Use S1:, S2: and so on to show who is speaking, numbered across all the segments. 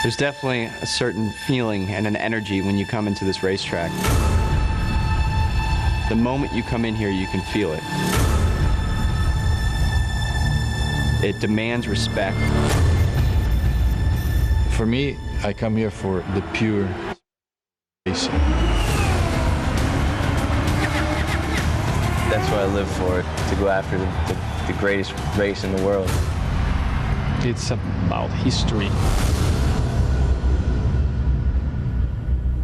S1: There's definitely a certain feeling and an energy when you come into this racetrack. The moment you come in here, you can feel it. It demands respect.
S2: For me, I come here for the pure racing.
S3: That's what I live for, to go after the greatest race in the world.
S4: It's about history.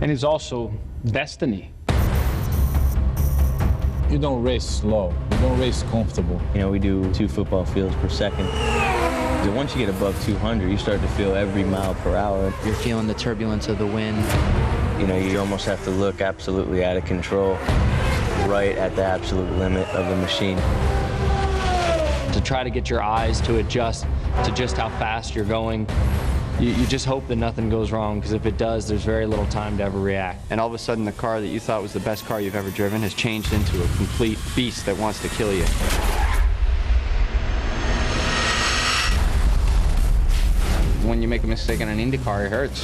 S4: And it's also destiny.
S2: You don't race slow, you don't race comfortable.
S3: You know, we do 2 football fields per second. And once you get above 200, you start to feel every mile per hour.
S5: You're feeling the turbulence of the wind.
S3: You know, you almost have to look absolutely out of control, right at the absolute limit of the machine.
S4: To try to get your eyes to adjust to just how fast you're going. You just hope that nothing goes wrong, because if it does, there's very little time to ever react.
S1: And all of a sudden, the car that you thought was the best car you've ever driven has changed into a complete beast that wants to kill you.
S6: When you make a mistake in an INDYCAR, it hurts.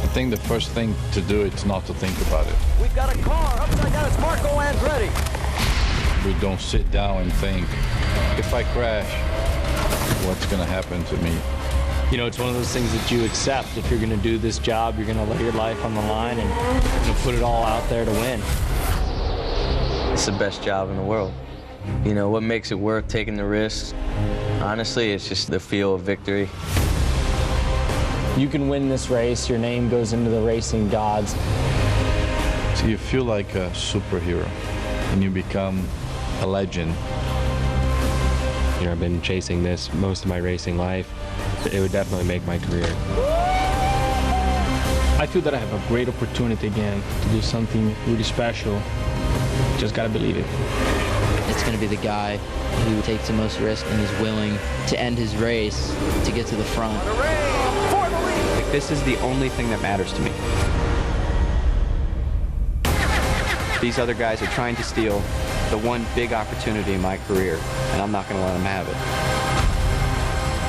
S2: I think the first thing to do is not to think about it.
S7: We've got a car upside down. It's Marco Andretti.
S2: We don't sit down and think, if I crash, what's going to happen to me?
S4: You know, it's one of those things that you accept. If you're going to do this job, you're going to lay your life on the line and put it all out there to win.
S3: It's the best job in the world. You know, what makes it worth taking the risks? Honestly, it's just the feel of victory.
S4: You can win this race, your name goes into the racing gods.
S2: So you feel like a superhero, and you become a legend.
S8: You know, I've been chasing this most of my racing life. It would definitely make my career.
S4: I feel that I have a great opportunity again to do something really special. Just gotta believe it.
S5: It's going to be the guy who takes the most risk and is willing to end his race to get to the front.
S1: Like, this is the only thing that matters to me. These other guys are trying to steal the one big opportunity in my career, and I'm not going to let them have it.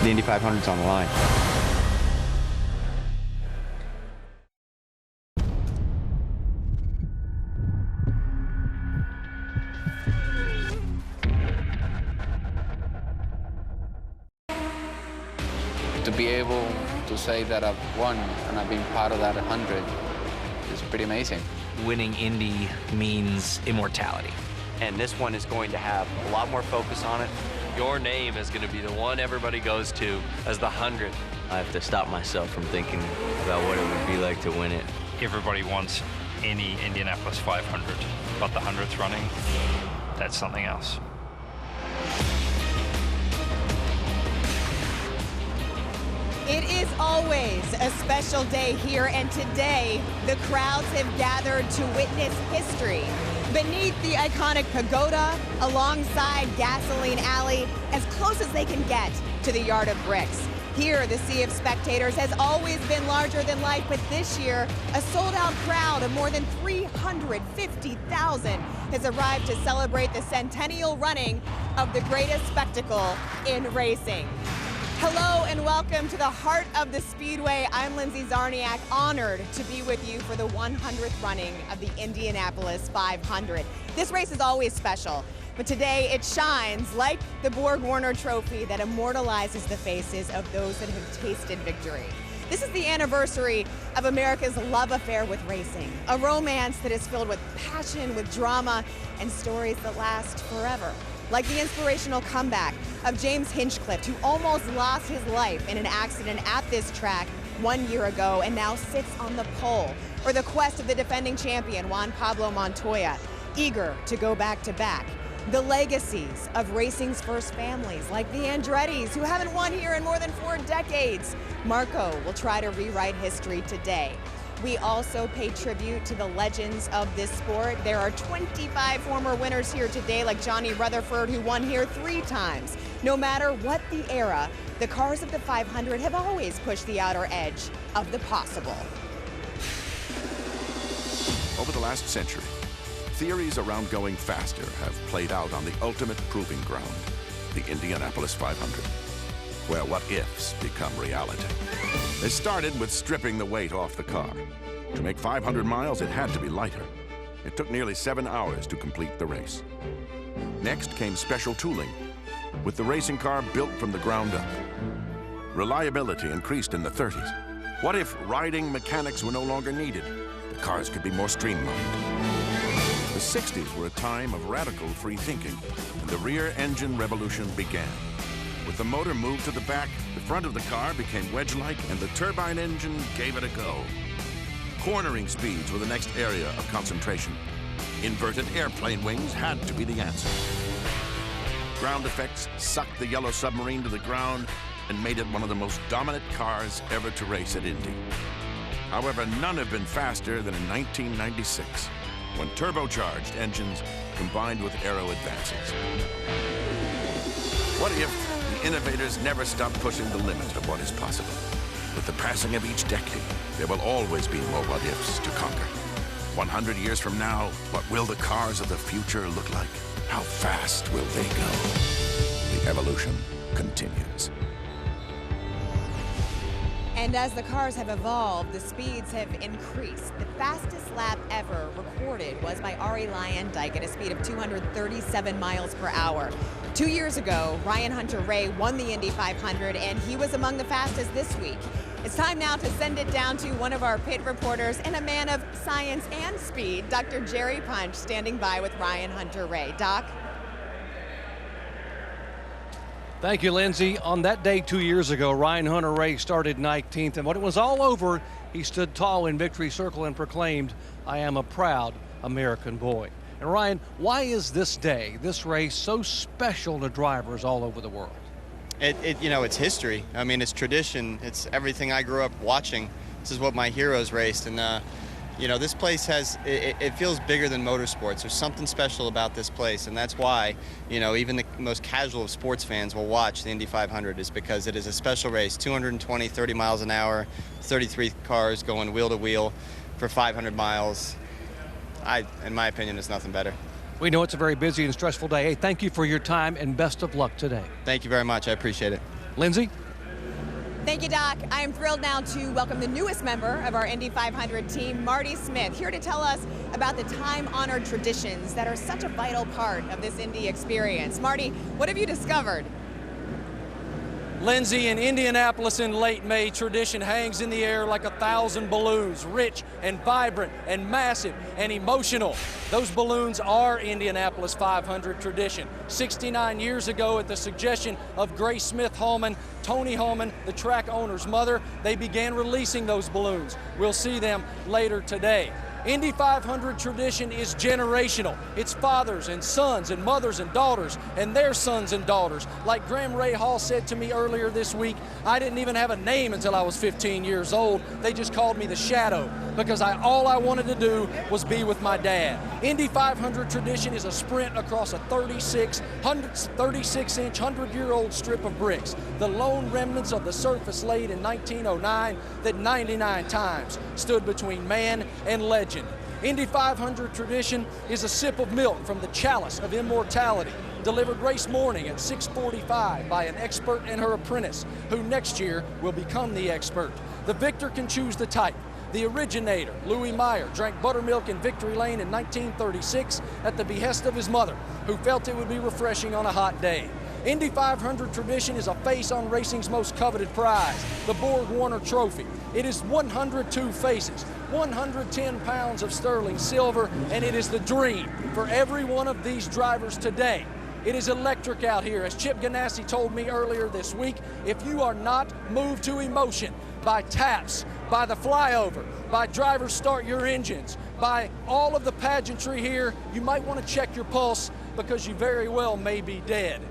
S1: The Indy 500's on the line.
S6: To be able to say that I've won and I've been part of that 100 is pretty amazing.
S9: Winning Indy means immortality.
S1: And this one is going to have a lot more focus on it.
S8: Your name is going to be the one everybody goes to as the 100th.
S3: I have to stop myself from thinking about what it would be like to win it.
S10: Everybody wants any Indianapolis 500, but the 100th running, that's something else.
S11: It is always a special day here, and today the crowds have gathered to witness history. Beneath the iconic pagoda, alongside Gasoline Alley, as close as they can get to the Yard of Bricks. Here, the sea of spectators has always been larger than life, but this year, a sold-out crowd of more than 350,000 has arrived to celebrate the centennial running of the greatest spectacle in racing. Hello and welcome to the heart of the Speedway. I'm Lindsay Zarniak, honored to be with you for the 100th running of the Indianapolis 500. This race is always special, but today it shines like the Borg-Warner Trophy that immortalizes the faces of those that have tasted victory. This is the anniversary of America's love affair with racing, a romance that is filled with passion, with drama, and stories that last forever. Like the inspirational comeback of James Hinchcliffe, who almost lost his life in an accident at this track 1 year ago and now sits on the pole. Or the quest of the defending champion, Juan Pablo Montoya, eager to go back-to-back. The legacies of racing's first families, like the Andrettis, who haven't won here in more than 4 decades. Marco will try to rewrite history today. We also pay tribute to the legends of this sport. There are 25 former winners here today, like Johnny Rutherford, who won here 3 times. No matter what the era, the cars of the 500 have always pushed the outer edge of the possible.
S12: Over the last century, theories around going faster have played out on the ultimate proving ground, the Indianapolis 500. where what ifs become reality. They started with stripping the weight off the car. To make 500 miles, it had to be lighter. It took nearly 7 hours to complete the race. Next came special tooling, with the racing car built from the ground up. Reliability increased in the 30s. What if riding mechanics were no longer needed? The cars could be more streamlined. The 60s were a time of radical free thinking, and the rear engine revolution began. With the motor moved to the back, the front of the car became wedge-like, and the turbine engine gave it a go. Cornering speeds were the next area of concentration. Inverted airplane wings had to be the answer. Ground effects sucked the yellow submarine to the ground and made it one of the most dominant cars ever to race at Indy. However, none have been faster than in 1996, when turbocharged engines combined with aero advances. What if the innovators never stop pushing the limit of what is possible? With the passing of each decade, there will always be more what ifs to conquer. 100 years from now, what will the cars of the future look like? How fast will they go? The evolution continues.
S11: And as the cars have evolved, the speeds have increased. The fastest lap ever recorded was by Arie Luyendyk at a speed of 237 miles per hour. 2 years ago, Ryan Hunter-Reay won the Indy 500, and he was among the fastest this week. It's time now to send it down to one of our pit reporters and a man of science and speed, Dr. Jerry Punch, standing by with Ryan Hunter-Reay. Doc?
S13: Thank you, Lindsay. On that day 2 years ago, Ryan Hunter-Reay started 19th, and when it was all over, he stood tall in victory circle and proclaimed, "I am a proud American boy." And Ryan, why is this day, this race, so special to drivers all over the world?
S14: You know, it's history. I mean, it's tradition. It's everything I grew up watching. This is what my heroes raced, and you know, this place has, it feels bigger than motorsports. There's something special about this place, and that's why, you know, even the most casual of sports fans will watch the Indy 500, is because it is a special race. 220, 30 miles an hour, 33 cars going wheel to wheel for 500 miles. In my opinion, it's nothing better.
S13: We know it's a very busy and stressful day. Hey, thank you for your time and best of luck today.
S14: Thank you very much. I appreciate it.
S13: Lindsay?
S11: Thank you, Doc. I am thrilled now to welcome the newest member of our Indy 500 team, Marty Smith, here to tell us about the time-honored traditions that are such a vital part of this Indy experience. Marty, what have you discovered?
S15: Lindsay, in Indianapolis in late May, tradition hangs in the air like 1,000 balloons, rich and vibrant and massive and emotional. Those balloons are Indianapolis 500 tradition. 69 years ago, at the suggestion of Grace Smith Holman, Tony Holman, the track owner's mother, they began releasing those balloons. We'll see them later today. Indy 500 tradition is generational. It's fathers and sons and mothers and daughters and their sons and daughters. Like Graham Ray Hall said to me earlier this week, I didn't even have a name until I was 15 years old. They just called me the Shadow, because all I wanted to do was be with my dad. Indy 500 tradition is a sprint across a 36-inch, 100-year-old strip of bricks, the lone remnants of the surface laid in 1909 that 99 times stood between man and legend. Indy 500 tradition is a sip of milk from the chalice of immortality, delivered race morning at 6:45 by an expert and her apprentice, who next year will become the expert. The victor can choose the type. The originator, Louis Meyer, drank buttermilk in Victory Lane in 1936 at the behest of his mother, who felt it would be refreshing on a hot day. Indy 500 tradition is a face on racing's most coveted prize, the Borg Warner Trophy. It is 102 faces, 110 pounds of sterling silver, and it is the dream for every one of these drivers today. It is electric out here. As Chip Ganassi told me earlier this week, if you are not moved to emotion by taps, by the flyover, by drivers start your engines, by all of the pageantry here, you might want to check your pulse, because you very well may be dead.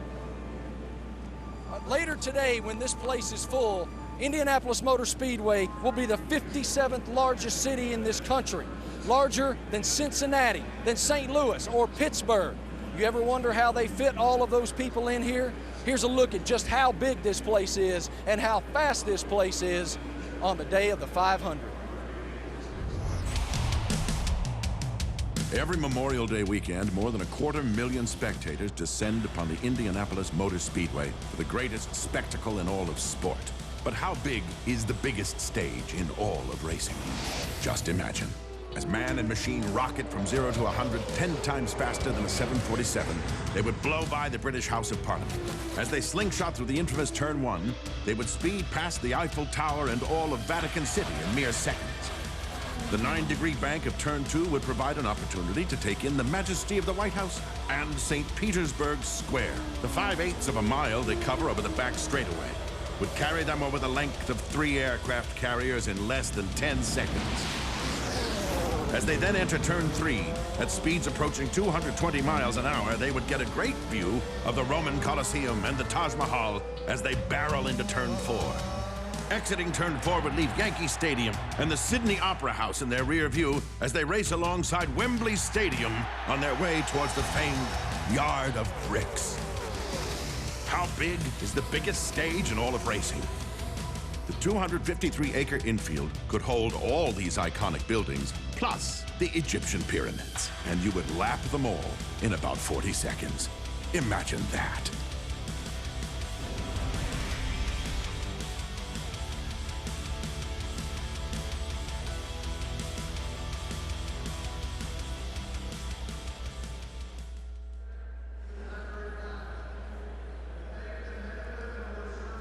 S15: Later today, when this place is full, Indianapolis Motor Speedway will be the 57th largest city in this country, larger than Cincinnati, than St. Louis or Pittsburgh. You ever wonder how they fit all of those people in here? Here's a look at just how big this place is and how fast this place is on the day of the 500.
S12: Every Memorial Day weekend, more than 250,000 spectators descend upon the Indianapolis Motor Speedway for the greatest spectacle in all of sport. But how big is the biggest stage in all of racing? Just imagine. As man and machine rocket from 0 to 100 10 times faster than a 747, they would blow by the British House of Parliament. As they slingshot through the infamous Turn 1, they would speed past the Eiffel Tower and all of Vatican City in mere seconds. The 9-degree bank of Turn 2 would provide an opportunity to take in the majesty of the White House and St. Petersburg Square. The 5/8 of a mile they cover over the back straightaway would carry them over the length of 3 aircraft carriers in less than 10 seconds. As they then enter Turn 3, at speeds approaching 220 miles an hour, they would get a great view of the Roman Colosseum and the Taj Mahal as they barrel into Turn 4. Exiting Turn 4 would leave Yankee Stadium and the Sydney Opera House in their rear view as they race alongside Wembley Stadium on their way towards the famed Yard of Bricks. How big is the biggest stage in all of racing? The 253-acre infield could hold all these iconic buildings, plus the Egyptian pyramids, and you would lap them all in about 40 seconds. Imagine that.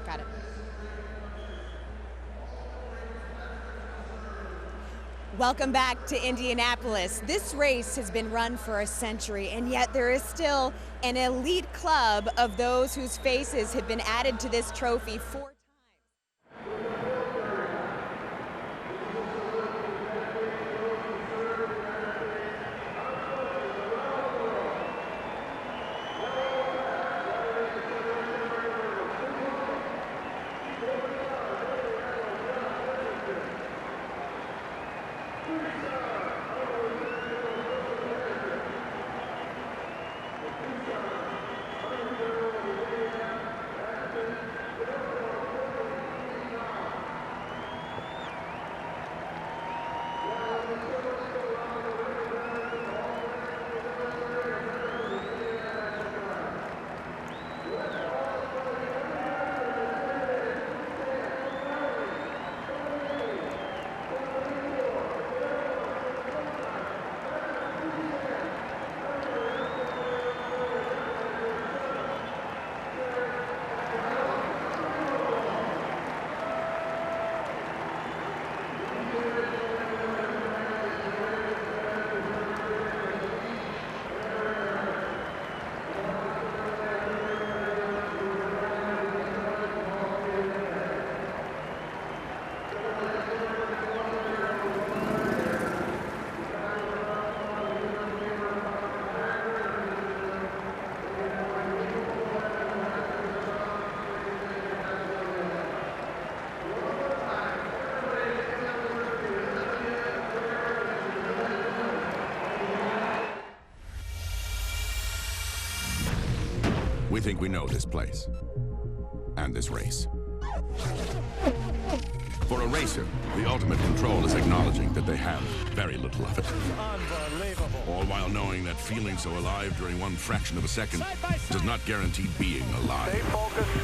S11: Got it. Welcome back to Indianapolis. This race has been run for a century, and yet there is still an elite club of those whose faces have been added to this trophy 4 times.
S12: We think we know this place and this race. For a racer, the ultimate control is acknowledging that they have very little of it.
S7: Unbelievable.
S12: All while knowing that feeling so alive during one fraction of a second does not guarantee being alive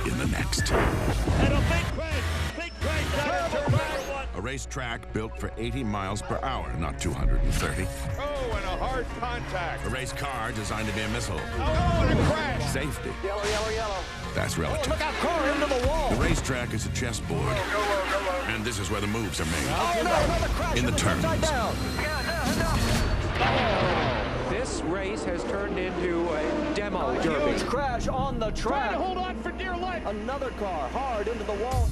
S12: in the next.
S7: And a big crash down in turn number 1.
S12: A racetrack built for 80 miles per hour, not 230.
S7: Oh, and a hard contact.
S12: A race car designed to be a missile.
S7: Oh, and a crash.
S12: Safety.
S7: Yellow, yellow, yellow.
S12: That's relative.
S7: Look out, car into the wall.
S12: The racetrack is a chessboard. And this is where the moves are made.
S7: Oh, no, another crash.
S12: In the turns.
S16: This race has turned into a demo derby.
S7: Huge crash on the track.
S16: Trying to hold on for dear life.
S7: Another car hard into the wall.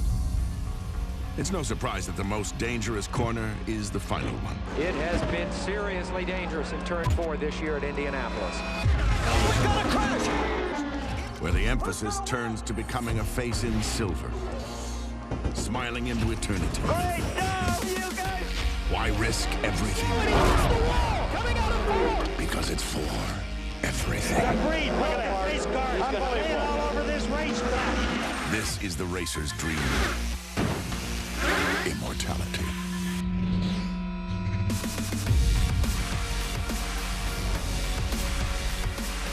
S12: It's no surprise that the most dangerous corner is the final one.
S16: It has been seriously dangerous in turn 4 this year at Indianapolis.
S7: We got a crash.
S12: Where the emphasis turns to becoming a face in silver. Smiling into eternity.
S7: Great job, you guys.
S12: Why risk everything?
S7: Coming out of 4.
S12: Because it's for everything.
S7: Agreed. Look at that. Race car is going to lay it all over this racetrack.
S12: This is the racer's dream. Immortality.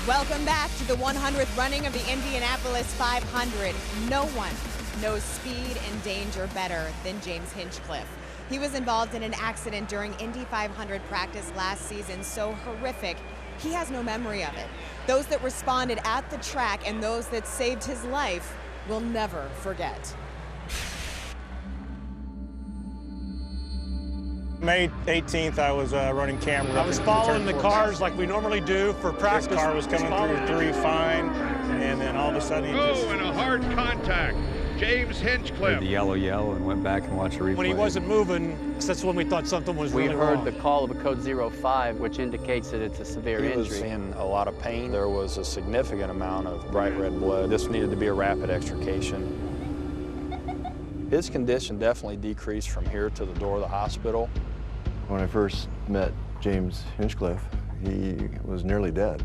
S11: Welcome back to the 100th running of the Indianapolis 500. No one knows speed and danger better than James Hinchcliffe. He was involved in an accident during Indy 500 practice last season, so horrific, he has no memory of it. Those that responded at the track and those that saved his life will never forget.
S17: May 18th, I was running camera.
S7: I was following the cars like we normally do for practice.
S17: This car was coming through 3 fine, and then all of a sudden he just...
S18: and a hard contact. James Hinchcliffe.
S19: The yellow and went back and watched a replay.
S7: When he wasn't moving, that's when we thought something was really wrong.
S20: We heard the call of a code 05, which indicates that it's a severe injury.
S21: He was in a lot of pain. There was a significant amount of bright red blood. This needed to be a rapid extrication. His condition definitely decreased from here to the door of the hospital.
S22: When I first met James Hinchcliffe, he was nearly dead.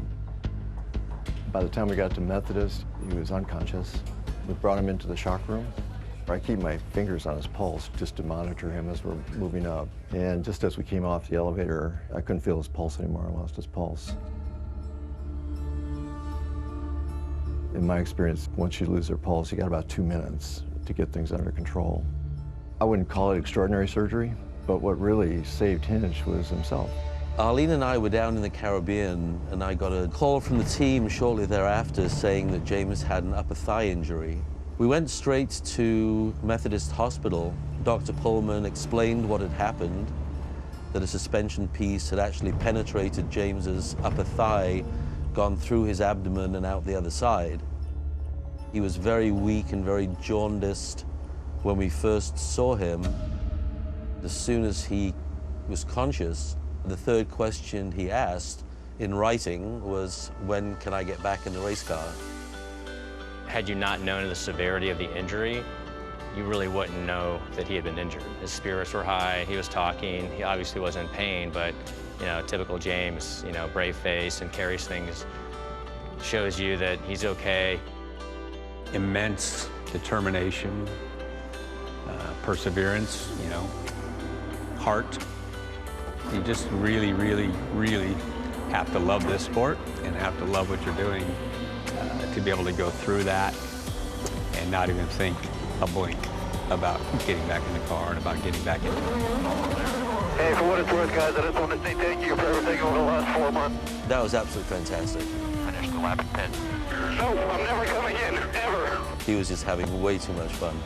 S22: By the time we got to Methodist, he was unconscious. We brought him into the shock room. I keep my fingers on his pulse just to monitor him as we're moving up. And just as we came off the elevator, I couldn't feel his pulse anymore. I lost his pulse. In my experience, once you lose their pulse, you got about 2 minutes to get things under control. I wouldn't call it extraordinary surgery, but what really saved Hinch was himself.
S23: Arlene and I were down in the Caribbean, and I got a call from the team shortly thereafter saying that James had an upper thigh injury. We went straight to Methodist Hospital. Dr. Pullman explained what had happened, that a suspension piece had actually penetrated James's upper thigh, gone through his abdomen and out the other side. He was very weak and very jaundiced when we first saw him. As soon as he was conscious, the third question he asked in writing was, when can I get back in the race car?
S24: Had you not known the severity of the injury, you really wouldn't know that he had been injured. His spirits were high, he was talking, he obviously was in pain, but typical James, brave face and carries things, shows you that he's okay.
S19: Immense determination, perseverance, heart. You just really, really, really have to love this sport and have to love what you're doing to be able to go through that and not even think a blink about getting back in the car and about getting back into it.
S25: Hey, for what it's worth, guys, I just want to say thank you for everything over the last 4 months.
S23: That was absolutely fantastic.
S25: Finished the lap at 10. No, I'm never coming in, ever.
S23: He was just having way too much fun.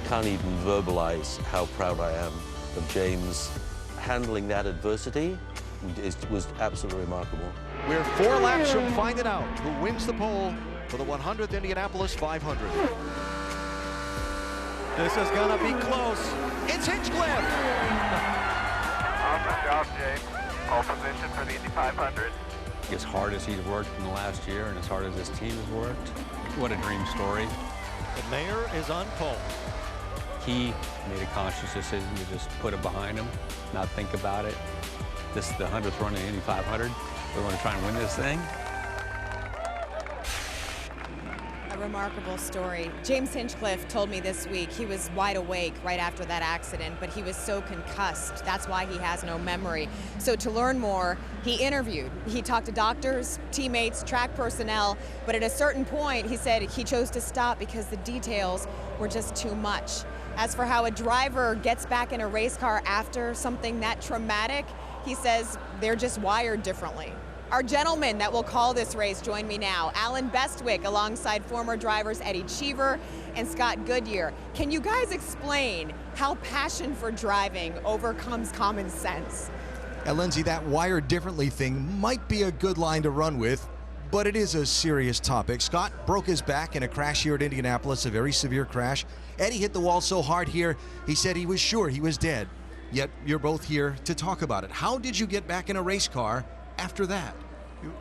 S23: Can't even verbalize how proud I am of James. Handling that adversity was absolutely remarkable.
S26: We're 4 laps from finding out who wins the pole for the 100th Indianapolis 500. This is gonna be close. It's Hinchcliffe.
S25: Awesome job, James. Pole position for the Indy 500.
S19: As hard as he's worked in the last year and as hard as his team has worked, what a dream story.
S26: The mayor is on pole.
S19: He made a conscious decision to just put it behind him, not think about it. This is the 100th run in Indy 500. We're going to try and win this thing.
S11: A remarkable story. James Hinchcliffe told me this week he was wide awake right after that accident, but he was so concussed. That's why he has no memory. So to learn more, he interviewed. He talked to doctors, teammates, track personnel, but at a certain point, he said he chose to stop because the details were just too much. As for how a driver gets back in a race car after something that traumatic, he says they're just wired differently. Our gentlemen that will call this race join me now. Alan Bestwick alongside former drivers Eddie Cheever and Scott Goodyear. Can you guys explain how passion for driving overcomes common sense?
S27: Lindsay, that wired differently thing might be a good line to run with, but it is a serious topic. Scott broke his back in a crash here at Indianapolis, a very severe crash. Eddie hit the wall so hard here, he said he was sure he was dead. Yet you're both here to talk about it. How did you get back in a race car after that?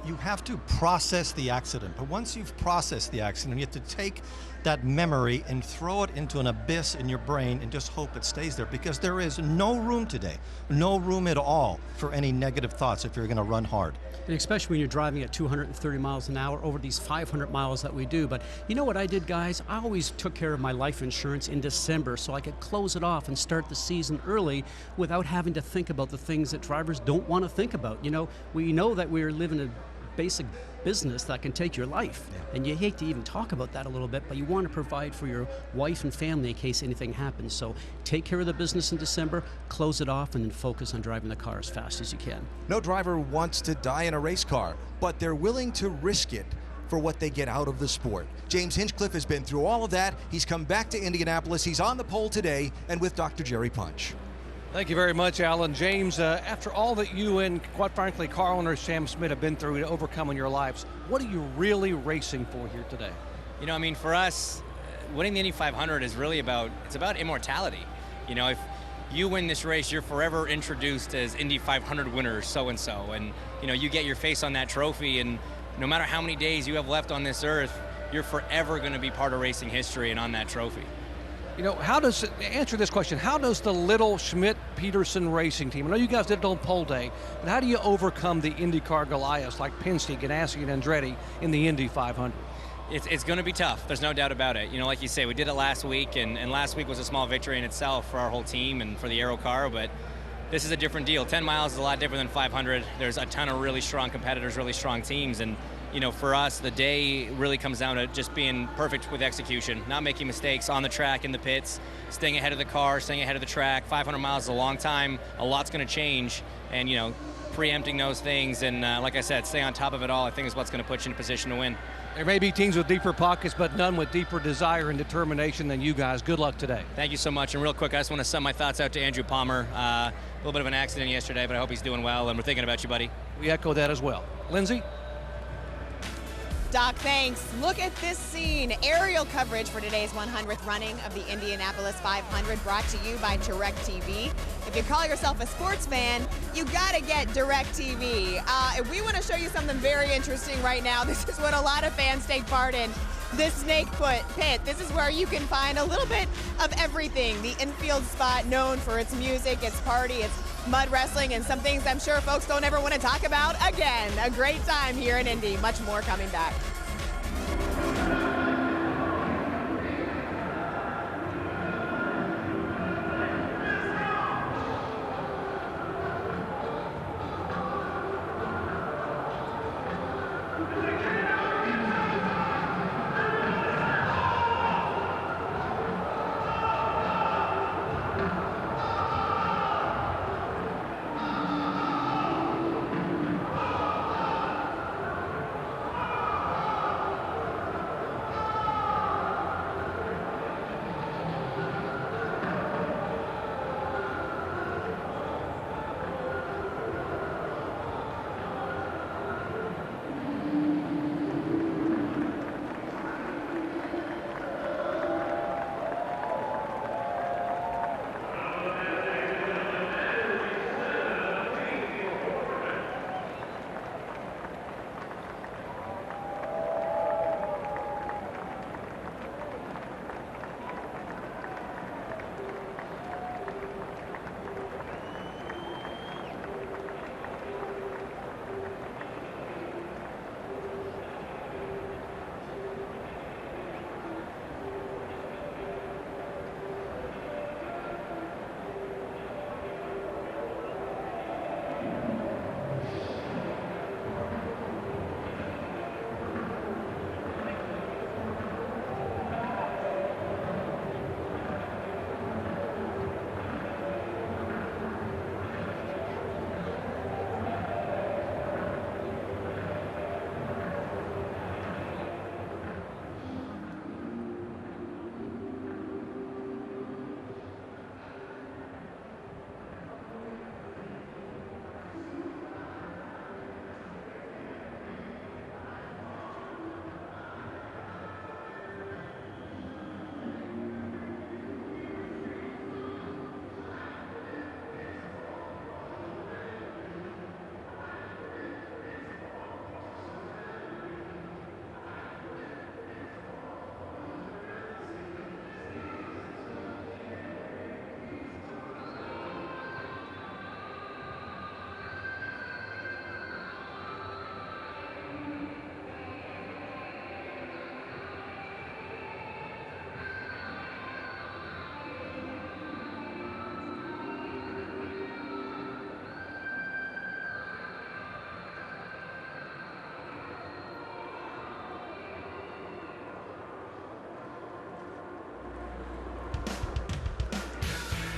S28: You have to process the accident, but once you've processed the accident, you have to take that memory and throw it into an abyss in your brain and just hope it stays there, because there is no room today, no room at all for any negative thoughts if you're going to run hard.
S29: And especially when you're driving at 230 miles an hour over these 500 miles that we do. But you know what I did, guys? I always took care of my life insurance in December so I could close it off and start the season early without having to think about the things that drivers don't want to think about. You know, we know that we're living a basic business that can take your life. And you hate to even talk about that a little bit, but you want to provide for your wife and family in case anything happens. So take care of the business in December, close it off, and then focus on driving the car as fast as you can.
S27: No driver wants to die in a race car, but they're willing to risk it for what they get out of the sport. James Hinchcliffe has been through all of that. He's come back to Indianapolis. He's on the pole today and with Dr. Jerry Punch.
S13: Thank you very much, Alan. James, after all that you and, quite frankly, Carl and Sam Smith have been through to overcome in your lives, what are you really racing for here today?
S1: You know, I mean, for us, winning the Indy 500 is really about immortality. You know, if you win this race, you're forever introduced as Indy 500 winner so-and-so. And, you know, you get your face on that trophy, and no matter how many days you have left on this earth, you're forever going to be part of racing history and on that trophy.
S13: You know, answer this question, how does the little Schmidt-Peterson racing team, I know you guys did it on pole day, but how do you overcome the IndyCar Goliaths like Penske, Ganassi, and Andretti in the Indy 500?
S1: It's going to be tough. There's no doubt about it. You know, like you say, we did it last week, and last week was a small victory in itself for our whole team and for the Aero car, but this is a different deal. 10 miles is a lot different than 500. There's a ton of really strong competitors, really strong teams, and you know, for us, the day really comes down to just being perfect with execution, not making mistakes on the track, in the pits, staying ahead of the car, staying ahead of the track. 500 miles is a long time. A lot's going to change, and, you know, preempting those things and, like I said, stay on top of it all, I think is what's going to put you in a position to win.
S13: There may be teams with deeper pockets, but none with deeper desire and determination than you guys. Good luck today.
S1: Thank you so much. And real quick, I just want to send my thoughts out to Andrew Palmer. A little bit of an accident yesterday, but I hope he's doing well, and we're thinking about you, buddy.
S13: We echo that as well. Lindsay?
S11: Doc, thanks. Look at this scene. Aerial coverage for today's 100th running of the Indianapolis 500 brought to you by DirecTV. If you call yourself a sports fan, you gotta get DirecTV. If we want to show you something very interesting right now, this is what a lot of fans take part in. This snake pit. This is where you can find a little bit of everything. The infield spot known for its music, its party, its mud wrestling, and some things I'm sure folks don't ever want to talk about again. A great time here in Indy. Much more coming back.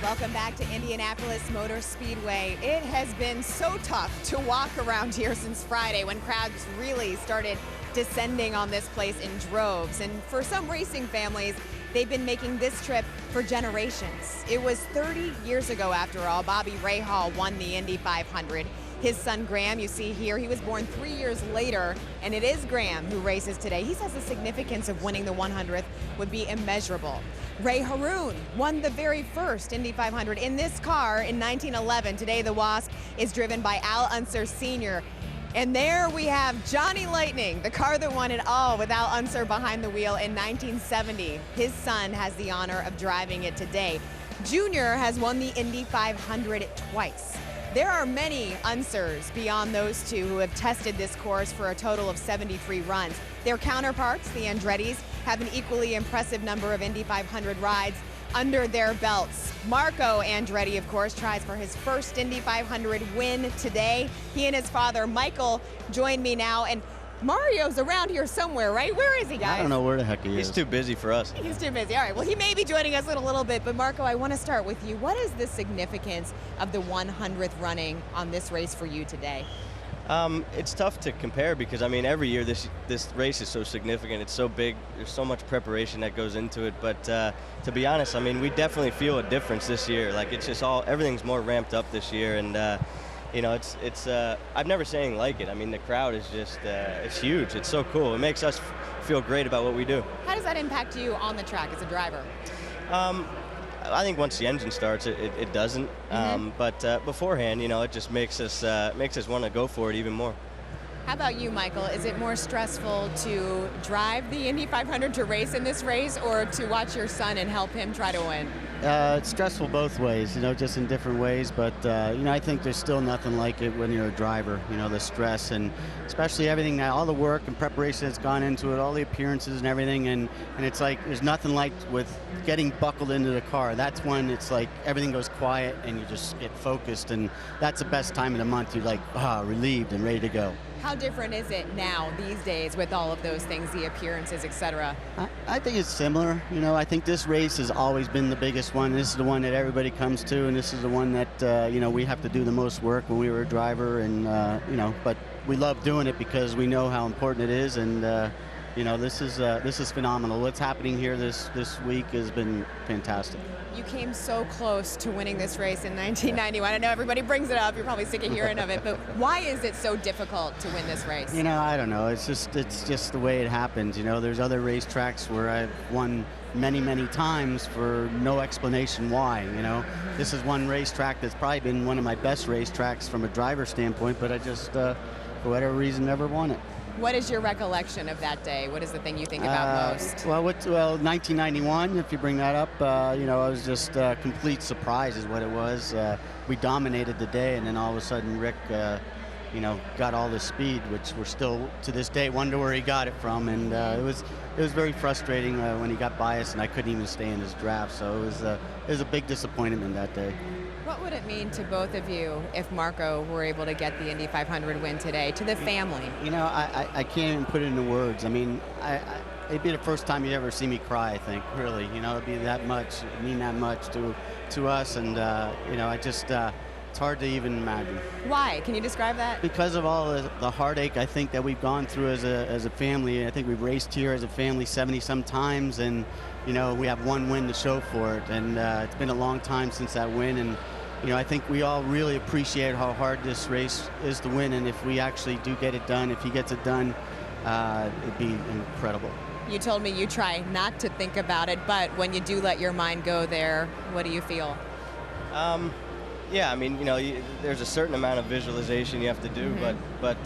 S11: Welcome back to Indianapolis Motor Speedway. It has been so tough to walk around here since Friday when crowds really started descending on this place in droves. And for some racing families, they've been making this trip for generations. It was 30 years ago, after all, Bobby Rahal won the Indy 500. His son Graham, you see here, he was born 3 years later, and it is Graham who races today. He says the significance of winning the 100th would be immeasurable. Ray Haroon won the very first Indy 500 in this car in 1911. Today, the Wasp is driven by Al Unser Sr. And there we have Johnny Lightning, the car that won it all with Al Unser behind the wheel in 1970. His son has the honor of driving it today. Junior has won the Indy 500 twice. There are many Unsers beyond those two who have tested this course for a total of 73 runs. Their counterparts, the Andrettis, have an equally impressive number of Indy 500 rides under their belts. Marco Andretti, of course, tries for his first Indy 500 win today. He and his father, Michael, join me now. And Mario's around here somewhere, right? Where is he, guys?
S2: I don't know where the heck he is.
S3: He's too busy for us.
S11: He's too busy. All right, well, he may be joining us in a little bit, but Marco, I want to start with you. What is the significance of the 100th running on this race for you today?
S3: It's tough to compare because, I mean, every year this race is so significant. It's so big. There's so much preparation that goes into it. But to be honest, I mean, we definitely feel a difference this year. Like, it's just everything's more ramped up this year. And, you know, it's I've never seen anything like it. I mean, the crowd is just, it's huge. It's so cool. It makes us feel great about what we do.
S11: How does that impact you on the track as a driver?
S3: I think once the engine starts, it doesn't. But beforehand, you know, it just makes us want to go for it even more.
S11: How about you, Michael? Is it more stressful to drive the Indy 500 to race in this race, or to watch your son and help him try to win?
S2: It's stressful both ways, you know, just in different ways. But, you know, I think there's still nothing like it when you're a driver, you know, the stress and especially everything now, all the work and preparation that's gone into it, all the appearances and everything. And it's like there's nothing like with getting buckled into the car. That's when it's like everything goes quiet and you just get focused. And that's the best time of the month. You're like, relieved and ready to go.
S11: How different is it now these days with all of those things, the appearances, etc.?
S2: I think it's similar. You know, I think this race has always been the biggest one. This is the one that everybody comes to, and this is the one that, you know, we have to do the most work when we were a driver. And, you know, but we love doing it because we know how important it is. And, you know, this is phenomenal. What's happening here this week has been fantastic.
S11: You came so close to winning this race in 1991. I know everybody brings it up. You're probably sick of hearing of it, but why is it so difficult to win this race?
S2: You know, I don't know. It's just the way it happens. You know, there's other racetracks where I've won many times for no explanation why. You know, this is one racetrack that's probably been one of my best racetracks from a driver standpoint, but I just, for whatever reason, never won it.
S11: What is your recollection of that day? What is the thing you think about most?
S2: Well, 1991, if you bring that up, you know, I was just complete surprise is what it was. We dominated the day, and then all of a sudden Rick, you know, got all the speed, which we're still, to this day, wonder where he got it from. And it was very frustrating when he got by us, and I couldn't even stay in his draft. So it was a big disappointment that day.
S11: What would it mean to both of you if Marco were able to get the Indy 500 win today, to the family?
S2: You know, I can't even put it into words. I mean, it'd be the first time you'd ever see me cry, I think, really. You know, it'd be that much, mean that much to us. And, you know, it's hard to even imagine.
S11: Why? Can you describe that?
S2: Because of all the heartache, I think, that we've gone through as a family. I think we've raced here as a family 70-some times, and, you know, we have one win to show for it. And it's been a long time since that win. And, you know, I think we all really appreciate how hard this race is to win. And if we actually do get it done, if he gets it done, it'd be incredible.
S11: You told me you try not to think about it, but when you do let your mind go there, what do you feel?
S3: Yeah, I mean, you know, there's a certain amount of visualization you have to do, but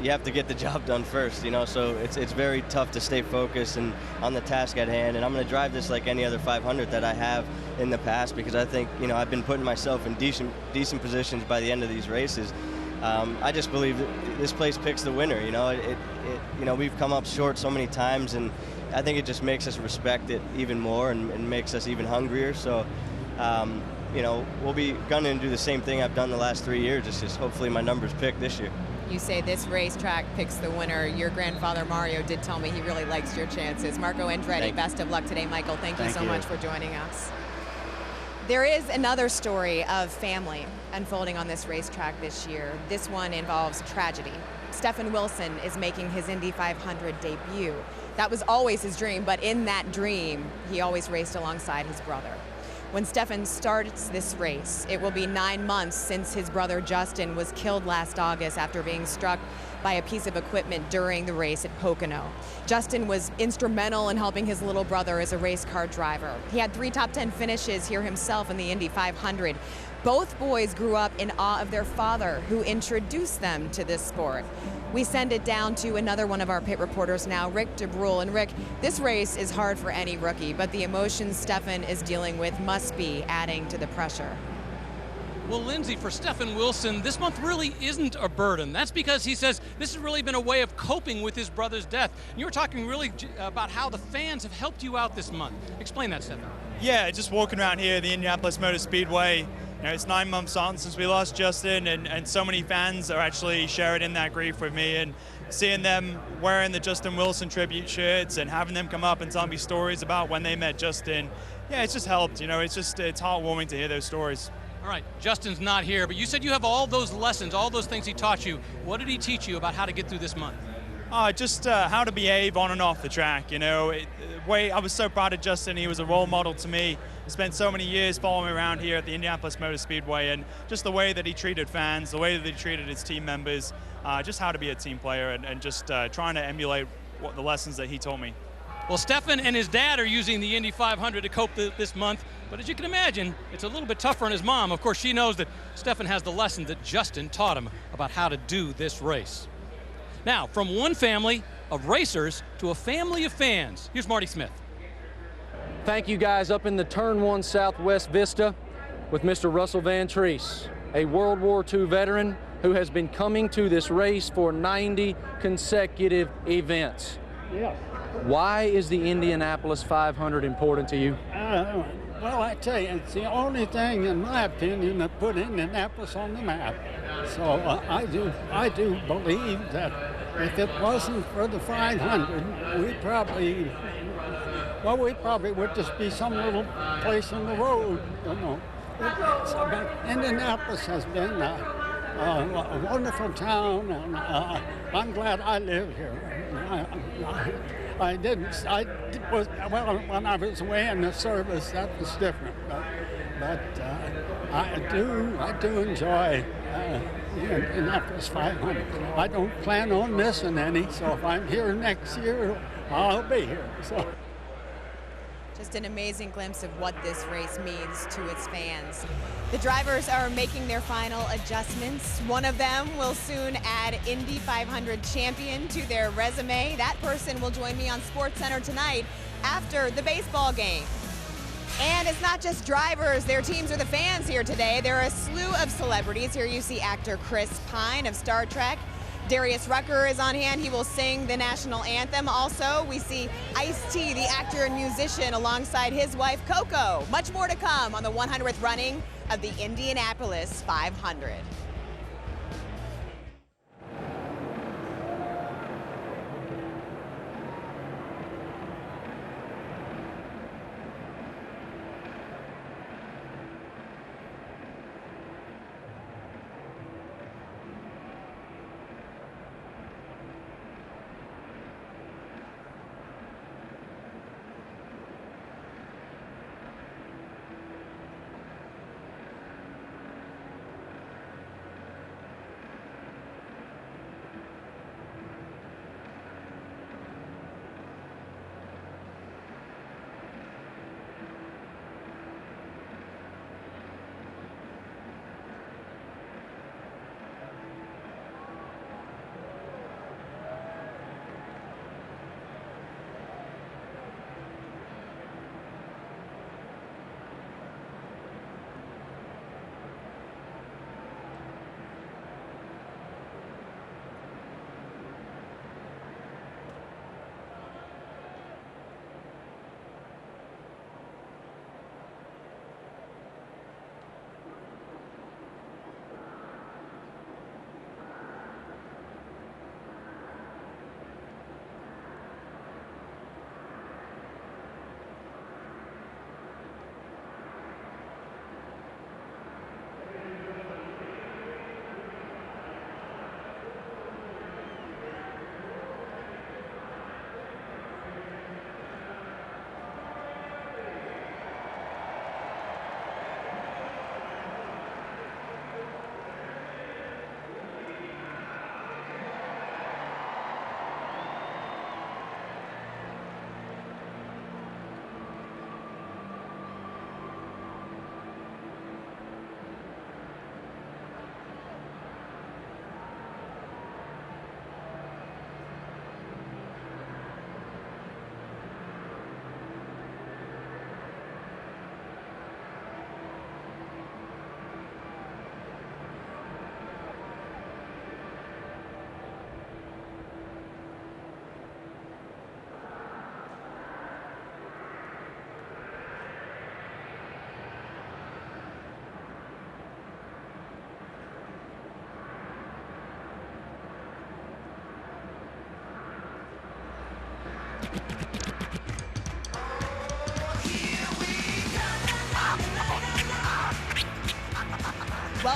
S3: you have to get the job done first, you know, so it's very tough to stay focused and on the task at hand. And I'm going to drive this like any other 500 that I have in the past, because I think, you know, I've been putting myself in decent positions by the end of these races. I just believe that this place picks the winner, you know. You know, we've come up short so many times, and I think it just makes us respect it even more and makes us even hungrier. So, you know, we'll be gunning to do the same thing I've done the last 3 years. It's just hopefully my numbers pick this year.
S11: You say this racetrack picks the winner. Your grandfather, Mario, did tell me he really likes your chances. Marco Andretti, best of luck today. Michael, thank you so much for joining us. There is another story of family unfolding on this racetrack this year. This one involves tragedy. Stefan Wilson is making his Indy 500 debut. That was always his dream, but in that dream, he always raced alongside his brother. When Stefan starts this race, it will be 9 months since his brother Justin was killed last August after being struck by a piece of equipment during the race at Pocono. Justin was instrumental in helping his little brother as a race car driver. He had 3 top 10 finishes here himself in the Indy 500. Both boys grew up in awe of their father, who introduced them to this sport. We send it down to another one of our pit reporters now, Rick DeBrule. And Rick, this race is hard for any rookie, but the emotions Stefan is dealing with must be adding to the pressure.
S13: Well, Lindsay, for Stefan Wilson, this month really isn't a burden. That's because he says this has really been a way of coping with his brother's death. And you were talking really about how the fans have helped you out this month. Explain that, Stefan.
S4: Yeah, just walking around here, the Indianapolis Motor Speedway, you know, it's 9 months on since we lost Justin, and so many fans are actually sharing in that grief with me, and seeing them wearing the Justin Wilson tribute shirts and having them come up and tell me stories about when they met Justin. Yeah, it's just helped, you know, it's heartwarming to hear those stories.
S13: All right, Justin's not here, but you said you have all those lessons, all those things he taught you. What did he teach you about how to get through this month?
S4: Just how to behave on and off the track, you know. I was so proud of Justin. He was a role model to me. Spent so many years following me around here at the Indianapolis Motor Speedway, and just the way that he treated fans, the way that he treated his team members, just how to be a team player, and just trying to emulate the lessons that he taught me.
S13: Well, Stefan and his dad are using the Indy 500 to cope this month, but as you can imagine, it's a little bit tougher on his mom. Of course, she knows that Stefan has the lessons that Justin taught him about how to do this race. Now, from one family of racers to a family of fans, here's Marty Smith.
S20: Thank you guys. Up in the Turn 1 Southwest Vista with Mr. Russell Van Treese, a World War II veteran who has been coming to this race for 90 consecutive events.
S5: Yes.
S20: Why is the Indianapolis 500 important to you?
S5: Well, I tell you, it's the only thing, in my opinion, that put Indianapolis on the map. So I do believe that if it wasn't for the 500, we probably would just be some little place on the road, you know. But Indianapolis has been a wonderful town, and I'm glad I live here. When I was away in the service, that was different. But I do enjoy the Indianapolis 500. I don't plan on missing any, so if I'm here next year, I'll be here. So.
S11: Just an amazing glimpse of what this race means to its fans. The drivers are making their final adjustments. One of them will soon add Indy 500 champion to their resume. That person will join me on SportsCenter tonight after the baseball game. And it's not just drivers, their teams are the fans here today. There are a slew of celebrities. Here you see actor Chris Pine of Star Trek. Darius Rucker is on hand. He will sing the national anthem. Also, we see Ice-T, the actor and musician, alongside his wife, Coco. Much more to come on the 100th running of the Indianapolis 500.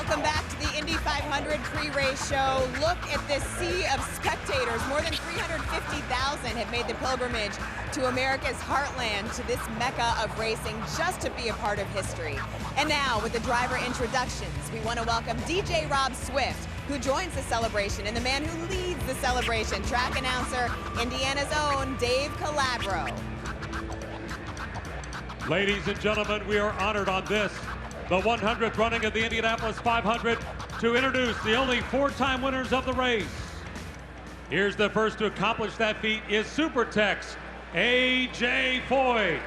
S11: Welcome back to the Indy 500 pre-race show. Look at this sea of spectators. More than 350,000 have made the pilgrimage to America's heartland, to this mecca of racing, just to be a part of history. And now, with the driver introductions, we want to welcome DJ Rob Swift, who joins the celebration, and the man who leads the celebration, track announcer, Indiana's own Dave Calabro.
S6: Ladies and gentlemen, we are honored on this, the 100th running of the Indianapolis 500, to introduce the only four-time winners of the race. Here's the first to accomplish that feat is Supertech's A.J. Foyt.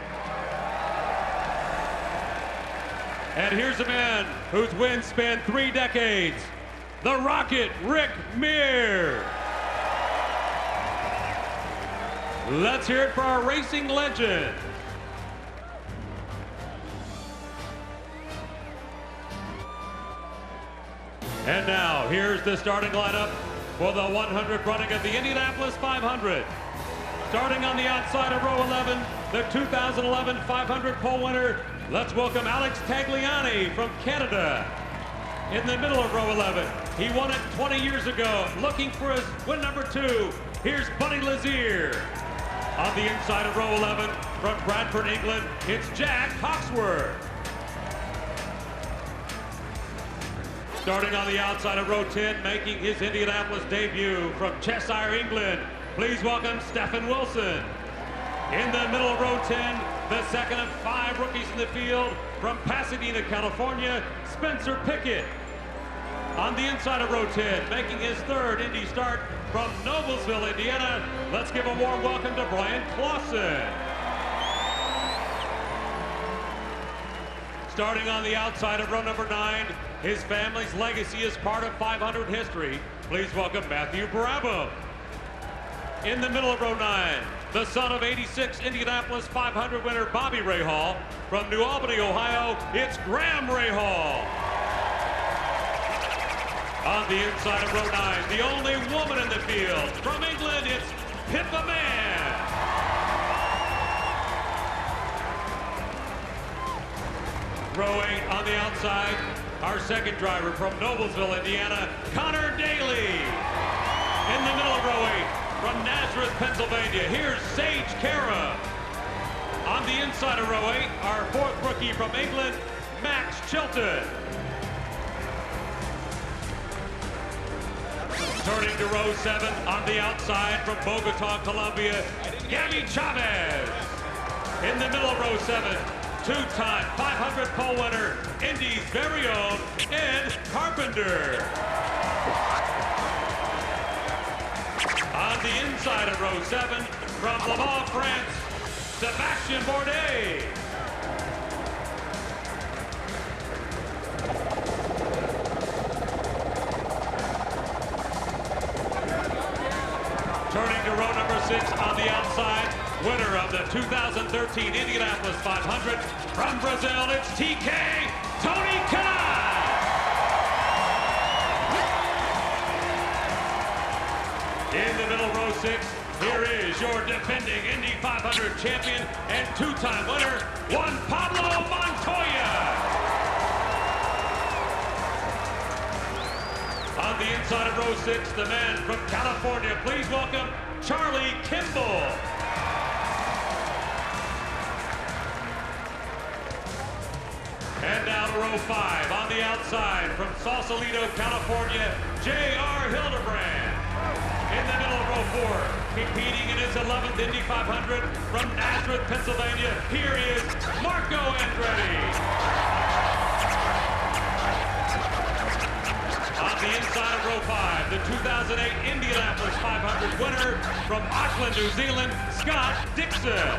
S6: And here's a man whose wins span 3 decades, the Rocket Rick Meir. Let's hear it for our racing legend. And now, here's the starting lineup for the 100th running of the Indianapolis 500. Starting on the outside of row 11, the 2011 500 pole winner, let's welcome Alex Tagliani from Canada. In the middle of row 11, he won it 20 years ago, looking for his win number 2. Here's Buddy Lazier. On the inside of row 11, from Bradford, England, it's Jack Hawksworth. Starting on the outside of row 10, making his Indianapolis debut from Cheshire, England, please welcome Stephen Wilson. In the middle of row 10, the second of 5 rookies in the field, from Pasadena, California, Spencer Pickett. On the inside of row 10, making his 3rd Indy start from Noblesville, Indiana, let's give a warm welcome to Brian Clausen. Starting on the outside of row number 9, his family's legacy is part of 500 history. Please welcome Matthew Brabham. In the middle of row 9, the son of '86 Indianapolis 500 winner Bobby Rahal. From New Albany, Ohio, it's Graham Rahal. On the inside of row 9, the only woman in the field. From England, it's Pippa Mann. Row 8 on the outside, our second driver from Noblesville, Indiana, Connor Daly. In the middle of row 8, from Nazareth, Pennsylvania, here's Sage Cara. On the inside of row 8, our 4th rookie from England, Max Chilton. Turning to row 7, on the outside from Bogota, Colombia, Gabby Chavez. In the middle of row 7, 2-time 500 pole winner, Indy's very own Ed Carpenter. On the inside of row 7, from Le Mans, France, Sébastien Bourdais. Turning to row number 6 on the outside, winner of the 2013 Indianapolis 500, from Brazil, it's TK Tony Kanaan. In the middle row 6, here is your defending Indy 500 champion and 2-time winner, Juan Pablo Montoya. On the inside of row 6, the man from California, please welcome Charlie Kimball. And now to row 5, on the outside, from Sausalito, California, J.R. Hildebrand. In the middle of row 4, competing in his 11th Indy 500, from Nazareth, Pennsylvania, here is Marco Andretti. On the inside of row 5, the 2008 Indianapolis 500 winner, from Auckland, New Zealand, Scott Dixon.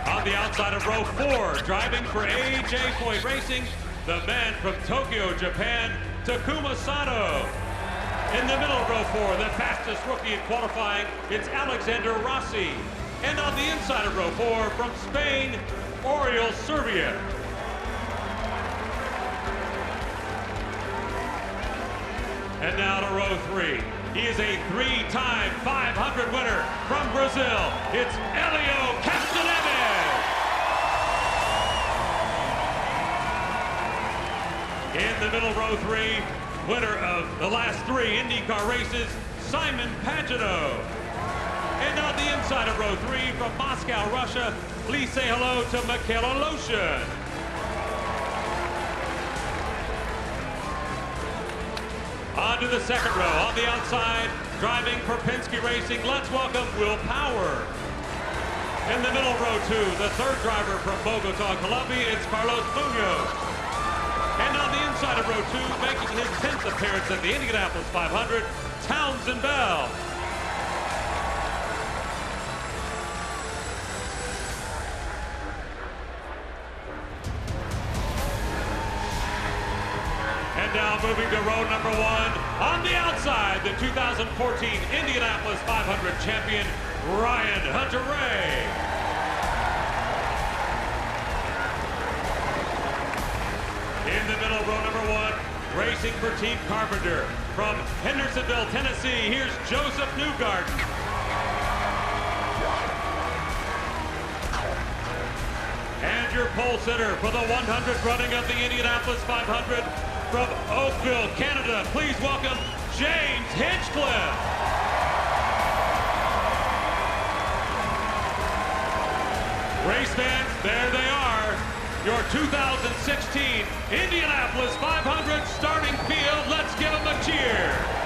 S6: On the outside of row 4, driving for A.J. Foyt Racing, the man from Tokyo, Japan, Takuma Sato. In the middle of row 4, the fastest rookie in qualifying, it's Alexander Rossi. And on the inside of row 4, from Spain, Oriol Servia. And now to row 3. He is a 3-time 500 winner from Brazil. It's Helio Castroneves. In the middle, row 3, winner of the last 3 IndyCar races, Simon Pagenaud. And on the inside of row 3 from Moscow, Russia, please say hello to Michaela Loshin. On to the second row, on the outside, driving for Penske Racing, let's welcome Will Power. In the middle, row 2, the third driver from Bogota, Colombia, it's Carlos Munoz. And on the inside of row 2, making his 10th appearance at the Indianapolis 500, Townsend Bell. And now moving to row number 1, on the outside, the 2014 Indianapolis 500 champion, Ryan Hunter-Reay. In the middle, row number 1, racing for Team Carpenter. From Hendersonville, Tennessee, here's Joseph Newgarden. And your pole sitter for the 100th running of the Indianapolis 500, from Oakville, Canada, please welcome James Hinchcliffe. Race fans, there they are. Your 2016 Indianapolis 500 starting field. Let's give them a cheer.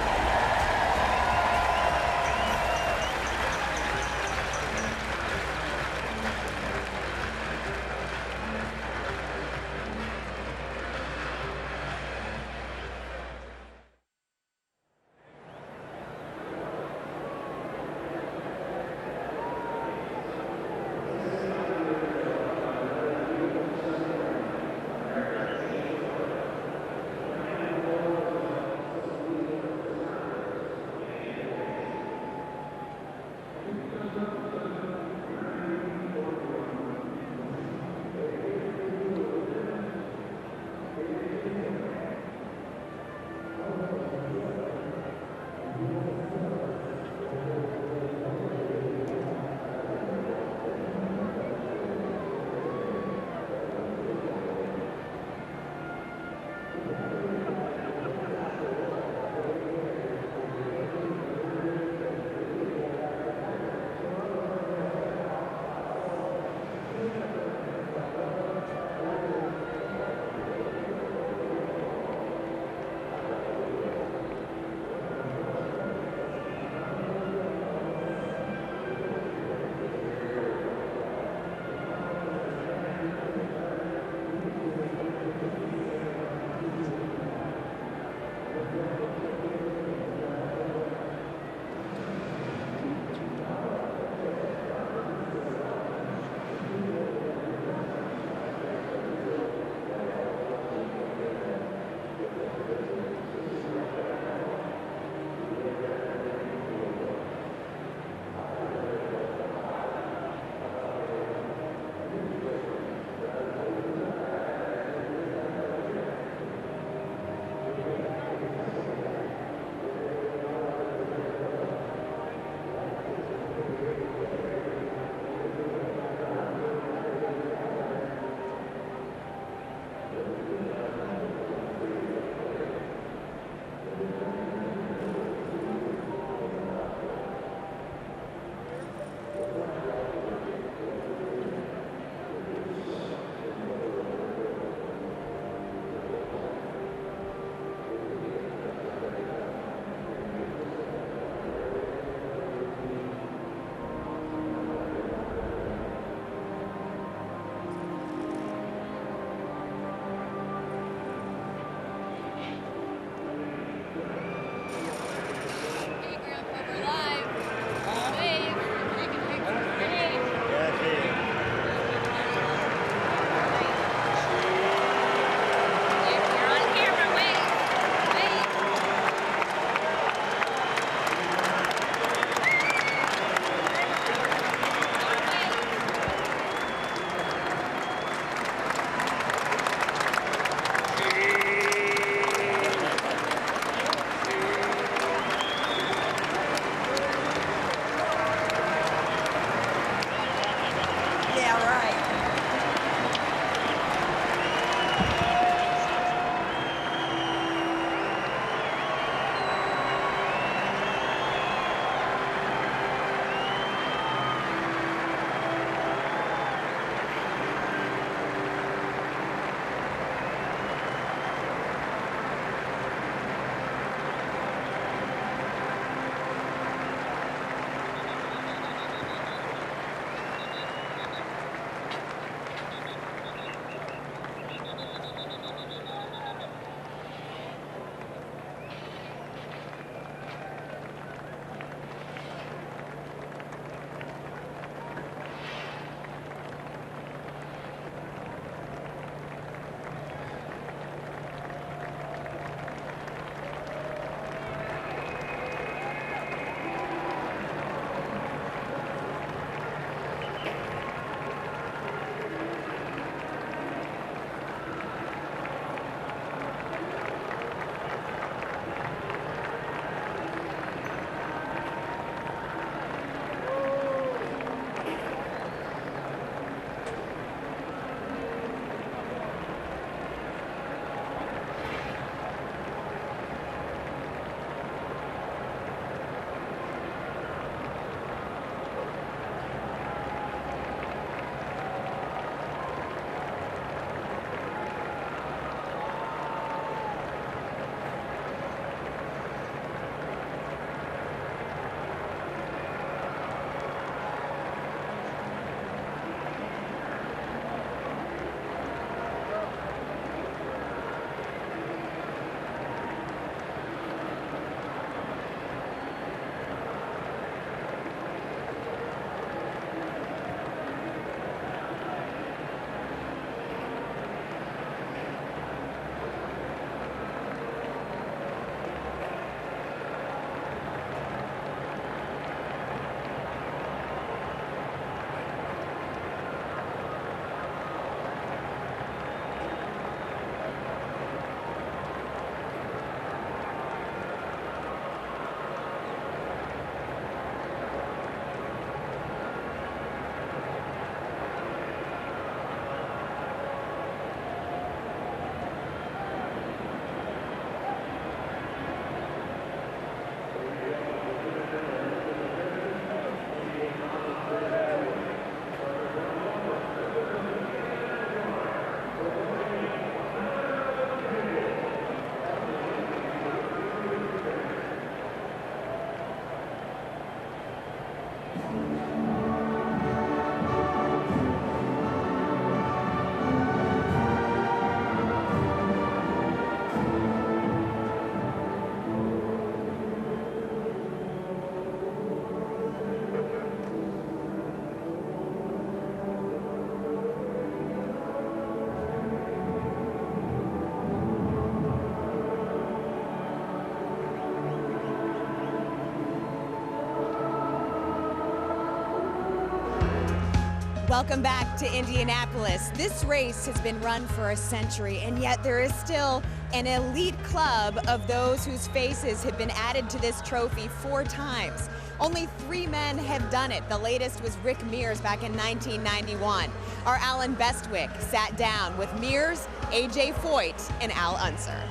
S11: Welcome back to Indianapolis. This race has been run for a century, and yet there is still an elite club of those whose faces have been added to this trophy 4 times. Only 3 men have done it. The latest was Rick Mears back in 1991. Our Alan Bestwick sat down with Mears, A.J. Foyt, and Al Unser.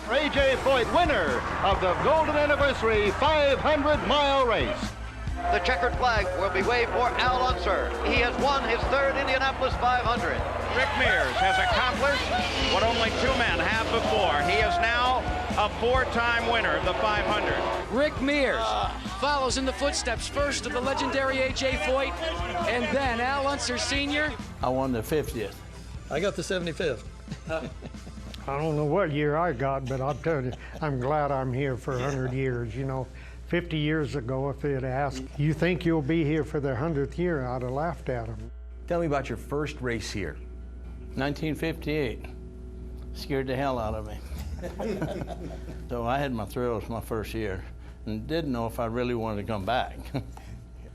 S8: A.J. Foyt, winner of the Golden Anniversary 500-mile race.
S26: The checkered flag will be waved for Al Unser. He has won his 3rd Indianapolis 500.
S7: Rick Mears has accomplished what only 2 men have before. He is now a 4-time winner of the 500.
S9: Rick Mears follows in the footsteps first of the legendary A.J. Foyt, and then Al Unser Sr.
S10: I won the 50th.
S12: I got the 75th.
S14: I don't know what year I got, but I'll tell you, I'm glad I'm here for 100 years. You know, 50 years ago, if they'd asked, you think you'll be here for the 100th year, I'd have laughed at them.
S27: Tell me about your first race here.
S10: 1958. Scared the hell out of me. So I had my thrills my first year and didn't know if I really wanted to come back.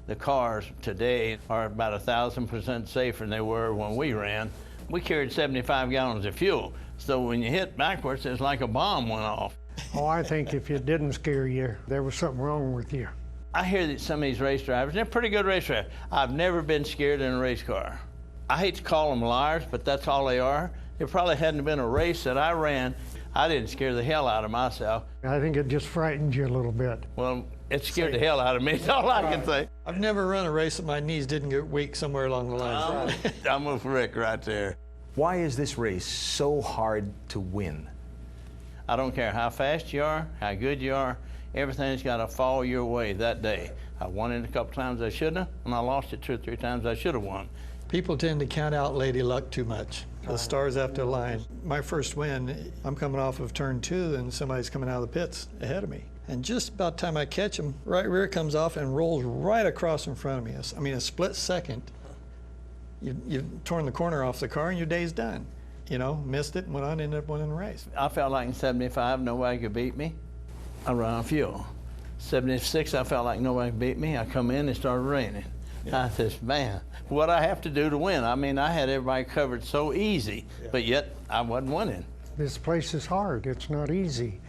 S10: The cars today are about 1,000% safer than they were when we ran. We carried 75 gallons of fuel, so when you hit backwards, it's like a bomb went off.
S14: Oh, I think if it didn't scare you, there was something wrong with you.
S10: I hear that some of these race drivers, they're pretty good race drivers. I've never been scared in a race car. I hate to call them liars, but that's all they are. There probably hadn't been a race that I ran, I didn't scare the hell out of myself.
S14: I think it just frightened you a little bit.
S10: Well, it scared the hell out of me, that's all I can say.
S12: I've never run a race that my knees didn't get weak somewhere along the line.
S10: I'm with Rick right there.
S27: Why is this race so hard to win?
S10: I don't care how fast you are, how good you are, everything's got to fall your way that day. I won it a couple times I shouldn't have, and I lost it 2 or 3 times I should have won.
S12: People tend to count out Lady Luck too much. The stars have to align. My first win, I'm coming off of turn 2 and somebody's coming out of the pits ahead of me. And just about the time I catch him, right rear comes off and rolls right across in front of me. I mean, a split second. You've torn the corner off the car and your day's done. You know, missed it and went on, ended up winning the race.
S10: I felt like in 75, nobody could beat me. I ran on fuel. 76, I felt like nobody could beat me. I come in, it started raining. Yeah. I said, man, what I have to do to win? I mean, I had everybody covered so easy, but yet I wasn't winning.
S14: This place is hard, it's not easy.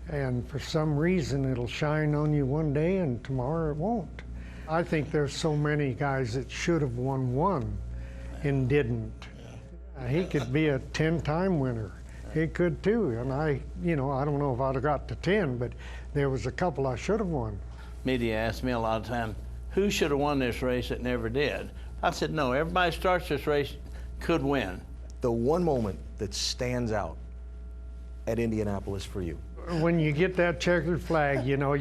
S14: And for some reason, it'll shine on you one day and tomorrow it won't. I think there's so many guys that should have won 1 and didn't. He could be a 10-time winner. He could too, and I don't know if I'd have got to 10, but there was a couple I should have won.
S10: Media asked me a lot of times, who should have won this race that never did? I said, no, everybody starts this race could win.
S27: The one moment that stands out at Indianapolis for you?
S14: When you get that checkered flag, you know,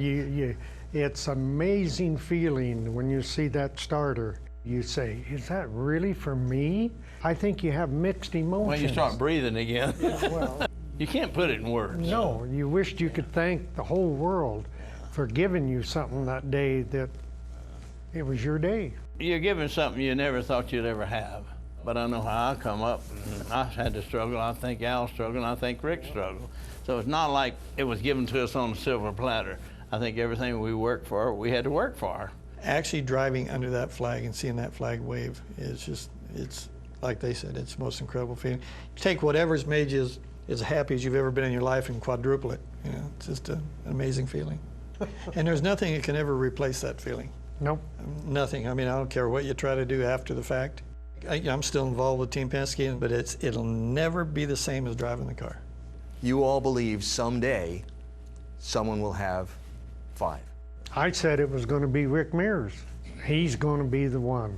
S14: it's amazing feeling when you see that starter. You say, is that really for me? I think you have mixed emotions.
S10: When you start breathing again.
S14: Well,
S10: you can't put it in words.
S14: No, you wished you could thank the whole world for giving you something that day that it was your day.
S10: You're given something you never thought you'd ever have. But I know how I come up. I had to struggle. I think Al struggled, and I think Rick struggled. So it's not like it was given to us on a silver platter. I think everything we worked for, we had to work for.
S12: Actually driving under that flag and seeing that flag wave is just, it's like they said, it's the most incredible feeling. You take whatever's made you as happy as you've ever been in your life and quadruple it. You know, it's just an amazing feeling. And there's nothing that can ever replace that feeling.
S14: Nope.
S12: Nothing. I mean, I don't care what you try to do after the fact. I'm still involved with Team Penske, but it'll never be the same as driving the car.
S27: You all believe someday someone will have 5.
S14: I said it was going to be Rick Mears. He's going to be the one.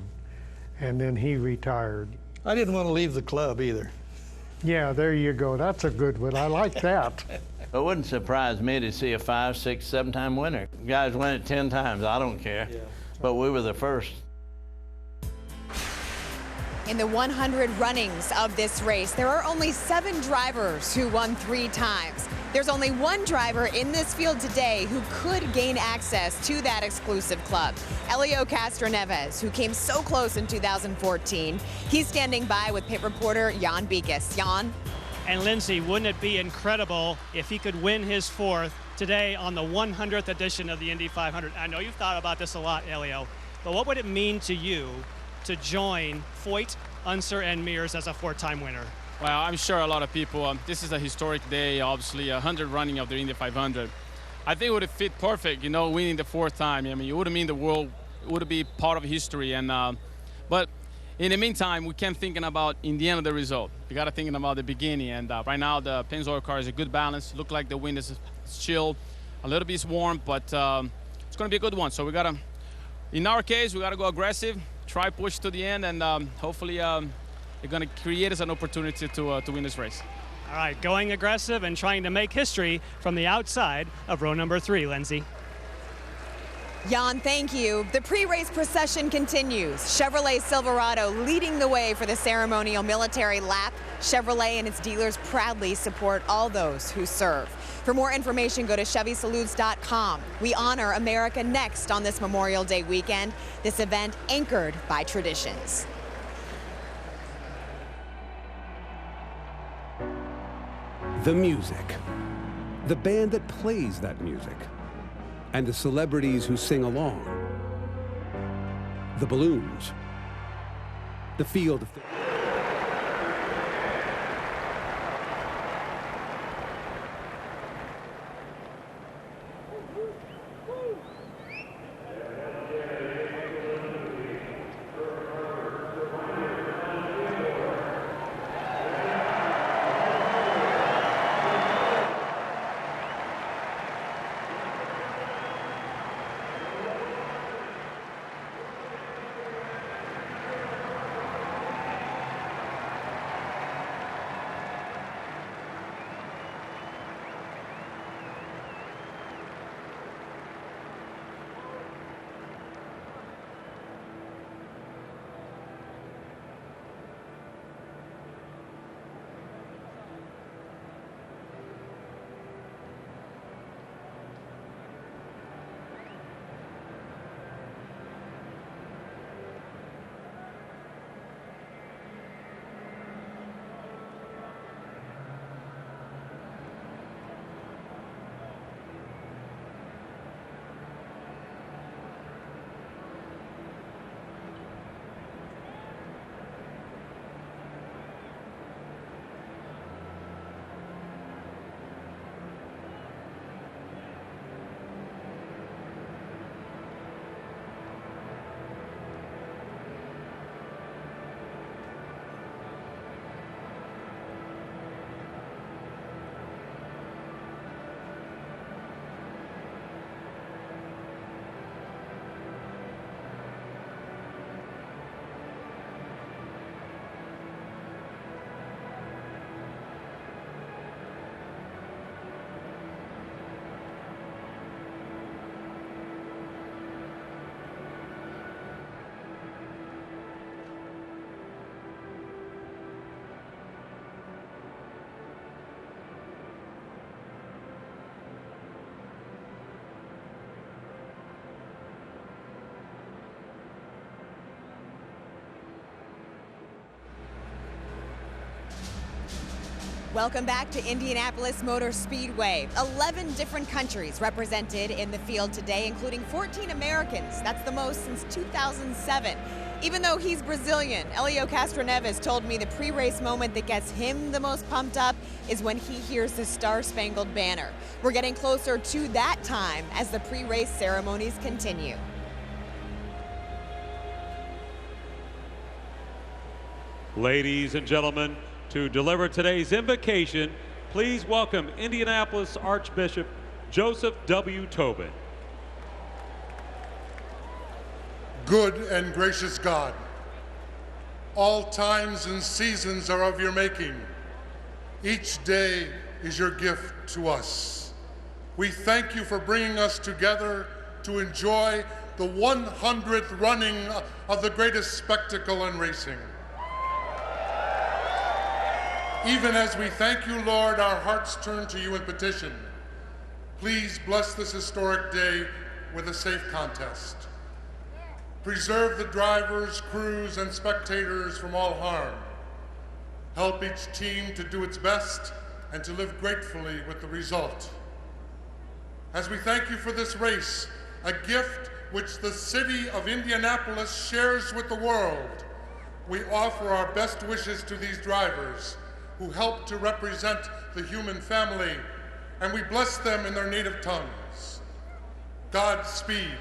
S14: And then he retired.
S12: I didn't want to leave the club either.
S14: Yeah, there you go. That's a good one. I like that.
S10: It wouldn't surprise me to see a 5, 6, 7-time winner. Guys win it 10 times. I don't care. Yeah. But we were the first.
S11: In the 100 runnings of this race, there are only 7 drivers who won 3 times. There's only 1 driver in this field today who could gain access to that exclusive club, Helio Castroneves, who came so close in 2014. He's standing by with pit reporter Jan Beekes. Jan?
S15: And Lindsay, wouldn't it be incredible if he could win his 4th today on the 100th edition of the Indy 500? I know you've thought about this a lot, Helio. but what would it mean to you to join Foyt, Unser, and Mears as a 4-time winner?
S16: Well, I'm sure a lot of people, this is a historic day, obviously, 100 running of the Indy 500. I think it would have fit perfect, you know, winning the 4th time. I mean, it would have mean the world would be part of history. And but in the meantime, we can't thinking about Indiana, the result. We got to thinking about the beginning. And right now, the Pennzoil car is a good balance. Look like the wind is chill, a little bit warm, but it's going to be a good one. So we got to, in our case, we got to go aggressive, try push to the end, and hopefully they're going to create us an opportunity to win this race.
S15: All right, going aggressive and trying to make history from the outside of row number 3, Lindsay.
S11: Jan, thank you. The pre-race procession continues. Chevrolet Silverado leading the way for the ceremonial military lap. Chevrolet and its dealers proudly support all those who serve. For more information, go to ChevySalutes.com. We honor America next on this Memorial Day weekend. This event anchored by traditions.
S17: The music, the band that plays that music, and the celebrities who sing along, the balloons, the field of...
S11: Welcome back to Indianapolis Motor Speedway. 11 different countries represented in the field today, including 14 Americans. That's the most since 2007. Even though he's Brazilian, Helio Castroneves told me the pre-race moment that gets him the most pumped up is when he hears the Star-Spangled Banner. We're getting closer to that time as the pre-race ceremonies continue.
S6: Ladies and gentlemen, to deliver today's invocation, please welcome Indianapolis Archbishop Joseph W. Tobin.
S18: Good and gracious God, all times and seasons are of your making. Each day is your gift to us. We thank you for bringing us together to enjoy the 100th running of the greatest spectacle in racing. Even as we thank you, Lord, our hearts turn to you in petition. Please bless this historic day with a safe contest. Preserve the drivers, crews, and spectators from all harm. Help each team to do its best and to live gratefully with the result. As we thank you for this race, a gift which the city of Indianapolis shares with the world, we offer our best wishes to these drivers who help to represent the human family, and we bless them in their native tongues. Godspeed,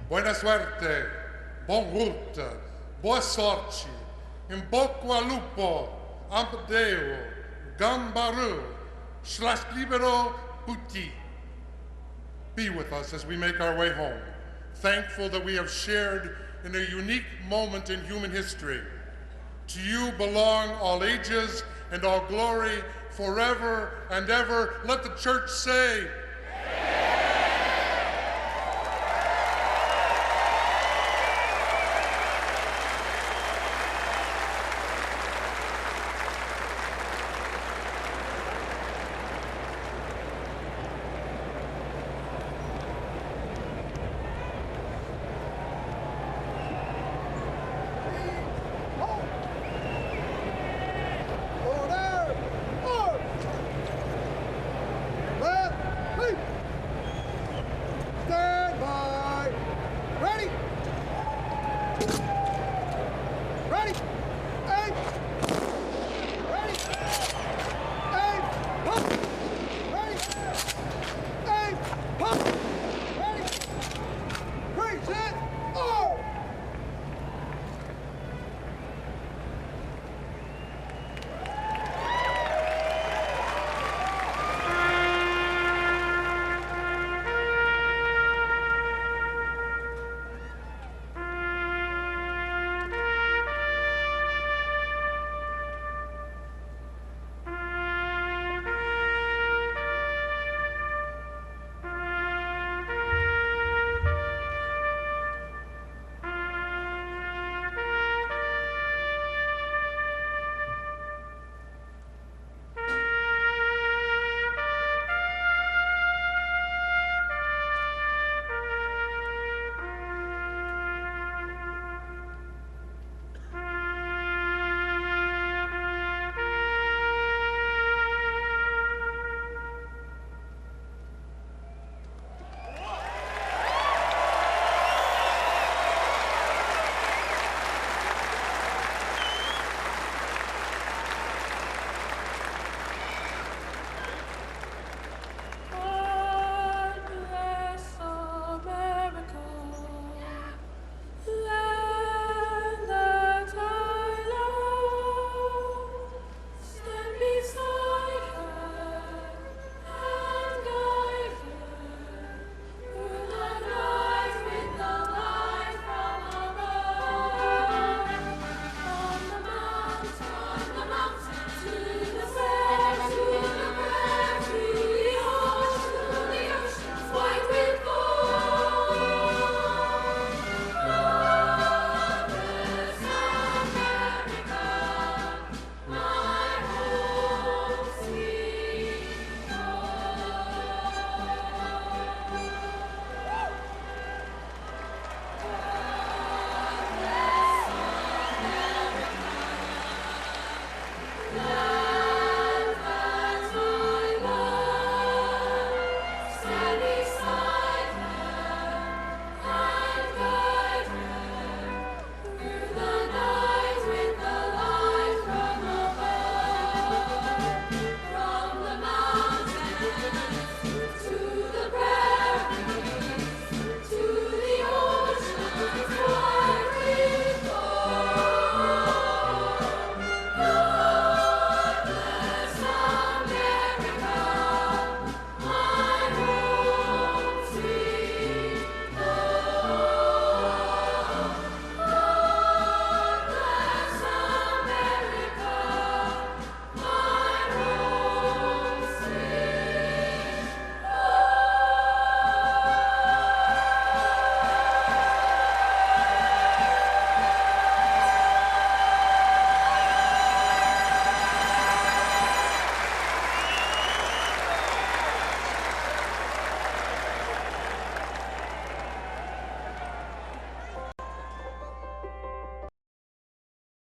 S18: buena suerte, bon route, boa sorte, in bocca al lupo, ampdeo, gambaru, slash libero puti. Be with us as we make our way home, thankful that we have shared in a unique moment in human history. To you belong all ages and all glory forever and ever. Let the church say,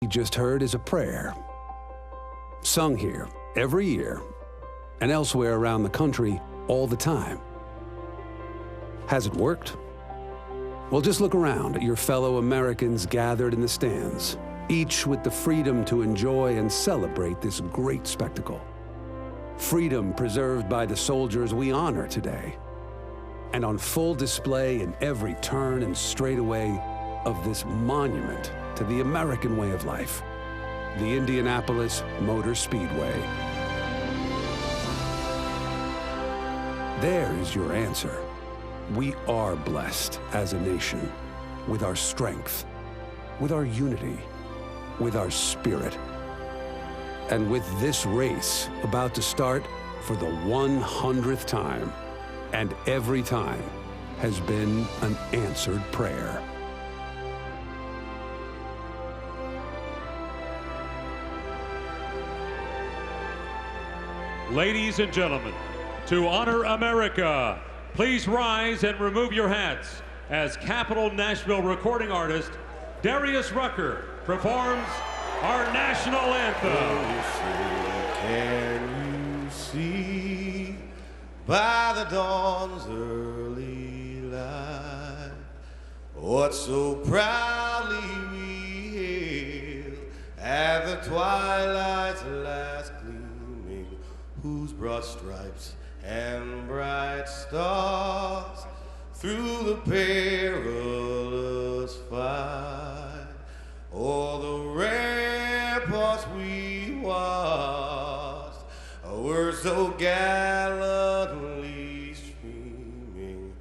S17: you just heard is a prayer, sung here every year and elsewhere around the country all the time. Has it worked? Well, just look around at your fellow Americans gathered in the stands, each with the freedom to enjoy and celebrate this great spectacle. Freedom preserved by the soldiers we honor today, and on full display in every turn and straightaway of this monument to the American way of life, the Indianapolis Motor Speedway. There is your answer. We are blessed as a nation with our strength, with our unity, with our spirit. And with this race about to start for the 100th time, and every time has been an answered prayer.
S6: Ladies and gentlemen, to honor America, please rise and remove your hats as Capitol Nashville recording artist Darius Rucker performs our national anthem.
S1: Can you see by the dawn's early light what so proudly we hailed at the twilight's last gleaming, whose broad stripes and bright stars through the perilous fight o'er the ramparts we watched were so gallantly streaming,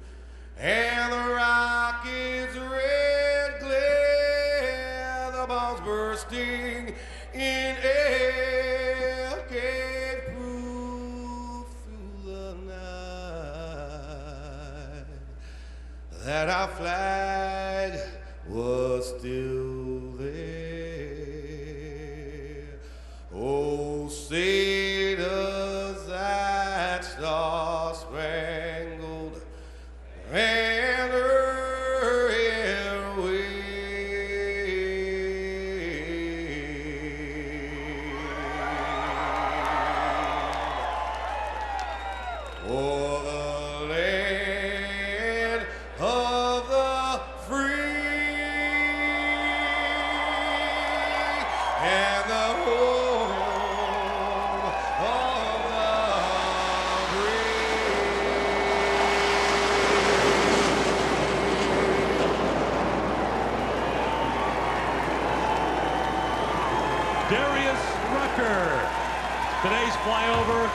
S1: and the rockets' red glare, the bombs bursting in air, gave proof through the night that our flag was still there. Oh, say does that star-spangled banner yet wave o'er the land of the free and the home of the
S6: Darius Rucker. Today's flyover,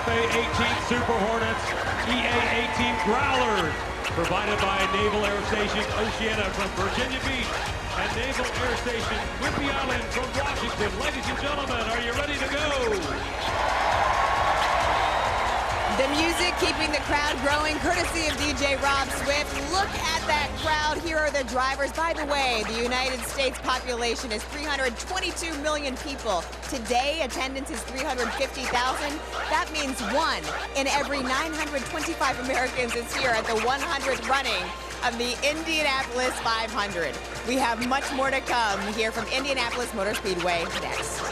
S6: FA-18 Super Hornets, EA-18 Growlers, provided by Naval Air Station Oceana from Virginia Beach and Naval Air Station Whidbey Island from Washington. Ladies and gentlemen, are you ready to go?
S11: The music keeping the crowd growing, courtesy of DJ Rob Swift. Look at that crowd. Here are the drivers. By the way, the United States population is 322 million people. Today, attendance is 350,000. That means 1 in every 925 Americans is here at the 100th running of the Indianapolis 500. We have much more to come here from Indianapolis Motor Speedway next.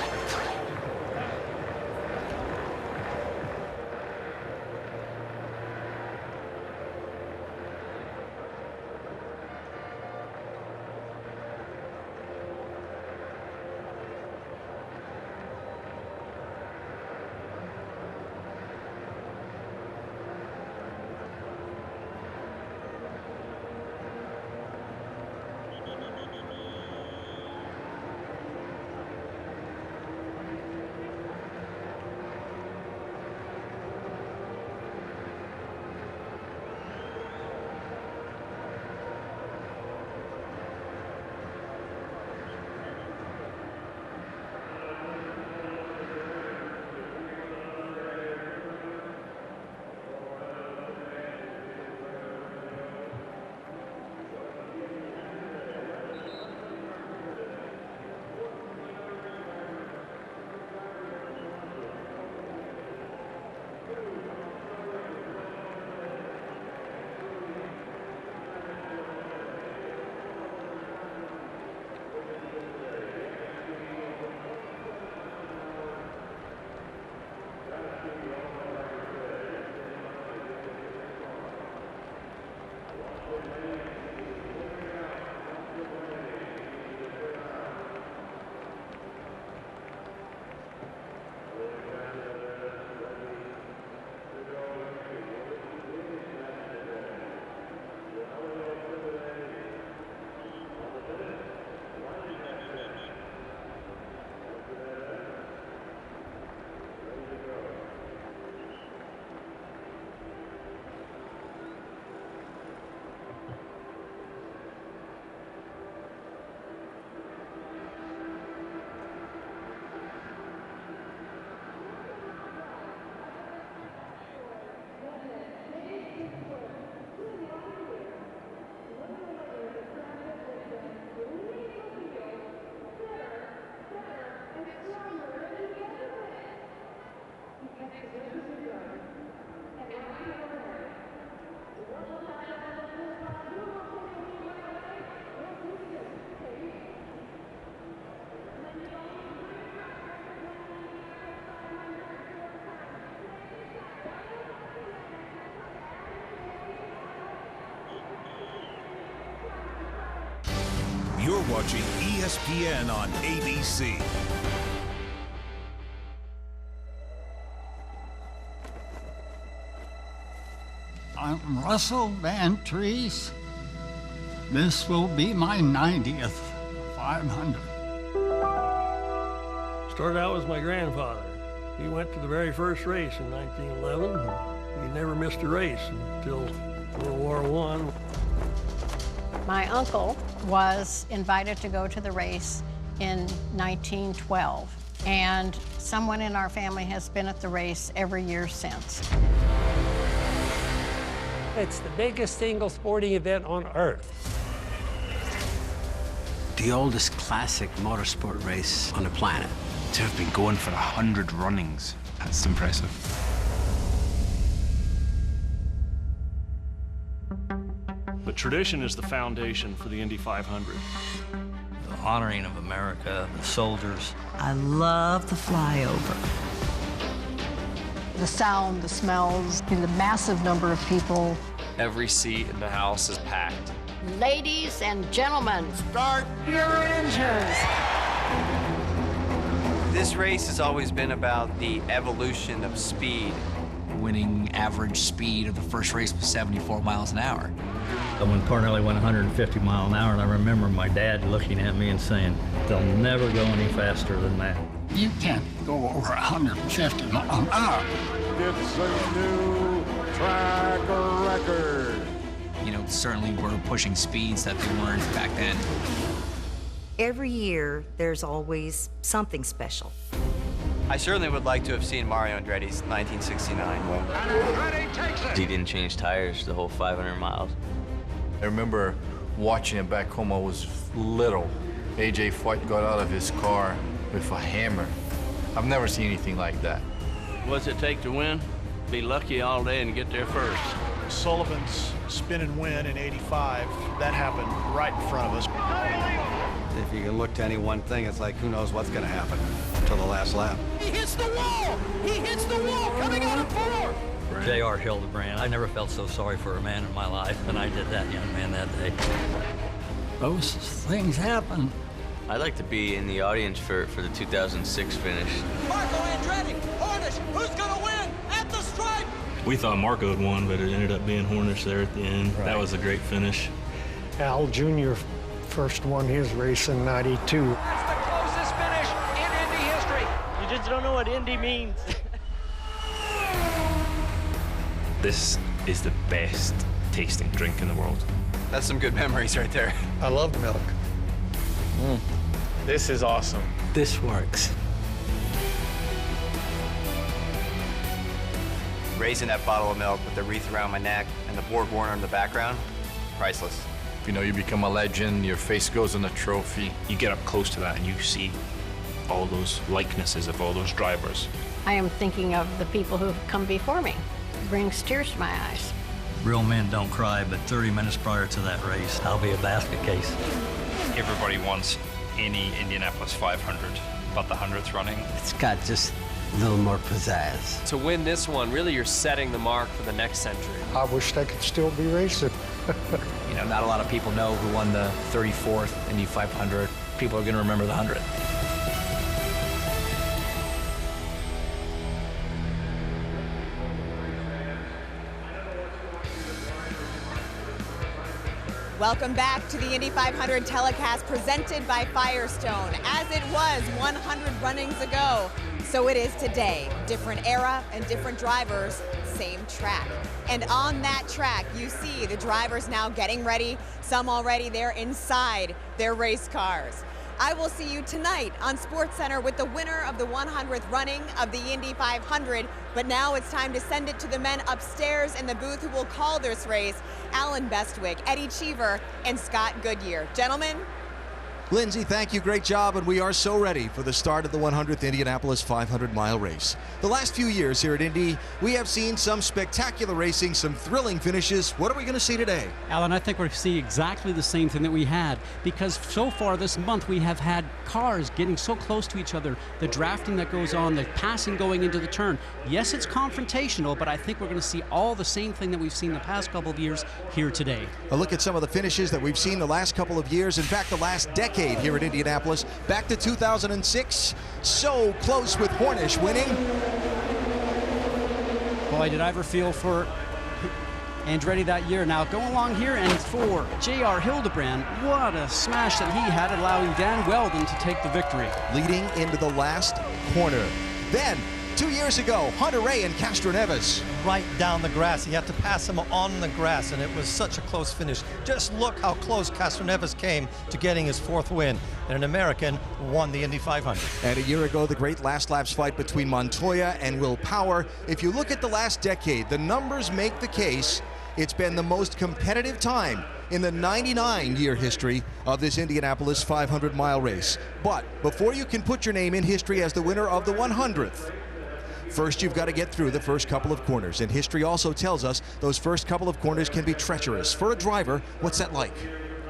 S2: You're watching ESPN on ABC.
S5: I'm Russell Van Treese. This will be my 90th 500.
S19: Started out with my grandfather. He went to the very first race in 1911. And he never missed a race until World War I.
S21: My uncle was invited to go to the race in 1912, and someone in our family has been at the race every year since.
S22: It's the biggest single sporting event on earth.
S23: The oldest classic motorsport race on the planet. To have been going for 100 runnings, that's impressive.
S24: But tradition is the foundation for the Indy 500.
S25: The honoring of America, the soldiers.
S28: I love the flyover.
S21: The sound, the smells, and the massive number of people.
S29: Every seat in the house is packed.
S21: Ladies and gentlemen, start your engines.
S30: This race has always been about the evolution of speed.
S23: Winning average speed of the first race was 74 miles an hour.
S31: When Parnelli went 150 miles an hour, and I remember my dad looking at me and saying, they'll never go any faster than that.
S5: You can't go over 150 miles an hour.
S2: It's a new track record.
S23: You know, certainly we're pushing speeds that they weren't back then.
S28: Every year, there's always something special.
S30: I certainly would like to have seen Mario Andretti's 1969 win.
S3: He didn't change tires the whole 500 miles.
S32: I remember watching it back home. I was little. AJ Foyt got out of his car with a hammer. I've never seen anything like that.
S25: What's it take to win? Be lucky all day and get there first.
S33: Sullivan's spin and win in '85, that happened right in front of us.
S34: If you can look to any one thing, it's like, who knows what's going to happen until the last lap.
S9: He hits the wall! He hits the wall coming out of fourth!
S31: J.R. Hildebrand. I never felt so sorry for a man in my life than I did that young man that day.
S5: Those things happen.
S3: I'd like to be in the audience for the 2006 finish.
S9: Marco Andretti, Hornish, who's gonna win at the stripe?
S24: We thought Marco had won, but it ended up being Hornish there at the end.
S14: Right.
S24: That was a great finish.
S14: Al Jr. first won his race in '92.
S9: That's the closest finish in Indy history.
S3: You just don't know what Indy means.
S24: This is the best tasting drink in the world.
S30: That's some good memories right there.
S12: I love milk.
S33: This is awesome.
S23: This works.
S30: Raising that bottle of milk with the wreath around my neck and the Borg Warner in the background, priceless.
S32: You know, you become a legend, your face goes on a trophy.
S24: You get up close to that and you see all those likenesses of all those drivers.
S21: I am thinking of the people who have come before me. It brings tears to my eyes.
S31: Real men don't cry, but 30 minutes prior to that race, I'll be a basket case.
S24: Everybody wants any Indianapolis 500, but the 100th running.
S23: It's got just a little more pizzazz.
S29: To win this one, really you're setting the mark for the next century.
S14: I wish they could still be racing.
S23: You know, not a lot of people know who won the 34th Indy 500. People are going to remember the 100.
S11: Welcome back to the Indy 500 telecast presented by Firestone. As it was 100 runnings ago, so it is today. Different era and different drivers, same track. And on that track, you see the drivers now getting ready, some already there inside their race cars. I will see you tonight on SportsCenter with the winner of the 100th running of the Indy 500. But now it's time to send it to the men upstairs in the booth who will call this race, Alan Bestwick, Eddie Cheever, and Scott Goodyear. Gentlemen,
S1: Lindsay, thank you. Great job. And we are so ready for the start of the 100th Indianapolis 500-mile race. The last few years here at Indy, we have seen some spectacular racing, some thrilling finishes. What are we going to see today?
S4: Alan, I think we're going to see exactly the same thing that we had, because so far this month we have had cars getting so close to each other, the drafting that goes on, the passing going into the turn. Yes, it's confrontational, but I think we're going to see all the same thing that we've seen the past couple of years here today.
S1: A look at some of the finishes that we've seen the last couple of years. In fact, the last decade here at Indianapolis, back to 2006. So close with Hornish winning.
S4: Boy, did I ever feel for Andretti that year. Now go along here, and for J.R. Hildebrand, what a smash that he had, allowing Dan Weldon to take the victory.
S1: Leading into the last corner. Then, 2 years ago, Hunter Ray and Castro Neves.
S6: Right down the grass. He had to pass him on the grass, and it was such a close finish. Just look how close Castro Neves came to getting his 4th win. And an American won the Indy 500.
S1: And a year ago, the great last laps fight between Montoya and Will Power. If you look at the last decade, the numbers make the case. It's been the most competitive time in the 99-year history of this Indianapolis 500-mile race. But before you can put your name in history as the winner of the 100th, first, you've got to get through the first couple of corners. And history also tells us those first couple of corners can be treacherous. For a driver, what's that like?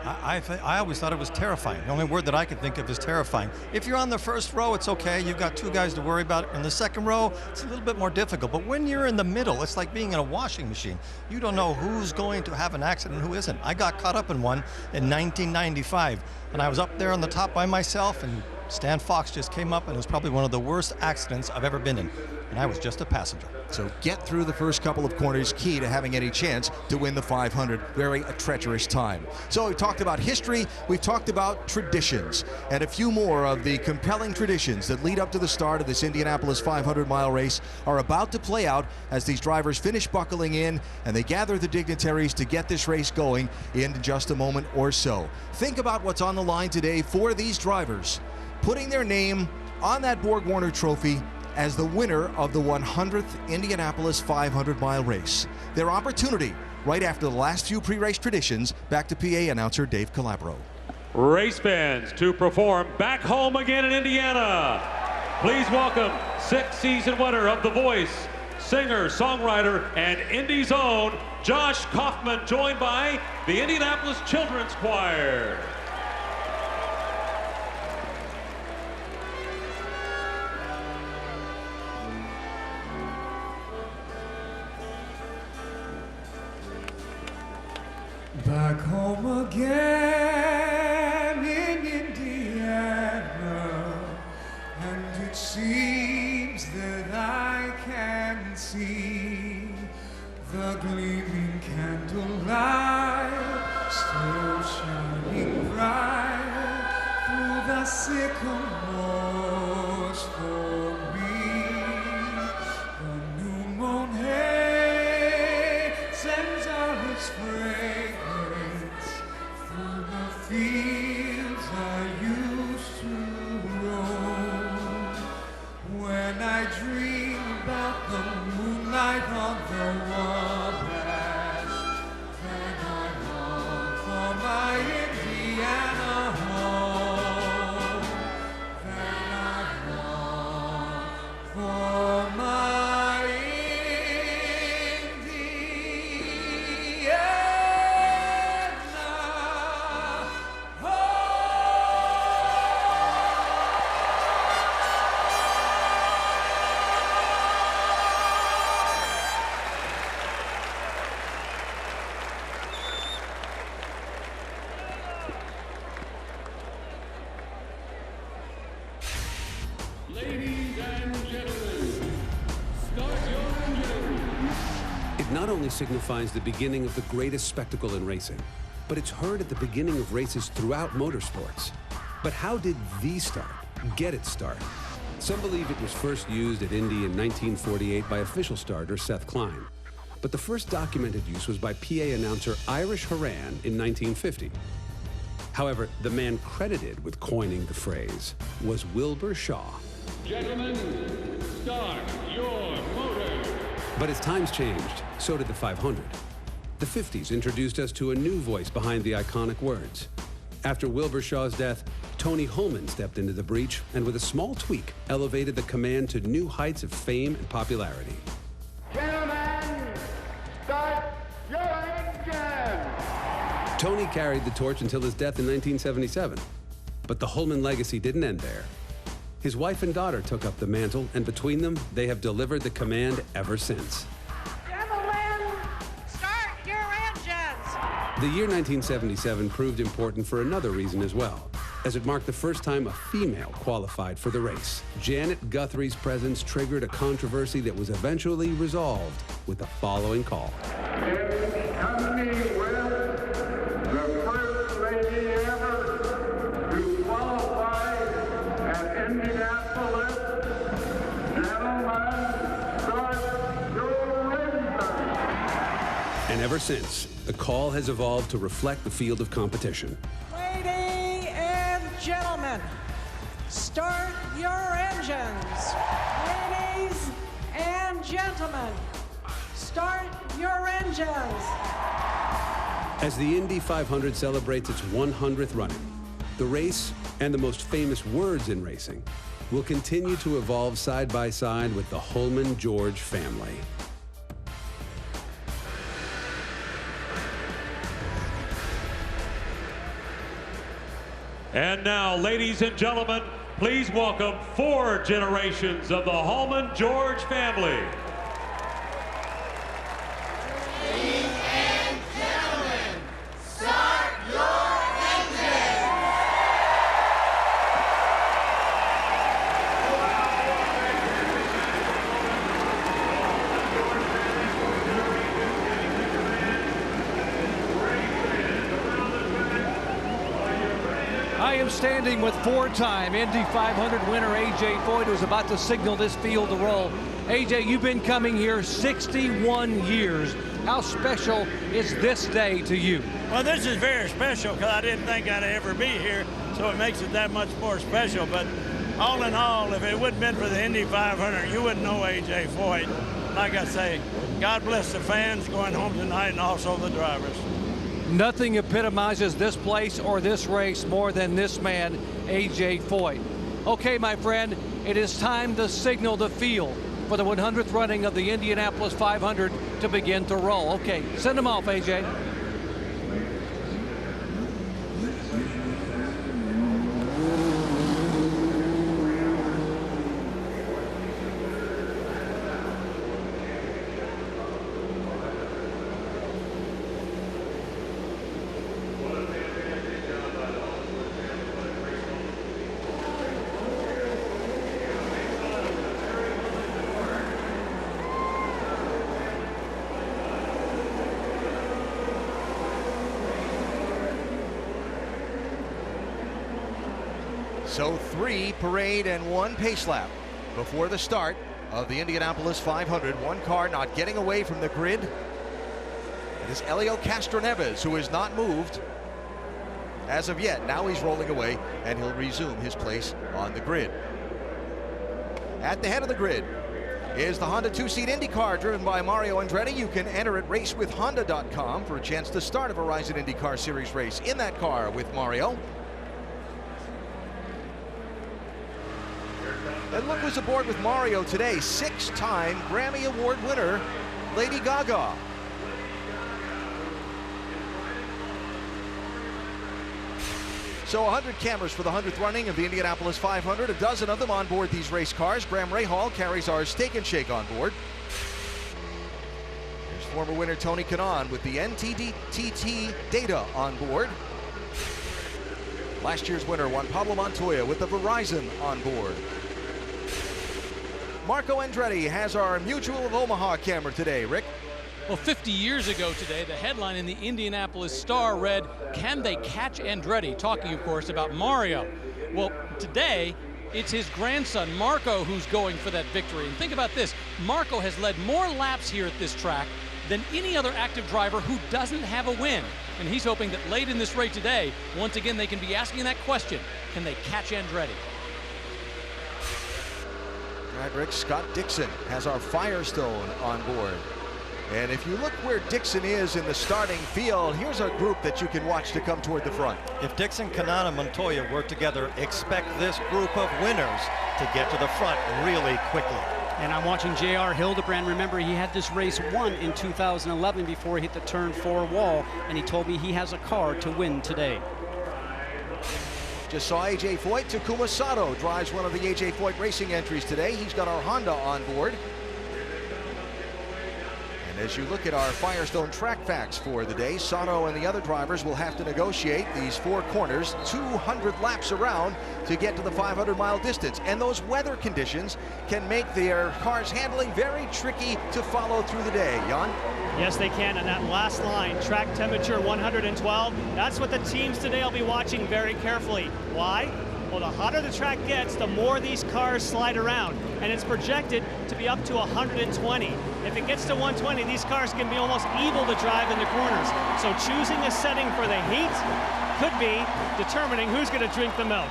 S6: I always thought it was terrifying. The only word that I can think of is terrifying. If you're on the first row, it's okay. You've got 2 guys to worry about. In the second row, it's a little bit more difficult. But when you're in the middle, it's like being in a washing machine. You don't know who's going to have an accident and who isn't. I got caught up in one in 1995. And I was up there on the top by myself, and Stan Fox just came up, and it was probably one of the worst accidents I've ever been in. And I was just a passenger.
S1: So get through the first couple of corners, key to having any chance to win the 500. Very a treacherous time. So we've talked about history, we've talked about traditions, and a few more of the compelling traditions that lead up to the start of this Indianapolis 500-mile race are about to play out as these drivers finish buckling in and they gather the dignitaries to get this race going in just a moment or so. Think about what's on the line today for these drivers, putting their name on that Borg Warner trophy as the winner of the 100th Indianapolis 500-mile race. Their opportunity right after the last few pre-race traditions. Back to PA announcer Dave Calabro.
S7: Race fans to perform back home again in Indiana. Please welcome 6th-season winner of The Voice, singer, songwriter, and Indy's own Josh Kaufman, joined by the Indianapolis Children's Choir.
S8: Back home again in Indiana, and it seems that I can see the gleaming candlelight still shining bright through the sycamores for me. The new moon hay sends out its fragrance through the fields I used to roam. When I dream about the moonlight on the Wabash, then I long for my Indiana home. Then I long for my
S10: Ladies and gentlemen, start your engines.
S13: It not only signifies the beginning of the greatest spectacle in racing, but it's heard at the beginning of races throughout motorsports. But how did the start get its start? Some believe it was first used at Indy in 1948 by official starter Seth Klein. But the first documented use was by PA announcer Irish Horan in 1950. However, the man credited with coining the phrase was Wilbur Shaw.
S10: Gentlemen, start your motor.
S13: But as times changed, so did the 500. The 50s introduced us to a new voice behind the iconic words. After Wilbur Shaw's death, Tony Holman stepped into the breach and with a small tweak, elevated the command to new heights of fame and popularity.
S10: Gentlemen, start your engine!
S13: Tony carried the torch until his death in 1977. But the Holman legacy didn't end there. His wife and daughter took up the mantle, and between them, they have delivered the command ever since.
S2: Gentlemen, start your engines!
S13: The year 1977 proved important for another reason as well, as it marked the first time a female qualified for the race. Janet Guthrie's presence triggered a controversy that was eventually resolved with the following call.
S10: Company with the first lady ever to qualify at Indianapolis. Gentlemen, start your engines!
S13: And ever since, the call has evolved to reflect the field of competition.
S2: Ladies and gentlemen, start your engines. Ladies and gentlemen, start your engines.
S13: As the Indy 500 celebrates its 100th running, the race and the most famous words in racing will continue to evolve side by side with the Holman-George family.
S7: And now, ladies and gentlemen, please welcome 4 generations of the Holman-George family.
S8: Ladies and gentlemen, start your engines!
S5: I am standing with 4-time Indy 500 winner A.J. Foyt, who's about to signal this field to roll. A.J., you've been coming here 61 years. How special is this day to you?
S15: Well, this is very special because I didn't think I'd ever be here, so it makes it that much more special. But all in all, if it wouldn't have been for the Indy 500, you wouldn't know A.J. Foyt. Like I say, God bless the fans going home tonight and also the drivers.
S5: Nothing epitomizes this place or this race more than this man, A.J. Foyt. Okay, my friend, it is time to signal the field for the 100th running of the Indianapolis 500 to begin to roll. Okay, send them off, A.J.
S1: So 3 parade and 1 pace lap before the start of the Indianapolis 500. One car not getting away from the grid. It is Helio Castroneves, who has not moved as of yet. Now he's rolling away, and he'll resume his place on the grid. At the head of the grid is the Honda 2-seat INDYCAR driven by Mario Andretti. You can enter at racewithhonda.com for a chance to start a Verizon INDYCAR Series race in that car with Mario. And look who's aboard with Mario today, 6-time Grammy Award winner, Lady Gaga. So 100 cameras for the 100th running of the Indianapolis 500, a dozen of them on board these race cars. Graham Rahal carries our Steak and Shake on board. There's former winner Tony Kanaan with the NTDTT data on board. Last year's winner, Juan Pablo Montoya, with the Verizon on board. Marco Andretti has our Mutual of Omaha camera today. Rick?
S16: Well, 50 years ago today, the headline in the Indianapolis Star read, "Can they catch Andretti?" Talking, of course, about Mario. Well, today, it's his grandson, Marco, who's going for that victory. And think about this. Marco has led more laps here at this track than any other active driver who doesn't have a win. And he's hoping that late in this race today, once again, they can be asking that question, can they catch Andretti?
S1: All right, Rick, Scott Dixon has our Firestone on board. And if you look where Dixon is in the starting field, here's a group that you can watch to come toward the front.
S6: If Dixon, Kanata, Montoya work together, expect this group of winners to get to the front really quickly.
S4: And I'm watching J.R. Hildebrand. Remember, he had this race won in 2011 before he hit the turn 4 wall, and he told me he has a car to win today.
S1: Just saw A.J. Foyt. Takuma Sato drives one of the A.J. Foyt racing entries today. He's got our Honda on board. And as you look at our Firestone track facts for the day, Sato and the other drivers will have to negotiate these 4 corners, 200 laps around to get to the 500-mile distance. And those weather conditions can make their cars' handling very tricky to follow through the day. Jan?
S3: Yes, they can. And that last line, track temperature 112, that's what the teams today will be watching very carefully. Why? Well, the hotter the track gets, the more these cars slide around. And it's projected to be up to 120. If it gets to 120, these cars can be almost evil to drive in the corners. So choosing a setting for the heat could be determining who's going to drink the milk.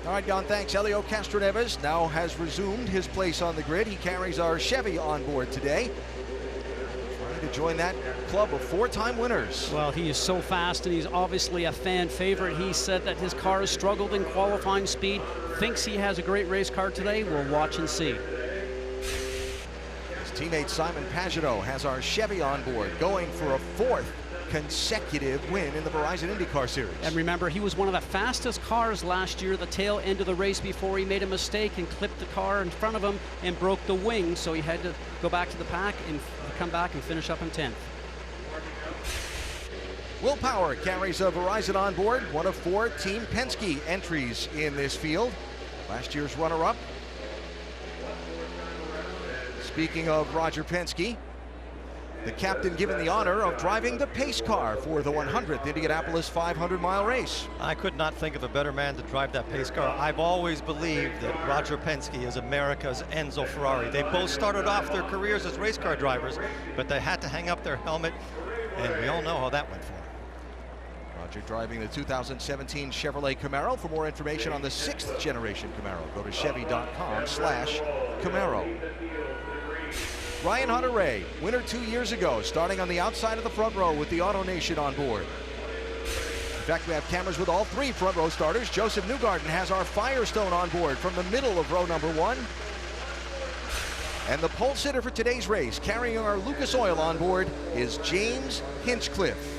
S1: All right, Jan, thanks. Helio Castroneves now has resumed his place on the grid. He carries our Chevy on board today, trying to join that club of 4-time winners.
S4: Well, he is so fast, and he's obviously a fan favorite. He said that his car has struggled in qualifying speed, thinks he has a great race car today. We'll watch and see.
S1: His teammate Simon Pagenaud has our Chevy on board, going for a 4th consecutive win in the Verizon INDYCAR Series.
S4: And remember, he was one of the fastest cars last year, the tail end of the race, before he made a mistake and clipped the car in front of him and broke the wing, so he had to go back to the pack and come back and finish up in 10th.
S1: Will Power carries a Verizon on board, one of 4 Team Penske entries in this field. Last year's runner-up. Speaking of Roger Penske, the captain given the honor of driving the pace car for the 100th Indianapolis 500-mile race.
S6: I could not think of a better man to drive that pace car. I've always believed that Roger Penske is America's Enzo Ferrari. They both started off their careers as race car drivers, but they had to hang up their helmet, and we all know how that went for them.
S1: Roger driving the 2017 Chevrolet Camaro. For more information on the 6th generation Camaro, go to Chevy.com/Camaro. Ryan Hunter-Reay, winner 2 years ago, starting on the outside of the front row with the Auto Nation on board. In fact, we have cameras with all 3 front row starters. Joseph Newgarden has our Firestone on board from the middle of row number 1. And the pole sitter for today's race, carrying our Lucas Oil on board, is James Hinchcliffe.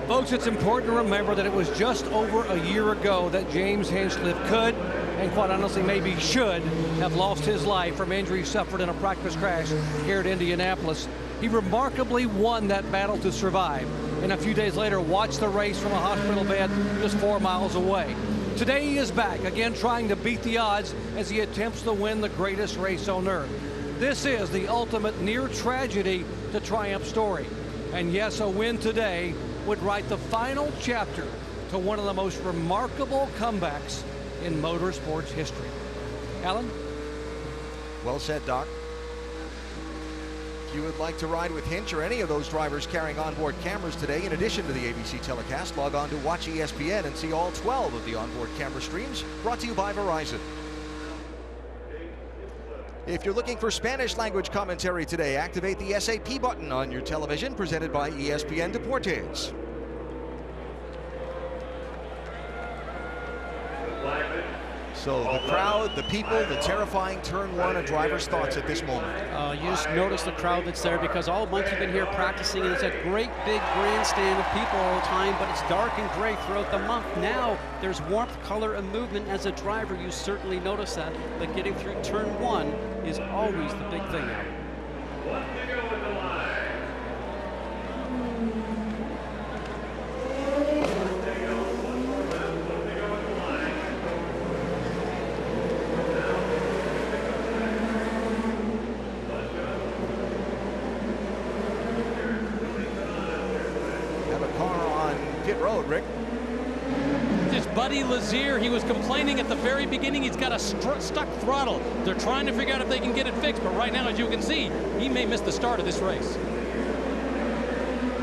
S5: Folks, it's important to remember that it was just over a year ago that James Hinchcliffe could, and quite honestly maybe should, have lost his life from injuries suffered in a practice crash here at Indianapolis. He remarkably won that battle to survive, and a few days later watched the race from a hospital bed just 4 miles away. Today he is back, again trying to beat the odds as he attempts to win the greatest race on earth. This is the ultimate near tragedy to triumph story. And yes, a win today would write the final chapter to one of the most remarkable comebacks in motorsports history. Alan?
S1: Well said, Doc. If you would like to ride with Hinch or any of those drivers carrying onboard cameras today, in addition to the ABC telecast, log on to Watch ESPN and see all 12 of the onboard camera streams, brought to you by Verizon. If you're looking for Spanish language commentary today, activate the SAP button on your television, presented by ESPN Deportes. So the crowd, the people, the terrifying turn 1, a driver's thoughts at this moment.
S4: You just notice the crowd that's there, because all month you've been here practicing, and it's a great big grandstand of people all the time, but it's dark and gray throughout the month. Now there's warmth, color, and movement. As a driver, you certainly notice that, but getting through turn 1 is always the big thing now.
S1: Have a car on pit road, Rick.
S16: with his buddy Lazier. He was complaining at the very beginning he's got a stuck throttle. They're trying to figure out if they can get it fixed, but right now, as you can see, he may miss the start of this race.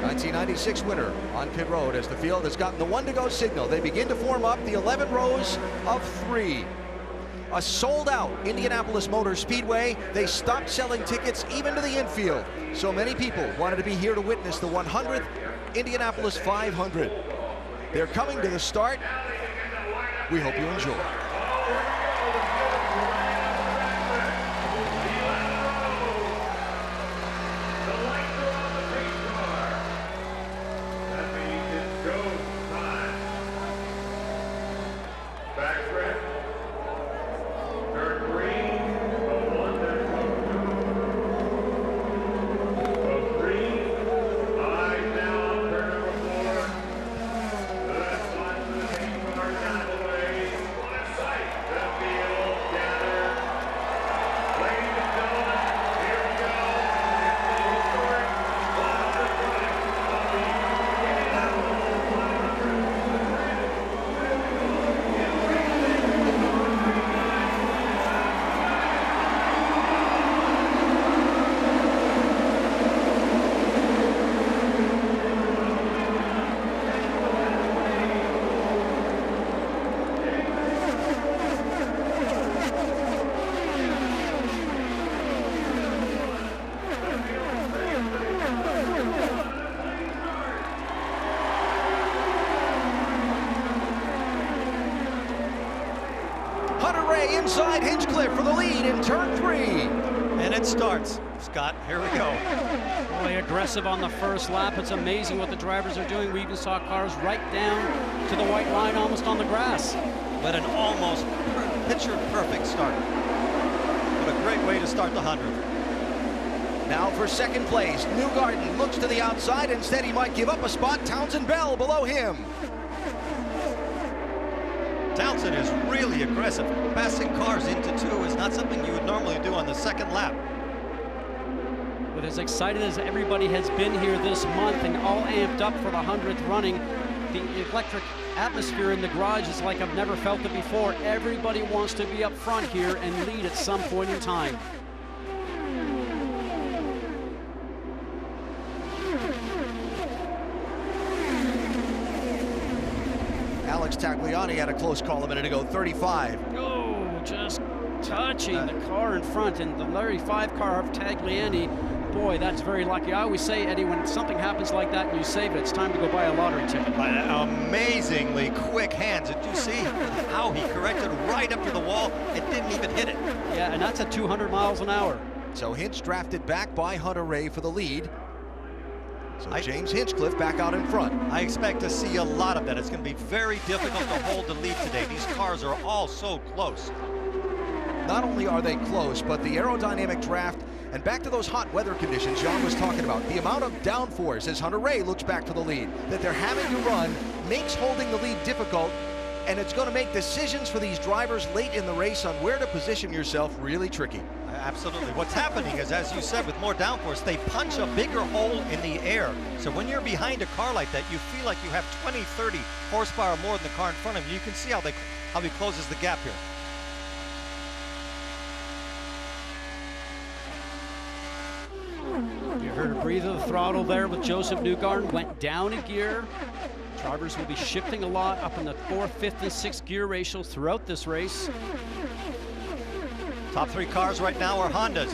S1: 1996 winner on pit road as the field has gotten the 1-to-go signal. They begin to form up the 11 rows of 3. A sold-out Indianapolis Motor Speedway. They stopped selling tickets even to the infield. So many people wanted to be here to witness the 100th Indianapolis 500. They're coming to the start. We hope you enjoy. Inside Hinchcliffe for the lead in turn 3.
S6: And it starts. Scott, here we go.
S4: Boy, aggressive on the first lap. It's amazing what the drivers are doing. We even saw cars right down to the white line, almost on the grass.
S6: But an almost picture-perfect start. What a great way to start the 100.
S1: Now for second place, Newgarden looks to the outside. Instead, he might give up a spot. Townsend Bell below him.
S6: Townsend is really aggressive. Passing cars into 2 is not something you would normally do on the second lap.
S4: But as excited as everybody has been here this month and all amped up for the 100th running, the electric atmosphere in the garage is like I've never felt it before. Everybody wants to be up front here and lead at some point in time.
S1: Alex Tagliani had a close call a minute ago, 35.
S4: Oh, just touching the car in front, and the 35 car of Tagliani. Boy, that's very lucky. I always say, Eddie, when something happens like that and you save it, it's time to go buy a lottery ticket.
S6: Amazingly quick hands. Did you see how he corrected right up to the wall and didn't even hit it?
S4: Yeah, and that's at 200 miles an hour.
S1: So Hinch drafted back by Hunter Ray for the lead. So James Hinchcliffe back out in front.
S6: I expect to see a lot of that. It's going to be very difficult to hold the lead today. These cars are all so close.
S1: Not only are they close, but the aerodynamic draft, and back to those hot weather conditions John was talking about, the amount of downforce as Hunter Ray looks back for the lead that they're having to run makes holding the lead difficult, and it's going to make decisions for these drivers late in the race on where to position yourself really tricky.
S6: Absolutely. What's happening is, as you said, with more downforce, they punch a bigger hole in the air. So when you're behind a car like that, you feel like you have 20, 30 horsepower more than the car in front of you. You can see how he closes the gap here.
S4: You heard a breathe of the throttle there with Joseph Newgarden. Went down a gear. Drivers will be shifting a lot up in the 4th, 5th, and 6th gear ratio throughout this race.
S6: Top 3 cars right now are Hondas.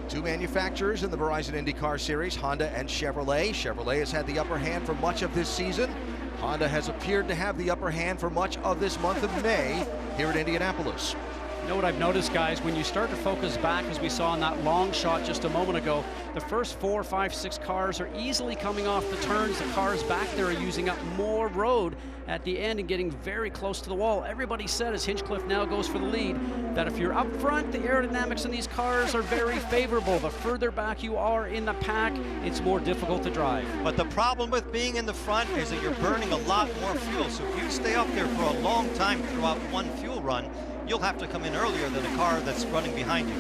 S1: 2 manufacturers in the Verizon IndyCar Series, Honda and Chevrolet. Chevrolet has had the upper hand for much of this season. Honda has appeared to have the upper hand for much of this month of May here at Indianapolis.
S4: You know what I've noticed, guys, when you start to focus back, as we saw in that long shot just a moment ago, the first 4, 5, 6 cars are easily coming off the turns. The cars back there are using up more road at the end and getting very close to the wall. Everybody said, as Hinchcliffe now goes for the lead, that if you're up front, the aerodynamics in these cars are very favorable. The further back you are in the pack, it's more difficult to drive.
S6: But the problem with being in the front is that you're burning a lot more fuel. So if you stay up there for a long time throughout one fuel run, you'll have to come in earlier than a car that's running behind you.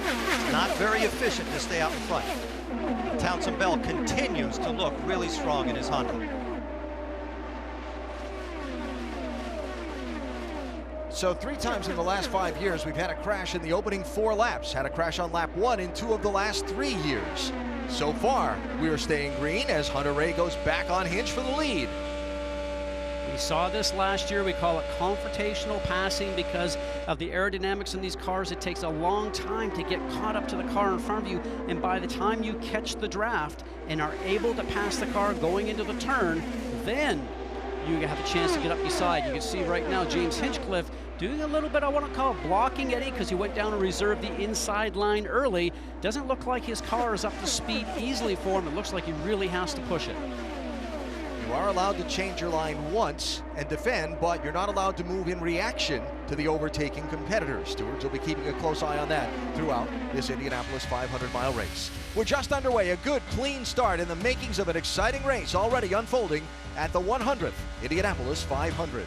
S6: It's not very efficient to stay out in front. Townsend Bell continues to look really strong in his Honda.
S1: So 3 times in the last 5 years, we've had a crash in the opening 4 laps. Had a crash on lap 1 in 2 of the last 3 years. So far, we are staying green as Hunter Ray goes back on Hinch for the lead.
S4: We saw this last year. We call it confrontational passing because of the aerodynamics in these cars. It takes a long time to get caught up to the car in front of you, and by the time you catch the draft and are able to pass the car going into the turn, then you have a chance to get up beside. You can see right now James Hinchcliffe doing a little bit, I want to call it blocking Eddie, because he went down and reserved the inside line early. Doesn't look like his car is up to speed easily for him. It looks like he really has to push it.
S1: You are allowed to change your line once and defend, but you're not allowed to move in reaction to the overtaking competitors. Stewards will be keeping a close eye on that throughout this Indianapolis 500-mile race. We're just underway. A good, clean start in the makings of an exciting race already unfolding at the 100th Indianapolis 500.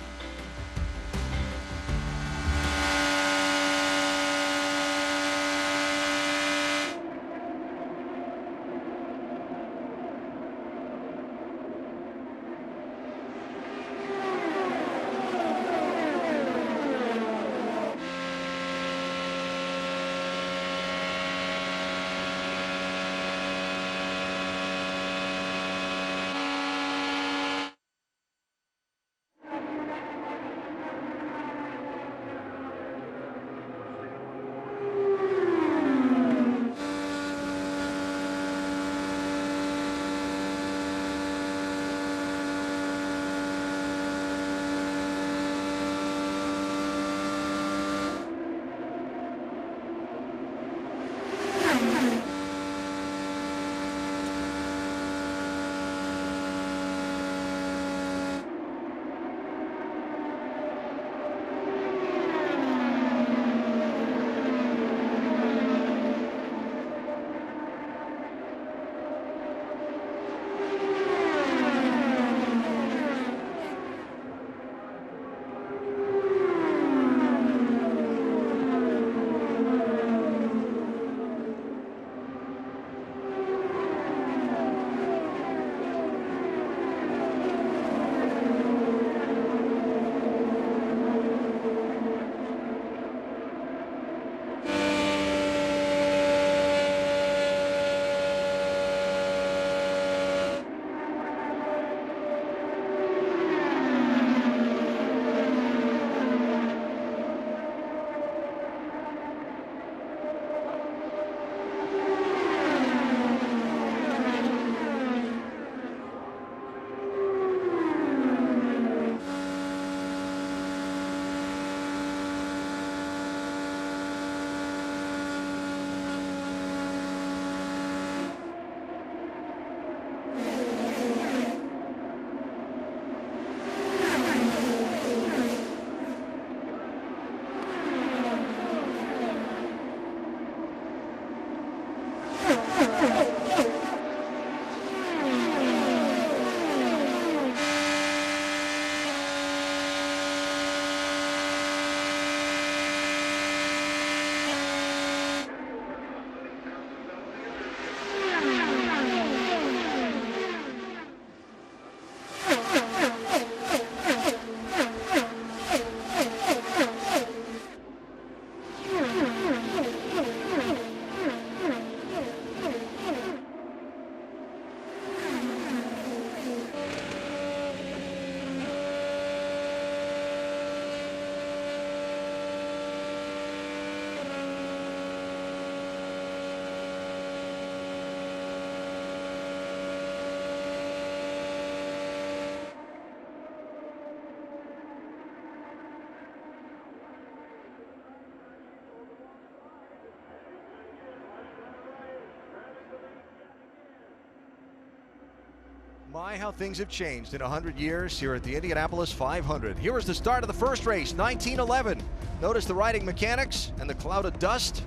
S1: My, how things have changed in 100 years here at the Indianapolis 500. Here is the start of the first race, 1911. Notice the riding mechanics and the cloud of dust.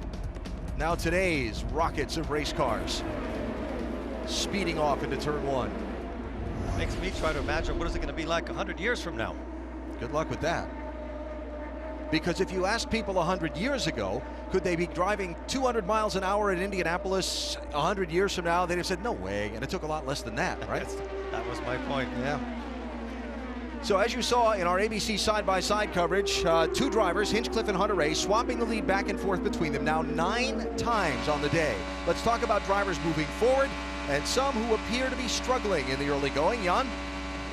S1: Now today's rockets of race cars speeding off into turn 1.
S6: Makes me try to imagine what is it going to be like 100 years from now.
S1: Good luck with that. Because if you ask people 100 years ago, could they be driving 200 miles an hour in Indianapolis 100 years from now, they'd have said, no way. And it took a lot less than that, right?
S6: That was my point.
S1: Yeah. So as you saw in our ABC side-by-side coverage, two drivers, Hinchcliffe and Hunter Ray, swapping the lead back and forth between them now 9 times on the day. Let's talk about drivers moving forward and some who appear to be struggling in the early going. Jan?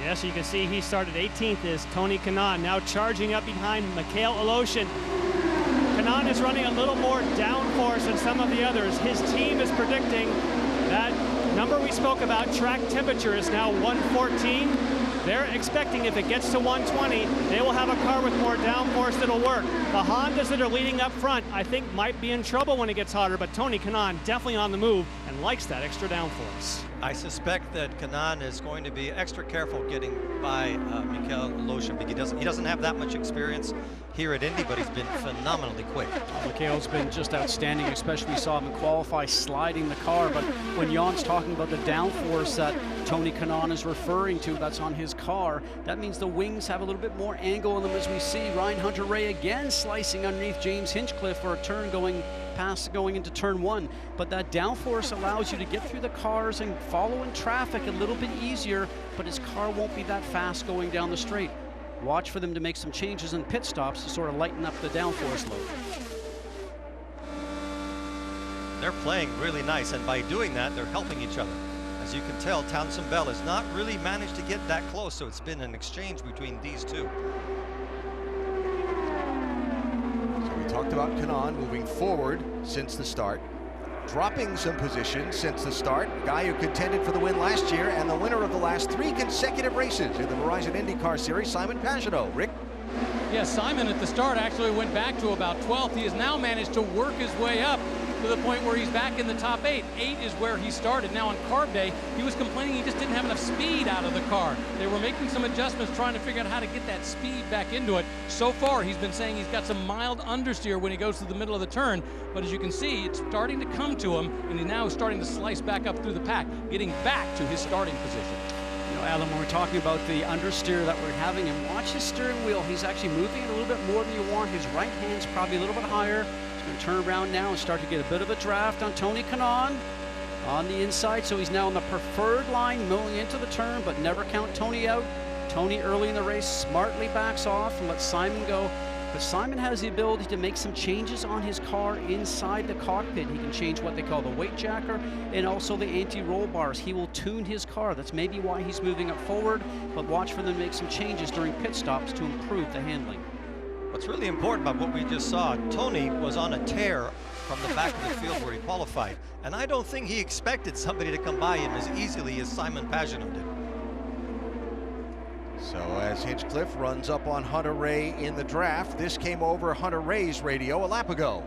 S3: Yeah, so you can see he started 18th is Tony Kanaan, now charging up behind Mikhail Aloshin. Kanaan is running a little more downforce than some of the others. His team is predicting that number we spoke about, track temperature, is now 114. They're expecting if it gets to 120, they will have a car with more downforce that'll work. The Hondas that are leading up front, I think, might be in trouble when it gets hotter, but Tony Kanaan definitely on the move and likes that extra downforce.
S6: I suspect that Kanaan is going to be extra careful getting by Mikhail Aloshin because he doesn't have that much experience here at Indy, but he's been phenomenally quick.
S4: Mikhail's been just outstanding, especially we saw him qualify sliding the car, but when Jan's talking about the downforce that Tony Kanaan is referring to, that's on his car, that means the wings have a little bit more angle on them, as we see Ryan Hunter-Reay again slicing underneath James Hinchcliffe for a turn going into turn 1, but that downforce allows you to get through the cars and follow in traffic a little bit easier, but his car won't be that fast going down the straight. Watch for them to make some changes in pit stops to sort of lighten up the downforce load.
S6: They're playing really nice, and by doing that, they're helping each other. As you can tell, Townsend Bell has not really managed to get that close, so it's been an exchange between these two.
S1: We talked about Kanaan moving forward since the start, dropping some positions since the start. A guy who contended for the win last year and the winner of the last 3 consecutive races in the Verizon IndyCar Series, Simon Pagenaud. Rick?
S16: Yes, Simon at the start actually went back to about 12th. He has now managed to work his way up to the point where he's back in the top 8. 8 is where he started. Now on carb day, he was complaining he just didn't have enough speed out of the car. They were making some adjustments, trying to figure out how to get that speed back into it. So far, he's been saying he's got some mild understeer when he goes to the middle of the turn, but as you can see, it's starting to come to him, and he's now starting to slice back up through the pack, getting back to his starting position.
S4: You know, Alan, when we're talking about the understeer that we're having, and watch his steering wheel, he's actually moving it a little bit more than you want. His right hand's probably a little bit higher. He's going to turn around now and start to get a bit of a draft on Tony Kanaan on the inside. So he's now on the preferred line, moving into the turn, but never count Tony out. Tony early in the race smartly backs off and lets Simon go. But Simon has the ability to make some changes on his car inside the cockpit. He can change what they call the weight jacker and also the anti-roll bars. He will tune his car. That's maybe why he's moving up forward, but watch for them to make some changes during pit stops to improve the handling.
S6: What's really important about what we just saw, Tony was on a tear from the back of the field where he qualified, and I don't think he expected somebody to come by him as easily as Simon Pagenaud did.
S1: So as Hinchcliffe runs up on Hunter-Reay in the draft, this came over Hunter-Ray's radio a lap ago.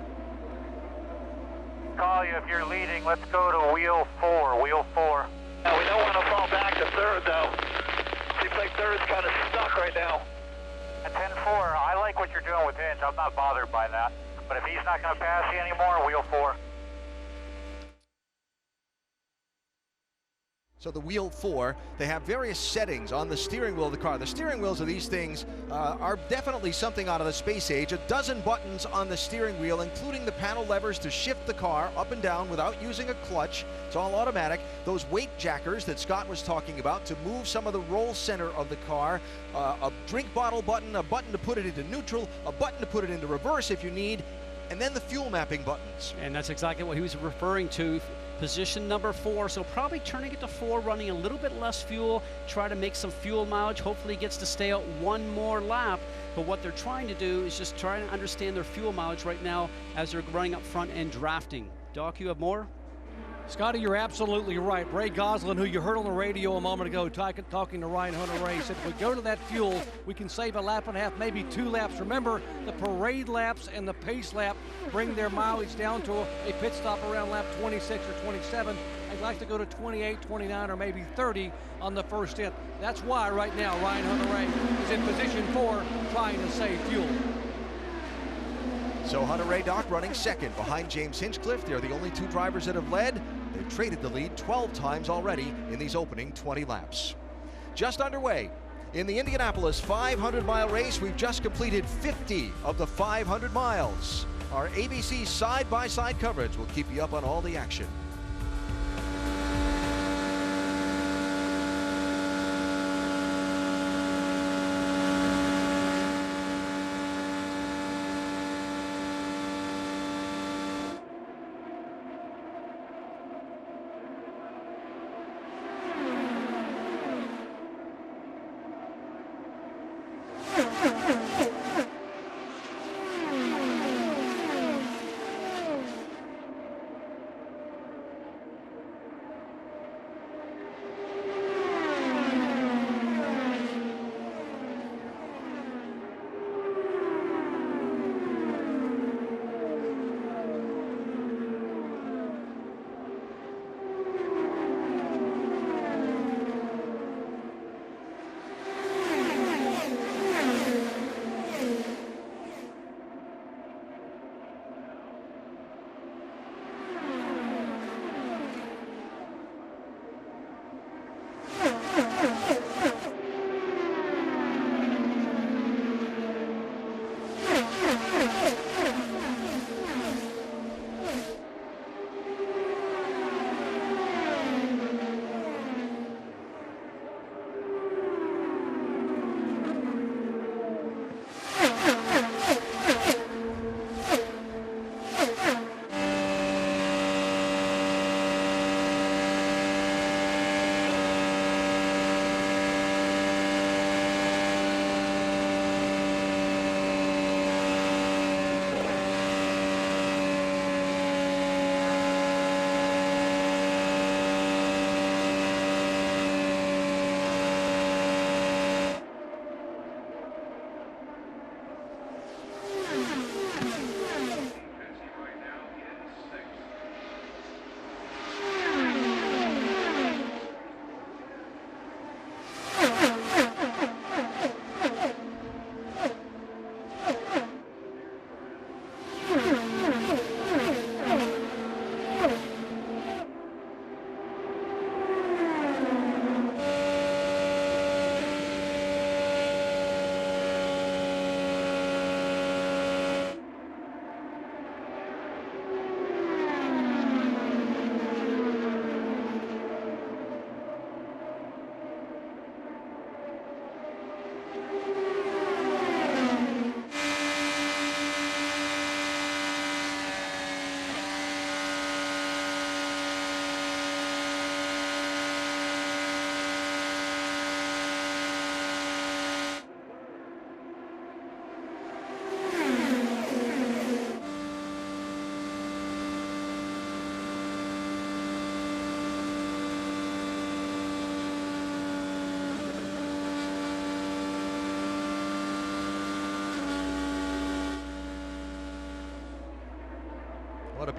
S10: Call you if you're leading. Let's go to wheel 4. Wheel 4. Now, we don't want to fall back to third, though. Seems like third's kind of stuck right now. At 10-4, I like what you're doing with Hinch. I'm not bothered by that. But if he's not going to pass you anymore, wheel 4.
S1: So the wheel 4, they have various settings on the steering wheel of the car. The steering wheels of these things are definitely something out of the space age. 12 buttons on the steering wheel, including the panel levers to shift the car up and down without using a clutch. It's all automatic. Those weight jackers that Scott was talking about to move some of the roll center of the car. A drink bottle button, a button to put it into neutral, a button to put it into reverse if you need, and then the fuel mapping buttons.
S4: And that's exactly what he was referring to. Position number 4, so probably turning it to 4, running a little bit less fuel, try to make some fuel mileage. Hopefully he gets to stay out one more lap, but what they're trying to do is just try to understand their fuel mileage right now as they're running up front and drafting. Doc, you have more?
S5: Scotty, you're absolutely right. Ray Goslin, who you heard on the radio a moment ago talking to Ryan Hunter-Reay, said if we go to that fuel, we can save a lap and a half, maybe 2 laps. Remember, the parade laps and the pace lap bring their mileage down to a pit stop around lap 26 or 27. I'd like to go to 28, 29, or maybe 30 on the first hit. That's why right now Ryan Hunter-Reay is in position 4 trying to save fuel.
S1: So Hunter-Reay, Doc, running second behind James Hinchcliffe. They're the only 2 drivers that have led. They've traded the lead 12 times already in these opening 20 laps. Just underway in the Indianapolis 500-mile race. We've just completed 50 of the 500 miles. Our ABC side-by-side coverage will keep you up on all the action.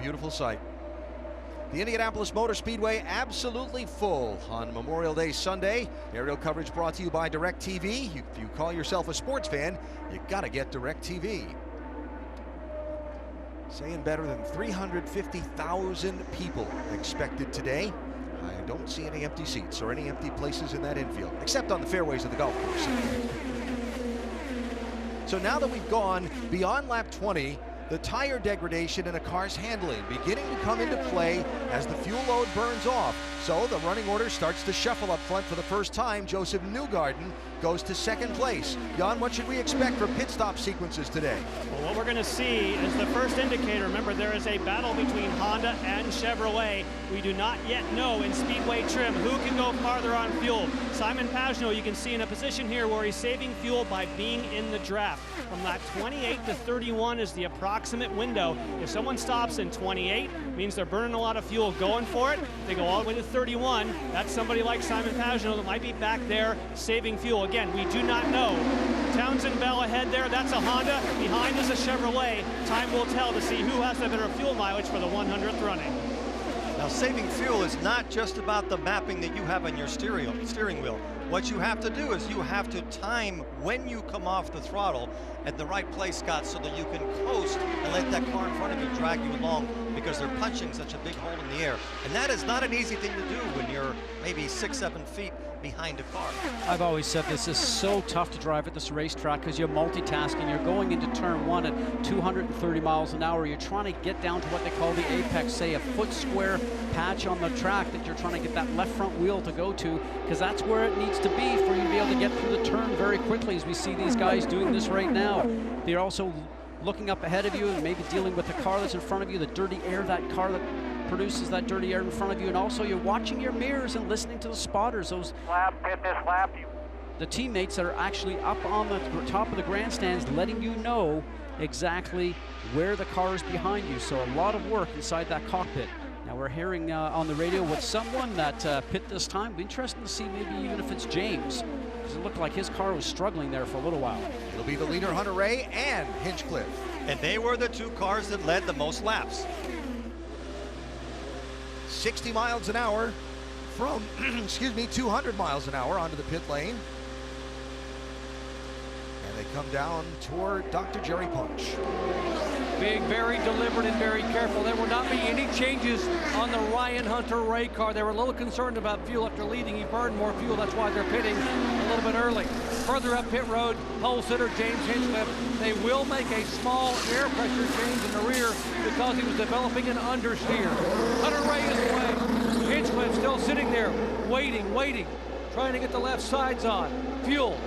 S1: beautiful sight. The Indianapolis Motor Speedway absolutely full on Memorial Day Sunday. Aerial coverage brought to you by DirecTV. If you call yourself a sports fan, you gotta get DirecTV. Saying better than 350,000 people expected today. I don't see any empty seats or any empty places in that infield, except on the fairways of the golf course. So now that we've gone beyond lap 20, the tire degradation in a car's handling beginning to come into play as the fuel load burns off. So the running order starts to shuffle up front for the first time. Joseph Newgarden goes to second place. Jan, what should we expect for pit stop sequences today?
S3: Well, what we're going to see is the first indicator. Remember, there is a battle between Honda and Chevrolet. We do not yet know in Speedway trim who can go farther on fuel. Simon Pagenaud, you can see in a position here where he's saving fuel by being in the draft. From lap 28 to 31 is the approximate window. If someone stops in 28, means they're burning a lot of fuel going for it. They go all the way to 31. That's somebody like Simon Pagenaud that might be back there saving fuel. Again, we do not know. Townsend Bell ahead there, that's a Honda. Behind is a Chevrolet. Time will tell to see who has the better fuel mileage for the 100th running.
S6: Now, saving fuel is not just about the mapping that you have on your steering wheel. What you have to do is you have to time when you come off the throttle at the right place, Scott, so that you can coast and let that car in front of you drag you along, because they're punching such a big hole in the air. And that is not an easy thing to do when you're maybe 6-7 feet behind a car.
S4: I've always said this is so tough to drive at this racetrack because you're multitasking. You're going into turn one at 230 miles an hour. You're trying to get down to what they call the apex, say a foot square patch on the track that you're trying to get that left front wheel to go to, because that's where it needs to be for you to be able to get through the turn very quickly, as we see these guys doing this right now. They're also looking up ahead of you and maybe dealing with the car that's in front of you, the dirty air, that car that produces that dirty air in front of you, and also you're watching your mirrors and listening to the spotters, those the teammates that are actually up on the top of the grandstands, letting you know exactly where the car is behind you. So a lot of work inside that cockpit. Now we're hearing on the radio with someone that pit this time. It'll be interesting to see maybe even if it's James, because it looked like his car was struggling there for a little while.
S1: It'll be the leader, Hunter Ray, and Hinchcliffe.
S6: And they were the two cars that led the most laps.
S1: 60 miles an hour from, 200 miles an hour onto the pit lane. And they come down toward Dr. Jerry Punch.
S5: Being very deliberate and very careful. There will not be any changes on the Ryan Hunter Ray car. They were a little concerned about fuel after leading. He burned more fuel. That's why they're pitting a little bit early. Further up pit road, pole sitter James Hinchcliffe. They will make a small air pressure change in the rear because he was developing an understeer. Hunter Ray is away. Hinchcliffe still sitting there, waiting, trying to get the left sides on. Fuel.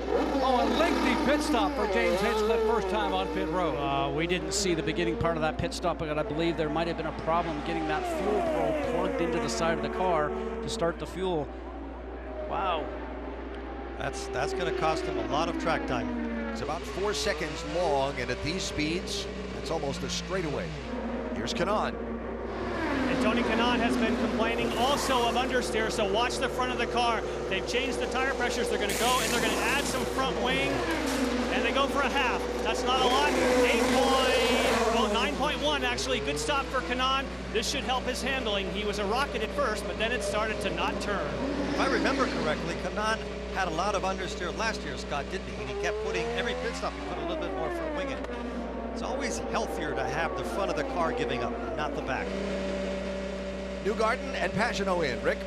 S5: Oh, a lengthy pit stop for James Hinchcliffe, first time on pit road.
S4: We didn't see the beginning part of that pit stop, but I believe there might have been a problem getting that fuel probe plugged into the side of the car to start the fuel. Wow.
S6: That's going to cost him a lot of track time.
S1: It's about 4 seconds long, and at these speeds, it's almost a straightaway. Here's Kanaan.
S3: And Tony Kanaan has been complaining also of understeer, so watch the front of the car. They've changed the tire pressures. They're going to go and they're going to add some front wing, and they go for a half. That's not a lot. 9.1 actually. Good stop for Kanaan. This should help his handling. He was a rocket at first, but then it started to not turn.
S6: If I remember correctly, Kanaan had a lot of understeer last year, Scott, didn't he? And he kept putting, every pit stop, he put a little bit more front wing in. It's always healthier to have the front of the car giving up, not the back.
S1: Newgarden and Pagenaud in, Rick.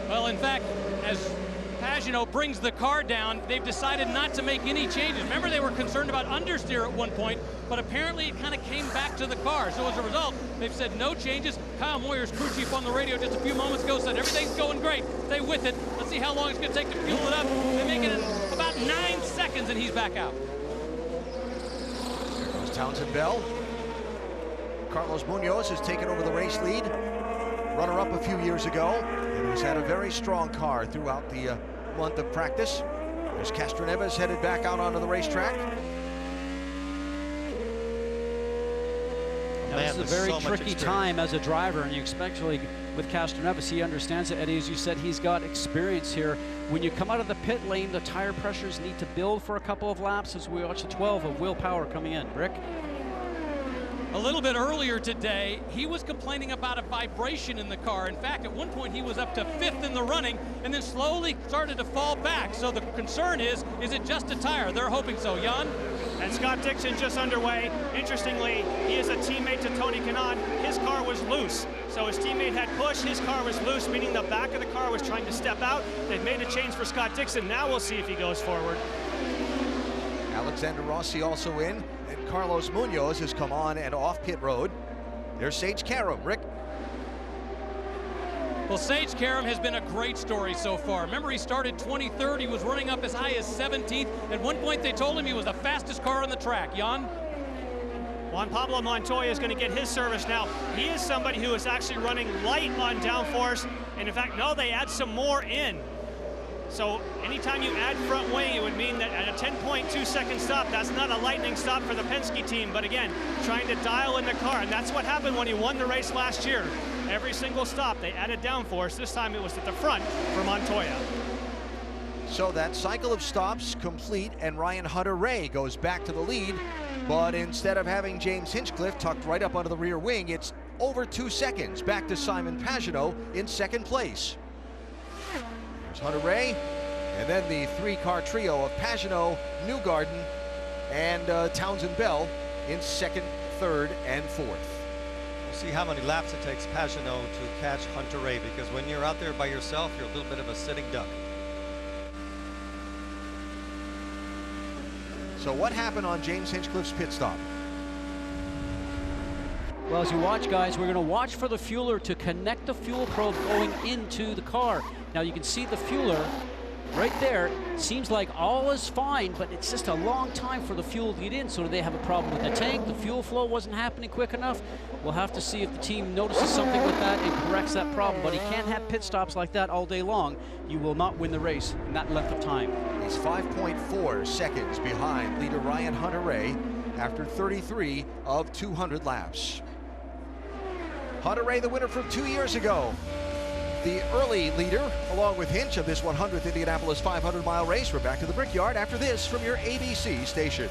S16: Well, in fact, as Pagenaud brings the car down, they've decided not to make any changes. Remember, they were concerned about understeer at one point, but apparently it kind of came back to the car. So as a result, they've said no changes. Kyle Moyer's crew chief on the radio just a few moments ago said everything's going great. Stay with it. Let's see how long it's going to take to fuel it up. They make it in about 9 seconds, and he's back out.
S1: There goes Townsend Bell. Carlos Munoz has taken over the race lead. Runner-up a few years ago, and who's had a very strong car throughout the month of practice. There's Castroneves headed back out onto the racetrack.
S4: Now, this is a very tricky time as a driver, and you especially with Castroneves, he understands it. Eddie, as you said, he's got experience here. When you come out of the pit lane, the tire pressures need to build for a couple of laps as we watch the 12 of Will Power coming in. Rick?
S16: A little bit earlier today, he was complaining about a vibration in the car. In fact, at one point he was up to 5th in the running and then slowly started to fall back. So the concern is it just a tire? They're hoping so. Jan?
S3: And Scott Dixon just underway. Interestingly, he is a teammate to Tony Kanaan. His car was loose. So his teammate had push, his car was loose, meaning the back of the car was trying to step out. They've made a change for Scott Dixon. Now we'll see if he goes forward.
S1: Alexander Rossi also in, and Carlos Munoz has come on and off pit road. There's Sage Karam. Rick?
S16: Well, Sage Karam has been a great story so far. Remember, he started 23rd. He was running up as high as 17th. At one point, they told him he was the fastest car on the track. Jan?
S3: Juan Pablo Montoya is going to get his service now. He is somebody who is actually running light on downforce. And in fact, no, they add some more in. So anytime you add front wing, it would mean that at a 10.2 second stop, that's not a lightning stop for the Penske team. But again, trying to dial in the car. And that's what happened when he won the race last year. Every single stop, they added downforce. This time it was at the front for Montoya.
S1: So that cycle of stops complete, and Ryan Hunter-Reay goes back to the lead. But instead of having James Hinchcliffe tucked right up under the rear wing, it's over 2 seconds. Back to Simon Pagenaud in second place. There's Hunter-Reay, and then the three-car trio of Pagenaud, Newgarden, and Townsend Bell in second, third, and fourth.
S6: We'll see how many laps it takes Pagenaud to catch Hunter-Reay, because when you're out there by yourself, you're a little bit of a sitting duck.
S1: So what happened on James Hinchcliffe's pit stop?
S4: Well, as you watch, guys, we're going to watch for the fueler to connect the fuel probe going into the car. Now you can see the fueler right there. Seems like all is fine, but it's just a long time for the fuel to get in. So do they have a problem with the tank? The fuel flow wasn't happening quick enough. We'll have to see if the team notices something with that and corrects that problem. But he can't have pit stops like that all day long. You will not win the race in that length of time.
S1: He's 5.4 seconds behind leader Ryan Hunter-Reay after 33 of 200 laps. Hunter-Reay, the winner from 2 years ago. The early leader, along with Hinch, of this 100th Indianapolis 500-mile race. We're back to the Brickyard after this from your ABC station.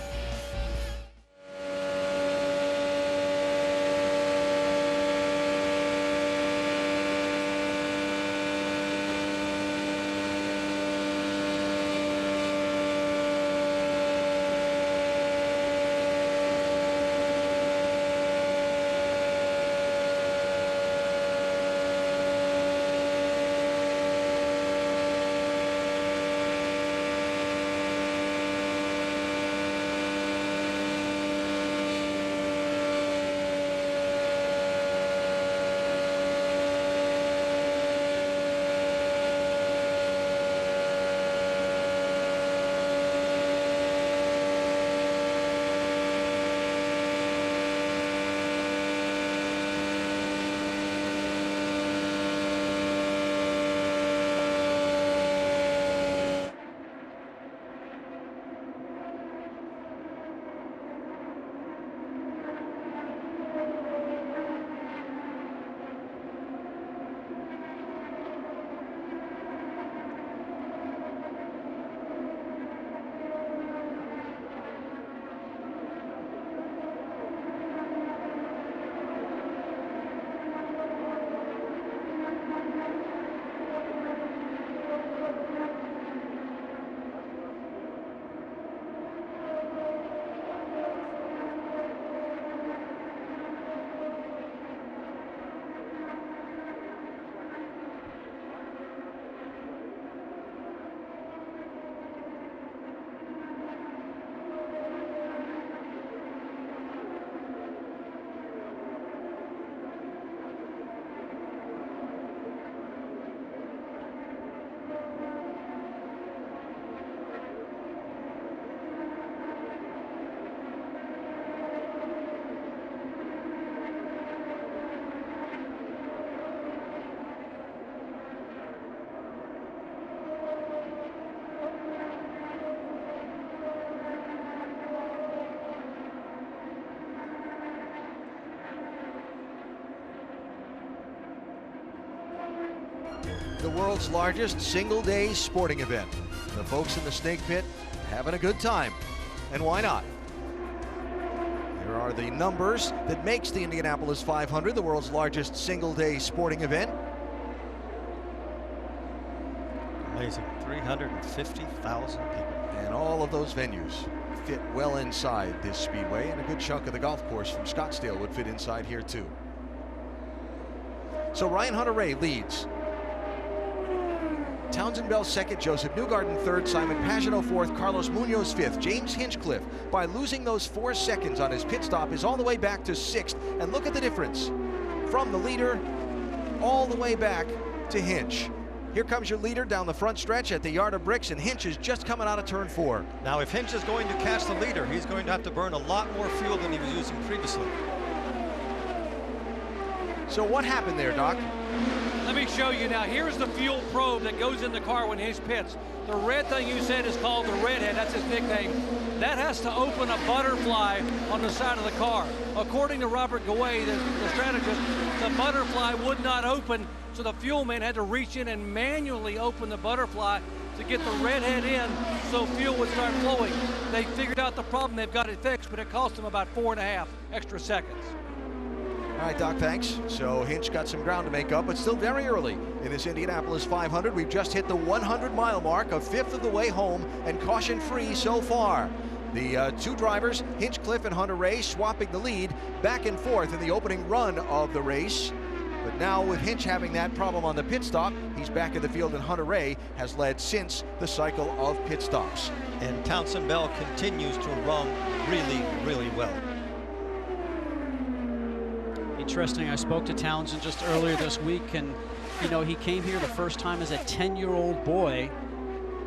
S1: The world's largest single-day sporting event. The folks in the snake pit having a good time. And why not? Here are the numbers that makes the Indianapolis 500 the world's largest single-day sporting event.
S6: Amazing, 350,000 people.
S1: And all of those venues fit well inside this speedway, and a good chunk of the golf course from Scottsdale would fit inside here too. So Ryan Hunter-Reay leads. Townsend Bell second, Joseph Newgarden third, Simon Pagenaud fourth, Carlos Munoz fifth. James Hinchcliffe, by losing those 4 seconds on his pit stop, is all the way back to sixth. And look at the difference from the leader all the way back to Hinch. Here comes your leader down the front stretch at the yard of bricks, and Hinch is just coming out of turn 4.
S6: Now, if Hinch is going to catch the leader, he's going to have to burn a lot more fuel than he was using previously.
S1: So what happened there, Doc?
S5: Let me show you now. Here's the fuel probe that goes in the car when Hinch pits. The red thing you said is called the redhead. That's his nickname. That has to open a butterfly on the side of the car. According to Robert Gouet, the strategist, the butterfly would not open, so the fuel man had to reach in and manually open the butterfly to get the redhead in so fuel would start flowing. They figured out the problem. They've got it fixed, but it cost them about 4.5 extra seconds.
S1: All right, Doc, thanks. So Hinch got some ground to make up, but still very early in this Indianapolis 500. We've just hit the 100-mile mark, a fifth of the way home, and caution-free so far. The two drivers, Hinchcliffe and Hunter-Reay, swapping the lead back and forth in the opening run of the race. But now with Hinch having that problem on the pit stop, he's back in the field, and Hunter-Reay has led since the cycle of pit stops.
S6: And Townsend Bell continues to run really, really well.
S4: Interesting, I spoke to Townsend just earlier this week, and you know, he came here the first time as a 10-year-old boy,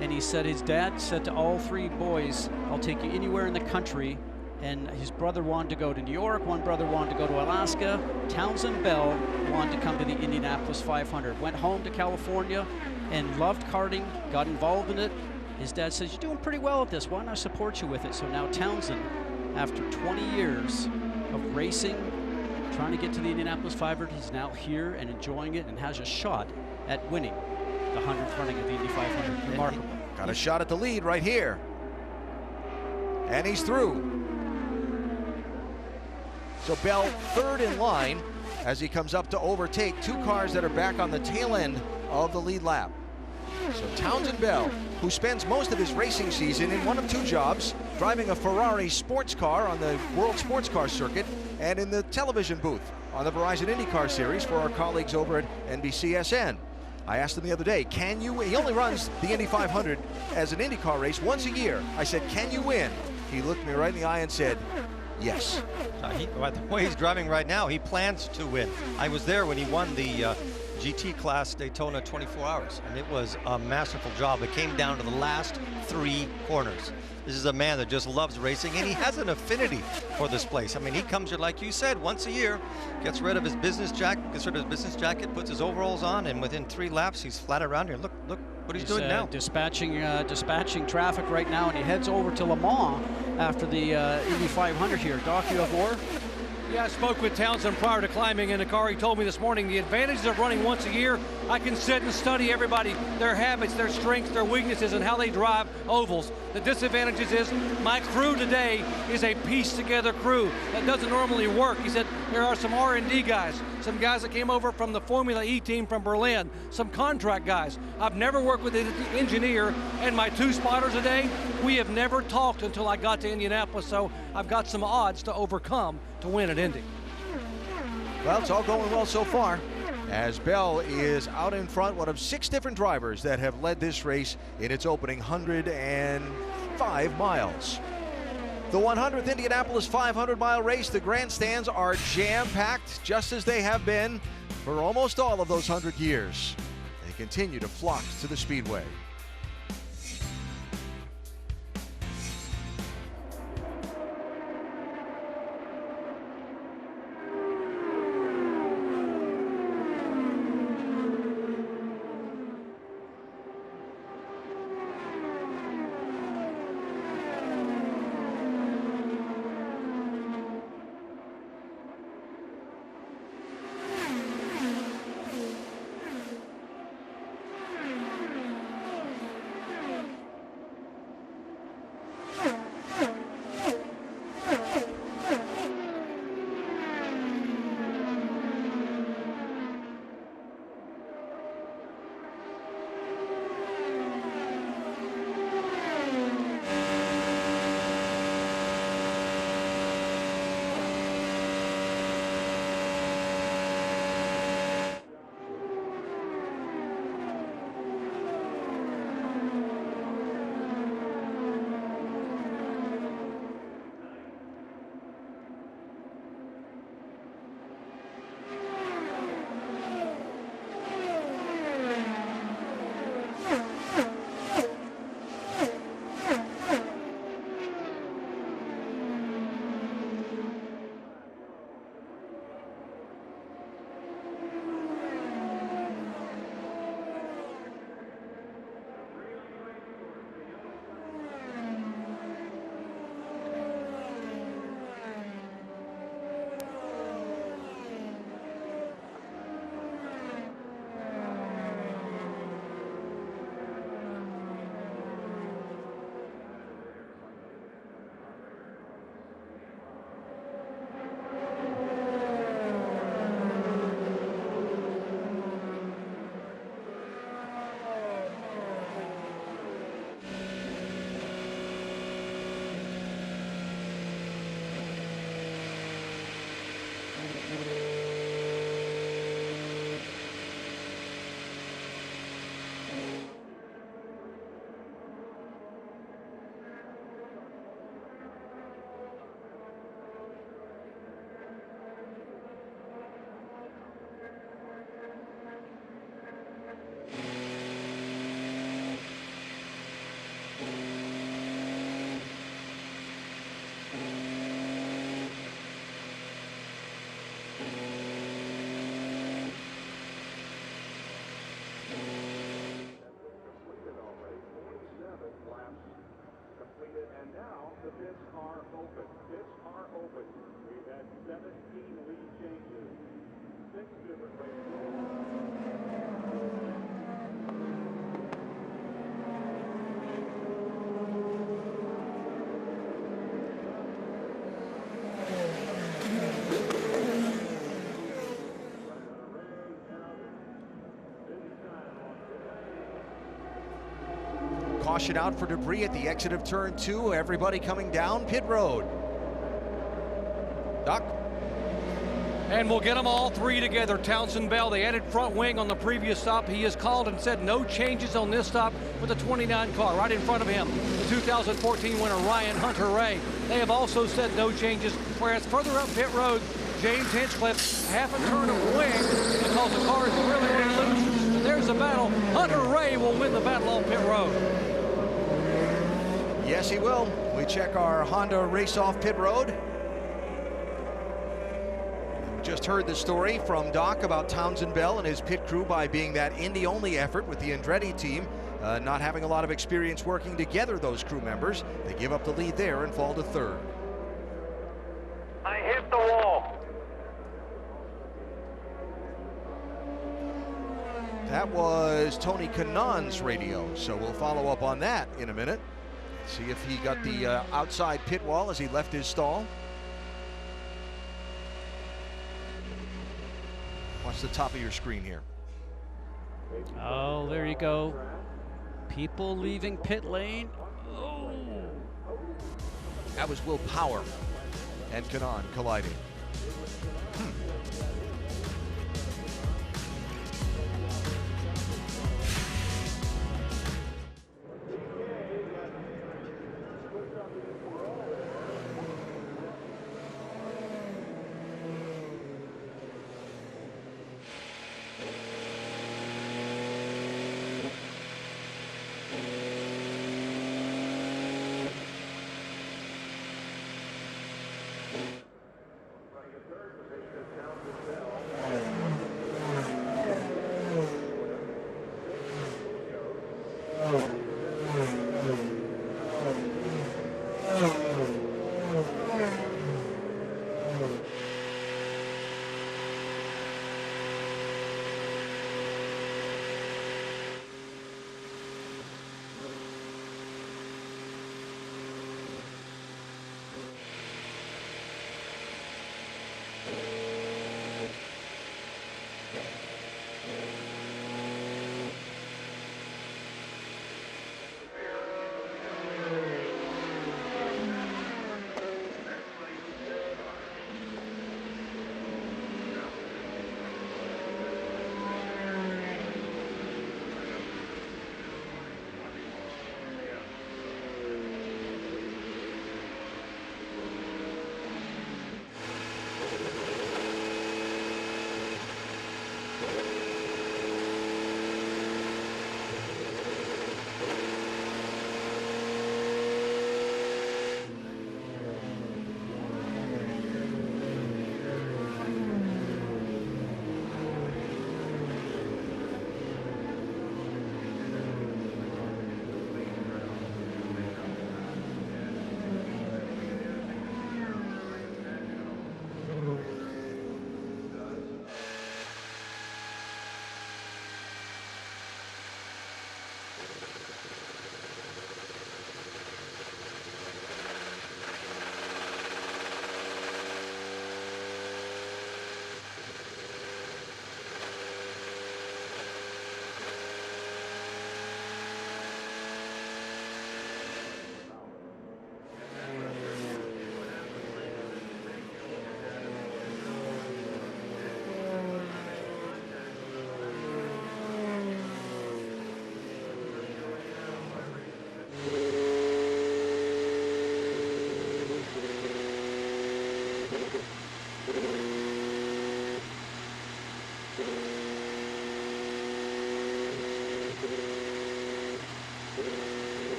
S4: and he said his dad said to all 3 boys, I'll take you anywhere in the country. And his brother wanted to go to New York, one brother wanted to go to Alaska. Townsend Bell wanted to come to the Indianapolis 500. Went home to California and loved karting, got involved in it. His dad says, you're doing pretty well at this, why not support you with it? So now Townsend, after 20 years of racing, trying to get to the Indianapolis 500, he's now here and enjoying it and has a shot at winning the 100th running of the Indy 500. Remarkable.
S1: Got a shot at the lead right here. And he's through. So Bell third in line as he comes up to overtake 2 cars that are back on the tail end of the lead lap. So Townsend Bell, who spends most of his racing season in one of 2 jobs, driving a Ferrari sports car on the World Sports Car Circuit and in the television booth on the Verizon INDYCAR series for our colleagues over at NBCSN. I asked him the other day, can you win? He only runs the Indy 500 as an INDYCAR race once a year. I said, can you win? He looked me right in the eye and said, yes.
S6: By the way he's driving right now, he plans to win. I was there when he won the GT class Daytona 24 hours, and it was a masterful job. It came down to the last 3 corners. This is a man that just loves racing, and he has an affinity for this place. I mean, he comes here, like you said, once a year, gets rid of his business jacket, puts his overalls on, and within 3 laps, he's flat around here. Look what he's doing now.
S4: Dispatching traffic right now, and he heads over to Le Mans after the Indy 500 here. Doc, you have more?
S5: Yeah, I spoke with Townsend prior to climbing in the car. He told me this morning the advantages of running once a year, I can sit and study everybody, their habits, their strengths, their weaknesses, and how they drive ovals. The disadvantages is my crew today is a pieced together crew that doesn't normally work. He said there are some R&D guys, some guys that came over from the Formula E team from Berlin, some contract guys. I've never worked with an engineer, and my 2 spotters today, we have never talked until I got to Indianapolis, so I've got some odds to overcome to win at Indy.
S1: Well, it's all going well so far, as Bell is out in front, one of 6 different drivers that have led this race in its opening 105 miles. The 100th Indianapolis 500-mile race, the grandstands are jam-packed, just as they have been for almost all of those 100 years. They continue to flock to the Speedway.
S7: pits are open. Pits are open. We've had 17 lead changes. 6 different
S1: Caution out for debris at the exit of turn 2. Everybody coming down pit road. Doc?
S5: And we'll get them all three together. Townsend Bell, the added front wing on the previous stop. He has called and said no changes on this stop for the 29 car. Right in front of him, the 2014 winner, Ryan Hunter-Reay. They have also said no changes, whereas further up pit road, James Hinchcliffe, half a turn of wing because the car is really loose. There's the battle. Hunter-Reay will win the battle on pit road.
S1: Yes, he will. We check our Honda race-off pit road. Just heard the story from Doc about Townsend Bell and his pit crew by being that Indy-only effort with the Andretti team, not having a lot of experience working together, those crew members. They give up the lead there and fall to third.
S10: I hit the wall.
S1: That was Tony Kanaan's radio, so we'll follow up on that in a minute. See if he got the outside pit wall as he left his stall. Watch the top of your screen here.
S4: Oh, there you go. People leaving pit lane. Oh.
S1: That was Will Power and Kanaan colliding.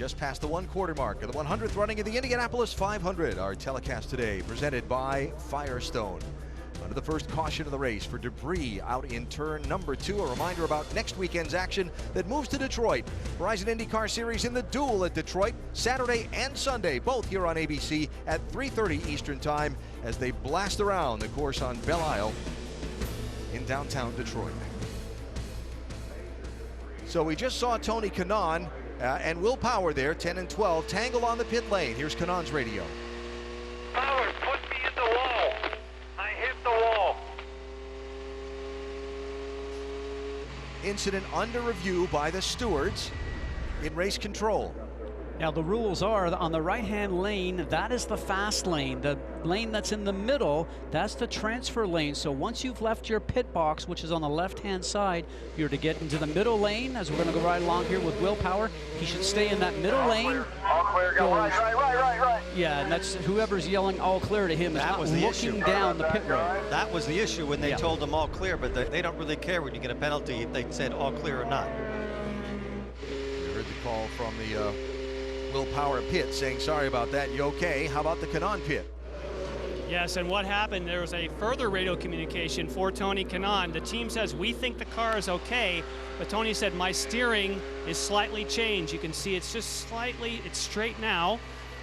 S1: just past the 1/4 mark of the 100th running of the Indianapolis 500. Our telecast today presented by Firestone. Under the first caution of the race for debris out in turn number 2. A reminder about next weekend's action that moves to Detroit. Verizon IndyCar Series in the duel at Detroit, Saturday and Sunday, both here on ABC at 3:30 Eastern Time as they blast around the course on Belle Isle in downtown Detroit. So we just saw Tony Kanaan and Will Power there, 10 and 12, tangle on the pit lane. Here's Kanaan's radio.
S10: Power, put me in the wall. I hit the wall.
S1: Incident under review by the stewards in race control.
S4: Now the rules are on the right-hand lane, that is the fast lane. The lane that's in the middle, that's the transfer lane. So once you've left your pit box, which is on the left-hand side, you're to get into the middle lane, as we're going to go right along here with Will Power. He should stay in that middle lane.
S10: All clear, go right.
S4: Yeah, and that's whoever's yelling all clear to him is not looking down the pit road.
S6: That was the issue when they told them all clear, but they don't really care when you get a penalty if they said all clear or not.
S1: You heard the call from the Will Power pit saying, sorry about that, you okay? How about the Kanaan pit?
S3: Yes, and what happened, there was a further radio communication for Tony Kanaan. The team says, we think the car is okay, but Tony said, my steering is slightly changed. You can see it's just slightly, it's straight now,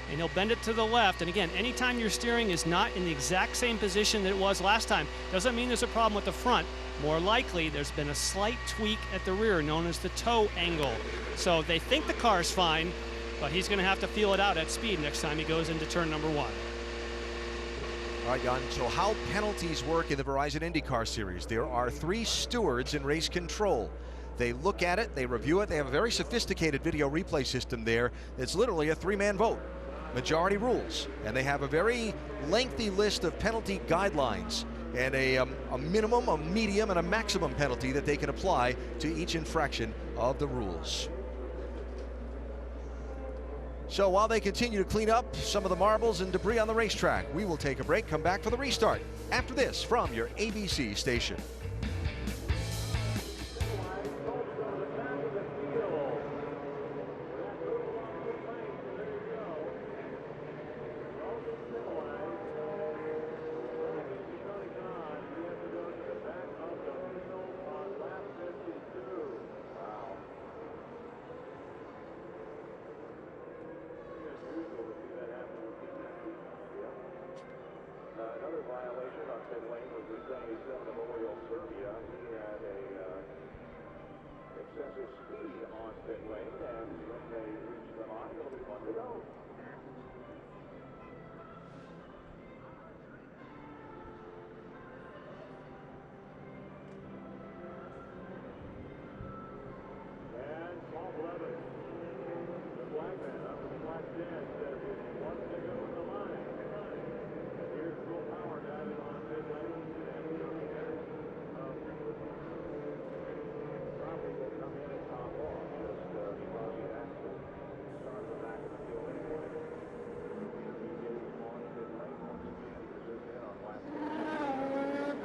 S3: and he'll bend it to the left. And again, anytime your steering is not in the exact same position that it was last time, doesn't mean there's a problem with the front. More likely, there's been a slight tweak at the rear, known as the toe angle. So they think the car's fine, but he's going to have to feel it out at speed next time he goes into turn number 1.
S1: All right, Jan, so how penalties work in the Verizon IndyCar Series. There are 3 stewards in race control. They look at it, they review it. They have a very sophisticated video replay system there. It's literally a 3-man vote, majority rules. And they have a very lengthy list of penalty guidelines and a minimum, a medium, and a maximum penalty that they can apply to each infraction of the rules. So while they continue to clean up some of the marbles and debris on the racetrack, we will take a break, come back for the restart after this from your ABC station.
S9: Another violation on pit lane was the 77 Memorial Serbia. He had a excessive speed on pit lane, and when they reach the line, it'll be 1 to go. And Paul Blevins, the black man up in the black tent, says it's 1 to go in the line. Here's Will Power diving on pit lane, and coming in. Probably will come in and top off, just because he has to start the back of the field anyway. He gets on pit lane once again. This is in on lap 2.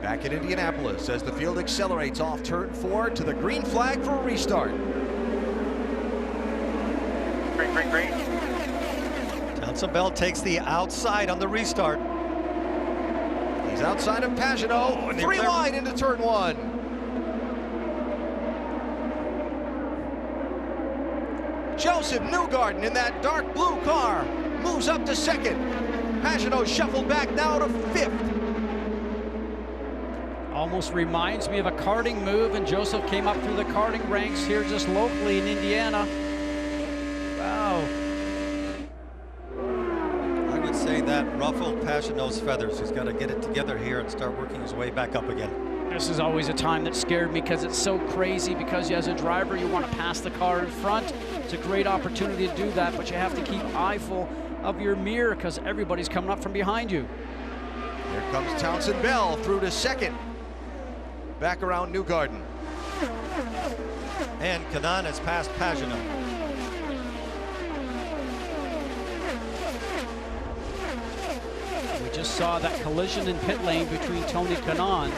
S1: Back in Indianapolis as the field accelerates off turn 4 to the green flag for a restart.
S10: Green.
S6: Townsend Bell takes the outside on the restart.
S1: He's outside of Pagenaud, 3 wide into turn 1. Joseph Newgarden in that dark blue car moves up to second. Pagenaud shuffled back now to fifth.
S4: Almost reminds me of a karting move, and Joseph came up through the karting ranks here just locally in Indiana. Wow.
S6: I would say that ruffled Pagenaud's feathers. He's got to get it together here and start working his way back up again.
S4: This is always a time that scared me because it's so crazy, because as a driver you want to pass the car in front. It's a great opportunity to do that, but you have to keep eyeful of your mirror because everybody's coming up from behind you.
S1: Here comes Townsend Bell through to second. Back around Newgarden.
S6: And Kanaan has passed Pagenaud.
S4: We just saw that collision in pit lane between Tony Kanaan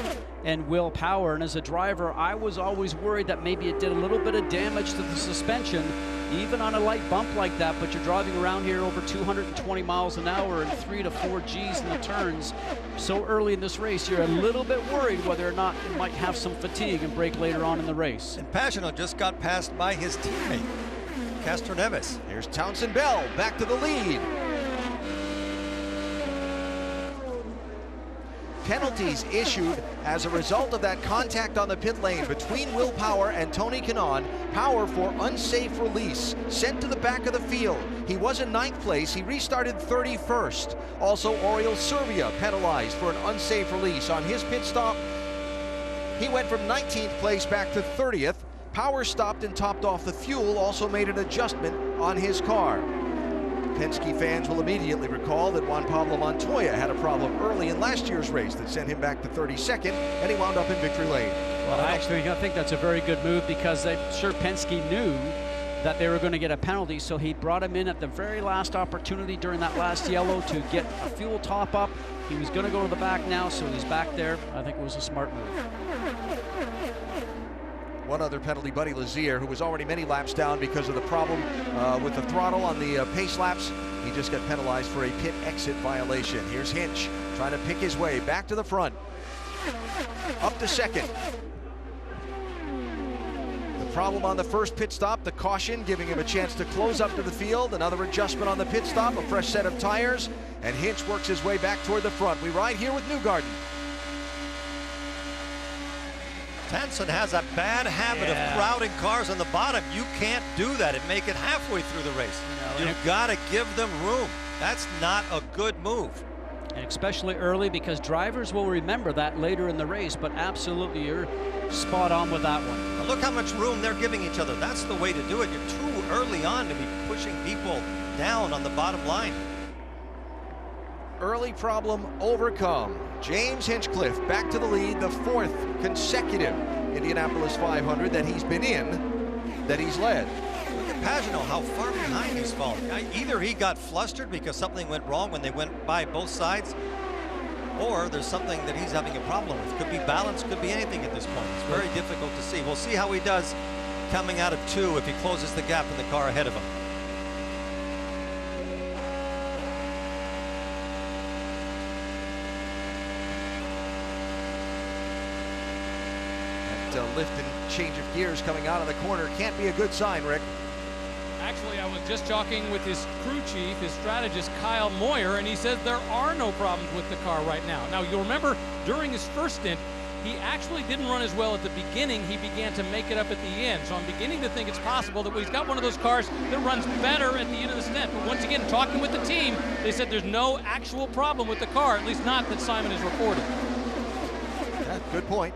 S4: and Will Power, and as a driver I was always worried that maybe it did a little bit of damage to the suspension even on a light bump like that, but you're driving around here over 220 miles an hour and 3 to 4 G's in the turns so early in this race. You're a little bit worried whether or not you might have some fatigue and break later on in the race.
S6: And Pagenaud just got passed by his teammate, Castro Neves.
S1: Here's Townsend Bell back to the lead. Penalties issued as a result of that contact on the pit lane between Will Power and Tony Kanaan. Power for unsafe release, sent to the back of the field. He was in 9th place, he restarted 31st. Also, Oriol Servia penalized for an unsafe release on his pit stop. He went from 19th place back to 30th. Power stopped and topped off the fuel, also made an adjustment on his car. Penske fans will immediately recall that Juan Pablo Montoya had a problem early in last year's race that sent him back to 32nd, and he wound up in victory lane.
S4: Well, actually, I think that's a very good move because I'm sure Penske knew that they were going to get a penalty, so he brought him in at the very last opportunity during that last yellow to get a fuel top up. He was going to go to the back now, so he's back there. I think it was a smart move.
S1: One other penalty, Buddy Lazier, who was already many laps down because of the problem with the throttle on the pace laps. He just got penalized for a pit exit violation. Here's Hinch trying to pick his way back to the front. Up to second. The problem on the first pit stop, the caution, giving him a chance to close up to the field. Another adjustment on the pit stop, a fresh set of tires, and Hinch works his way back toward the front. We ride here with Newgarden.
S6: Townsend has a bad habit of crowding cars on the bottom. You can't do that and make it halfway through the race. You've got to give them room. That's not a good move.
S4: And especially early, because drivers will remember that later in the race, but absolutely you're spot on with that one.
S6: Now look how much room they're giving each other. That's the way to do it. You're too early on to be pushing people down on the bottom line.
S1: Early problem overcome. James Hinchcliffe back to the lead, the 4th consecutive Indianapolis 500 that he's been in, that he's led.
S6: Look at Pagenaud, how far behind he's falling. Either he got flustered because something went wrong when they went by both sides, or there's something that he's having a problem with. Could be balance, could be anything at this point. It's very difficult to see. We'll see how he does coming out of 2 if he closes the gap in the car ahead of him.
S1: Lift and change of gears coming out of the corner can't be a good sign, Rick.
S16: Actually, I was just talking with his crew chief, his strategist, Kyle Moyer, and he says there are no problems with the car right now. Now, you'll remember during his first stint, he actually didn't run as well at the beginning. He began to make it up at the end. So I'm beginning to think it's possible that he's got one of those cars that runs better at the end of the stint. But once again, talking with the team, they said there's no actual problem with the car, at least not that Simon has reported.
S1: Yeah, good point.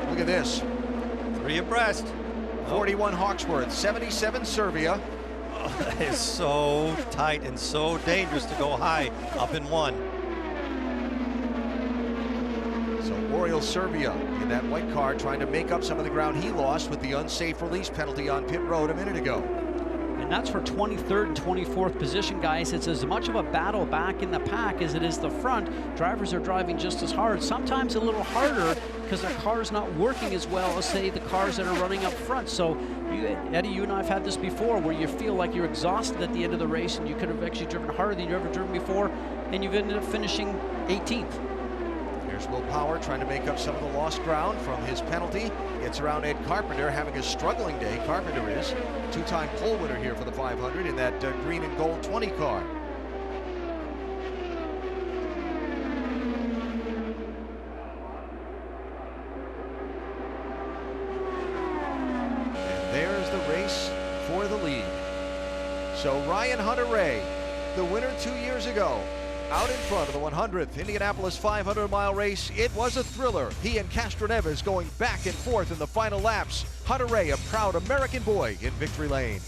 S1: Look at this.
S6: 3 abreast.
S1: 41 Hawksworth, 77 Servia.
S6: Oh, that is so tight and so dangerous to go high up in 1.
S1: So Oriol Servia in that white car trying to make up some of the ground he lost with the unsafe release penalty on pit road a minute ago.
S4: And that's for 23rd and 24th position, guys. It's as much of a battle back in the pack as it is the front. Drivers are driving just as hard, sometimes a little harder because their car's not working as well as, say, the cars that are running up front. So, Eddie, you and I have had this before where you feel like you're exhausted at the end of the race and you could have actually driven harder than you've ever driven before, and you've ended up finishing 18th.
S1: Here's Will Power trying to make up some of the lost ground from his penalty. Gets around Ed Carpenter, having a struggling day. Carpenter is 2-time pole winner here for the 500 in that green and gold 20 car. there's the race for the lead. So Ryan Hunter-Reay, the winner 2 years ago, out in front of the 100th Indianapolis 500-mile race. It was a thriller. He and Castroneves going back and forth in the final laps. Hunter-Reay, a proud American boy in victory lane.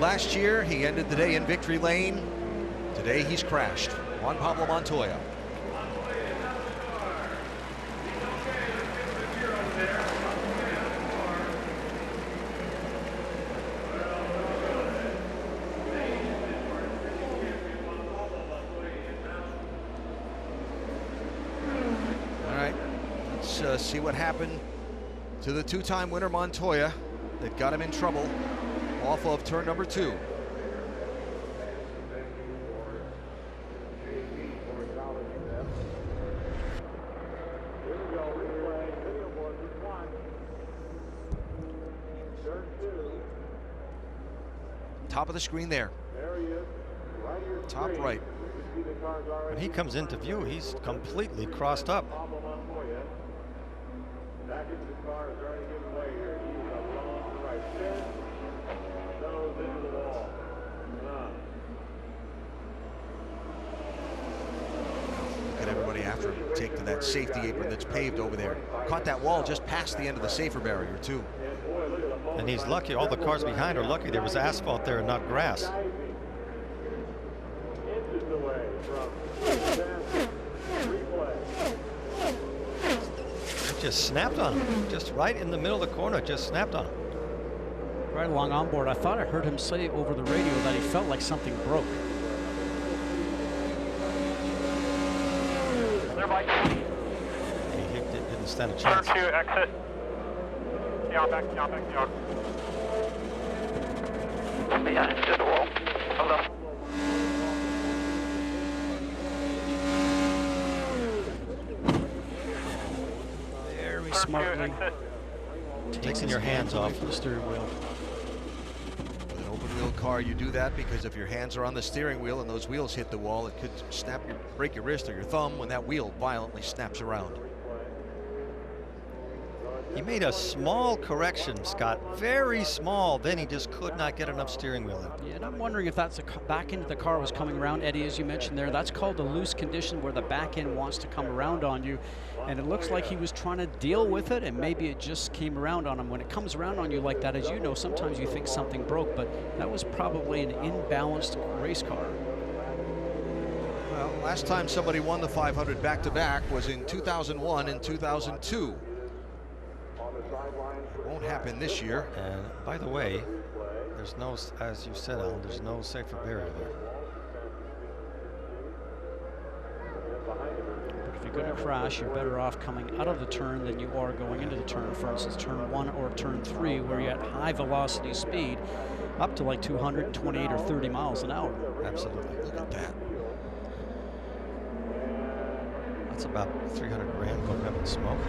S1: Last year, he ended the day in victory lane. Today, he's crashed. Juan Pablo Montoya. All right, let's see what happened to the two-time winner Montoya that got him in trouble off of turn number 2. Top of the screen there. Top right.
S6: When he comes into view, he's completely crossed up.
S1: Everybody after him take to that safety apron that's paved over there. Caught that wall just past the end of the safer barrier too.
S6: And he's lucky, all the cars behind are lucky there was asphalt there and not grass. It just snapped on him, just right in the middle of the corner, just snapped on him.
S4: Right along on board, I thought I heard him say over the radio that he felt like something broke.
S6: He didn't stand a chance.
S10: Turn 2, exit. Back. Yeah, into the wall. Hold on.
S4: Very smartly
S6: Taking your hands off
S4: the steering wheel.
S1: With an open wheel car, you do that because if your hands are on the steering wheel and those wheels hit the wall, it could break your wrist or your thumb when that wheel violently snaps around.
S6: He made a small correction, Scott, very small. Then he just could not get enough steering wheel in.
S4: Yeah, and I'm wondering if that's back end of the car was coming around, Eddie, as you mentioned there. That's called a loose condition where the back end wants to come around on you. And it looks like he was trying to deal with it, and maybe it just came around on him. When it comes around on you like that, as you know, sometimes you think something broke, but that was probably an imbalanced race car.
S1: Well, last time somebody won the 500 back-to-back was in 2001 and 2002. Won't happen this year.
S6: And by the way, there's no, as you said, Alan, there's no safer barrier there.
S4: But if you're going to crash, you're better off coming out of the turn than you are going into the turn. For instance, turn 1 or turn 3, where you're at high velocity speed, up to like 228 or 30 miles an hour.
S6: Absolutely.
S1: Look at that.
S6: That's about 300 grand going up in smoke.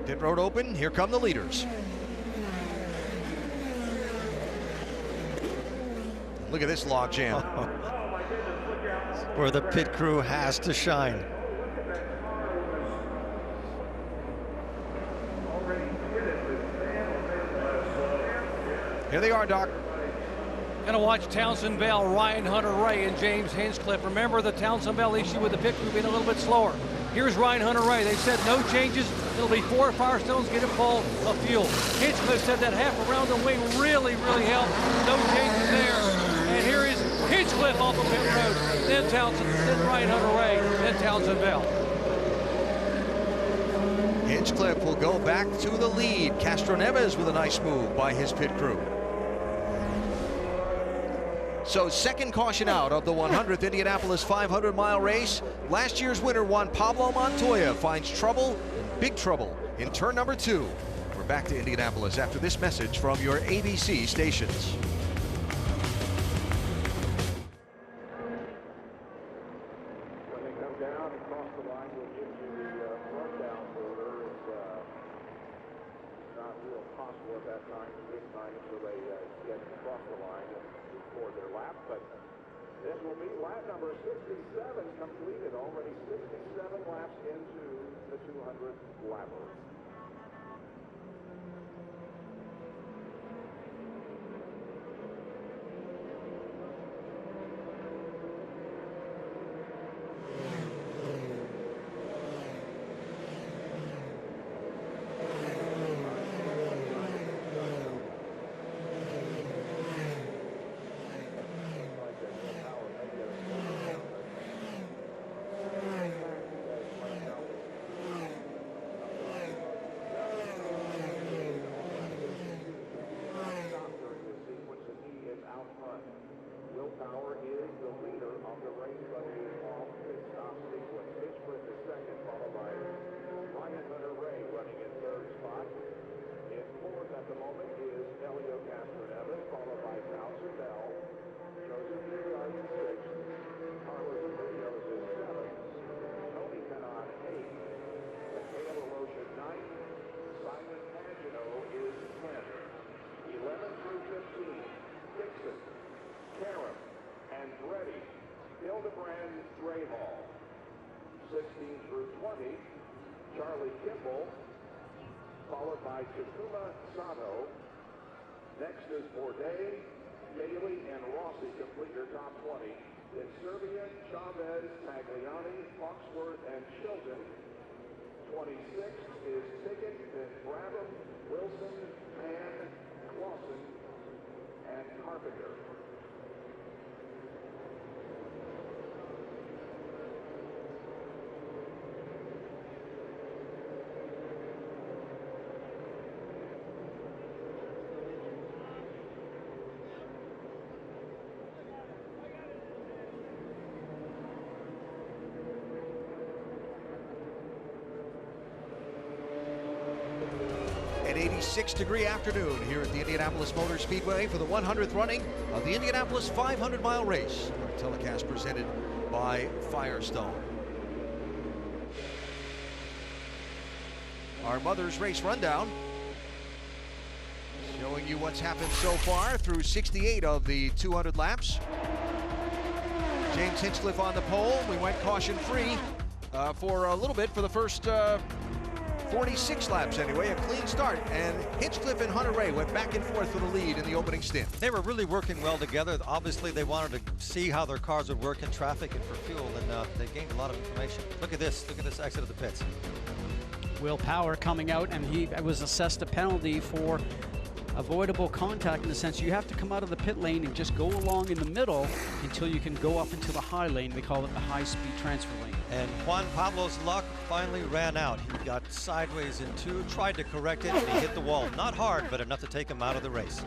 S1: Pit road open. Here come the leaders. Look at this log jam.
S6: where the pit crew has to shine.
S1: Here they are, Doc.
S5: Gonna watch Townsend Bell, Ryan Hunter-Reay, and James Hinchcliffe. Remember the Townsend Bell issue with the pit crew being a little bit slower. Here's Ryan Hunter-Reay. They said no changes. It'll be 4 Firestones, get it full of fuel. Hinchcliffe said that half around the wing really helped. No changes there. And here is Hinchcliffe off of pit road. Then Townsend, then Ryan Hunter-Reay, then Townsend Bell.
S1: Hinchcliffe will go back to the lead. Castroneves with a nice move by his pit crew. So second caution out of the 100th Indianapolis 500-mile race. Last year's winner, Juan Pablo Montoya, finds trouble, big trouble, in turn number 2. We're back to Indianapolis after this message from your ABC stations.
S9: When they come down and cross the line, we'll give you the rundown order. It's not real possible at that time to win time until they get across the line and record their lap. But this will be lap number 67 completed. Already 67 laps into the 200 lapper. Willpower is the leader of the race, but he is off pit stop sequence. Hinchcliffe is second, followed by Ryan Hunter-Reay running in third spot. In fourth at the moment is Elio Castroneves, followed by Townsend Bell. Joseph Giuliani in sixth. Carlos Munoz is seventh. Tony Kanaan eighth. Mikhail Alosha ninth. Simon Pagino is 10th. 11 through 15. Dixon, Karam, Andretti, Hildebrand, Strayhall. 16 through 20, Charlie Kimball, followed by Takuma Sato. Next is Bourdais, Bailey, and Rossi complete your top 20. Then Serbia, Chavez, Tagliani, Foxworth, and Chilton. 26th is Tickett, then Brabham, Wilson, Pan, Clausen, and Carpenter.
S1: An 86-degree afternoon here at the Indianapolis Motor Speedway for the 100th running of the Indianapolis 500-mile race. Our telecast presented by Firestone. Our Mother's Race Rundown showing you what's happened so far through 68 of the 200 laps. James Hinchcliffe on the pole. We went caution-free for a little bit for the first 46 laps anyway, a clean start, and Hinchcliffe and Hunter-Reay went back and forth for the lead in the opening stint.
S6: They were really working well together. Obviously, they wanted to see how their cars would work in traffic and for fuel, and they gained a lot of information. Look at this exit of the pits.
S4: Will Power coming out, and he was assessed a penalty for avoidable contact, in the sense you have to come out of the pit lane and just go along in the middle until you can go up into the high lane. They call it the high-speed transfer lane.
S6: And Juan Pablo's luck finally ran out. He got sideways in two, tried to correct it, and he hit the wall. Not hard, but enough to take him out of the race.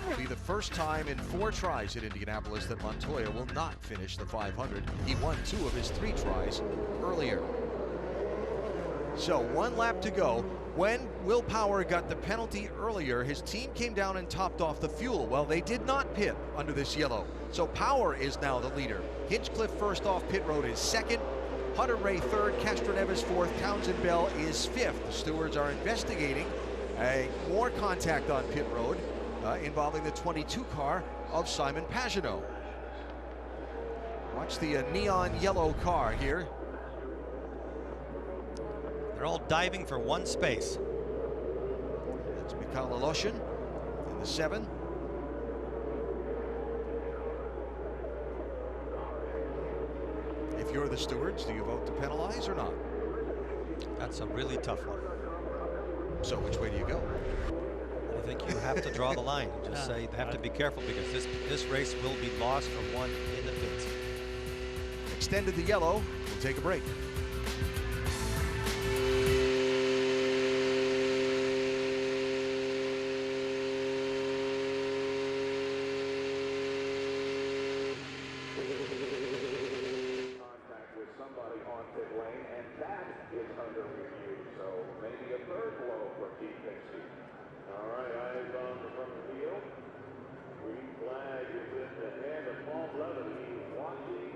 S1: It'll be the first time in 4 tries at Indianapolis that Montoya will not finish the 500. He won 2 of his 3 tries earlier. So 1 lap to go. When Will Power got the penalty earlier, his team came down and topped off the fuel. Well, they did not pit under this yellow. So Power is now the leader. Hinchcliffe first off pit road is second. Hunter-Reay third, Castroneves fourth, Townsend Bell is fifth. The stewards are investigating more contact on pit road involving the 22 car of Simon Pagino. Watch the neon yellow car here.
S6: They're all diving for one space.
S1: That's Mikhail Aloshin in the 7. If you're the stewards, do you vote to penalize or not?
S6: That's a really tough one.
S1: So which way do you go?
S6: I think you have to draw the line and just say they have to be careful, because this race will be lost from one in the pits.
S1: Extended the yellow. We'll take a break.
S9: Contact with somebody on pit lane, and that is under review. So maybe a third blow for Keith Dixie. All right, eyes on the front of the field. Green flag is in the hand of Paul Levin. He's watching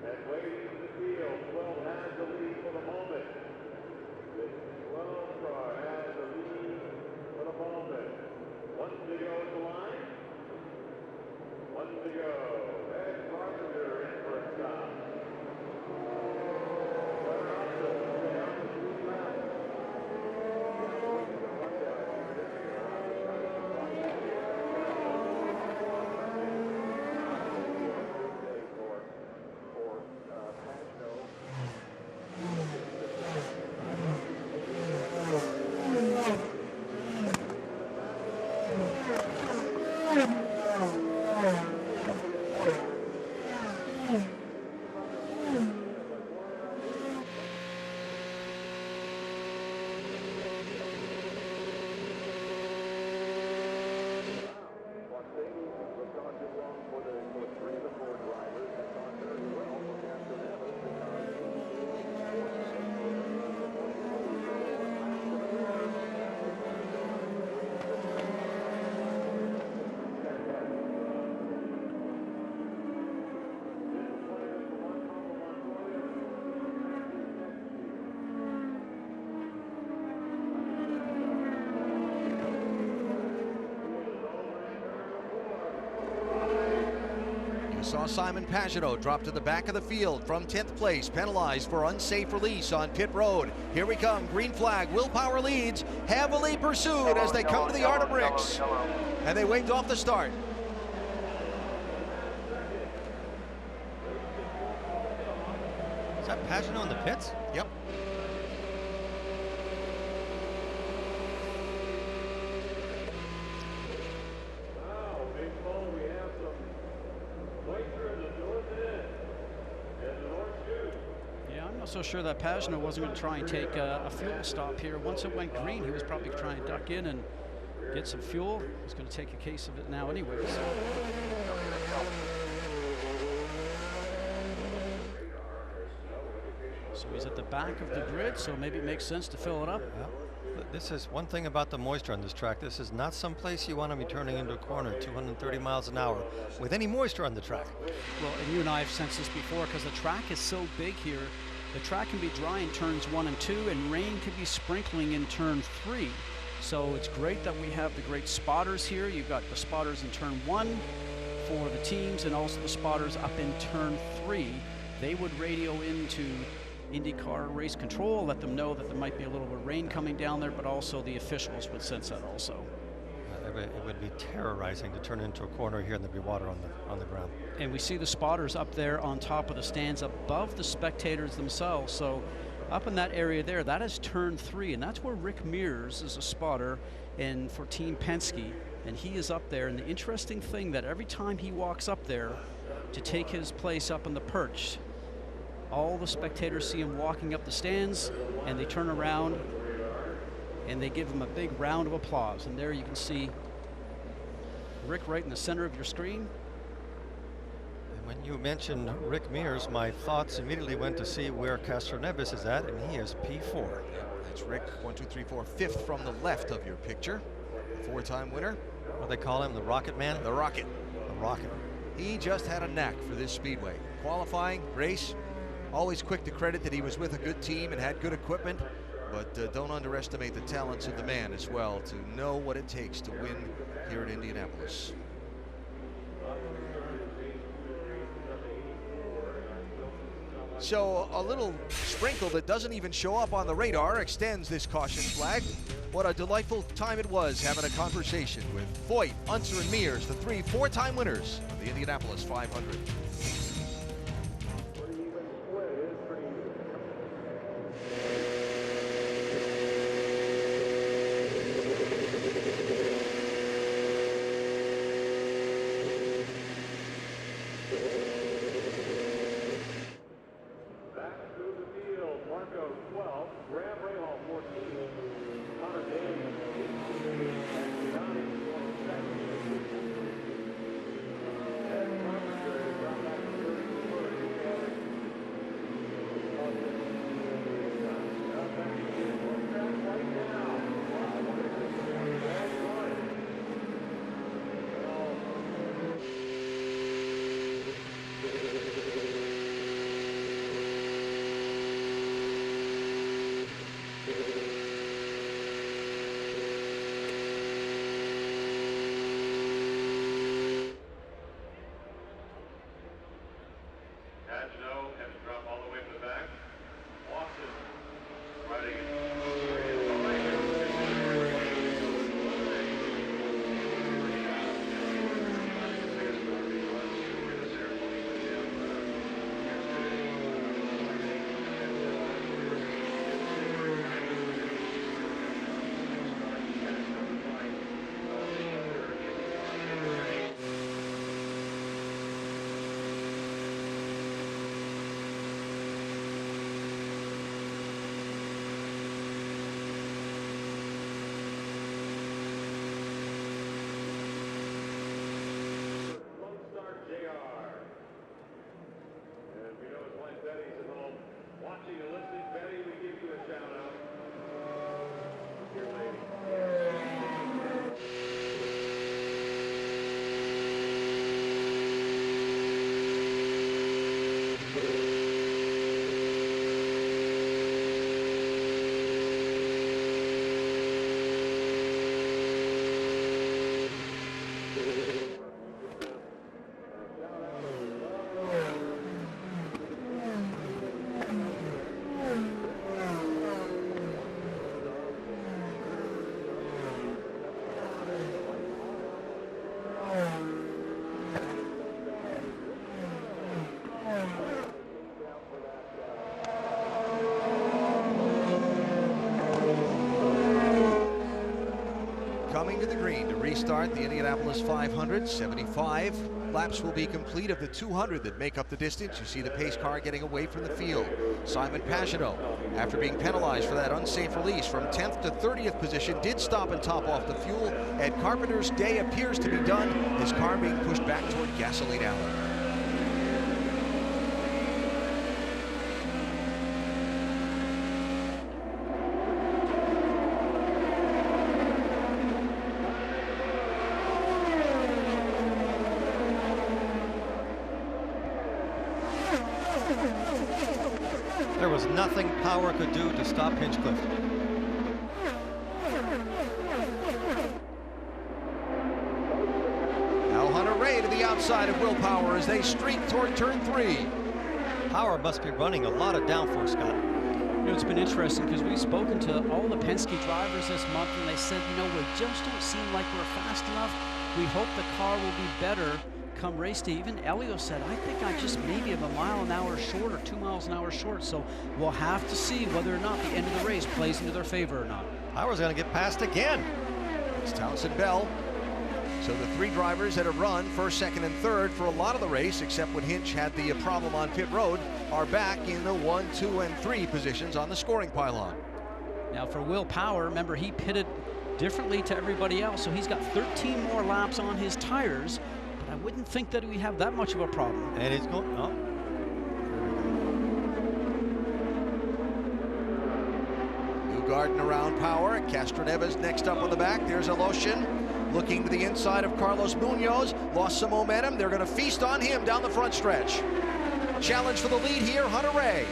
S9: and waiting in the field. 12 has the lead for the moment. The 12 car has the lead for the moment. 1 to go at the line. 1 to go. Ed Carpenter in for a stop.
S1: Saw Simon Pagenaud drop to the back of the field from 10th place, penalized for unsafe release on pit road. Here we come, green flag, Willpower leads, heavily pursued as they come to the Art of Bricks. And they waved off the start.
S6: Is that Pagenaud in the pits?
S1: Yep.
S4: Yeah, I'm not so sure that Pagenaud wasn't going to try and take a fuel stop here. Once it went green, he was probably trying to duck in and get some fuel. He's going to take a case of it now anyways. So he's at the back of the grid, so maybe it makes sense to fill it up.
S6: Yeah. But this is one thing about the moisture on this track. This is not some place you want to be turning into a corner 230 miles an hour with any moisture on the track.
S4: Well, and you and I have sensed this before, because the track is so big here. The track can be dry in turns 1 and 2, and rain can be sprinkling in turn 3. So it's great that we have the great spotters here. You've got the spotters in turn 1 for the teams, and also the spotters up in turn 3. They would radio into INDYCAR race control, let them know that there might be a little bit of rain coming down there, but also the officials would sense that also.
S6: It would be terrorizing to turn into a corner here and there'd be water on the ground.
S4: And we see the spotters up there on top of the stands above the spectators themselves. So up in that area there, that is turn 3, and that's where Rick Mears is a spotter and for Team Penske, and he is up there. And the interesting thing that every time he walks up there to take his place up in the perch, all the spectators see him walking up the stands, and they turn around and they give him a big round of applause. And there you can see Rick right in the center of your screen.
S6: And when you mentioned Rick Mears, my thoughts immediately went to see where Castroneves is at, and he is P4.
S1: That's Rick, 1, 2, 3, 4, 5th from the left of your picture. 4-time winner.
S6: What do they call him, the Rocket Man?
S1: The Rocket.
S6: The Rocket.
S1: He just had a knack for this speedway. Qualifying, race, always quick to credit that he was with a good team and had good equipment, but don't underestimate the talents of the man as well to know what it takes to win here at Indianapolis. So a little sprinkle that doesn't even show up on the radar extends this caution flag. What a delightful time it was having a conversation with Foyt, Unser, and Mears, the 3 four-time winners of the Indianapolis 500. Coming to the green to restart the Indianapolis 500. 75 laps will be complete of the 200 that make up the distance. You see the pace car getting away from the field. Simon Pagenaud, after being penalized for that unsafe release from 10th to 30th position, did stop and top off the fuel. Ed Carpenter's day appears to be done. His car being pushed back toward gasoline alley.
S6: There was nothing Power could do to stop Hinchcliffe.
S1: Now Hunter Ray to the outside of Will Power as they streak toward turn 3.
S6: Power must be running a lot of downforce, Scott.
S4: You know, it's been interesting because we've spoken to all the Penske drivers this month, and they said, you know, we just don't seem like we're fast enough. We hope the car will be better come race day. Even Elio said, I think I just maybe am a mile an hour short or 2 miles an hour short. So we'll have to see whether or not the end of the race plays into their favor or not.
S6: Power's going to get passed again.
S1: It's Townsend Bell. So the 3 drivers that have run first, second, and third for a lot of the race, except when Hinch had the problem on pit road, are back in the 1, 2, and 3 positions on the scoring pylon.
S4: Now for Will Power, remember he pitted differently to everybody else, so he's got 13 more laps on his tires. I wouldn't think that we have that much of a problem.
S6: And it's going, oh.
S1: Newgarden around Power. Castroneves next up on the back. There's Aloshin looking to the inside of Carlos Munoz. Lost some momentum. They're going to feast on him down the front stretch. Challenge for the lead here, Hunter Ray.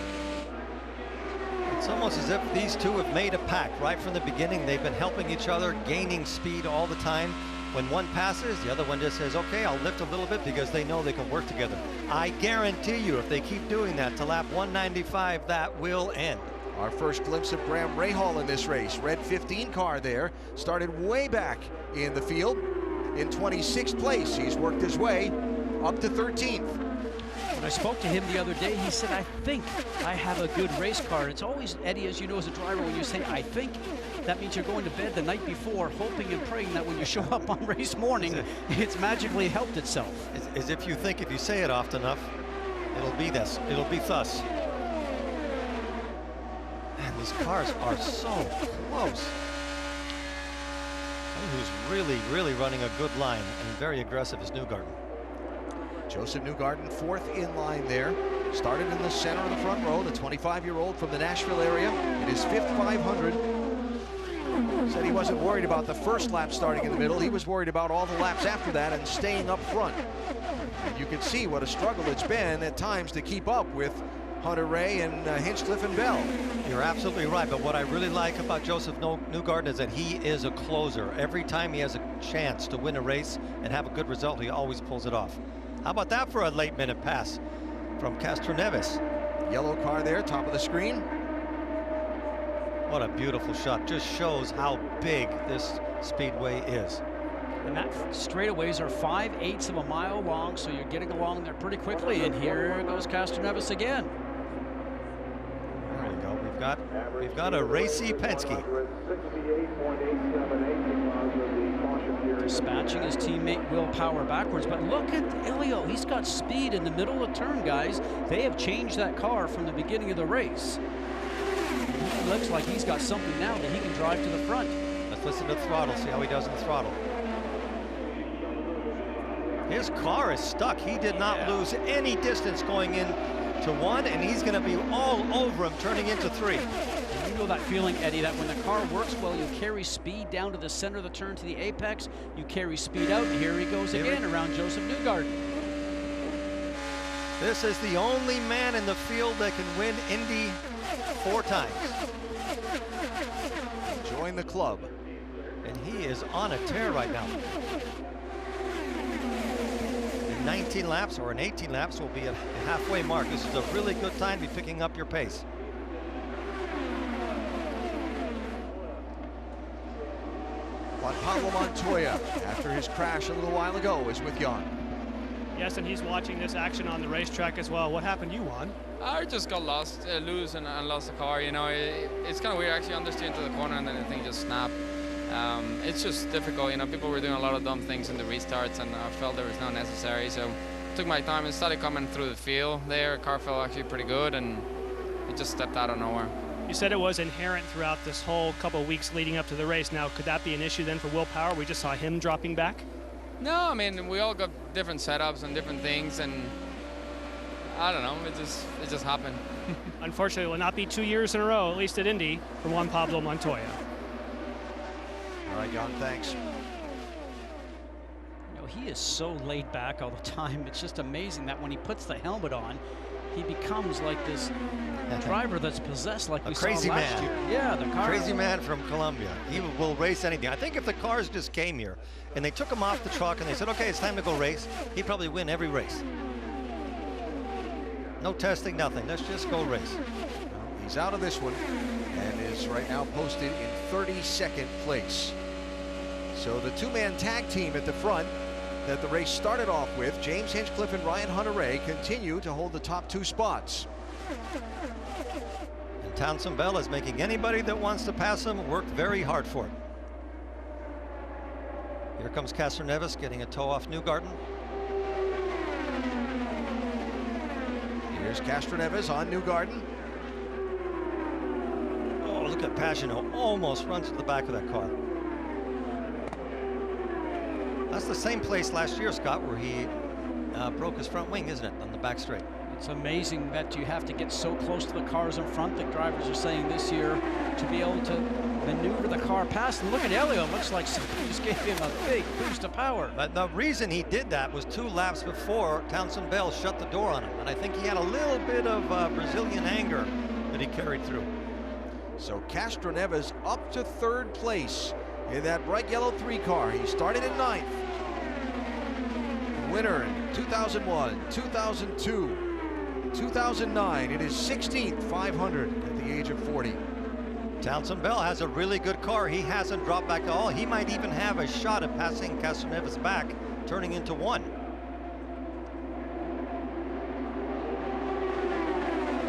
S6: It's almost as if these two have made a pact right from the beginning. They've been helping each other, gaining speed all the time. When one passes, the other one just says, okay, I'll lift a little bit, because they know they can work together. I guarantee you, if they keep doing that to lap 195, that will end.
S1: Our first glimpse of Graham Rahal in this race. Red 15 car there. Started way back in the field. In 26th place, he's worked his way up to 13th.
S4: When I spoke to him the other day, he said, I think I have a good race car. It's always, Eddie, as you know as a driver, when you say, I think, that means you're going to bed the night before, hoping and praying that when you show up on race morning, it's magically helped itself.
S6: As if you think if you say it often enough, it'll be this, it'll be thus. Man, these cars are so close. Someone who's really running a good line and very aggressive is Newgarden.
S1: Joseph Newgarden, 4th in line there. Started in the center of the front row, the 25-year-old from the Nashville area. In his 5th 500. Said he wasn't worried about the first lap starting in the middle. He was worried about all the laps after that and staying up front. And you can see what a struggle it's been at times to keep up with Hunter Ray and Hinchcliffe and Bell.
S6: You're absolutely right, but what I really like about Joseph Newgarden is that he is a closer. Every time he has a chance to win a race and have a good result, he always pulls it off. How about that for a late minute pass from Castroneves?
S1: Yellow car there, top of the screen.
S6: What a beautiful shot. Just shows how big this speedway is.
S4: And that straightaways are 5/8 of a mile long, so you're getting along there pretty quickly. And here goes Castroneves again.
S6: There we go. We've got a racy Penske.
S4: Dispatching his teammate Will Power backwards, but look at Elio. He's got speed in the middle of the turn, guys. They have changed that car from the beginning of the race. He looks like he's got something now that he can drive to the front.
S6: Let's listen to the throttle, see how he does in the throttle. His car is stuck. He did not lose any distance going in to 1, and he's going to be all over him turning into 3.
S4: You know that feeling, Eddie, that when the car works well, you carry speed down to the center of the turn to the apex. You carry speed out, and here he goes again around Joseph Newgarden.
S6: This is the only man in the field that can win Indy 4 times.
S1: Join the club.
S6: And he is on a tear right now. In 19 laps or in 18 laps will be a halfway mark. This is a really good time to be picking up your pace.
S1: Juan Pablo Montoya, after his crash a little while ago, is with Jan.
S3: Yes, and he's watching this action on the racetrack as well. What happened to you, Juan?
S12: I just got lost, loose and lost the car. You know, it's kind of weird. Actually understeer into the corner and then the thing just snapped. It's just difficult. You know, people were doing a lot of dumb things in the restarts, and I felt there was no necessary. So took my time and started coming through the field there. Car felt actually pretty good, and it just stepped out of nowhere.
S3: You said it was inherent throughout this whole couple of weeks leading up to the race. Now, could that be an issue then for Will Power? We just saw him dropping back.
S12: No, I mean, we all got different setups and different things, and I don't know, it just happened.
S3: Unfortunately, it will not be 2 years in a row, at least at Indy, for Juan Pablo Montoya.
S1: All right, Jan, thanks.
S4: You know, he is so laid back all the time. It's just amazing that when he puts the helmet on, he becomes like this driver that's possessed like we saw last year. Yeah, the car.
S6: Crazy man from Colombia. He will race anything. I think if the cars just came here and they took him off the truck and they said, okay, it's time to go race, he'd probably win every race. No testing, nothing. Let's just go race.
S1: Well, he's out of this one and is right now posted in 32nd place. So the two-man tag team at the front that the race started off with, James Hinchcliffe and Ryan Hunter-Reay, continue to hold the top 2 spots.
S6: And Townsend Bell is making anybody that wants to pass him work very hard for it. Here comes Castroneves getting a toe off Newgarden.
S1: Here's Castroneves on Newgarden.
S6: Oh, look at Pagano, almost runs to the back of that car. That's the same place last year, Scott, where he broke his front wing, isn't it, on the back straight?
S4: It's amazing that you have to get so close to the cars in front. The drivers are saying this year to be able to maneuver the car past. And look at Elio. Looks like somebody just gave him a big boost of power.
S6: But the reason he did that was 2 laps before Townsend Bell shut the door on him. And I think he had a little bit of Brazilian anger that he carried through.
S1: So Castroneves up to 3rd place in that bright yellow 3 car. He started in 9th. Winner in 2001, 2002, 2009. It is 16th 500 at the age of 40.
S6: Townsend Bell has a really good car. He hasn't dropped back at all. He might even have a shot at passing Castroneves back, turning into 1.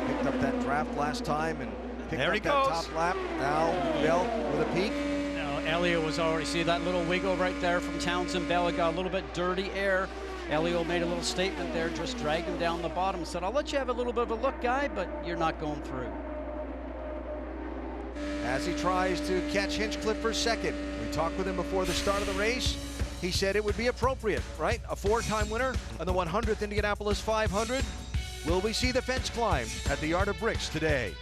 S1: Picked up that draft last time and picked
S6: there
S1: up
S6: he
S1: that
S6: goes.
S1: top lap. Now Bell with a peak.
S4: Now Elio was already, see that little wiggle right there from Townsend Bell. It got a little bit dirty air. Elio made a little statement there, just dragged him down the bottom. Said, I'll let you have a little bit of a look, guy, but you're not going through.
S1: As he tries to catch Hinchcliffe for second. We talked with him before the start of the race. He said it would be appropriate, right? A 4-time winner on the 100th Indianapolis 500. Will we see the fence climb at the Yard of Bricks today?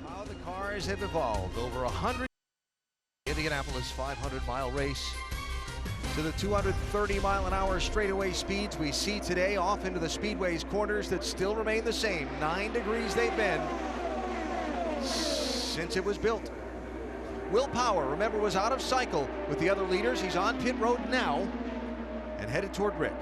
S1: How the cars have evolved over 100. Indianapolis 500-mile race to the 230-mile-an-hour straightaway speeds we see today off into the speedway's corners that still remain the same. 9 degrees they've been since it was built. Will Power, remember, was out of cycle with the other leaders. He's on pit road now and headed toward Rick.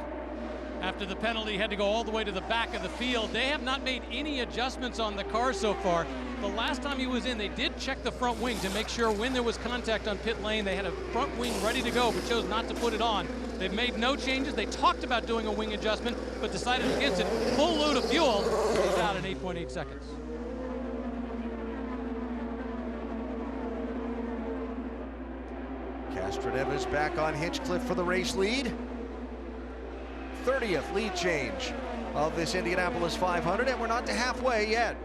S16: after the penalty, had to go all the way to the back of the field. They have not made any adjustments on the car so far. The last time he was in, they did check the front wing to make sure when there was contact on pit lane, they had a front wing ready to go, but chose not to put it on. They've made no changes. They talked about doing a wing adjustment, but decided against it. Full load of fuel. He's out in 8.8 seconds.
S1: Castroneves back on Hinchcliffe for the race lead. 30th lead change of this Indianapolis 500, and we're not to halfway yet.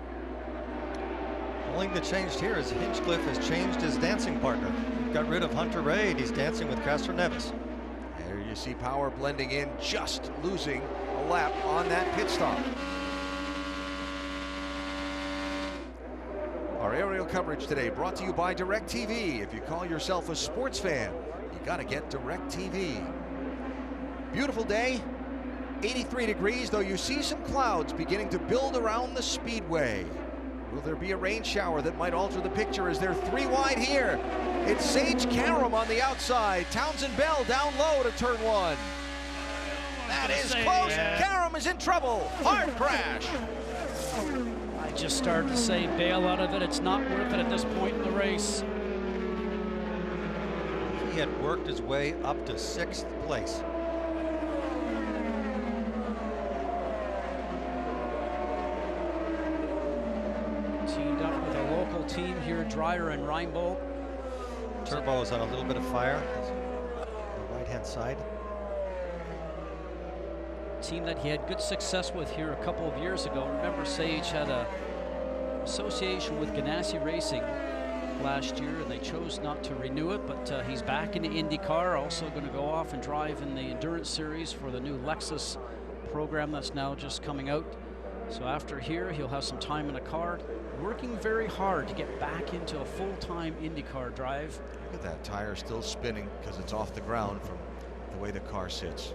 S6: The only thing that changed here is Hinchcliffe has changed his dancing partner. Got rid of Hunter Ray, and he's dancing with Castroneves.
S1: There you see power blending in, just losing a lap on that pit stop. Our aerial coverage today brought to you by DirecTV. If you call yourself a sports fan, you got to get DirecTV. Beautiful day, 83 degrees, though you see some clouds beginning to build around the speedway. Will there be a rain shower that might alter the picture as they're 3 wide here? It's Sage Karam on the outside. Townsend Bell down low to turn 1. That is close. Karam is in trouble. Hard crash.
S4: I just started to say bail out of it. It's not worth it at this point in the race.
S6: He had worked his way up to 6th place.
S4: Teamed up with a local team here, Dreyer and Reinbold.
S6: Turbo is on a little bit of fire on the right-hand side.
S4: Team that he had good success with here a couple of years ago. Remember, Sage had a association with Ganassi Racing last year, and they chose not to renew it, but he's back in the INDYCAR, also going to go off and drive in the Endurance Series for the new Lexus program that's now just coming out. So after here, he'll have some time in a car, working very hard to get back into a full-time INDYCAR drive.
S1: Look at that tire still spinning because it's off the ground from the way the car sits.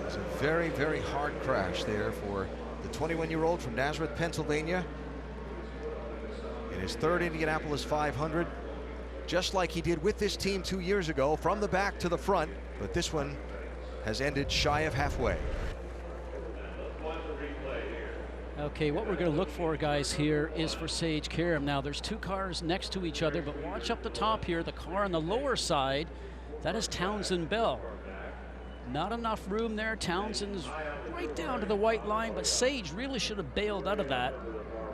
S1: It's a very, very hard crash there for the 21-year-old from Nazareth, Pennsylvania. In his 3rd Indianapolis 500, just like he did with this team 2 years ago, from the back to the front, but this one has ended shy of halfway.
S4: Okay, what we're going to look for, guys, here is for Sage Karam. Now, there's 2 cars next to each other, but watch up the top here. The car on the lower side, that is Townsend Bell. Not enough room there. Townsend's right down to the white line, but Sage really should have bailed out of that,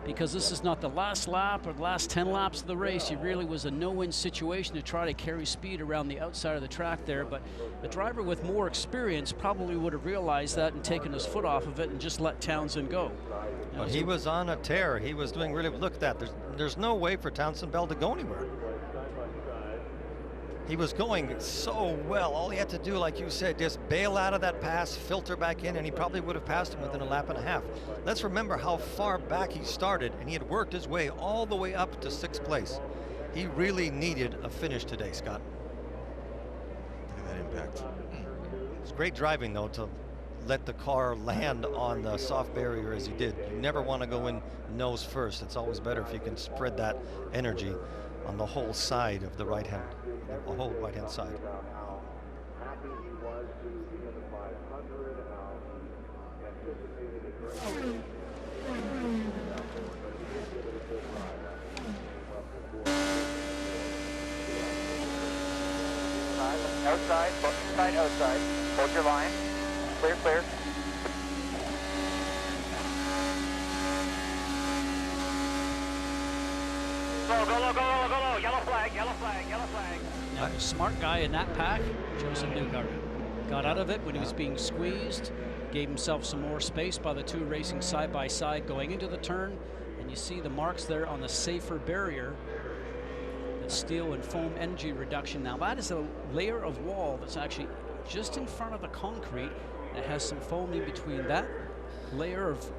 S4: because this is not the last lap or the last 10 laps of the race. It really was a no-win situation to try to carry speed around the outside of the track there, but the driver with more experience probably would have realized that and taken his foot off of it and just let Townsend go.
S6: But he was on a tear. He was doing really, look at that. There's no way for Townsend Bell to go anywhere. He was going so well. All he had to do, like you said, just bail out of that pass, filter back in, and he probably would have passed him within a lap and a half. Let's remember how far back he started, and he had worked his way all the way up to 6th place. He really needed a finish today, Scott.
S1: Look at that impact.
S6: It's great driving, though, to let the car land on the soft barrier as he did. You never want to go in nose first. It's always better if you can spread that energy on the whole side of the right hand, the whole right hand side.
S10: Outside, inside, outside. Hold your line. Clear, clear. Go, go low, go low, go low. Yellow flag, yellow flag, yellow flag.
S4: Now, the smart guy in that pack, Joseph Newgarden, got out of it when he was being squeezed, gave himself some more space by the 2 racing side by side going into the turn, and you see the marks there on the safer barrier. That steel and foam energy reduction. Now, that is a layer of wall that's actually just in front of the concrete that has some foam in between that layer of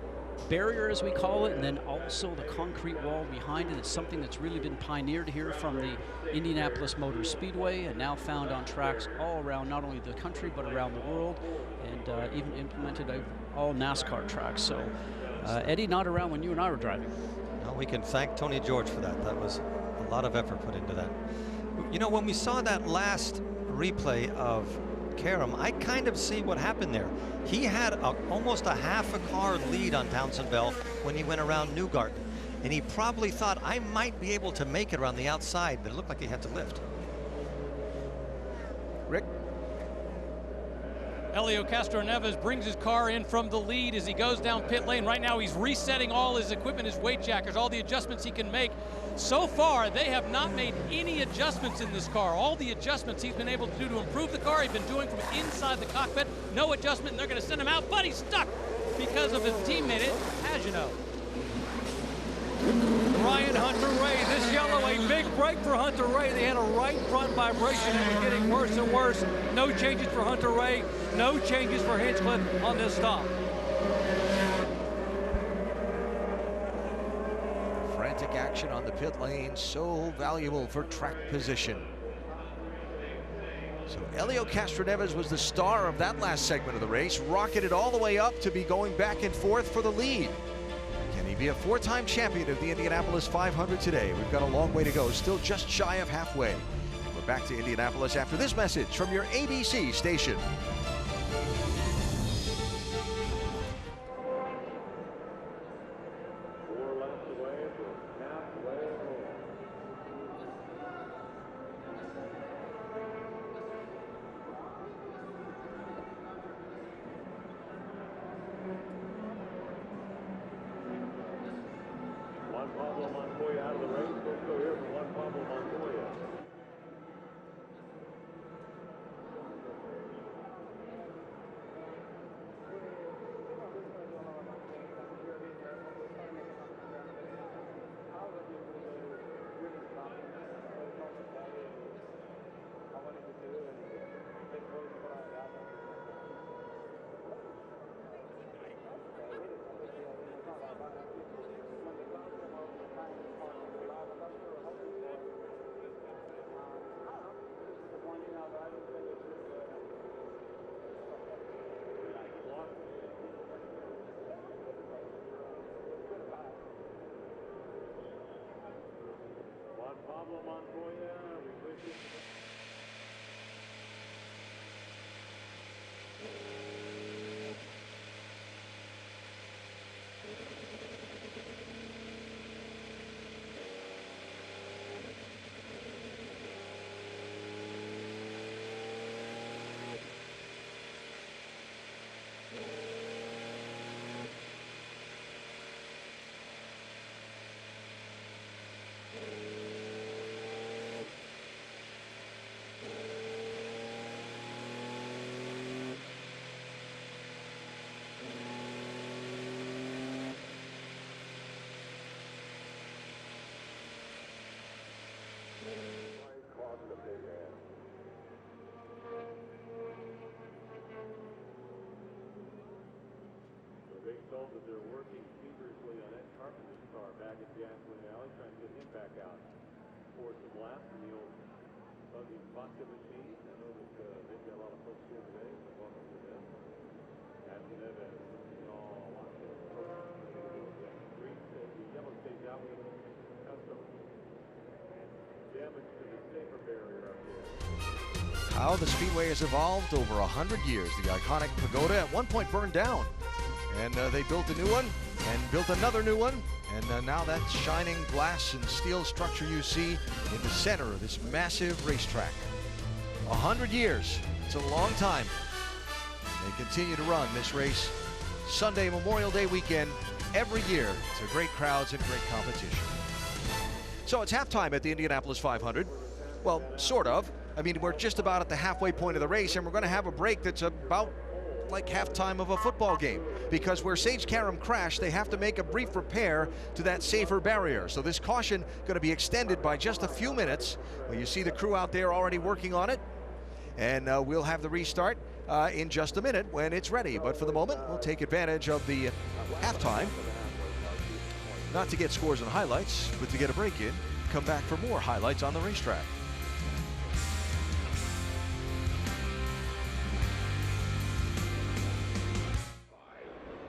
S4: barrier, as we call it, and then also the concrete wall behind it. It's something that's really been pioneered here from the Indianapolis Motor Speedway and now found on tracks all around, not only the country, but around the world, and even implemented at all NASCAR tracks. So, Eddie, not around when you and I were driving.
S6: Well, we can thank Tony George for that. That was a lot of effort put into that. You know, when we saw that last replay of Karam, I kind of see what happened there. He had almost a half a car lead on Townsendville when he went around Newgarden, and he probably thought, I might be able to make it around the outside, but it looked like he had to lift.
S1: Rick?
S16: Helio Castroneves brings his car in from the lead as he goes down pit lane. Right now he's resetting all his equipment, his weight jackers, all the adjustments he can make. So far, they have not made any adjustments in this car. All the adjustments he's been able to do to improve the car, he's been doing from inside the cockpit. No adjustment, and they're going to send him out, but he's stuck because of his teammate, Pagano.
S5: Ryan Hunter-Reay, this yellow, a big break for Hunter-Reay. They had a right front vibration and was getting worse and worse. No changes for Hunter-Reay, no changes for Hinchcliffe on this stop.
S1: Frantic action on the pit lane, so valuable for track position. So Helio Castroneves was the star of that last segment of the race, rocketed all the way up to be going back and forth for the lead. Can he be a four-time champion of the Indianapolis 500 today? We've got a long way to go, still just shy of halfway. We're back to Indianapolis after this message from your ABC station.
S9: Told that they're working feverishly on Ed Carpenter's car back at Gasland Alley, trying to get him back out for some laps in the old buggy vodka machine. I know that they've got a lot of folks here today, so welcome to them. Castroneves, the yellow stays out, we have some damage to the safer barrier up here.
S1: How the Speedway has evolved over 100 years. The iconic pagoda at one point burned down. And they built a new one and built another new one. And now that shining glass and steel structure you see in the center of this massive racetrack. 100 years. It's a long time. They continue to run this race Sunday, Memorial Day weekend, every year to great crowds and great competition. So it's halftime at the Indianapolis 500. Well, sort of. I mean, we're just about at the halfway point of the race, and we're going to have a break that's about like halftime of a football game, because where Sage Karam crashed, they have to make a brief repair to that safer barrier. So this caution going to be extended by just a few minutes. Well, you see the crew out there already working on it. And we'll have the restart in just a minute when it's ready. But for the moment, we'll take advantage of the halftime, not to get scores and highlights, but to get a break in. Come back for more highlights on the racetrack.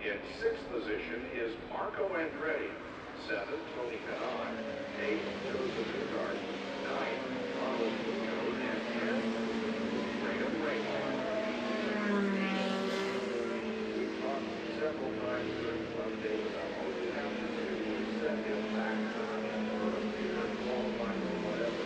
S9: In 6th position is Marco Andretti. 7, Tony Kanaan. 8, Joseph INDYCAR. 9, Ronald Munoz. And 10, Brandon Raymond. We've talked several times during some days about all you have to do to set him back for a future qualifying or whatever.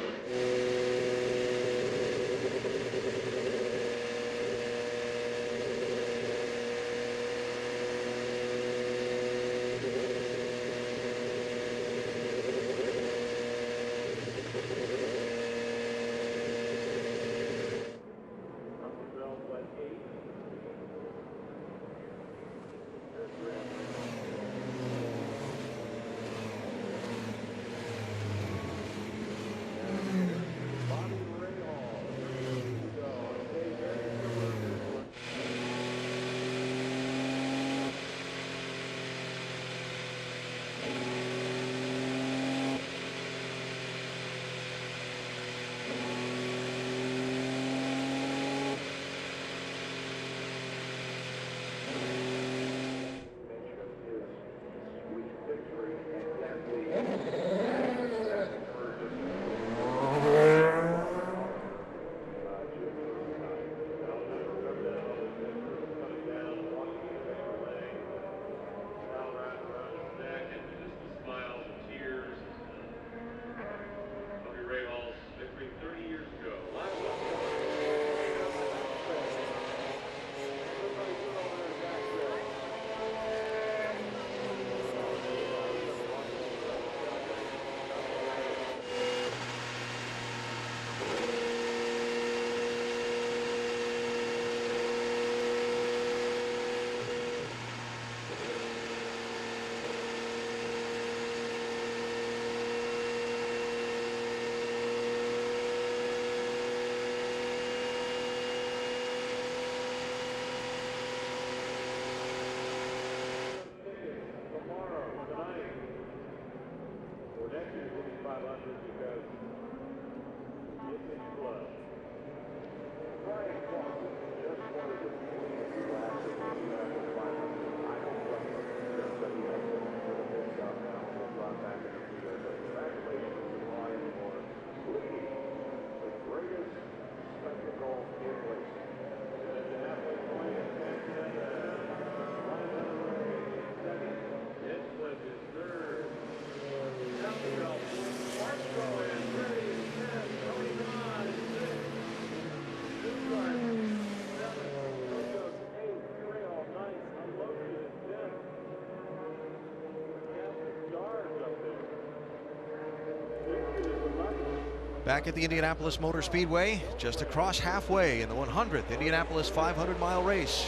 S1: Back at the Indianapolis Motor Speedway, just across halfway in the 100th Indianapolis 500-mile race.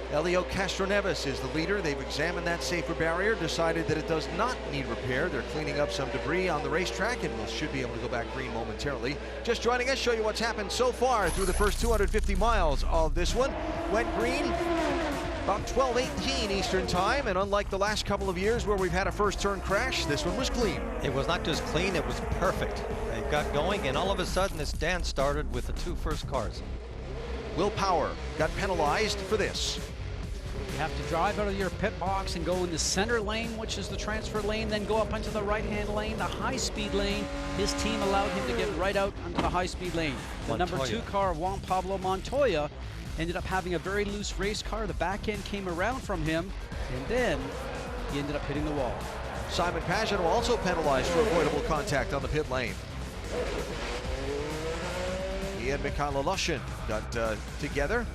S1: Helio Castroneves is the leader. They've examined that safer barrier, decided that it does not need repair. They're cleaning up some debris on the racetrack, and we should be able to go back green momentarily. Just joining us, show you what's happened so far through the first 250 miles of this one. Went green about 12:18 Eastern time, and unlike the last couple of years where we've had a first turn crash, this one was clean.
S6: It was not just clean, it was perfect. They got going, and all of a sudden this dance started with the two first cars.
S1: Will Power got penalized for this.
S4: You have to drive out of your pit box and go in the center lane, which is the transfer lane, then go up into the right-hand lane, the high-speed lane. His team allowed him to get right out onto the high-speed lane. The number 2 car, Juan Pablo Montoya, ended up having a very loose race car. The back end came around from him, and then he ended up hitting the wall.
S1: Simon Pagenaud also penalized for avoidable contact on the pit lane. He and Mikhail Lushin got together.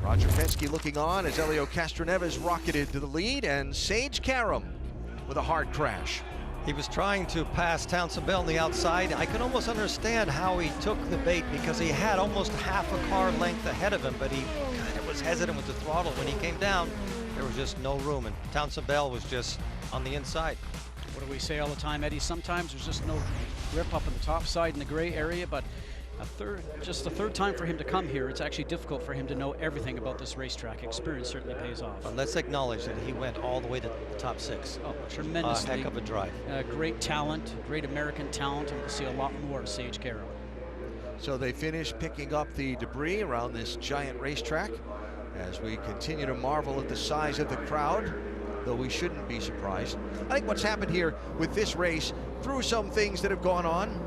S1: Roger Penske looking on as Helio Castroneves rocketed to the lead, and Sage Karam with a hard crash.
S6: He was trying to pass Townsend Bell on the outside. I can almost understand how he took the bait, because he had almost half a car length ahead of him, but he kind of was hesitant with the throttle. When he came down, there was just no room, and Townsend Bell was just on the inside.
S4: What do we say all the time, Eddie? Sometimes there's just no grip up on the top side in the gray area, but Just the third time for him to come here. It's actually difficult for him to know everything about this racetrack. Experience certainly pays off.
S6: But let's acknowledge that he went all the way to the top 6.
S4: Oh, tremendously.
S6: A heck of a drive.
S4: Great talent, great American talent, and we'll see a lot more of Sage Carroll.
S1: So they finish picking up the debris around this giant racetrack as we continue to marvel at the size of the crowd, though we shouldn't be surprised. I think what's happened here with this race, through some things that have gone on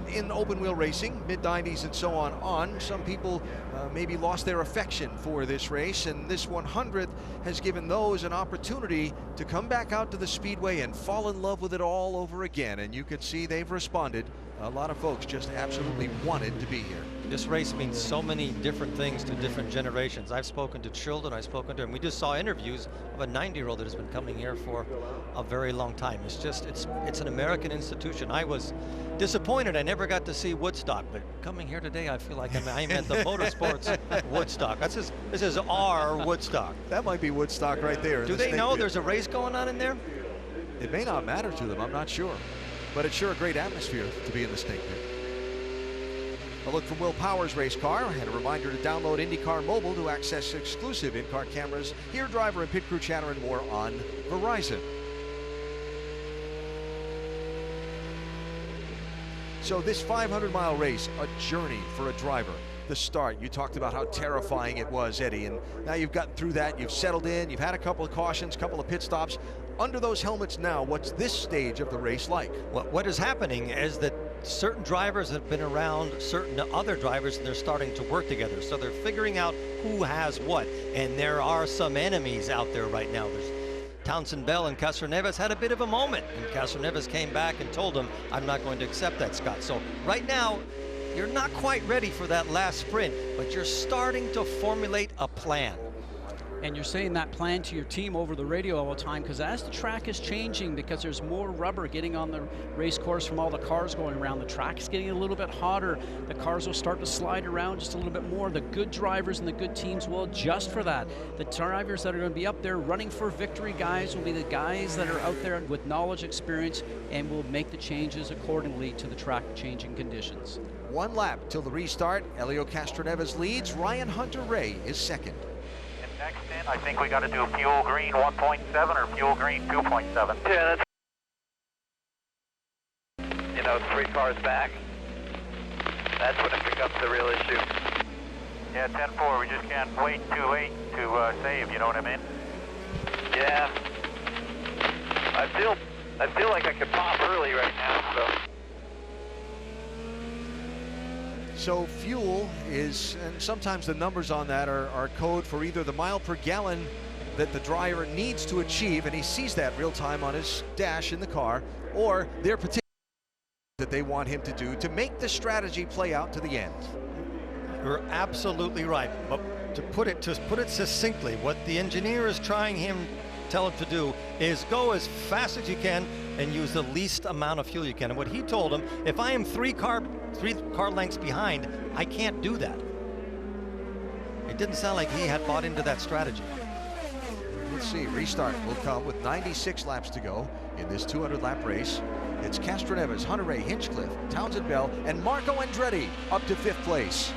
S1: in open wheel racing, mid-90s and so on, some people maybe lost their affection for this race, and this 100th has given those an opportunity to come back out to the Speedway and fall in love with it all over again. And you can see they've responded. A lot of folks just absolutely wanted to be here.
S6: This race means so many different things to different generations. I've spoken to children, I've spoken to them. We just saw interviews of a 90-year-old that has been coming here for a very long time. It's just, it's an American institution. I was disappointed I never got to see Woodstock, but coming here today, I feel like I'm at the motorsports Woodstock. This is our Woodstock.
S1: That might be Woodstock right there.
S6: Do they know there's a race going on in there?
S1: It may not matter to them, I'm not sure. But it's sure a great atmosphere to be in the Snake Pit. A look from Will Powers' race car, and a reminder to download INDYCAR Mobile to access exclusive in-car cameras, hear driver and pit crew chatter, and more on Verizon. So this 500-mile race, a journey for a driver. The start, you talked about how terrifying it was, Eddie, and now you've gotten through that, you've settled in, you've had a couple of cautions, couple of pit stops. Under those helmets now, what's this stage of the race like?
S6: What is happening is that certain drivers have been around certain other drivers, and they're starting to work together. So they're figuring out who has what, and there are some enemies out there right now. There's Townsend Bell and Castroneves had a bit of a moment, and Castroneves came back and told him, I'm not going to accept that, Scott. So right now, you're not quite ready for that last sprint, but you're starting to formulate a plan.
S4: And you're saying that plan to your team over the radio all the time, because as the track is changing, because there's more rubber getting on the race course from all the cars going around, the track is getting a little bit hotter. The cars will start to slide around just a little bit more. The good drivers and the good teams will adjust for that. The drivers that are going to be up there running for victory, guys, will be the guys that are out there with knowledge, experience, and will make the changes accordingly to the track changing conditions.
S1: One lap till the restart. Helio Castroneves leads. Ryan Hunter-Reay is second.
S10: Next in, I think we got to do fuel green 1.7 or fuel green 2.7. Yeah, that's 3 cars back. That's when it becomes the real issue. Yeah, 10-4, we just can't wait too late to save, you know what I mean? Yeah. I feel like I could pop early right now, so.
S1: So fuel is, and sometimes the numbers on that are code for either the mile per gallon that the driver needs to achieve, and he sees that real time on his dash in the car, or their particular that they want him to do to make the strategy play out to the end.
S6: You're absolutely right, but to put it succinctly, what the engineer is trying tell him to do is go as fast as you can and use the least amount of fuel you can. And what he told him, if I am three car lengths behind, I can't do that. It didn't sound like he had bought into that strategy.
S1: Let's see, restart will come with 96 laps to go in this 200-lap race. It's Castroneves, Hunter-Reay, Hinchcliffe, Townsend Bell, and Marco Andretti up to 5th place.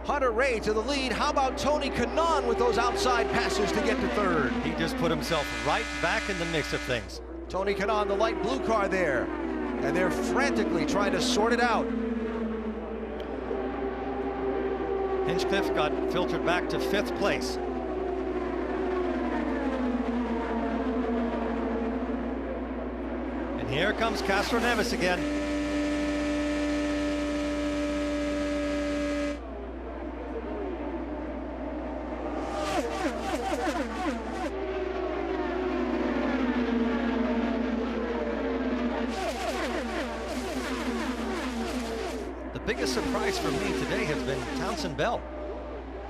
S1: Hunter-Reay to the lead. How about Tony Kanaan with those outside passes to get to 3rd?
S6: He just put himself right back in the mix of things.
S1: Tony Kanaan, the light blue car there. And they're frantically trying to sort it out.
S6: Hinchcliffe got filtered back to 5th place. And here comes Castroneves again. The biggest surprise for me today has been Townsend Bell.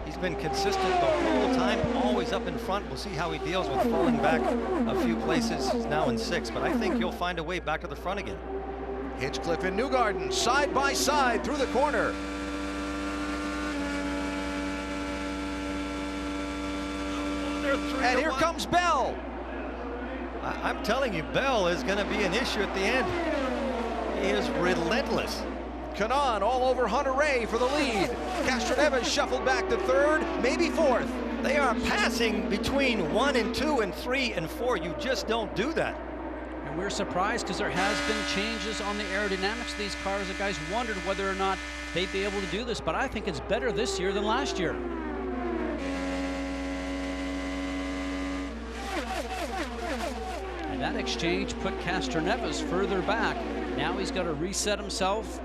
S6: He's been consistent the whole time, always up in front. We'll see how he deals with falling back a few places. He's now in 6th, but I think he'll find a way back to the front again.
S1: Hinchcliffe and Newgarden side by side through the corner. And here comes Bell.
S6: I'm telling you, Bell is going to be an issue at the end. He is relentless.
S1: Kanaan all over Hunter Ray for the lead. Castroneves shuffled back to 3rd, maybe 4th.
S6: They are passing between 1 and 2 and 3 and 4. You just don't do that.
S4: And we're surprised because there has been changes on the aerodynamics of these cars. The guys wondered whether or not they'd be able to do this, but I think it's better this year than last year. And that exchange put Castroneves further back. Now he's got to reset himself,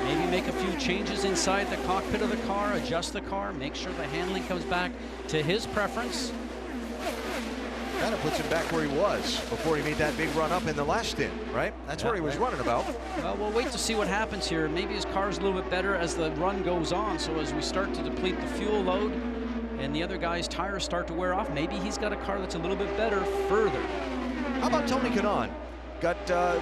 S4: maybe make a few changes inside the cockpit of the car, adjust the car, make sure the handling comes back to his preference.
S1: Kind of puts him back where he was before he made that big run up in the last stint, right? That's where he was running about.
S4: Well, we'll wait to see what happens here. Maybe his car's a little bit better as the run goes on. So as we start to deplete the fuel load and the other guy's tires start to wear off, maybe he's got a car that's a little bit better further.
S1: How about Tony Kanaan?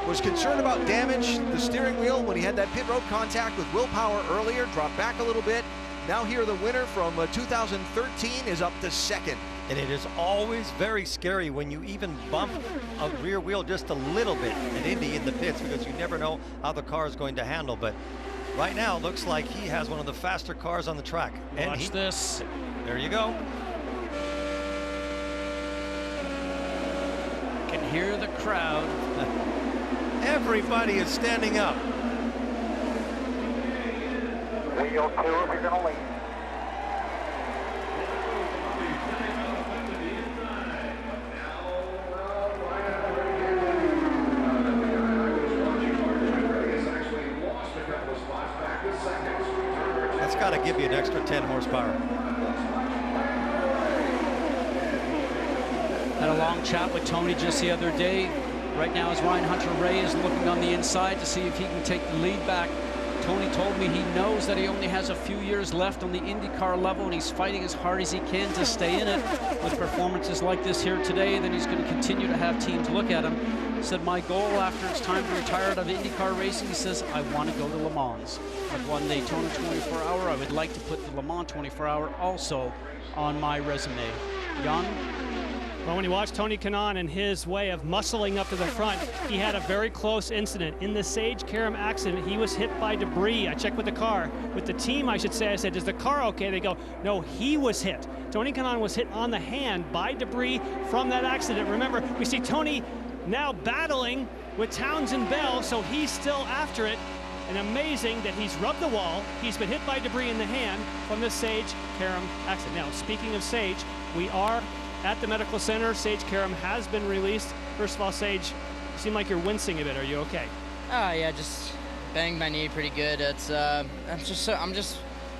S1: Was concerned about damage the steering wheel when he had that pit road contact with Will Power earlier, dropped back a little bit. Now here the winner from 2013 is up to 2nd.
S6: And it is always very scary when you even bump a rear wheel just a little bit at Indy in the pits, because you never know how the car is going to handle. But right now, it looks like he has one of the faster cars on the track.
S4: Watch this.
S6: There you go.
S4: Can hear the crowd.
S6: Everybody is standing up.
S10: Wheel 2 if you're going to lead.
S6: That's got to give you an extra 10 horsepower.
S4: Had a long chat with Tony just the other day. Right now, as Ryan Hunter-Reay is looking on the inside to see if he can take the lead back. Tony told me he knows that he only has a few years left on the IndyCar level, and he's fighting as hard as he can to stay in it. With performances like this here today, then he's going to continue to have teams look at him. He said, my goal after it's time to retire out of IndyCar racing, he says, I want to go to Le Mans. I've won Daytona 24-hour. I would like to put the Le Mans 24-hour also on my resume. Jan?
S3: Well, when you watch Tony Kanaan and his way of muscling up to the front, he had a very close incident. In the Sage-Karam accident, he was hit by debris. I checked with the car, with the team, I should say. I said, is the car okay? They go, no, he was hit. Tony Kanaan was hit on the hand by debris from that accident. Remember, we see Tony now battling with Townsend Bell, so he's still after it. And amazing that he's rubbed the wall. He's been hit by debris in the hand from the Sage-Karam accident. Now, speaking of Sage, we are at the medical center. Sage-Karam has been released. First of all, Sage, you seem like you're wincing a bit. Are you okay?
S17: Yeah, just banged my knee pretty good. It's I'm just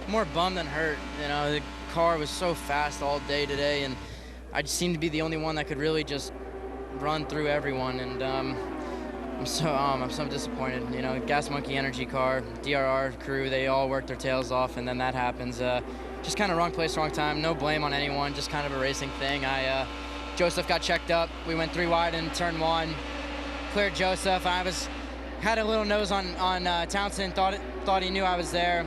S17: more bummed than hurt. You know, the car was so fast all day today, and I just seemed to be the only one that could really just run through everyone. And I'm so disappointed. You know, Gas Monkey Energy car, DRR crew, they all worked their tails off, and then that happens. Just kind of wrong place, wrong time. No blame on anyone, just kind of a racing thing. Joseph got checked up. We went 3 wide in turn 1, cleared Joseph. Had a little nose on Townsend, thought he knew I was there.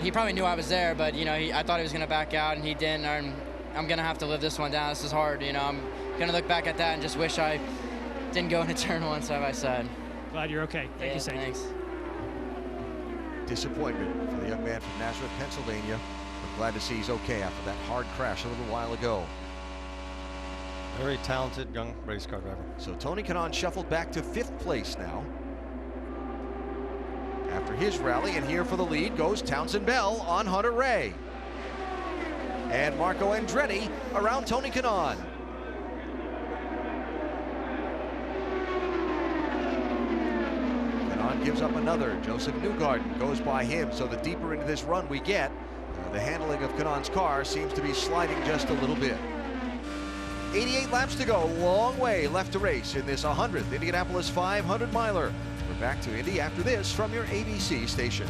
S17: He probably knew I was there, but you know, I thought he was gonna back out and he didn't. I'm gonna have to live this one down. This is hard, you know. I'm gonna look back at that and just wish I didn't go into turn 1 side by side.
S3: Glad you're okay. Thank you, Sage.
S17: Thanks.
S1: Disappointment for the young man from Nazareth, Pennsylvania. We're glad to see he's okay after that hard crash a little while ago.
S6: Very talented young race car driver.
S1: So Tony Kanaan shuffled back to 5th place now after his rally, and here for the lead goes Townsend Bell on Hunter Ray. And Marco Andretti around Tony Kanaan. Gives up another. Joseph Newgarden goes by him, so the deeper into this run we get, the handling of Kanaan's car seems to be sliding just a little bit. 88 laps to go, long way left to race in this 100th Indianapolis 500 miler. We're back to Indy after this from your ABC station.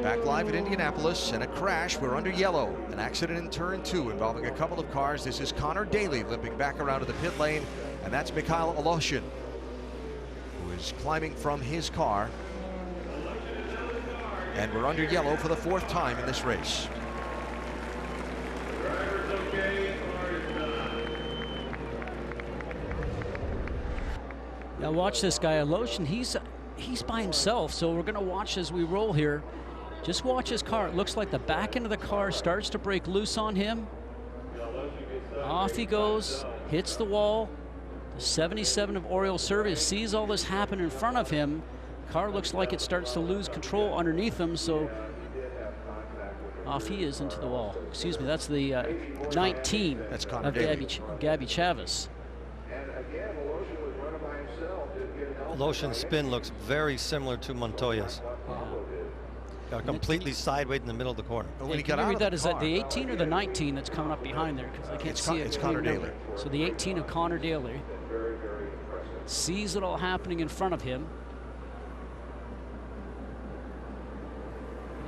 S1: Back live at Indianapolis, and a crash. We're under yellow. An accident in turn 2 involving a couple of cars. This is Connor Daly limping back around to the pit lane, and that's Mikhail Aloshin, who is climbing from his car. And we're under yellow for the 4th time in this race.
S4: Now watch this guy, Aloshin. He's by himself, so we're going to watch as we roll here. Just watch his car. It looks like the back end of the car starts to break loose on him. Off he goes, hits the wall. The 77 of Oriole Service sees all this happen in front of him. Car looks like it starts to lose control underneath him, so off he is into the wall. Excuse me, that's the 19
S1: that's Connor
S4: of
S1: Daly.
S4: Gabby Chavez.
S6: Aloshin's spin looks very similar to Montoya's. Got completely sideways in the middle of the corner.
S1: But when he
S4: Can
S1: got
S4: you
S1: out
S4: read
S1: of
S4: that?
S1: the
S4: Is that
S1: car,
S4: the 18 or the 19 that's coming up behind there? Because I can't see it.
S1: It's Connor Daly.
S4: So the 18 of Connor Daly sees it all happening in front of him.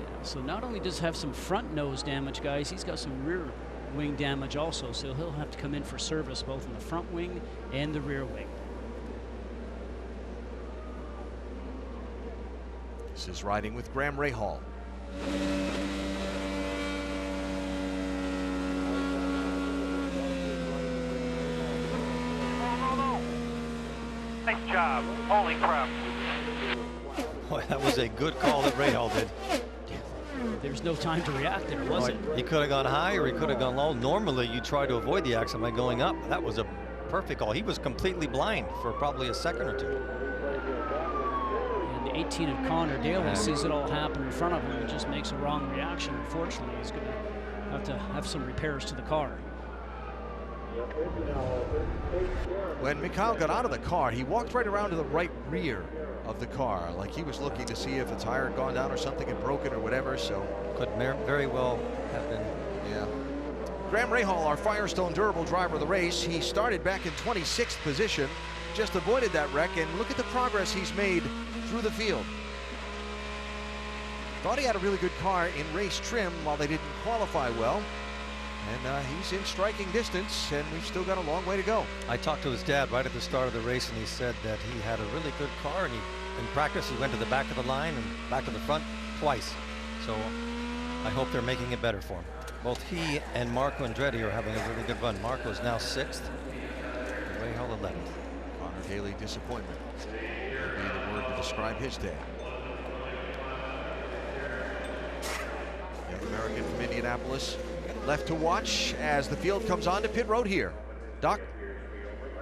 S4: Yeah, so not only does he have some front nose damage, guys, he's got some rear wing damage also. So he'll have to come in for service both in the front wing and the rear wing.
S1: This is riding with Graham Rahal.
S10: Nice job. Holy crap.
S6: Boy, that was a good call that Rahal did.
S4: There's no time to react there, was it?
S6: He could have gone high or he could have gone low. Normally, you try to avoid the accident by going up. That was a perfect call. He was completely blind for probably a second or two.
S4: 18 of Connor Daly sees it all happen in front of him and just makes a wrong reaction. Unfortunately, he's going to have some repairs to the car.
S1: When Mikhail got out of the car, he walked right around to the right rear of the car, like he was looking to see if a tire had gone down or something had broken or whatever. So
S6: could very well have been.
S1: Yeah. Graham Rahal, our Firestone Durable driver of the race, he started back in 26th position, just avoided that wreck, and look at the progress he's made through the field. Thought he had a really good car in race trim while they didn't qualify well. And he's in striking distance, and we've still got a long way to go.
S6: I talked to his dad right at the start of the race, and he said that he had a really good car, and in practice he went to the back of the line and back of the front twice. So I hope they're making it better for him. Both he and Marco Andretti are having a really good run. Marco is now 6th, Rahal 11th.
S1: Connor Daly disappointment would be the word to describe his day. Young American from Indianapolis left to watch as the field comes on to pit road here. Doc?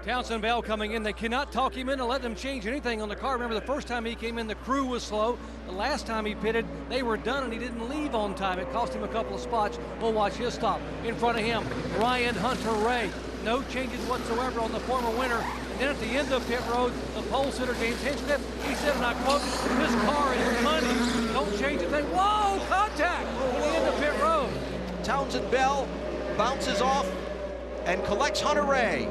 S5: Townsend Bell coming in. They cannot talk him in and let them change anything on the car. Remember, the first time he came in, the crew was slow. The last time he pitted, they were done, and he didn't leave on time. It cost him a couple of spots. We'll watch his stop. In front of him, Ryan Hunter-Ray. No changes whatsoever on the former winner. And then at the end of pit road, the pole sitter, James Hinchcliffe, he said, and I quote, "This car is money. Don't change a thing." Whoa, contact at the end of pit road.
S1: Townsend Bell bounces off and collects Hunter-Ray.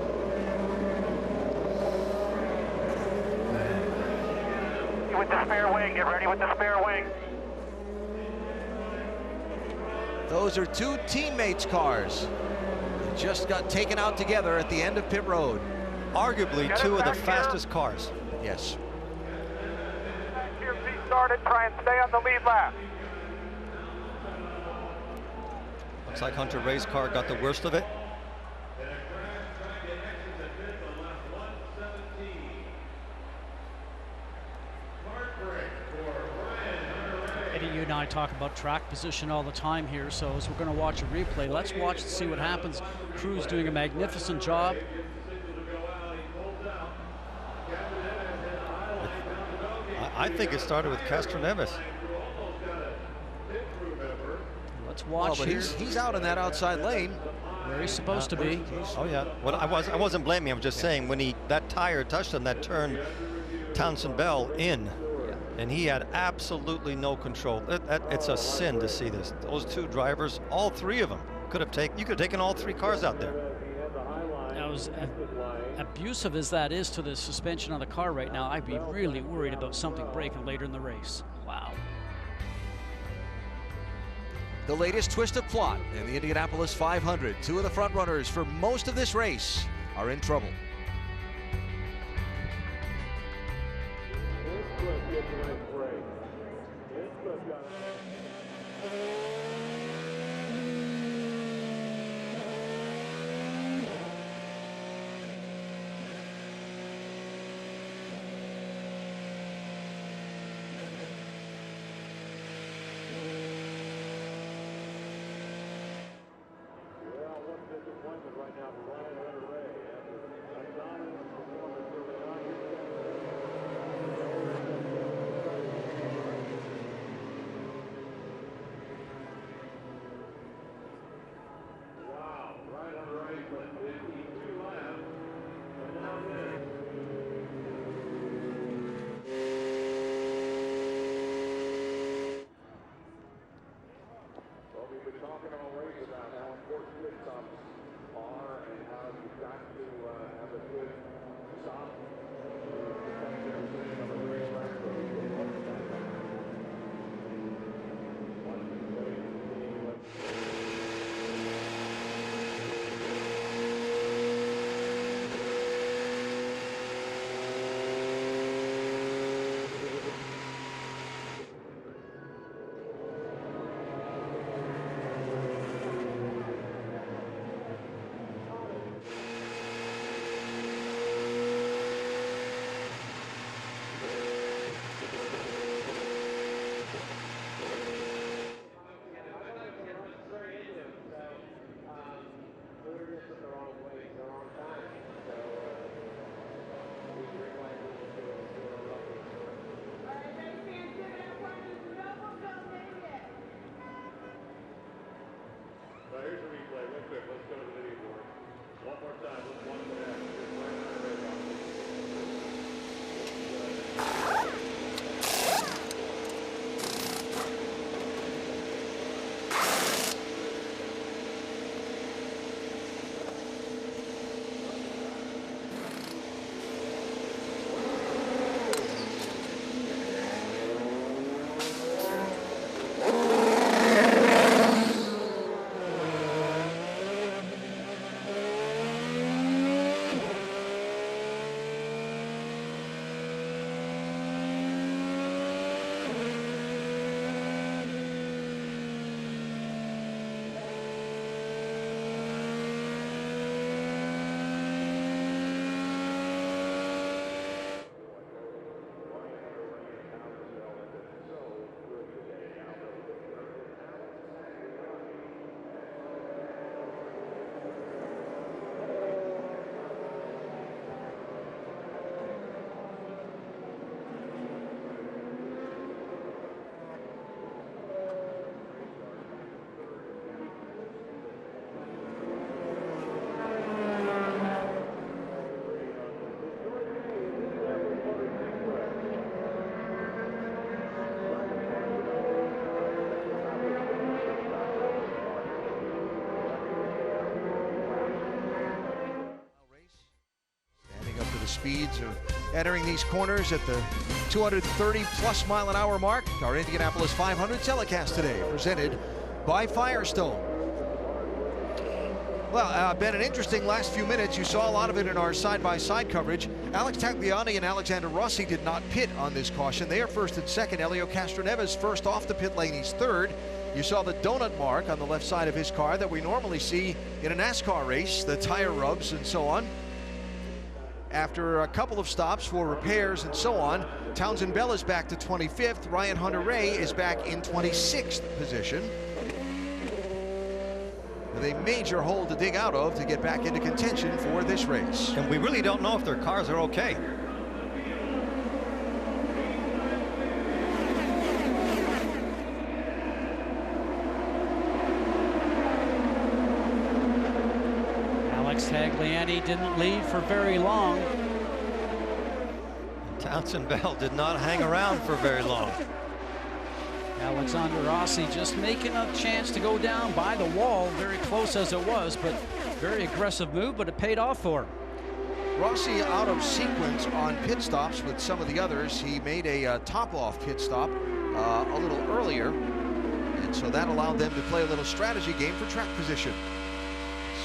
S10: With the spare wing, get ready with the spare wing.
S1: Those are two teammates' cars. They just got taken out together at the end of pit road.
S6: Arguably two of the fastest cars.
S1: Yes.
S10: Your feet started, try and stay on the lead lap.
S6: Looks like Hunter-Ray's car got the worst of it.
S4: Eddie, you and I talk about track position all the time here, so as we're going to watch a replay, let's watch and see what happens. Crew's doing a magnificent job.
S6: I think it started with Castroneves.
S4: Let's watch
S1: but
S4: here.
S1: He's out in that outside lane.
S4: Where he's supposed to be.
S6: Oh yeah. Well, I wasn't blaming him. I'm just saying when that tire touched him, that turned Townsend Bell in, and he had absolutely no control. It's a sin to see this. Those two drivers, all three of them, you could have taken all three cars out there.
S4: As abusive as that is to the suspension on the car right now, I'd be really worried about something breaking later in the race. Wow.
S1: the latest twist of plot in the Indianapolis 500. Two of the front runners for most of this race are in trouble.
S9: Here's the replay, real quick. Let's go to the video board. One more time. Let's one more time.
S1: Speeds of entering these corners at the 230 plus mile an hour mark. Our Indianapolis 500 telecast today presented by Firestone. Well, been an interesting last few minutes. You saw a lot of it in our side-by-side coverage. Alex Tagliani and Alexander Rossi did not pit on this caution. They are first and second. Helio Castroneves first off the pit lane. He's third. You saw the donut mark on the left side of his car that we normally see in a NASCAR race, the tire rubs and so on. After a couple of stops for repairs and so on, Townsend Bell is back to 25th. Ryan Hunter-Reay is back in 26th position. With a major hole to dig out of to get back into contention for this race.
S6: And we really don't know if their cars are okay.
S4: Tagliani didn't lead for very long.
S6: Townsend Bell did not hang around for very long.
S4: Alexander Rossi just making a chance to go down by the wall, very close as it was, but very aggressive move, but it paid off for him.
S1: Rossi out of sequence on pit stops with some of the others. He made a top-off pit stop a little earlier. And And so that allowed them to play a little strategy game for track position.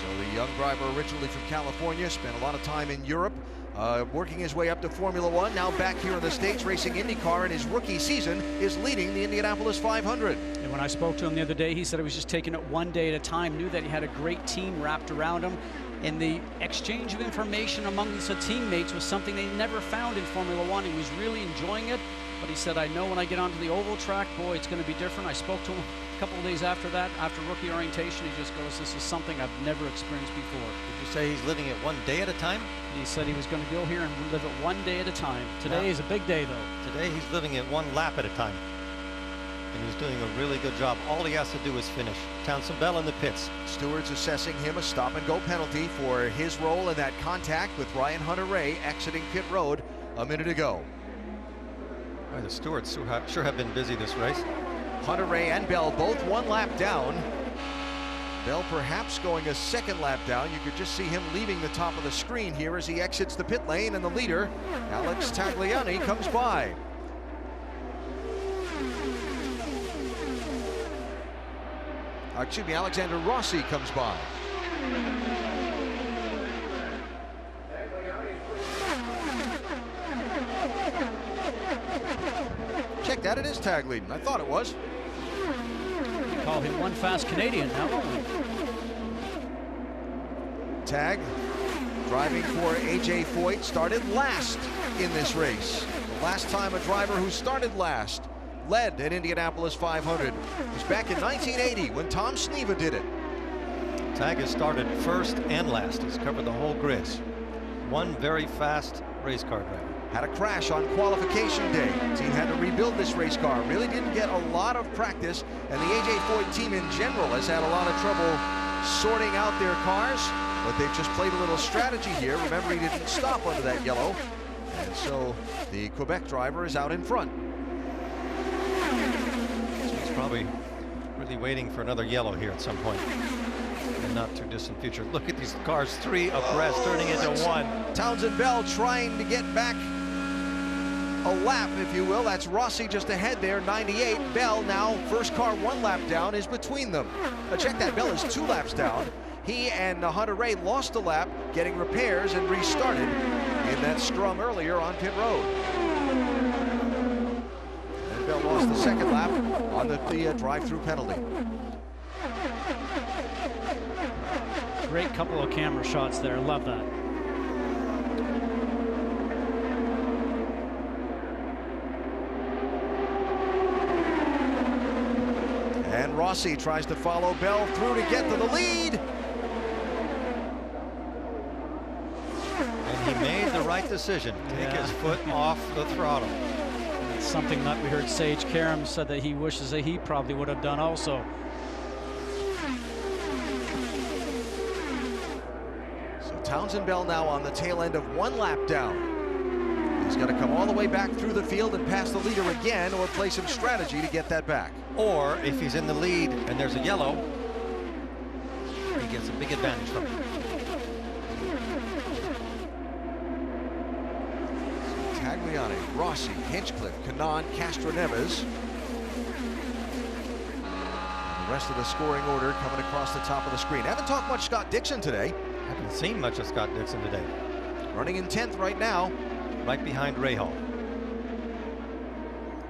S1: So the young driver, originally from California, spent a lot of time in Europe, working his way up to Formula One, now back here in the States racing IndyCar in his rookie season, is leading the Indianapolis 500.
S4: And when I spoke to him the other day, he said he was just taking it one day at a time, knew that he had a great team wrapped around him, and the exchange of information amongst the teammates was something they never found in Formula One. He was really enjoying it, but he said, I know when I get onto the oval track, boy, it's going to be different. I spoke to him a couple of days after that, after rookie orientation. He just goes, this is something I've never experienced before.
S6: Did you say he's living it one day at a time?
S4: He said he was going to go here and live it one day at a time. Today is a big day, though.
S6: Today he's living it one lap at a time. And he's doing a really good job. All he has to do is finish. Townsend Bell in the pits.
S1: Stewart's assessing him a stop-and-go penalty for his role in that contact with Ryan Hunter-Reay exiting pit road a minute ago.
S6: The stewards sure have been busy this race.
S1: Hunter-Reay and Bell both one lap down. Bell perhaps going a second lap down. You could just see him leaving the top of the screen here as he exits the pit lane, and the leader, Alex Tagliani, comes by. Excuse me, Alexander Rossi comes by. Check that, it is Tagliani. I thought it was.
S4: We call him one fast Canadian now, won't we?
S1: Tag, driving for AJ Foyt, started last in this race. The last time a driver who started last led an Indianapolis 500 was back in 1980 when Tom Sneva did it.
S6: Tag has started first and last. He's covered the whole grid. One very fast race car driver.
S1: Had a crash on qualification day. Team had to rebuild this race car. Really didn't get a lot of practice, and the AJ Foyt team in general has had a lot of trouble sorting out their cars, but they've just played a little strategy here. Remember, he didn't stop under that yellow, and so the Quebec driver is out in front.
S6: He's probably really waiting for another yellow here at some point in the not too distant future. Look at these cars, three abreast, turning into one.
S1: Townsend Bell trying to get back a lap, if you will. That's Rossi just ahead there, 98. Bell now, first car one lap down, is between them. Now check that, Bell is 2 laps down. He and Hunter-Reay lost a lap, getting repairs and restarted in that scrum earlier on pit road. And Bell lost the second lap on the drive-through penalty.
S4: Great couple of camera shots there, love that.
S1: And Rossi tries to follow Bell through to get to the lead.
S6: And he made the right decision. Take his foot off the throttle.
S4: It's something that we heard Sage Karam said that he wishes that he probably would have done also.
S1: So Townsend Bell now on the tail end of 1 lap down. He's got to come all the way back through the field and pass the leader again, or play some strategy to get that back.
S6: Or if he's in the lead and there's a yellow, he gets a big advantage from it.
S1: Tagliani, Rossi, Hinchcliffe, Kanaan, Castroneves. The rest of the scoring order coming across the top of the screen. Haven't talked much Scott Dixon today.
S6: Haven't seen much of Scott Dixon today.
S1: Running in 10th right now.
S6: Right behind Rahal.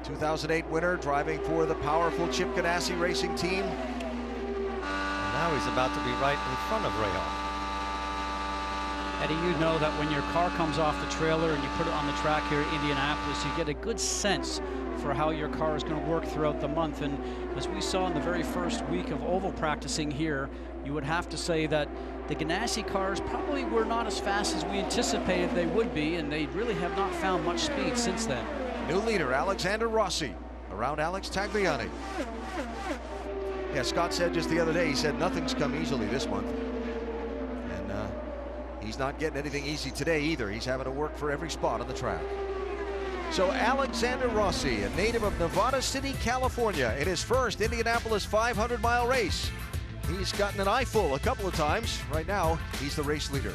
S1: 2008 winner, driving for the powerful Chip Ganassi racing team.
S6: And now he's about to be right in front of Rahal.
S4: Eddie, you know that when your car comes off the trailer and you put it on the track here at Indianapolis, you get a good sense for how your car is going to work throughout the month. And as we saw in the very first week of oval practicing here, you would have to say that the Ganassi cars probably were not as fast as we anticipated they would be, and they really have not found much speed since then.
S1: New leader, Alexander Rossi, around Alex Tagliani. Yeah, Scott said just the other day, he said nothing's come easily this month. And he's not getting anything easy today either. He's having to work for every spot on the track. So Alexander Rossi, a native of Nevada City, California, in his first Indianapolis 500-mile race. He's gotten an eyeful a couple of times. Right now, he's the race leader.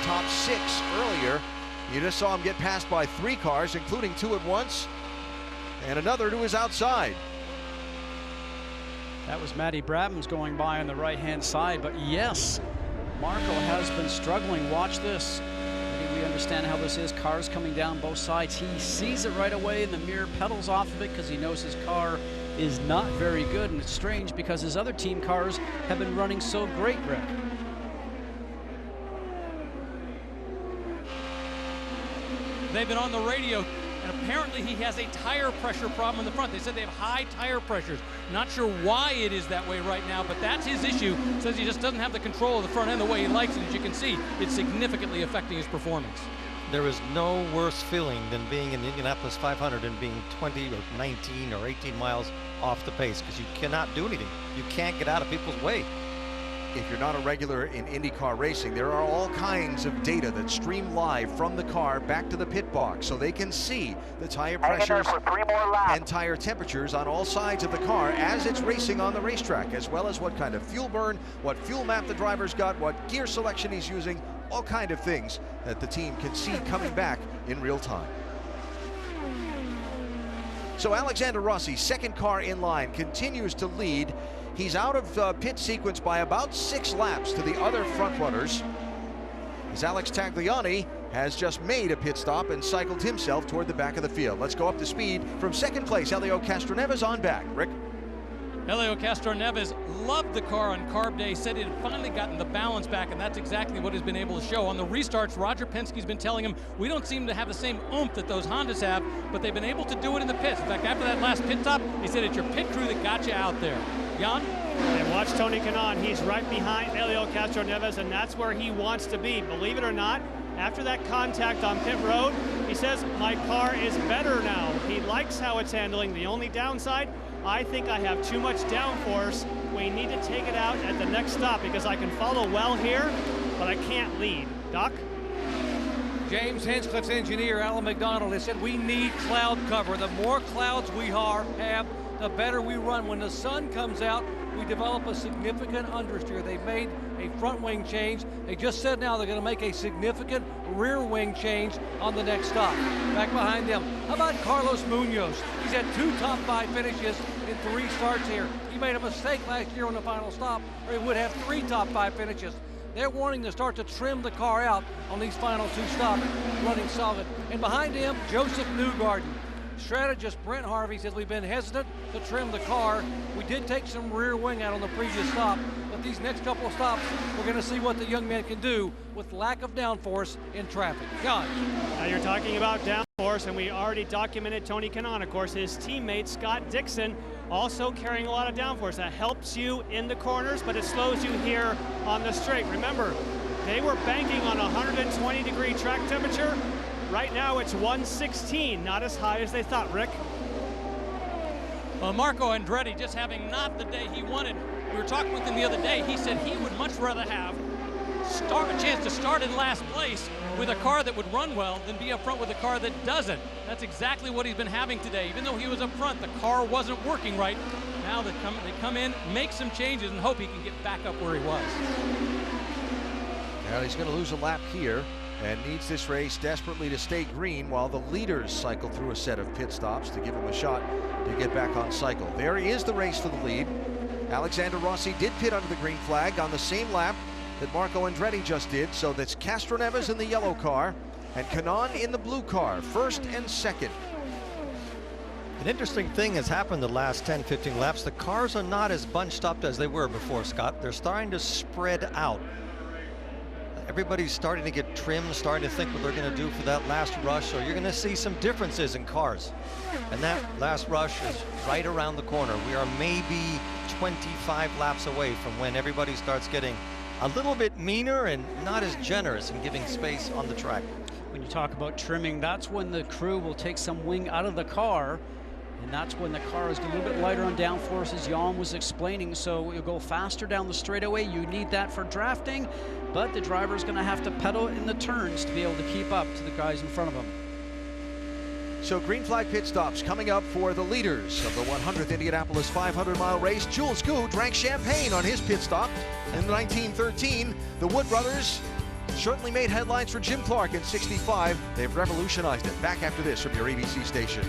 S1: top 6 earlier. You just saw him get passed by 3 cars, including 2 at once, and another to his outside.
S4: That was Matty Brabham's going by on the right-hand side, but yes, Marco has been struggling. Watch this. We understand how this is. Cars coming down both sides. He sees it right away in the mirror, pedals off of it because he knows his car is not very good, and it's strange because his other team cars have been running so great, Rick.
S16: They've been on the radio, and apparently he has a tire pressure problem in the front. They said they have high tire pressures. Not sure why it is that way right now, but that's his issue. Says he just doesn't have the control of the front end the way he likes, and as you can see, it's significantly affecting his performance.
S6: There is no worse feeling than being in the Indianapolis 500 and being 20 or 19 or 18 miles off the pace, because you cannot do anything. You can't get out of people's way.
S1: If you're not a regular in IndyCar racing, there are all kinds of data that stream live from the car back to the pit box, so they can see the tire pressures and tire temperatures on all sides of the car as it's racing on the racetrack, as well as what kind of fuel burn, what fuel map the driver's got, what gear selection he's using, all kind of things that the team can see coming back in real time. So Alexander Rossi, second car in line, continues to lead. He's out of pit sequence by about 6 laps to the other front runners, as Alex Tagliani has just made a pit stop and cycled himself toward the back of the field. Let's go up to speed from second place. Helio Castroneves on back. Rick?
S16: Helio Castroneves loved the car on Carb Day, said it had finally gotten the balance back, and that's exactly what he's been able to show. On the restarts, Roger Penske's been telling him, we don't seem to have the same oomph that those Hondas have, but they've been able to do it in the pits. In fact, after that last pit stop, he said it's your pit crew that got you out there. Jan?
S3: And watch Tony Kanaan. He's right behind Helio Castroneves, and that's where he wants to be. Believe it or not, after that contact on pit road, he says, my car is better now. He likes how it's handling. The only downside, I think I have too much downforce. We need to take it out at the next stop because I can follow well here, but I can't lead. Doc?
S5: James Hinchcliffe's engineer, Alan McDonald, has said we need cloud cover. The more clouds we have, the better we run. When the sun comes out, we develop a significant understeer. They've made a front wing change. They just said now they're going to make a significant rear wing change on the next stop. Back behind them, how about Carlos Munoz? He's had 2 top 5 finishes in 3 starts here. He made a mistake last year on the final stop, or he would have 3 top 5 finishes. They're wanting to start to trim the car out on these final 2 stops, running solid. And behind him, Joseph Newgarden. Strategist Brent Harvey says we've been hesitant to trim the car. We did take some rear wing out on the previous stop, but these next couple of stops, we're going to see what the young man can do with lack of downforce in traffic. John.
S3: Now you're talking about downforce, and we already documented Tony Kanaan. Of course, his teammate Scott Dixon also carrying a lot of downforce. That helps you in the corners, but it slows you here on the straight. Remember, they were banking on 120-degree track temperature. Right now it's 116, not as high as they thought, Rick.
S16: Well, Marco Andretti just having not the day he wanted. We were talking with him the other day. He said he would much rather have a chance to start in last place with a car that would run well than be up front with a car that doesn't. That's exactly what he's been having today. Even though he was up front, the car wasn't working right. Now they come in, make some changes, and hope he can get back up where he was.
S1: Now he's going to lose a lap here and needs this race desperately to stay green while the leaders cycle through a set of pit stops to give him a shot to get back on cycle. There is the race for the lead. Alexander Rossi did pit under the green flag on the same lap that Marco Andretti just did, so that's Castroneves in the yellow car and Kanaan in the blue car, first and second.
S6: An interesting thing has happened the last 10-15 laps. The cars are not as bunched up as they were before, Scott. They're starting to spread out. Everybody's starting to get trimmed, starting to think what they're going to do for that last rush. So you're going to see some differences in cars. And that last rush is right around the corner. We are maybe 25 laps away from when everybody starts getting a little bit meaner and not as generous in giving space on the track.
S4: When you talk about trimming, that's when the crew will take some wing out of the car, and that's when the car is a little bit lighter on downforce, as Jan was explaining, so you'll go faster down the straightaway. You need that for drafting, but the driver's going to have to pedal in the turns to be able to keep up to the guys in front of him.
S1: So green flag pit stops coming up for the leaders of the 100th Indianapolis 500-mile race. Jules Gu drank champagne on his pit stop in 1913. The Wood brothers Certainly made headlines for Jim Clark in '65. They've revolutionized it. Back after this from your ABC station.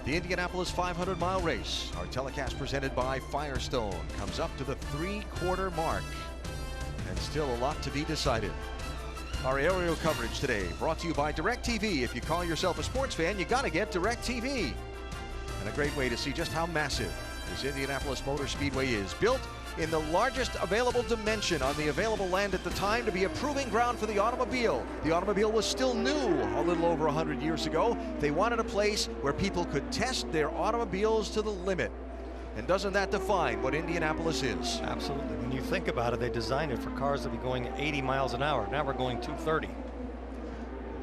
S1: The Indianapolis 500-mile race, our telecast presented by Firestone, comes up to the three-quarter mark, and still a lot to be decided. Our aerial coverage today brought to you by DirecTV. If you call yourself a sports fan, you got to get DirecTV. And a great way to see just how massive this Indianapolis Motor Speedway is. Built in the largest available dimension on the available land at the time to be a proving ground for the automobile. The automobile was still new a little over 100 years ago. They wanted a place where people could test their automobiles to the limit. And doesn't that define what Indianapolis is?
S6: Absolutely. When you think about it, they designed it for cars to be going 80 miles an hour. Now we're going 230.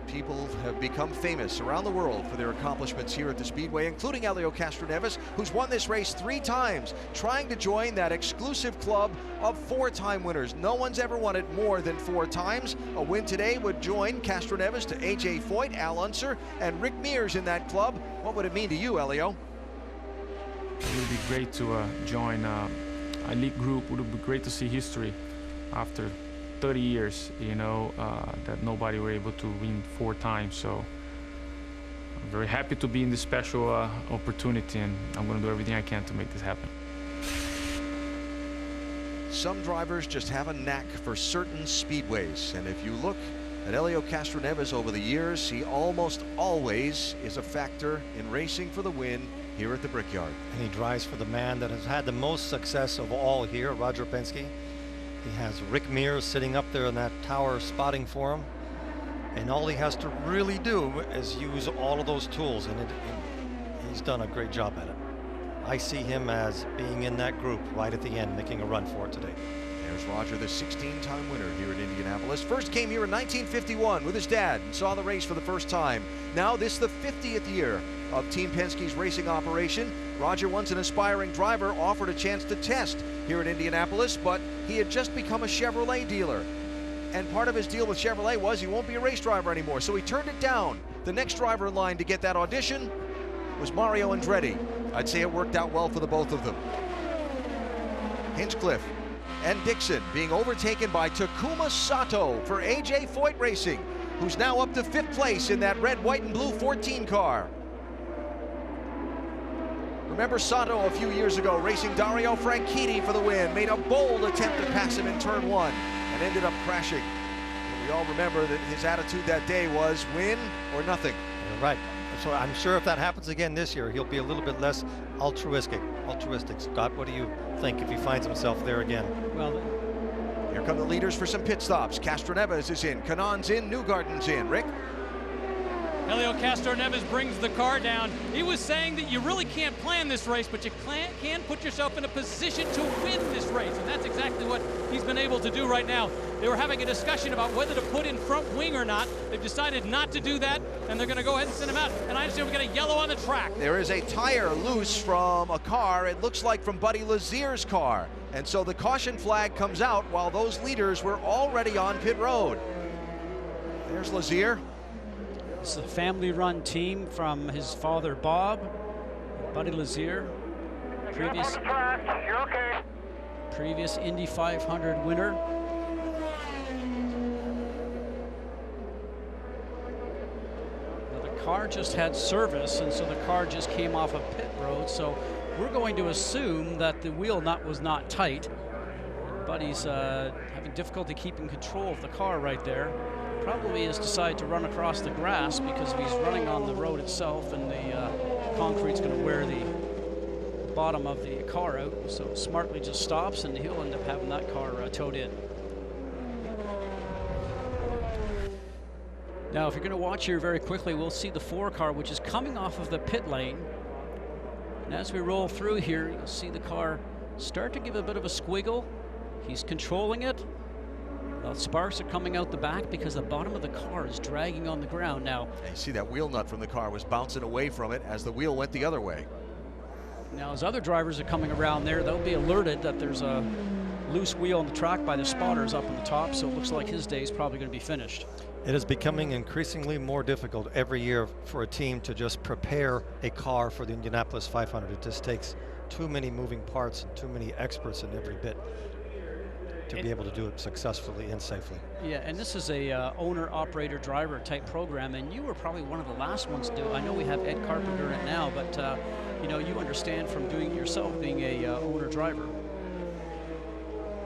S1: People have become famous around the world for their accomplishments here at the Speedway, including Helio Castroneves, who's won this race 3 times, trying to join that exclusive club of 4-time winners. No one's ever won it more than 4 times. A win today would join Castroneves to A.J. Foyt, Al Unser, and Rick Mears in that club. What would it mean to you, Helio?
S18: It would be great to join a elite group. It would be great to see history after 30 years, you know, that nobody were able to win 4 times. So I'm very happy to be in this special opportunity, and I'm going to do everything I can to make this happen.
S1: Some drivers just have a knack for certain speedways, and if you look at Helio Castroneves over the years, he almost always is a factor in racing for the win here at the Brickyard.
S6: And he drives for the man that has had the most success of all here, Roger Penske. He has Rick Mears sitting up there in that tower spotting for him. And all he has to really do is use all of those tools, and he's done a great job at it. I see him as being in that group right at the end, making a run for it today.
S1: There's Roger, the 16-time winner here at Indianapolis. First came here in 1951 with his dad and saw the race for the first time. Now this is the 50th year of Team Penske's racing operation. Roger, once an aspiring driver, offered a chance to test here at Indianapolis, but he had just become a Chevrolet dealer. And part of his deal with Chevrolet was he won't be a race driver anymore, so he turned it down. The next driver in line to get that audition was Mario Andretti. I'd say it worked out well for the both of them. Hinchcliffe and Dixon being overtaken by Takuma Sato for A.J. Foyt Racing, who's now up to 5th place in that red, white, and blue 14 car. Remember Sato a few years ago racing Dario Franchitti for the win, made a bold attempt to pass him in turn 1 and ended up crashing. And we all remember that his attitude that day was win or nothing.
S6: Right. So I'm sure if that happens again this year, he'll be a little bit less altruistic. Scott, what do you think if he finds himself there again?
S1: Well, here come the leaders for some pit stops. Castroneves is in, Kanon's in, Newgarden's in. Rick?
S16: Helio Castroneves brings the car down. He was saying that you really can't plan this race, but you can put yourself in a position to win this race, and that's exactly what he's been able to do right now. They were having a discussion about whether to put in front wing or not. They've decided not to do that, and they're going to go ahead and send him out. And I understand we got a yellow on the track.
S1: There is a tire loose from a car. It looks like from Buddy Lazier's car. And so the caution flag comes out while those leaders were already on pit road. There's Lazier.
S4: This is a family-run team from his father, Bob, Buddy Lazier, previous Indy 500 winner. Well, the car just had service, and so the car just came off of pit road, so we're going to assume that the wheel nut was not tight. Buddy's having difficulty keeping control of the car right there. Probably has decided to run across the grass because if he's running on the road itself and the concrete's going to wear the bottom of the car out, so smartly just stops and he'll end up having that car towed in. Now if you're going to watch here very quickly, we'll see the 4 car which is coming off of the pit lane, and as we roll through here you'll see the car start to give a bit of a squiggle. He's controlling it. Sparks are coming out the back because the bottom of the car is dragging on the ground now.
S1: Yeah, you see that wheel nut from the car was bouncing away from it as the wheel went the other way.
S4: Now as other drivers are coming around there, they'll be alerted that there's a loose wheel on the track by the spotters up on the top, so it looks like his day is probably going to be finished.
S6: It is becoming increasingly more difficult every year for a team to just prepare a car for the Indianapolis 500. It just takes too many moving parts and too many experts in every bit to be able to do it successfully and safely.
S4: Yeah, and this is a owner, operator, driver type program, and you were probably one of the last ones to do it. I know we have Ed Carpenter in it now, but you know, you understand from doing it yourself, being a owner driver.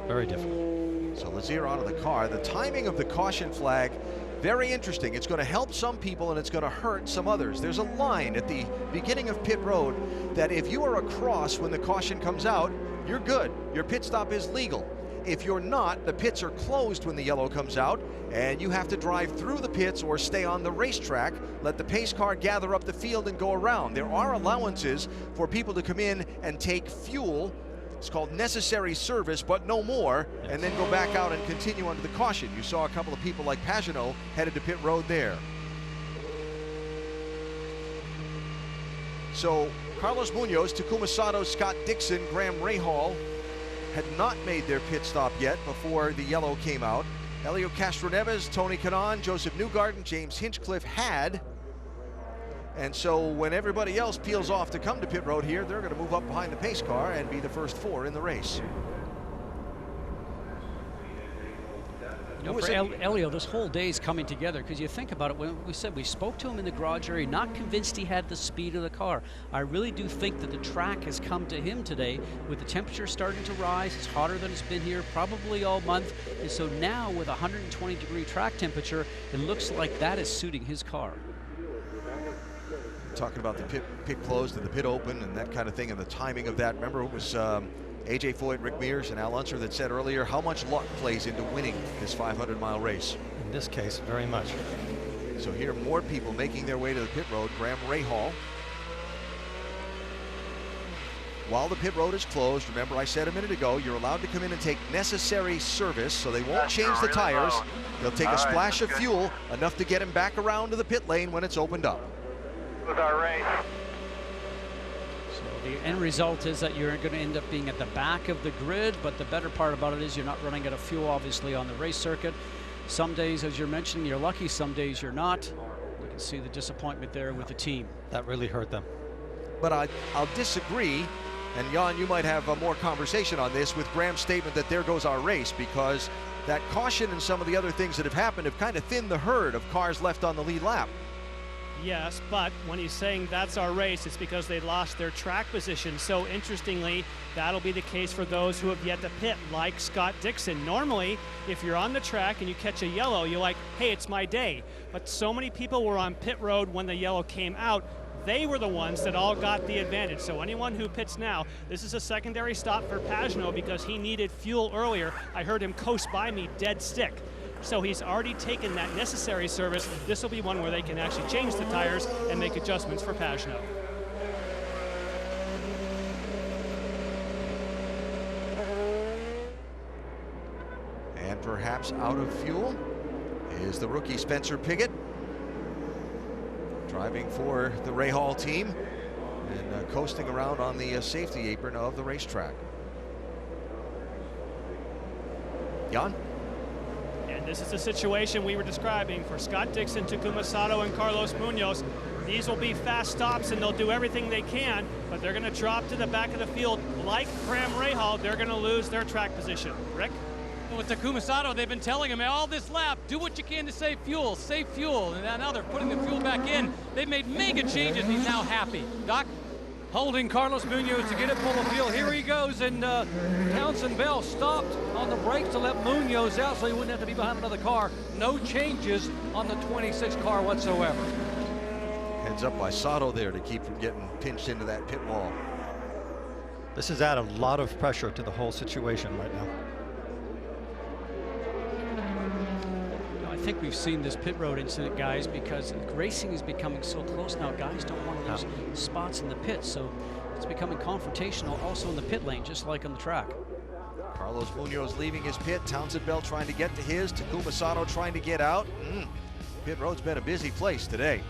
S6: Very difficult.
S1: So Lazier out of the car. The timing of the caution flag, very interesting. It's going to help some people and it's going to hurt some others. There's a line at the beginning of pit road that if you are across when the caution comes out, you're good. Your pit stop is legal. If you're not, the pits are closed when the yellow comes out, and you have to drive through the pits or stay on the racetrack, let the pace car gather up the field and go around. There are allowances for people to come in and take fuel. It's called necessary service, but no more, and then go back out and continue under the caution. You saw a couple of people like Pagenaud headed to pit road there. So Carlos Munoz, Takuma Sato, Scott Dixon, Graham Rahal had not made their pit stop yet before the yellow came out. Helio Castroneves, Tony Kanaan, Joseph Newgarden, James Hinchcliffe had. And so when everybody else peels off to come to pit road here, they're going to move up behind the pace car and be the first 4 in the race.
S4: You know, for Helio, this whole day is coming together because you think about it, when we said we spoke to him in the garage area, not convinced he had the speed of the car. I really do think that the track has come to him today with the temperature starting to rise. It's hotter than it's been here probably all month. And so now with 120-degree track temperature, it looks like that is suiting his car.
S1: Talking about the pit closed and the pit open and that kind of thing and the timing of that. Remember it was A.J. Foyt, Rick Mears, and Al Unser that said earlier how much luck plays into winning this 500-mile race.
S6: In this case, very much.
S1: So here, more people making their way to the pit road. Graham Rahal. While the pit road is closed, remember I said a minute ago, you're allowed to come in and take necessary service, so they won't change the tires. They'll take a splash of fuel, enough to get him back around to the pit lane when it's opened up.
S10: With our race.
S4: So the end result is that you're going to end up being at the back of the grid, but the better part about it is you're not running out of fuel, obviously, on the race circuit. Some days, as you're mentioning, you're lucky. Some days you're not. You can see the disappointment there with the team.
S6: That really hurt them.
S1: But I'll disagree, and Jan, you might have more conversation on this with Graham's statement that there goes our race, because that caution and some of the other things that have happened have kind of thinned the herd of cars left on the lead lap.
S3: Yes, but when he's saying that's our race, it's because they lost their track position. So interestingly, that'll be the case for those who have yet to pit, like Scott Dixon. Normally, if you're on the track and you catch a yellow, you're like, hey, it's my day. But so many people were on pit road when the yellow came out, they were the ones that all got the advantage. So anyone who pits now, this is a secondary stop for Pagenaud because he needed fuel earlier. I heard him coast by me dead stick. So he's already taken that necessary service. This will be one where they can actually change the tires and make adjustments for Pagenaud.
S1: And perhaps out of fuel is the rookie Spencer Pigot, driving for the Rahal team and coasting around on the safety apron of the racetrack. Jan?
S3: And this is the situation we were describing for Scott Dixon, Takuma Sato, and Carlos Munoz. These will be fast stops, and they'll do everything they can, but they're going to drop to the back of the field. Like Graham Rahal, they're going to lose their track position. Rick?
S16: With Takuma Sato, they've been telling him all this lap, do what you can to save fuel, and now they're putting the fuel back in. They've made mega changes, and he's now happy. Doc?
S5: Holding Carlos Munoz to get it full of fuel. Here he goes, and Townsend Bell stopped on the brakes to let Munoz out so he wouldn't have to be behind another car. No changes on the 26 car whatsoever.
S1: Heads up by Sato there to keep from getting pinched into that pit wall.
S6: This has added a lot of pressure to the whole situation right now.
S4: I think we've seen this pit road incident, guys, because racing is becoming so close now. Guys don't want to lose spots in the pit, so it's becoming confrontational also in the pit lane, just like on the track.
S1: Carlos Munoz leaving his pit. Townsend Bell trying to get to his. Takuma Sato trying to get out. Pit road's been a busy place today.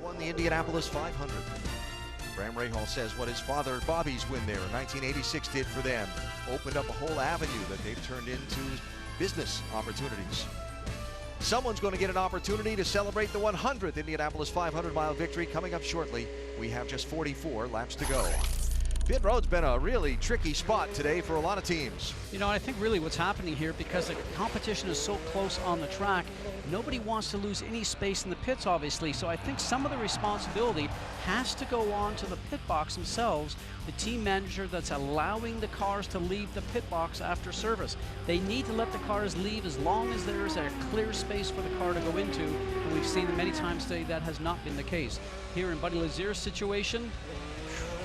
S1: Won the Indianapolis 500. Graham Rahal says what his father Bobby's win there in 1986 did for them. Opened up a whole avenue that they've turned into business opportunities. Someone's going to get an opportunity to celebrate the 100th Indianapolis 500-mile victory coming up shortly. We have just 44 laps to go. Pit road's been a really tricky spot today for a lot of teams.
S4: You know, I think really what's happening here, because the competition is so close on the track, nobody wants to lose any space in the pits, obviously. So I think some of the responsibility has to go on to the pit box themselves, the team manager that's allowing the cars to leave the pit box after service. They need to let the cars leave as long as there is a clear space for the car to go into. And we've seen many times today that has not been the case. Here in Buddy Lazier's situation,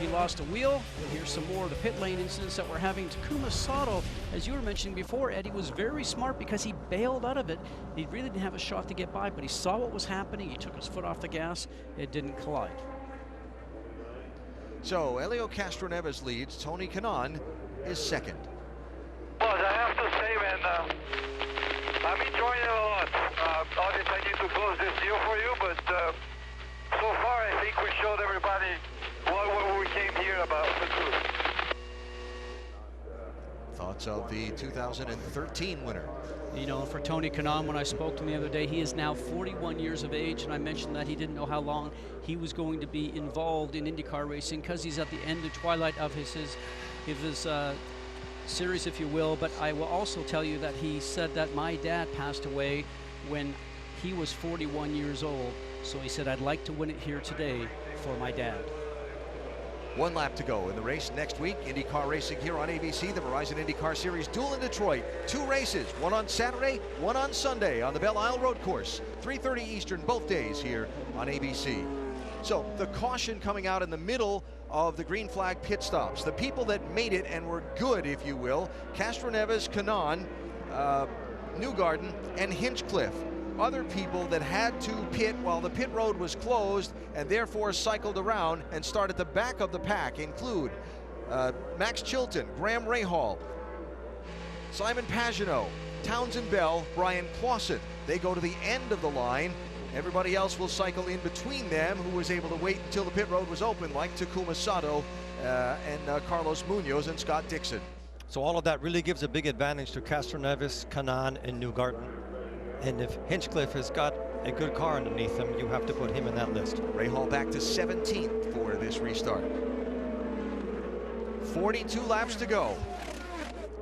S4: he lost a wheel. Here's some more of the pit lane incidents that we're having. Takuma Sato, as you were mentioning before, Eddie, was very smart because he bailed out of it. He really didn't have a shot to get by, but he saw what was happening. He took his foot off the gas. It didn't collide.
S1: So Helio Castroneves leads. Tony Kanaan is second.
S10: Well, I have to say, man, I'm enjoying it a lot. Obviously, I need to close this deal for you, but so far, I think we showed everybody what we came here about the truth.
S1: Thoughts of the 2013 winner?
S4: You know, for Tony Kanaan, when I spoke to him the other day, he is now 41 years of age, and I mentioned that he didn't know how long he was going to be involved in IndyCar racing because he's at the end of twilight of his series, if you will. But I will also tell you that he said that my dad passed away when he was 41 years old. So he said, I'd like to win it here today for my dad.
S1: 1 lap to go in the race next week. IndyCar racing here on ABC, the Verizon IndyCar Series duel in Detroit. 2 races, one on Saturday, one on Sunday on the Belle Isle Road Course. 3:30 Eastern both days here on ABC. So the caution coming out in the middle of the green flag pit stops. The people that made it and were good, if you will, Castroneves, Kanaan, Newgarden, and Hinchcliffe. Other people that had to pit while the pit road was closed and therefore cycled around and start at the back of the pack include Max Chilton, Graham Rahal, Simon Pagenaud, Townsend Bell, Brian Clausen. They go to the end of the line. Everybody else will cycle in between them, who was able to wait until the pit road was open, like Takuma Sato and Carlos Munoz and Scott Dixon.
S6: So all of that really gives a big advantage to Castroneves, Kanaan, and Newgarden. And if Hinchcliffe has got a good car underneath him, you have to put him in that list.
S1: Rahal back to 17th for this restart. 42 laps to go.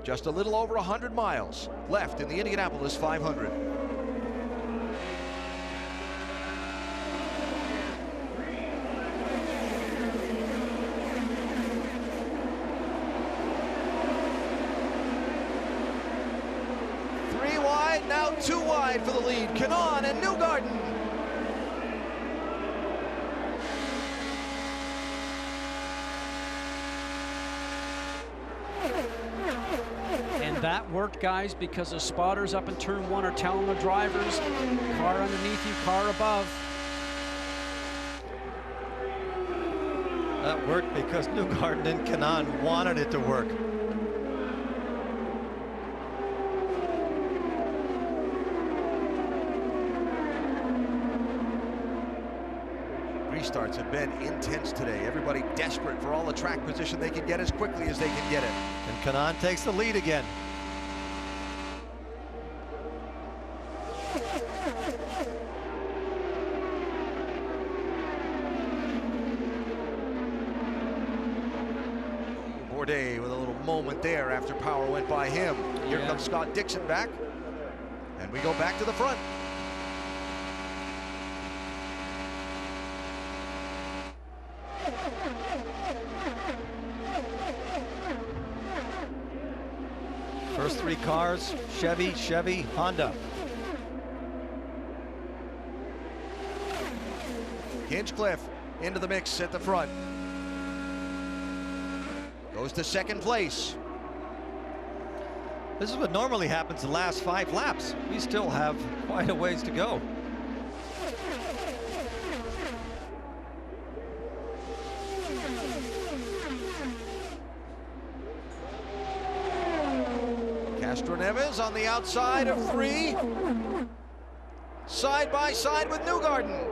S1: Just a little over 100 miles left in the Indianapolis 500. Now 2 wide for the lead. Kanaan and Newgarden.
S4: And that worked, guys, because the spotters up in turn 1 are telling the drivers, car underneath you, car above.
S6: That worked because Newgarden and Kanaan wanted it to work.
S1: Restarts have been intense today. Everybody desperate for all the track position they can get as quickly as they can get it.
S6: And Kanaan takes the lead again.
S1: Bourdais with a little moment there after power went by him. Here comes Scott Dixon back. And we go back to the front.
S6: First 3 cars, Chevy, Honda.
S1: Hinchcliffe into the mix at the front. Goes to 2nd place.
S6: This is what normally happens the last 5 laps. We still have quite a ways to go.
S1: Castroneves on the outside of 3. side by side with Newgarden.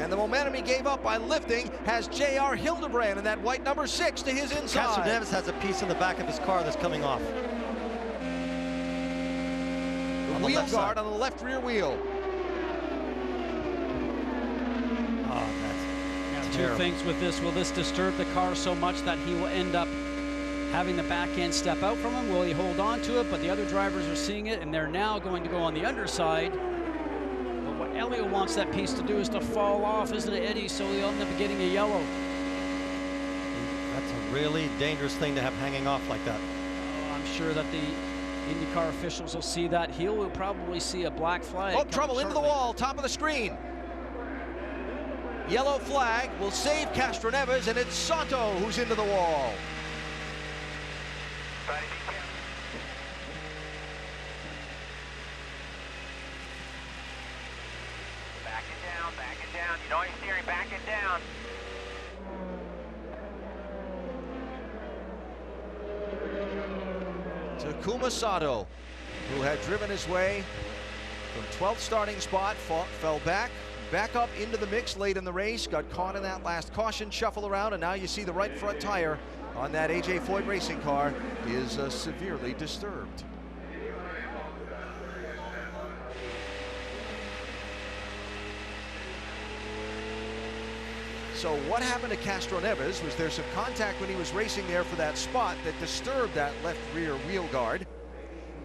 S1: And the momentum he gave up by lifting has J.R. Hildebrand in that white number 6 to his inside.
S6: Castroneves has a piece in the back of his car that's coming off.
S1: The wheel guard on the left rear wheel.
S6: Oh, that's
S4: Two things with this. Will this disturb the car so much that he will end up having the back end step out from him? Will he hold on to it? But the other drivers are seeing it, and they're now going to go on the underside. But what Elio wants that piece to do is to fall off, isn't it, Eddie? So he'll end up getting a yellow.
S6: That's a really dangerous thing to have hanging off like that.
S4: Oh, I'm sure that the IndyCar officials will see that. He will probably see a black flag.
S1: Oh, trouble into the wall, top of the screen. Yellow flag will save Castroneves, and it's Sato who's into the wall.
S10: Back it down, back it down. You know you're steering, back it down.
S1: Takuma Sato, who had driven his way from 12th starting spot, fell back up into the mix late in the race, got caught in that last caution shuffle around, and now you see the right front tire on that A.J. Foyt racing car is severely disturbed. So what happened to Castroneves? Was there some contact when he was racing there for that spot that disturbed that left rear wheel guard?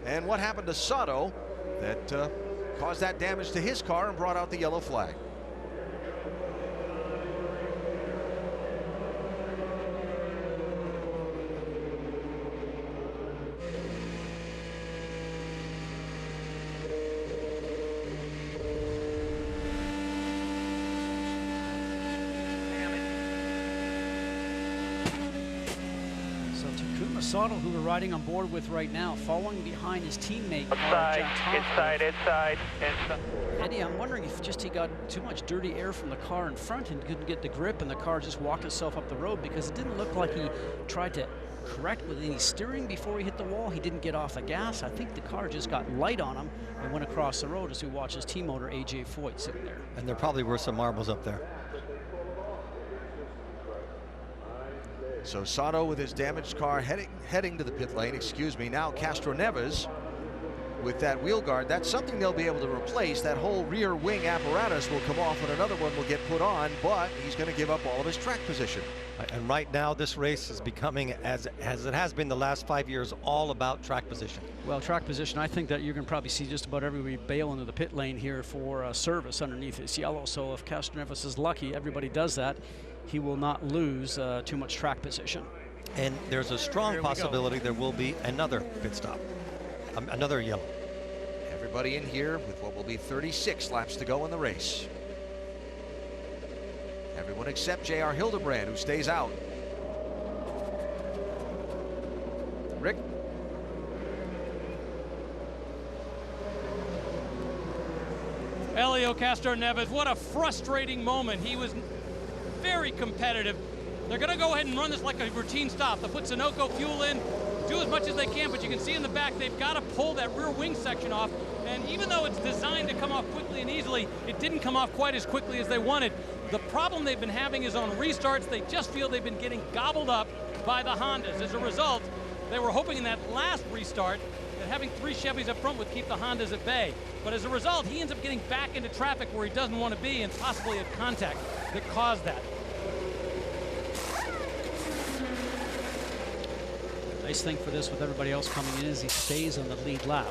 S1: And what happened to Sato that caused that damage to his car and brought out the yellow flag?
S4: Sato, who we're riding on board with right now, following behind his teammate.
S10: Inside.
S4: Eddie, I'm wondering if just he got too much dirty air from the car in front and couldn't get the grip, and the car just walked itself up the road, because it didn't look like he tried to correct with any steering before he hit the wall. He didn't get off the gas. I think the car just got light on him and went across the road as we watch his team owner, A.J. Foyt, sitting there.
S6: And there probably were some marbles up there.
S1: So Sato with his damaged car heading to the pit lane, Now Castroneves with that wheel guard. That's something they'll be able to replace. That whole rear wing apparatus will come off and another one will get put on, but he's going to give up all of his track position.
S6: And right now this race is becoming, as it has been the last 5 years, all about track position.
S4: Well, track position, I think that you're going to probably see just about everybody bail into the pit lane here for service underneath this yellow. So if Castroneves is lucky, everybody does that, he will not lose too much track position.
S6: And there's a strong possibility there will be another pit stop, another yellow.
S1: Everybody in here with what will be 36 laps to go in the race. Everyone except J.R. Hildebrand, who stays out. Rick?
S16: Elio Castroneves, what a frustrating moment. He was very competitive. They're going to go ahead and run this like a routine stop. They'll put Sunoco fuel in, do as much as they can, but you can see in the back they've got to pull that rear wing section off. And even though it's designed to come off quickly and easily, it didn't come off quite as quickly as they wanted. The problem they've been having is on restarts, they just feel they've been getting gobbled up by the Hondas. As a result, they were hoping in that last restart that having 3 Chevys up front would keep the Hondas at bay. But as a result, he ends up getting back into traffic where he doesn't want to be, and possibly a contact that caused that.
S4: Nice thing for this with everybody else coming in is he stays on the lead lap.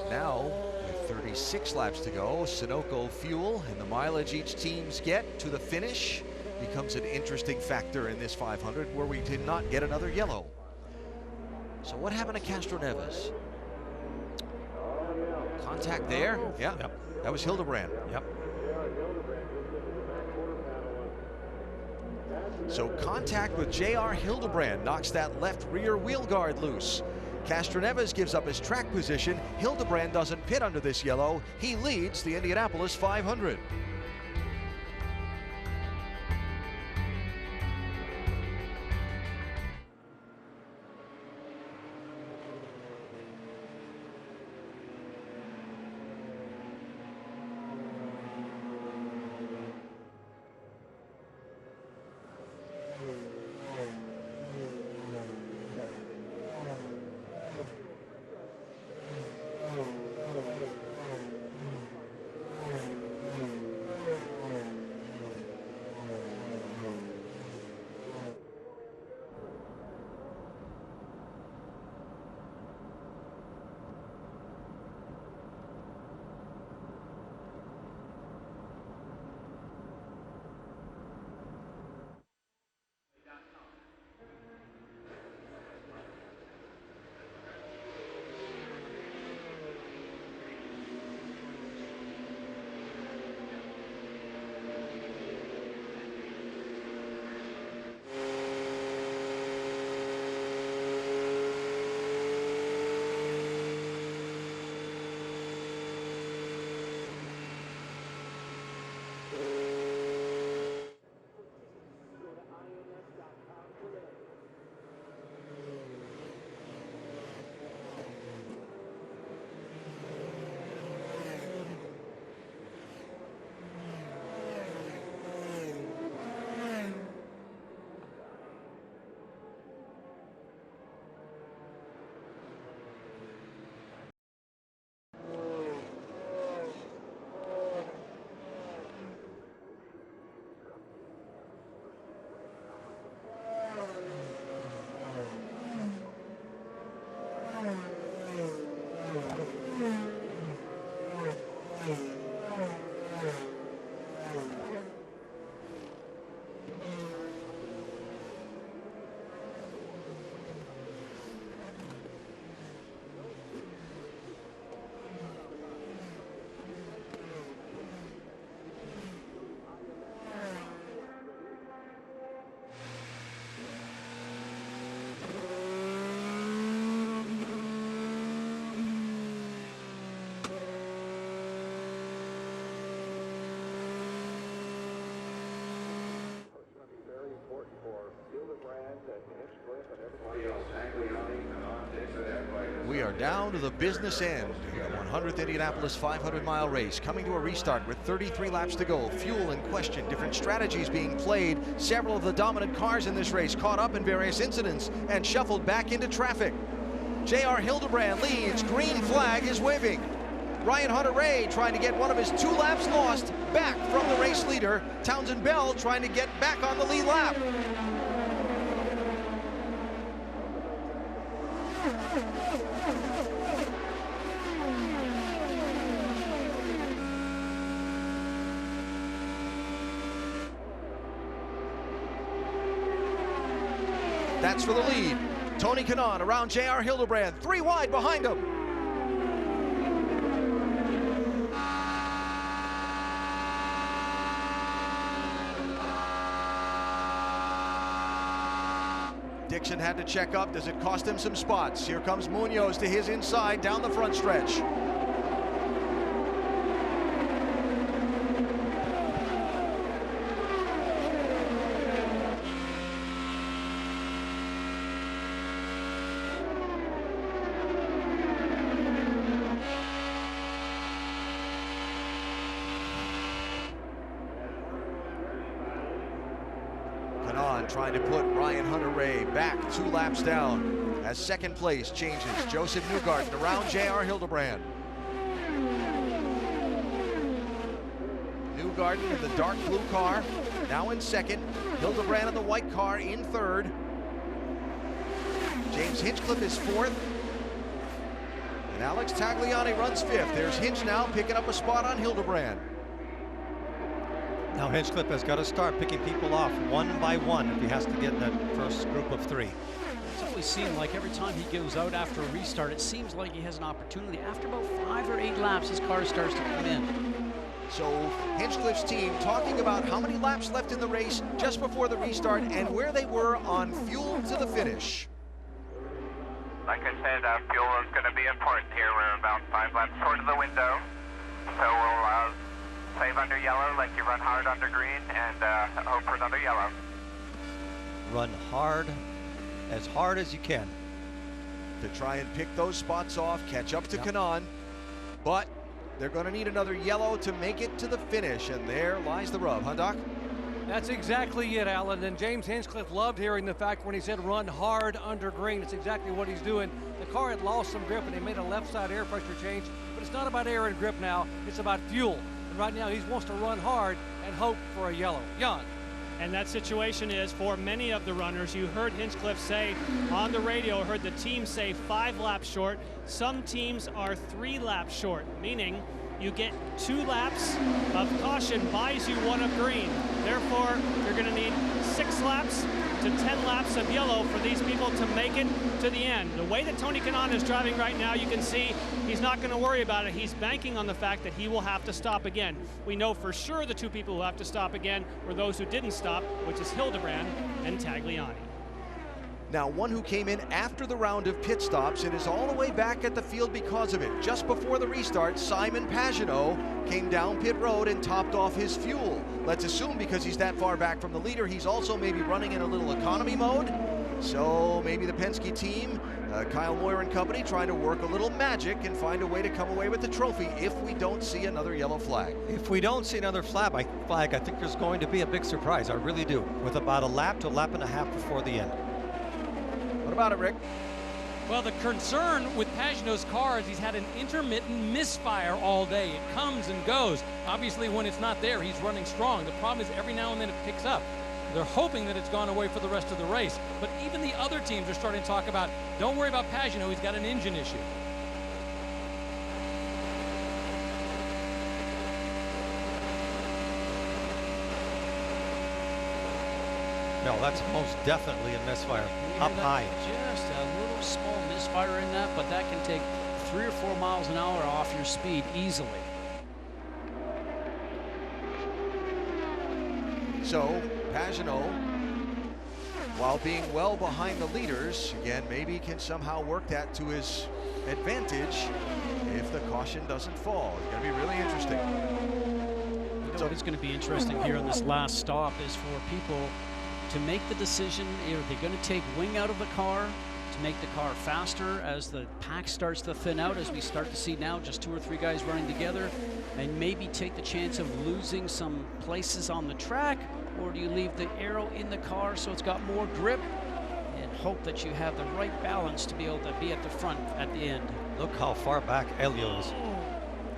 S1: Now, with 36 laps to go, Sunoco fuel and the mileage each teams get to the finish becomes an interesting factor in this 500, where we did not get another yellow. So what happened to Castroneves? Contact there? Yeah, that was Hildebrand.
S6: Yep.
S1: So contact with J.R. Hildebrand knocks that left rear wheel guard loose. Castroneves gives up his track position. Hildebrand doesn't pit under this yellow. He leads the Indianapolis 500. down to the business end. The 100th Indianapolis 500-mile race coming to a restart with 33 laps to go. Fuel in question, different strategies being played. Several of the dominant cars in this race caught up in various incidents and shuffled back into traffic. J.R. Hildebrand leads. Green flag is waving. Ryan Hunter-Reay trying to get one of his 2 laps lost back from the race leader. Townsend Bell trying to get back on the lead lap. That's for the lead. Tony Kanaan around J.R. Hildebrand, 3 wide behind him. Dixon had to check up. Does it cost him some spots? Here comes Munoz to his inside down the front stretch. Trying to put Ryan Hunter-Reay back 2 laps down as second place changes. Joseph Newgarden around J.R. Hildebrand. Newgarden in the dark blue car, now in second. Hildebrand in the white car in third. James Hinchcliffe is fourth. And Alex Tagliani runs fifth. There's Hinch now picking up a spot on Hildebrand.
S6: Now Hinchcliffe has got to start picking people off one by one if he has to get in that first group of 3.
S4: It's always seemed like every time he goes out after a restart, it seems like he has an opportunity. After about 5 or 8 laps, his car starts to come in.
S1: So Hinchcliffe's team talking about how many laps left in the race just before the restart and where they were on fuel to the finish.
S10: Like I said, fuel is going to be important here. We're about 5 laps short of the window, so we'll save under yellow like you run hard under green, and hope for another yellow.
S6: Run hard as you can.
S1: To try and pick those spots off, catch up to Kanaan. But they're going to need another yellow to make it to the finish, and there lies the rub, huh, Doc?
S5: That's exactly it, Alan. And James Hinchcliffe loved hearing the fact when he said run hard under green. It's exactly what he's doing. The car had lost some grip, and he made a left side air pressure change. But it's not about air and grip now. It's about fuel. Right now, he wants to run hard and hope for a yellow. Jan.
S3: And that situation is for many of the runners. You heard Hinchcliffe say on the radio, heard the team say 5 laps short. Some teams are 3 laps short, meaning you get 2 laps of caution, buys you 1 of green. Therefore, you're going to need 6 laps to 10 laps of yellow for these people to make it to the end. The way that Tony Kanaan is driving right now, you can see he's not going to worry about it. He's banking on the fact that he will have to stop again. We know for sure the 2 people who have to stop again were those who didn't stop, which is Hildebrand and Tagliani.
S1: Now, one who came in after the round of pit stops and is all the way back at the field because of it. Just before the restart, Simon Pagenaud came down pit road and topped off his fuel. Let's assume because he's that far back from the leader, he's also maybe running in a little economy mode. So maybe the Penske team, Kyle Moyer and company, trying to work a little magic and find a way to come away with the trophy if we don't see another yellow flag.
S6: If we don't see another flag, I think there's going to be a big surprise. I really do. With about a lap to a lap and a half before the end.
S1: What about it, Rick?
S16: Well, the concern with Pagenaud's car is he's had an intermittent misfire all day. It comes and goes. Obviously, when it's not there, he's running strong. The problem is every now and then it picks up. They're hoping that it's gone away for the rest of the race. But even the other teams are starting to talk about, don't worry about Pagenaud, he's got an engine issue.
S6: No, that's most definitely a misfire. Up high.
S4: Just a little small misfire in that, but that can take 3 or 4 miles an hour off your speed easily.
S1: So, Pagenaud, while being well behind the leaders, again, maybe can somehow work that to his advantage if the caution doesn't fall. It's going to be really interesting.
S4: You know what is going to be interesting here on this last stop is for people to make the decision, are they going to take wing out of the car to make the car faster as the pack starts to thin out, as we start to see now just 2 or 3 guys running together, and maybe take the chance of losing some places on the track? Or do you leave the aero in the car so it's got more grip and hope that you have the right balance to be able to be at the front at the end?
S6: Look how far back Elio is.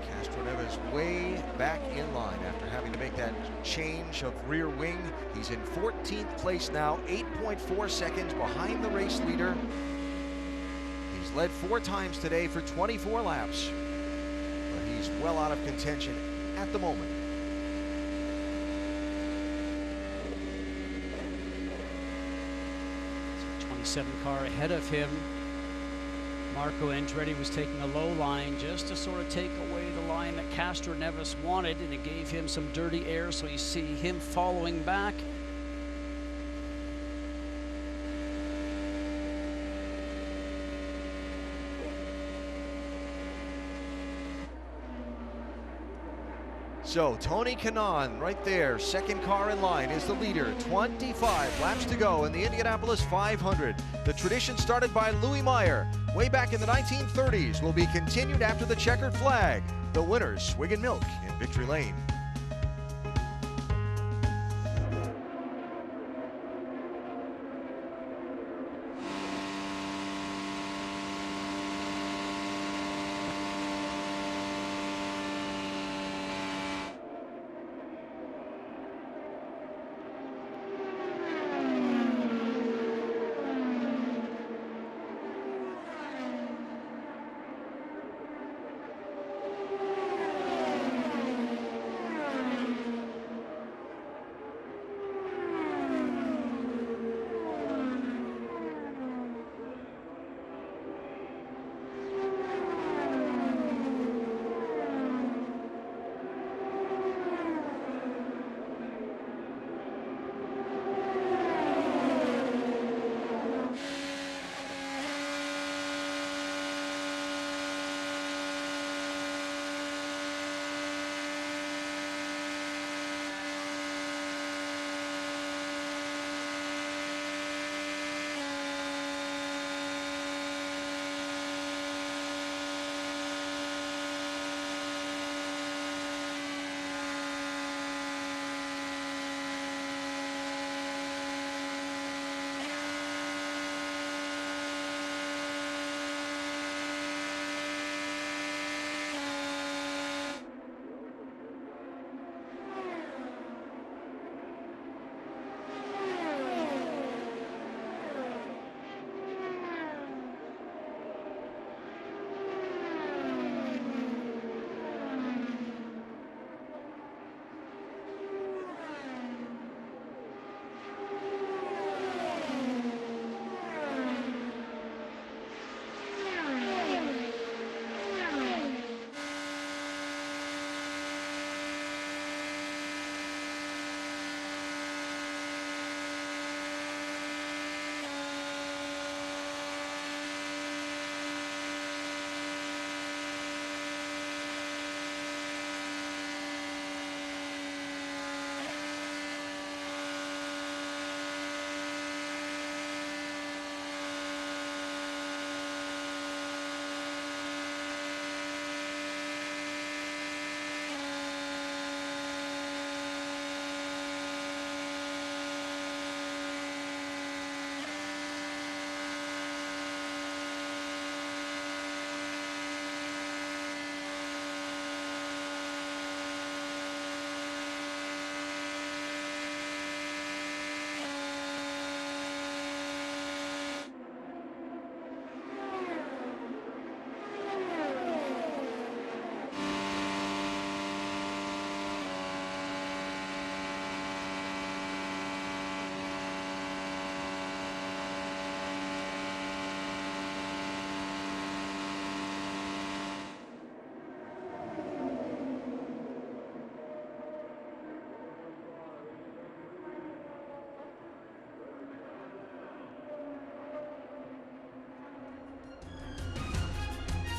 S1: Castroneva's way back in line after having to make that change of rear wing. He's in 14th place now, 8.4 seconds behind the race leader. He's led 4 times today for 24 laps, but he's well out of contention at the moment.
S4: So 27 car ahead of him. Marco Andretti was taking a low line just to sort of take away the line that Castroneves wanted, and it gave him some dirty air, so you see him following back.
S1: So Tony Kanaan right there, second car in line, is the leader. 25 laps to go in the Indianapolis 500. The tradition started by Louis Meyer way back in the 1930s will be continued after the checkered flag. The winners, Swig and Milk in Victory Lane.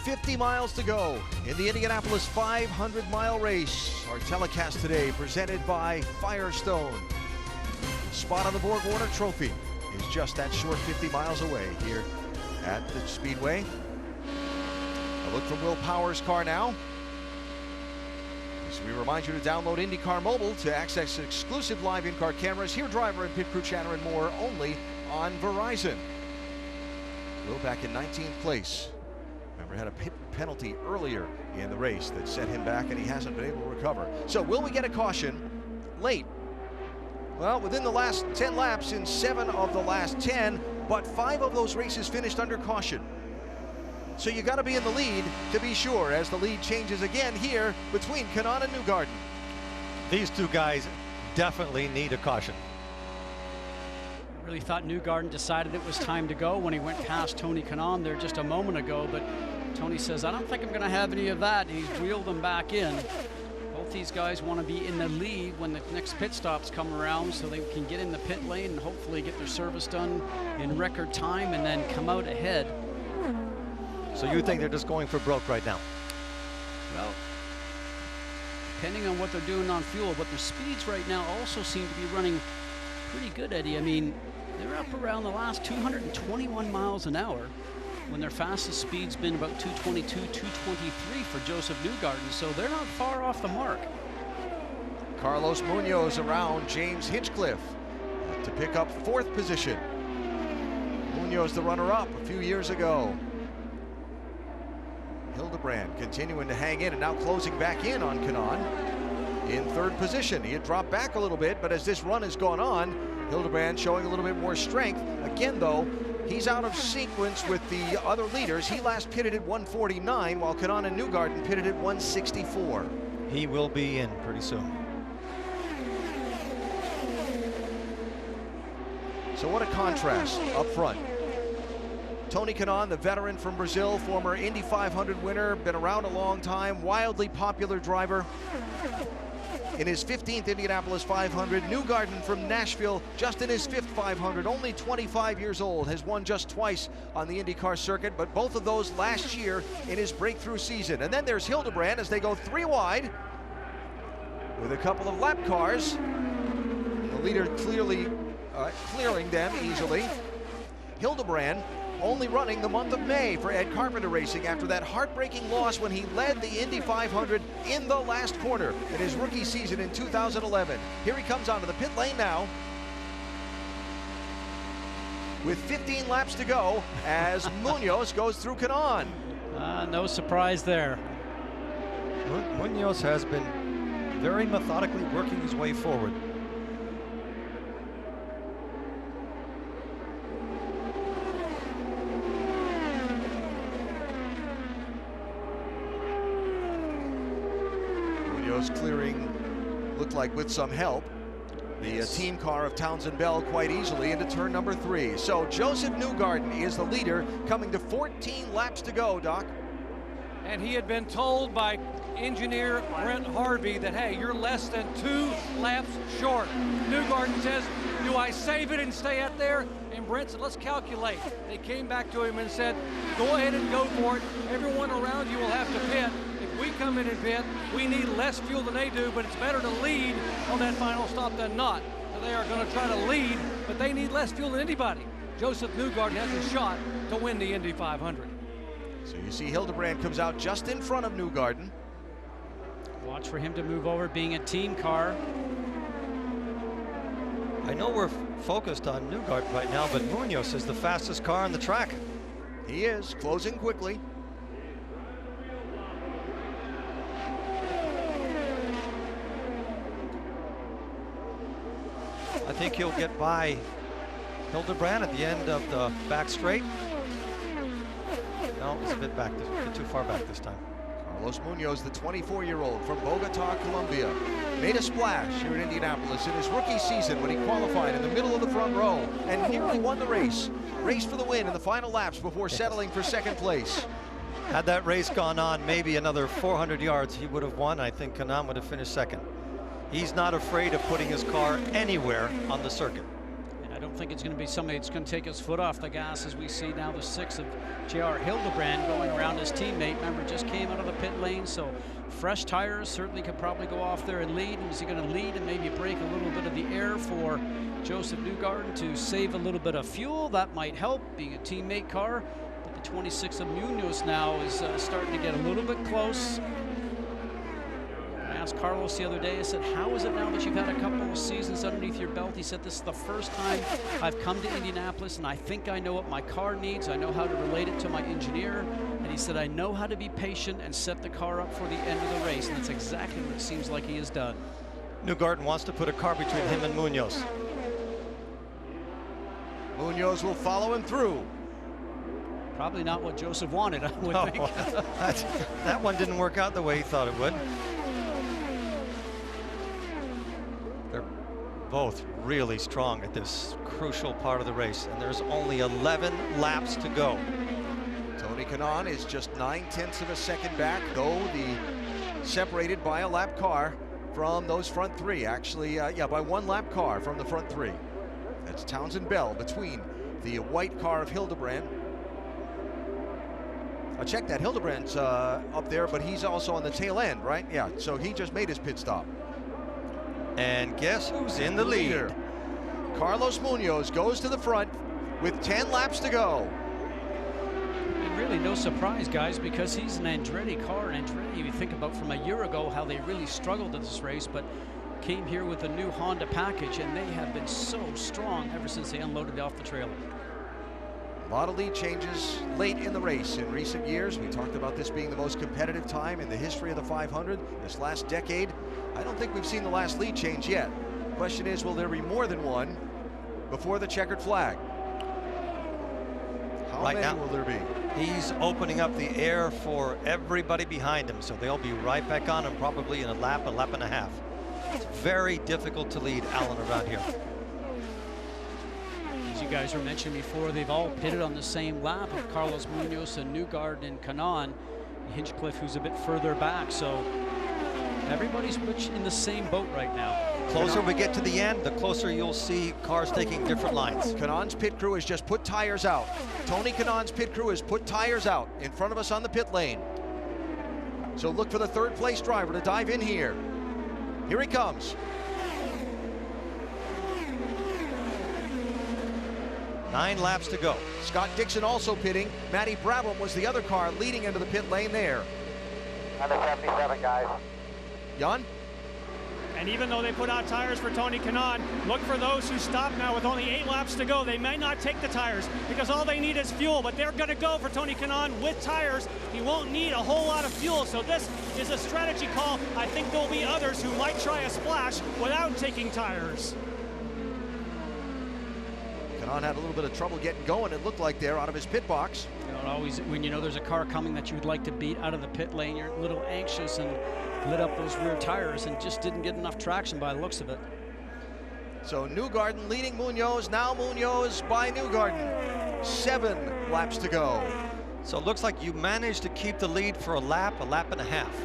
S1: $50 miles to go in the Indianapolis 500-mile race. Our telecast today presented by Firestone. Spot on the Borg Warner Trophy is just that short 50 miles away here at the Speedway. A look from Will Power's car now. So we remind you to download INDYCAR Mobile to access exclusive live in-car cameras, hear driver and pit crew chatter, and more only on Verizon. Will back in 19th place. Remember, had a pit penalty earlier in the race that set him back, and he hasn't been able to recover. So will we get a caution late? Well, within the last 10 laps in 7 of the last 10, but 5 of those races finished under caution. So you got to be in the lead to be sure, as the lead changes again here between Kanaan and Newgarden.
S6: These two guys definitely need a caution.
S4: Really thought Newgarden decided it was time to go when he went past Tony Kanaan there just a moment ago, but Tony says, I don't think I'm going to have any of that. He's wheeled them back in. Both these guys want to be in the lead when the next pit stops come around so they can get in the pit lane and hopefully get their service done in record time and then come out ahead.
S6: So you think they're just going for broke right now?
S4: Well, depending on what they're doing on fuel, but their speeds right now also seem to be running pretty good, Eddie. I mean, they're up around the last 221 miles an hour when their fastest speed's been about 222, 223 for Joseph Newgarden, so they're not far off the mark.
S1: Carlos Munoz around James Hinchcliffe to pick up 4th position. Munoz the runner-up a few years ago. Hildebrand continuing to hang in and now closing back in on Kanaan in 3rd position. He had dropped back a little bit, but as this run has gone on, Hildebrand showing a little bit more strength. Again, though, he's out of sequence with the other leaders. He last pitted at 149, while Kanaan and Newgarden pitted at 164.
S6: He will be in pretty soon.
S1: So what a contrast up front. Tony Kanaan, the veteran from Brazil, former Indy 500 winner, been around a long time, wildly popular driver. In his 15th Indianapolis 500, Newgarden from Nashville, just in his 5th 500, only 25 years old, has won just twice on the IndyCar circuit, but both of those last year in his breakthrough season. And then there's Hildebrand as they go 3 wide with a couple of lap cars. The leader clearly clearing them easily. Hildebrand only running the month of May for Ed Carpenter Racing after that heartbreaking loss when he led the Indy 500 in the last corner in his rookie season in 2011. Here he comes onto the pit lane now with 15 laps to go as Munoz goes through Kanaan.
S4: No surprise there.
S6: Munoz has been very methodically working his way forward.
S1: Clearing, looked like with some help, the team car of Townsend Bell quite easily into turn number 3. So Joseph Newgarden is the leader, coming to 14 laps to go, Doc.
S5: And he had been told by engineer Brent Harvey that, hey, you're less than 2 laps short. Newgarden says, do I save it and stay out there? And Brent said, let's calculate. They came back to him and said, go ahead and go for it. Everyone around you will have to pit. We come in and pit, we need less fuel than they do, but it's better to lead on that final stop than not. So they are going to try to lead, but they need less fuel than anybody. Joseph Newgarden has a shot to win the Indy 500.
S1: So you see Hildebrand comes out just in front of Newgarden.
S4: Watch for him to move over, being a team car.
S6: I know we're focused on Newgarden right now, but Munoz is the fastest car on the track.
S1: He is, closing quickly.
S6: I think he'll get by Hildebrand at the end of the back straight. No, it's a bit too far back this time.
S1: Carlos Munoz, the 24-year-old from Bogota, Colombia, made a splash here in Indianapolis in his rookie season when he qualified in the middle of the front row and nearly won the race. Race for the win in the final laps before settling for 2nd place.
S6: Had that race gone on maybe another 400 yards, he would have won. I think Kanaan would have finished 2nd. He's not afraid of putting his car anywhere on the circuit.
S4: And I don't think it's going to be somebody that's going to take his foot off the gas, as we see now the 6 of J.R. Hildebrand going around his teammate. Remember, just came out of the pit lane, so fresh tires certainly could probably go off there and lead. And is he going to lead and maybe break a little bit of the air for Joseph Newgarden to save a little bit of fuel? That might help, being a teammate car. The 26 of Munoz now is starting to get a little bit close. I asked Carlos the other day, I said, how is it now that you've had a couple of seasons underneath your belt? He said, this is the first time I've come to Indianapolis, and I think I know what my car needs. I know how to relate it to my engineer. And he said, I know how to be patient and set the car up for the end of the race. And that's exactly what it seems like he has done.
S6: Newgarden wants to put a car between him and Munoz.
S1: Munoz will follow him through.
S4: Probably not what Joseph wanted, I would think.
S6: That one didn't work out the way he thought it would. They're both really strong at this crucial part of the race, and there's only 11 laps to go.
S1: Tony Kanaan is just 9/10 of a second back, though separated by a lap car from those front three. Actually, yeah, by one lap car from the front three. That's Townsend Bell between the white car of Hildebrand. Check that, Hildebrand's up there, but he's also on the tail end, right? Yeah, so he just made his pit stop.
S6: And guess who's in the lead?
S1: Carlos Munoz goes to the front with 10 laps to go.
S4: And really no surprise, guys, because he's an Andretti car. And Andretti, you think about from a year ago how they really struggled in this race, but came here with a new Honda package, and they have been so strong ever since they unloaded off the trailer.
S1: A lot of lead changes late in the race in recent years. We talked about this being the most competitive time in the history of the 500 this last decade. I don't think we've seen the last lead change yet. Question is, will there be more than one before the checkered flag? How
S6: Right
S1: many
S6: now,
S1: will there be?
S6: He's opening up the air for everybody behind him, so they'll be right back on him probably in a lap and a half. It's very difficult to lead Alan around here.
S4: As you guys were mentioning before, they've all pitted on the same lap of Carlos Munoz and Newgarden and Kanaan. Hinchcliffe, who's a bit further back, so everybody's much in the same boat right now.
S6: Closer we get to the end, the closer you'll see cars taking different lines.
S1: Kanaan's pit crew has just put tires out. Tony Kanaan's pit crew has put tires out in front of us on the pit lane. So look for the third place driver to dive in here. Here he comes.
S6: 9 laps to go.
S1: Scott Dixon also pitting. Matty Brabham was the other car leading into the pit lane there.
S10: Under 77, guys.
S1: Jan?
S3: And even though they put out tires for Tony Kanaan, look for those who stop now with only 8 laps to go. They may not take the tires because all they need is fuel, but they're going to go for Tony Kanaan with tires. He won't need a whole lot of fuel, so this is a strategy call. I think there'll be others who might try a splash without taking tires.
S1: Kanaan had a little bit of trouble getting going, it looked like there, out of his pit box.
S4: You know, always, when you know there's a car coming that you'd like to beat out of the pit lane, you're a little anxious and lit up those rear tires and just didn't get enough traction by the looks of it.
S1: So Newgarden leading Munoz, now Munoz by Newgarden. 7 laps to go.
S6: So it looks like you managed to keep the lead for a lap and a half.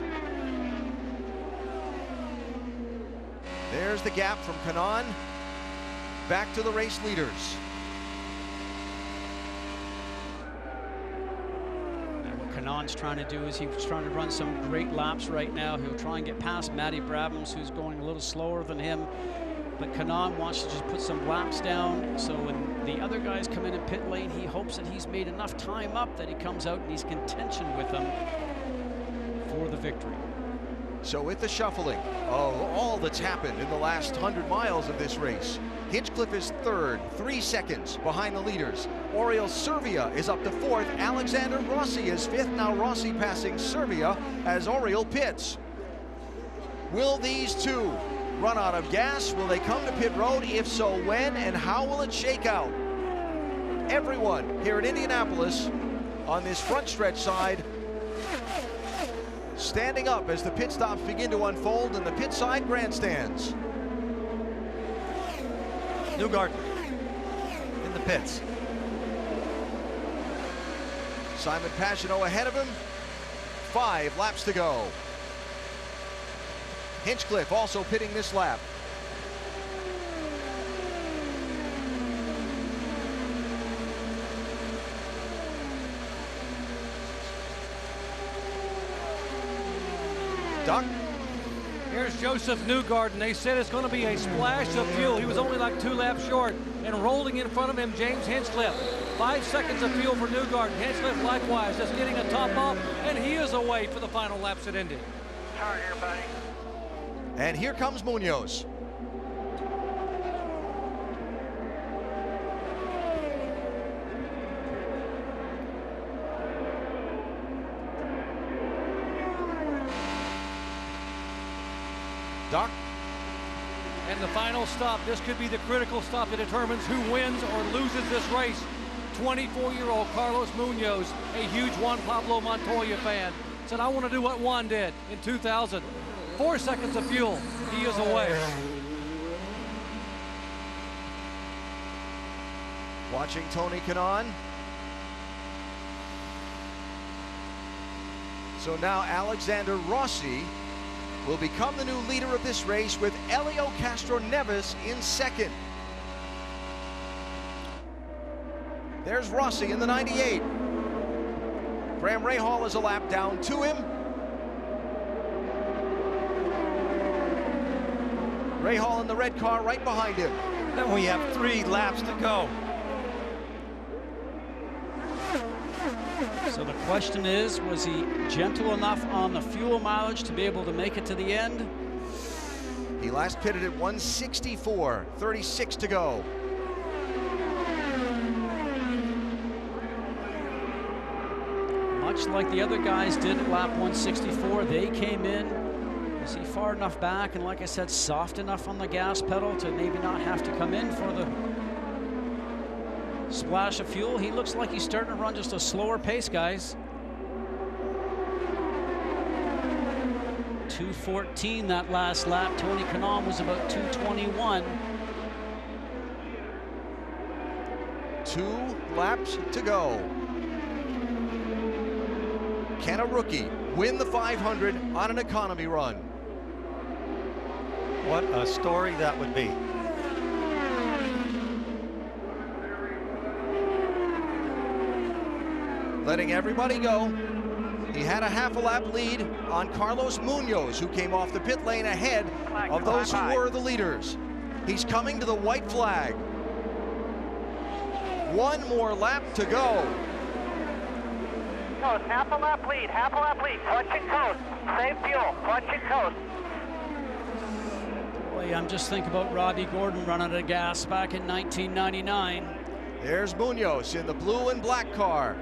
S1: There's the gap from Kanaan back to the race leaders.
S4: Kanaan's trying to do is he's trying to run some great laps right now. He'll try and get past Matty Brabhams, who's going a little slower than him. But Kanaan wants to just put some laps down. So when the other guys come in pit lane, he hopes that he's made enough time up that he comes out and he's contention with them for the victory.
S1: So with the shuffling of all that's happened in the last 100 miles of this race, Hinchcliffe is third, 3 seconds behind the leaders. Oriol Servia is up to 4th. Alexander Rossi is 5th. Now Rossi passing Servia as Oriol pits. Will these two run out of gas? Will they come to pit road? If so, when and how will it shake out? Everyone here at Indianapolis on this front stretch side standing up as the pit stops begin to unfold in the pit side grandstands.
S6: Newgarden in the pits.
S1: Simon Pagenaud ahead of him. 5 laps to go. Hinchcliffe also pitting this lap. Doc?
S5: Here's Joseph Newgarden. They said it's going to be a splash of fuel. He was only like 2 laps short, and rolling in front of him, James Hinchcliffe. 5 seconds of fuel for Newgarden. Hinchcliffe likewise just getting a top off, and he is away for the final laps at Indy.
S10: Start here, buddy.
S1: And here comes Munoz. Doc?
S5: And the final stop, this could be the critical stop that determines who wins or loses this race. 24-year-old Carlos Munoz, a huge Juan Pablo Montoya fan, said, I want to do what Juan did in 2000. 4 seconds of fuel, he is away.
S1: Watching Tony Kanaan. So now Alexander Rossi will become the new leader of this race with Helio Castroneves in second. There's Rossi in the 98. Graham Rahal is a lap down to him. Rahal in the red car right behind him.
S6: Then we have 3 laps to go.
S4: So the question is, was he gentle enough on the fuel mileage to be able to make it to the end?
S1: He last pitted at 164, 36 to go.
S4: Much like the other guys did at lap 164, they came in. Was he far enough back and, like I said, soft enough on the gas pedal to maybe not have to come in for the splash of fuel? He looks like he's starting to run just a slower pace, guys. 2:14 that last lap. Tony Kanaan was about 2:21.
S1: 2 laps to go. Can a rookie win the 500 on an economy run?
S6: What a story that would be.
S1: Letting everybody go. He had a half a lap lead on Carlos Munoz, who came off the pit lane ahead of those who were the leaders. He's coming to the white flag. 1 more lap to go.
S10: Coast, half a lap lead, clutch and coast, save fuel, clutch and coast.
S4: Boy, I'm just thinking about Robbie Gordon running out of gas back in 1999.
S1: There's Munoz in the blue and black car.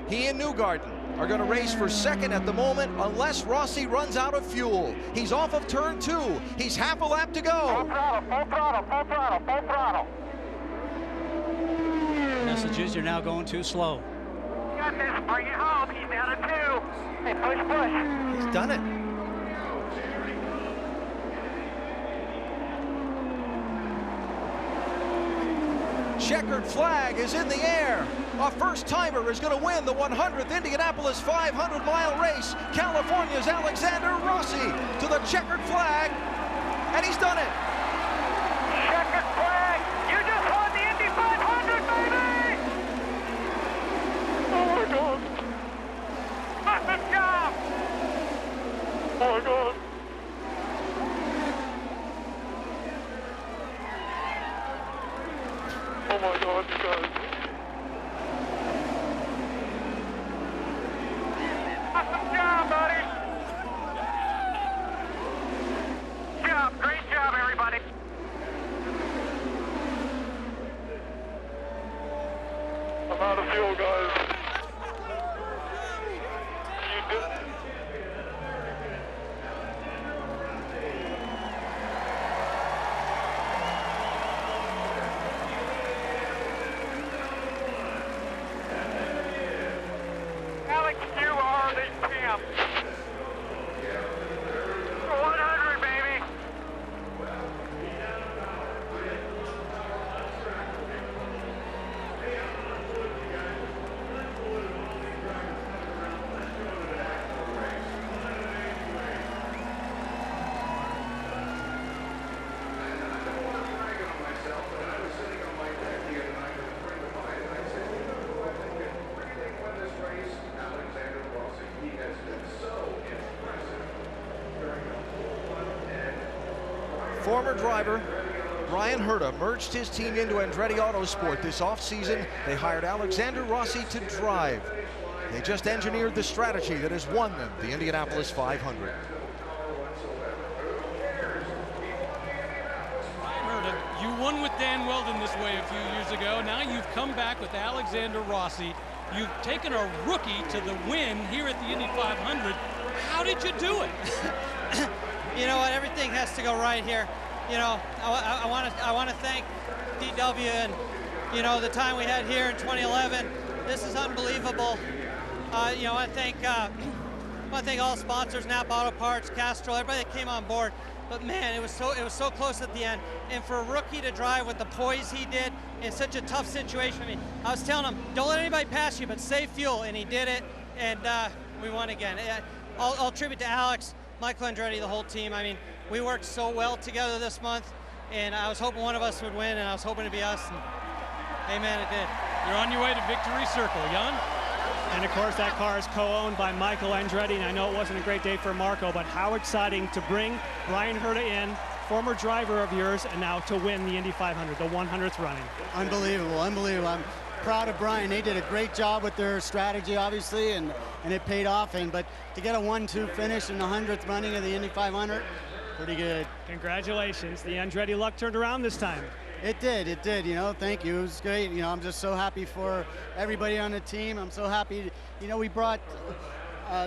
S1: He and Newgarden are going to race for second at the moment unless Rossi runs out of fuel. He's off of turn 2. He's half a lap to go.
S10: Full throttle, full throttle, full throttle, full throttle.
S4: Message is you're now going too slow.
S10: Got this, bring it home, he's down to 2. Hey, push, push.
S6: He's done it.
S1: Checkered flag is in the air. A first-timer is going to win the 100th Indianapolis 500-mile race. California's Alexander Rossi to the checkered flag, and he's done it.
S10: Checkered flag, you just won the Indy 500, baby! Oh my God. Awesome job! Oh my God. Oh my God, you guys. Awesome job, buddy. Great job, everybody. I'm out of fuel, guys. You did it. Alex, you are the champ. 100, baby.
S1: Former driver Brian Herta merged his team into Andretti Autosport this offseason. They hired Alexander Rossi to drive. They just engineered the strategy that has won them the Indianapolis 500.
S16: You won with Dan Weldon this way a few years ago. Now you've come back with Alexander Rossi. You've taken a rookie to the win here at the Indy 500. How did you do it?
S19: You know what? Everything has to go right here. You know, I want to thank DW and, you know, the time we had here in 2011. This is unbelievable. You know, I want to thank all sponsors, Napa Auto Parts, Castrol, everybody that came on board. But man, it was so close at the end. And for a rookie to drive with the poise he did in such a tough situation, I mean, I was telling him, don't let anybody pass you, but save fuel, and he did it, and we won again. I'll tribute to Alex, Michael Andretti, the whole team. I mean, we worked so well together this month, and I was hoping one of us would win, and I was hoping to be us, and amen, it did.
S16: You're on your way to victory circle, Jan.
S3: And of course, that car is co-owned by Michael Andretti, and I know it wasn't a great day for Marco, but how exciting to bring Brian Herta in, former driver of yours, and now to win the Indy 500, the 100th running.
S20: Unbelievable, unbelievable. I'm proud of Brian. They did a great job with their strategy, obviously, and it paid off. But to get a 1-2 finish in the 100th running of the Indy 500, pretty good.
S3: Congratulations. The Andretti luck turned around this time.
S20: It did, you know, thank you. It was great. You know, I'm just so happy for everybody on the team. I'm so happy, you know, we brought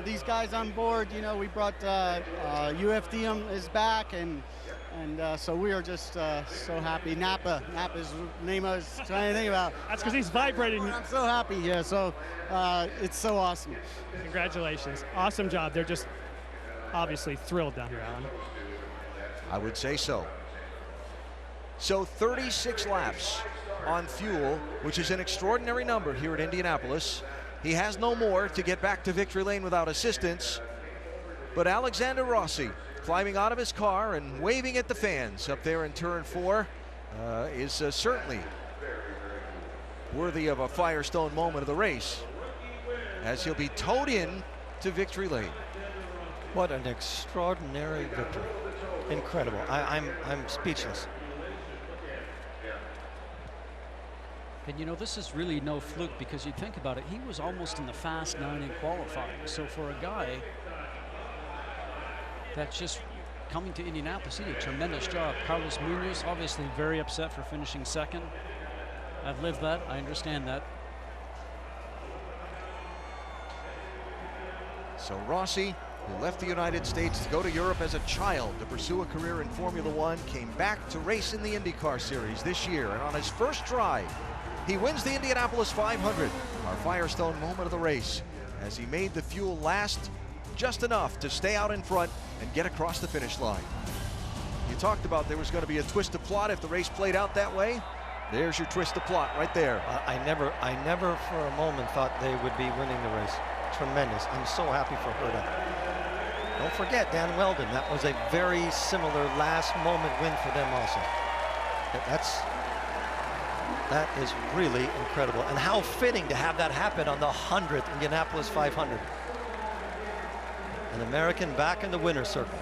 S20: these guys on board. You know, we brought UFD is back, and so we are just so happy. Napa's name I was trying to think about.
S3: That's because he's vibrating.
S20: I'm so happy, yeah, so it's so awesome.
S3: Congratulations, awesome job. They're just obviously thrilled down here, Alan.
S1: I would say so. So 36 laps on fuel, which is an extraordinary number here at Indianapolis. He has no more to get back to victory lane without assistance. But Alexander Rossi, climbing out of his car and waving at the fans up there in turn 4, is certainly worthy of a Firestone moment of the race, as he'll be towed in to victory lane.
S6: What an extraordinary victory. Incredible. I'm speechless.
S4: And you know, this is really no fluke, because you think about it, he was almost in the Fast 9 in qualifying. So for a guy that's just coming to Indianapolis, he did a tremendous job. Carlos Munoz, obviously very upset for finishing second. I've lived that, I understand that.
S1: So Rossi, who left the United States to go to Europe as a child to pursue a career in Formula One, came back to race in the IndyCar Series this year, and on his first try, he wins the Indianapolis 500, our Firestone moment of the race, as he made the fuel last just enough to stay out in front and get across the finish line. You talked about there was going to be a twist of plot if the race played out that way. There's your twist of plot right there.
S6: I never for a moment thought they would be winning the race. Tremendous. I'm so happy for Herta. Don't forget Dan Weldon. That was a very similar last moment win for them also. That is really incredible. And how fitting to have that happen on the 100th Indianapolis 500. An American back in the winner's circle.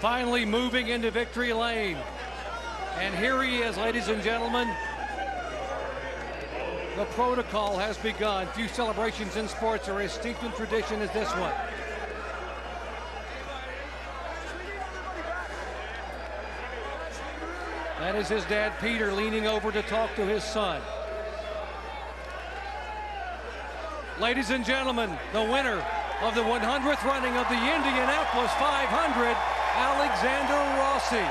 S5: Finally moving into victory lane. And here he is, ladies and gentlemen. The protocol has begun. Few celebrations in sports are as steeped in tradition as this one. That is his dad, Peter, leaning over to talk to his son. Ladies and gentlemen, the winner of the 100th running of the Indianapolis 500, Alexander Rossi.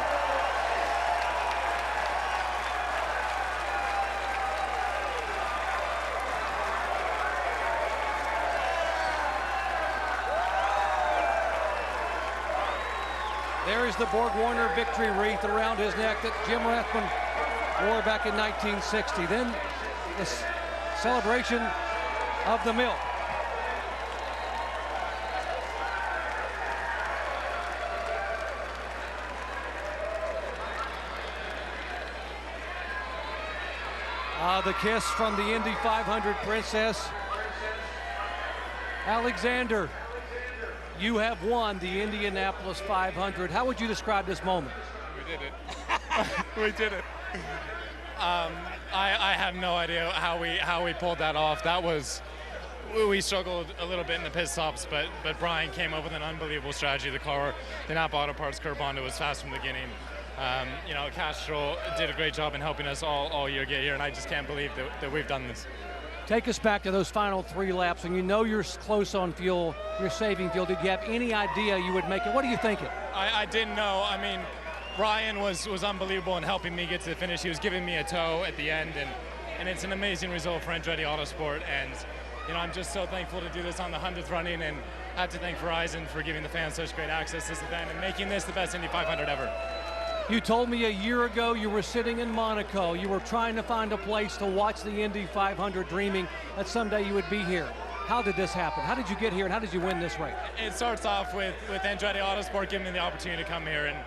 S5: There's the Borg Warner victory wreath around his neck that Jim Rathman wore back in 1960. Then the celebration of the milk. The kiss from the Indy 500 princess. Alexander, you have won the Indianapolis 500. How would you describe this moment?
S14: We did it. We did it. I have no idea how we pulled that off. That was, we struggled a little bit in the pit stops, but Brian came up with an unbelievable strategy. The car, the Napa Auto Parts curb Honda was fast from the beginning. You know, Castro did a great job in helping us all year get here, and I just can't believe that we've done this.
S5: Take us back to those final 3 laps, and you know you're close on fuel, you're saving fuel. Did you have any idea you would make it? What are you thinking?
S14: I didn't know. I mean, Ryan was unbelievable in helping me get to the finish. He was giving me a tow at the end, and it's an amazing result for Andretti Autosport. And you know, I'm just so thankful to do this on the 100th running, and I have to thank Verizon for giving the fans such great access to this event and making this the best Indy 500 ever.
S5: You told me a year ago you were sitting in Monaco. You were trying to find a place to watch the Indy 500, dreaming that someday you would be here. How did this happen? How did you get here, and how did you win this race?
S14: It starts off with Andretti Autosport giving me the opportunity to come here, and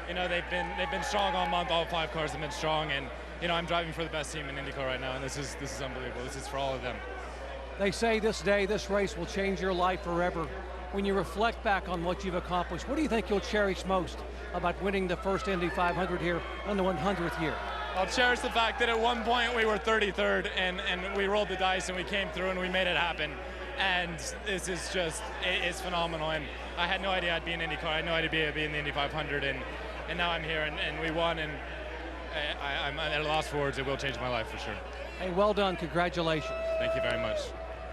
S14: you know they've been strong all month. All 5 cars have been strong, and you know I'm driving for the best team in IndyCar right now, and this is unbelievable. This is for all of them.
S5: They say this day, this race will change your life forever. When you reflect back on what you've accomplished, what do you think you'll cherish most about winning the first Indy 500 here on the 100th year?
S14: I'll cherish the fact that at one point we were 33rd and we rolled the dice and we came through and we made it happen. And this is just, it's phenomenal. And I had no idea I'd be in IndyCar. I had no idea I'd be in the Indy 500. And now I'm here and we won. And I'm at a loss for words. It will change my life for sure.
S5: Hey, well done. Congratulations.
S14: Thank you very much.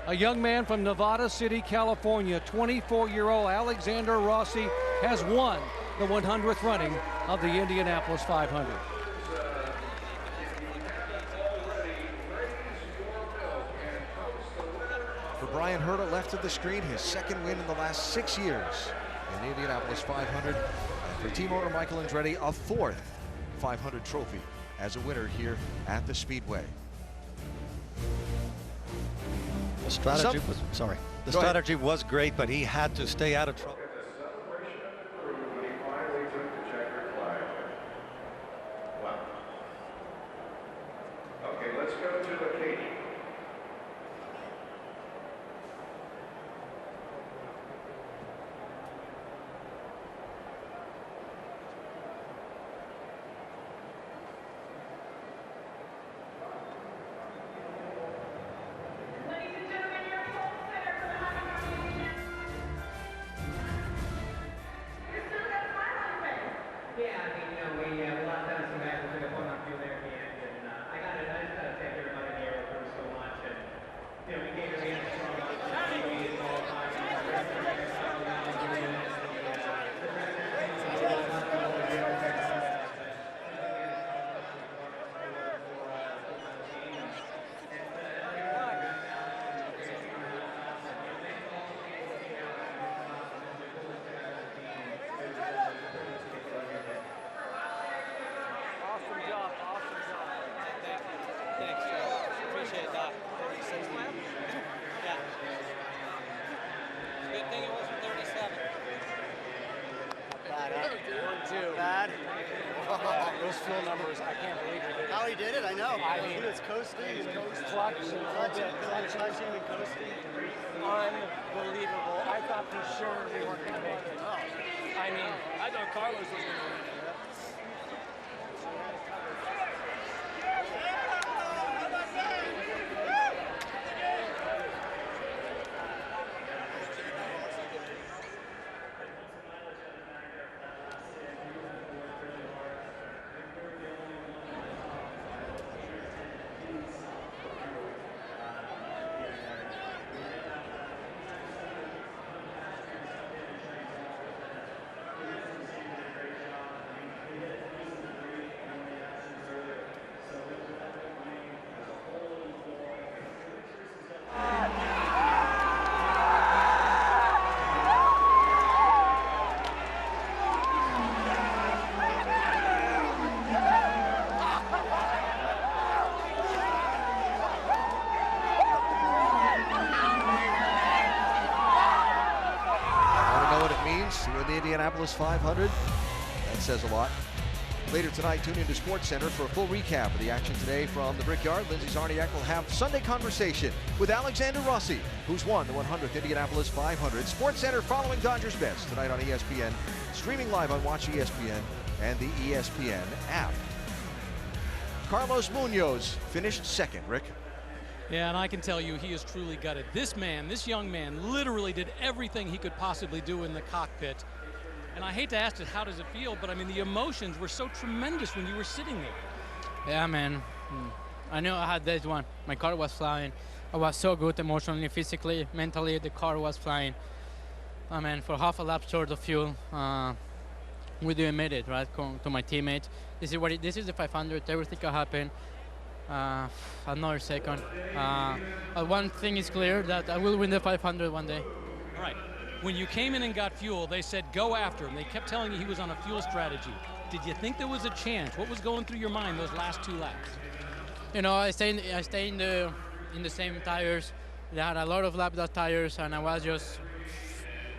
S5: A young man from Nevada City, California, 24-year-old Alexander Rossi has won the 100th running of the Indianapolis 500.
S1: For Brian Herta, left of the screen, his second win in the last 6 years in the Indianapolis 500. And for team owner Michael Andretti, a 4th 500 trophy as a winner here at the Speedway.
S6: The strategy was great, but he had to stay out of trouble.
S9: Okay, let's go to the Katie.
S21: Those fuel numbers, I can't believe it.
S20: How he did it, I know.
S21: I mean,
S20: he was coasting.
S21: Clutch and coasting. Unbelievable. I thought for sure we weren't going to make it. I mean, I thought Carlos was going to win it.
S1: Indianapolis 500. That says a lot. Later tonight, tune into Sports Center for a full recap of the action today from the Brickyard. Lindsay Czarniak will have Sunday conversation with Alexander Rossi, who's won the 100th Indianapolis 500. Sports Center following Dodgers Best tonight on ESPN, streaming live on Watch ESPN and the ESPN app. Carlos Munoz finished second, Rick.
S16: Yeah, and I can tell you he is truly gutted. This man, this young man, literally did everything he could possibly do in the cockpit. And I hate to ask it, how does it feel? But I mean, the emotions were so tremendous when you were sitting there.
S17: Yeah, man. I knew I had this one. My car was flying. I was so good emotionally, physically, mentally. The car was flying. I mean, for half a lap short of fuel, we didn't make it, right? To my teammates. This is the 500. Everything can happen. Another second. One thing is clear, that I will win the 500 one day.
S16: All right. When you came in and got fuel, they said go after him. They kept telling you he was on a fuel strategy. Did you think there was a chance? What was going through your mind those last 2 laps?
S17: You know, I stay in the same tires. They had a lot of lap dust tires, and I was just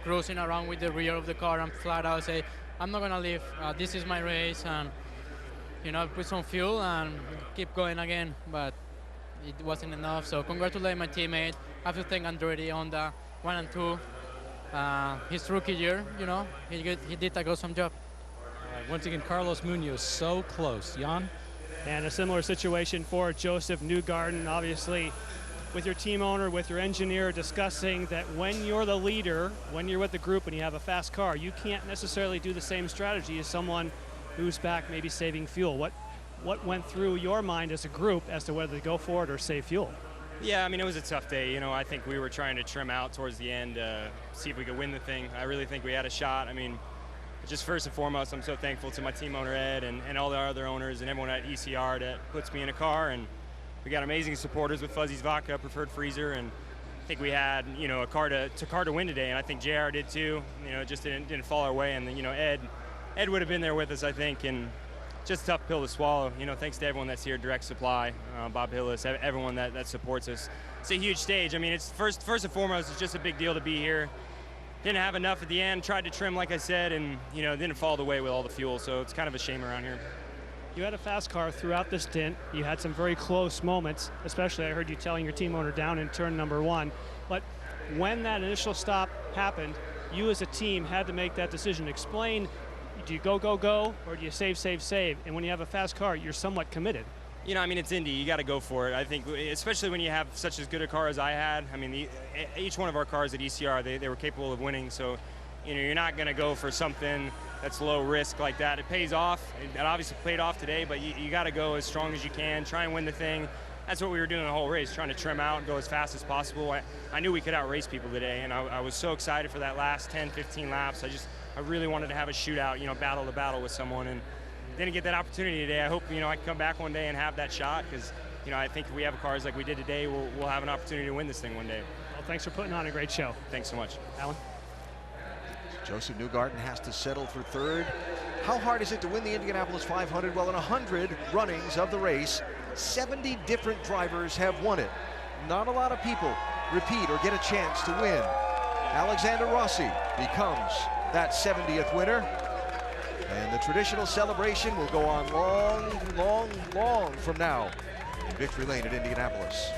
S17: cruising around with the rear of the car and flat out say, I'm not gonna leave. This is my race, and you know, put some fuel and keep going again. But it wasn't enough. So congratulate my teammate. I have to thank Andretti on the 1 and 2. His rookie year, you know, he did a awesome job.
S16: Once again, Carlos Munoz so close. Jan?
S3: And a similar situation for Joseph Newgarden, obviously, with your team owner, with your engineer, discussing that when you're the leader, when you're with the group and you have a fast car, you can't necessarily do the same strategy as someone who's back maybe saving fuel. What went through your mind as a group as to whether to go for it or save fuel?
S11: Yeah, I mean, it was a tough day. You know, I think we were trying to trim out towards the end, see if we could win the thing. I really think we had a shot. I mean, just first and foremost, I'm so thankful to my team owner, Ed, and all the other owners and everyone at ECR that puts me in a car. And we got amazing supporters with Fuzzy's Vodka, Preferred Freezer, and I think we had, you know, a car to win today, and I think JR did too. You know, it just didn't fall our way. And then, you know, Ed would have been there with us, I think, and just a tough pill to swallow. You know, thanks to everyone that's here, Direct Supply, Bob Hillis, everyone that supports us. It's a huge stage. I mean, it's first and foremost, it's just a big deal to be here. Didn't have enough at the end, tried to trim, like I said, and, you know, didn't fall the way with all the fuel, so it's kind of a shame around here.
S3: You had a fast car throughout this stint. You had some very close moments, especially I heard you telling your team owner down in turn number 1. But when that initial stop happened, you as a team had to make that decision. Explain, do you go, or do you save? And when you have a fast car, you're somewhat committed.
S11: You know, I mean, it's Indy. You got to go for it. I think, especially when you have such as good a car as I had. I mean, each one of our cars at ECR, they were capable of winning. So, you know, you're not going to go for something that's low risk like that. It pays off. It obviously paid off today, but you got to go as strong as you can. Try and win the thing. That's what we were doing the whole race, trying to trim out and go as fast as possible. I knew we could outrace people today, and I was so excited for that last 10, 15 laps. I really wanted to have a shootout, you know, battle to battle with someone, and didn't get that opportunity today. I hope, you know, I can come back one day and have that shot, because, you know, I think if we have cars like we did today, we'll have an opportunity to win this thing one day.
S3: Well, thanks for putting on a great show.
S11: Thanks so much.
S3: Alan?
S1: Joseph Newgarden has to settle for third. How hard is it to win the Indianapolis 500? Well, in 100 runnings of the race, 70 different drivers have won it. Not a lot of people repeat or get a chance to win. Alexander Rossi becomes that 70th winner. And the traditional celebration will go on long from now in Victory Lane at Indianapolis.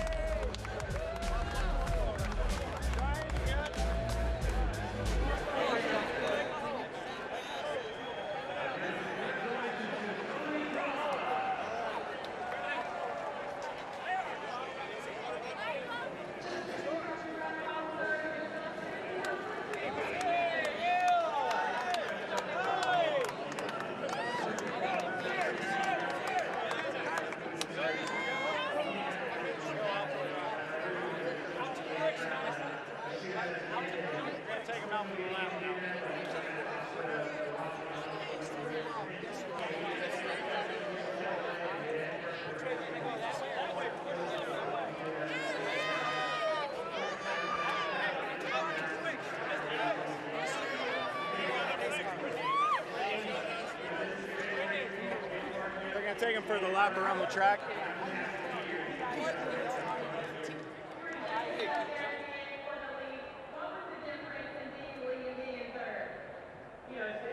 S21: Take him for the lap around the track.
S8: Yes.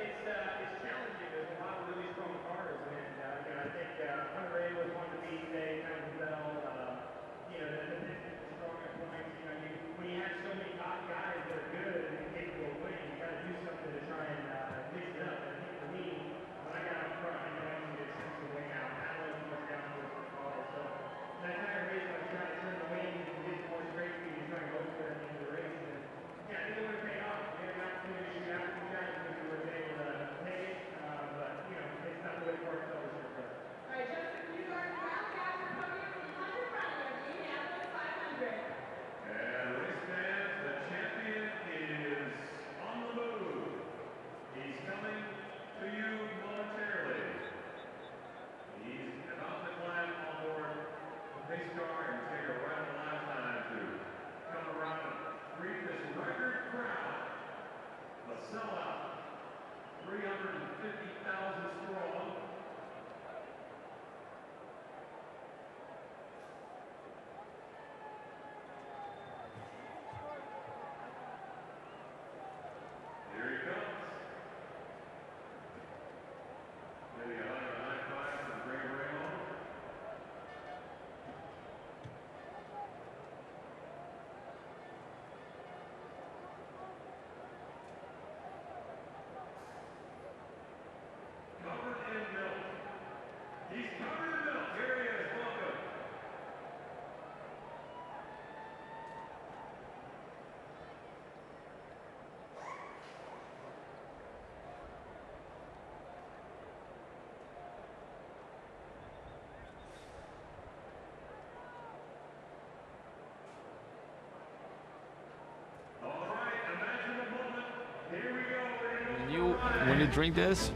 S18: drink this,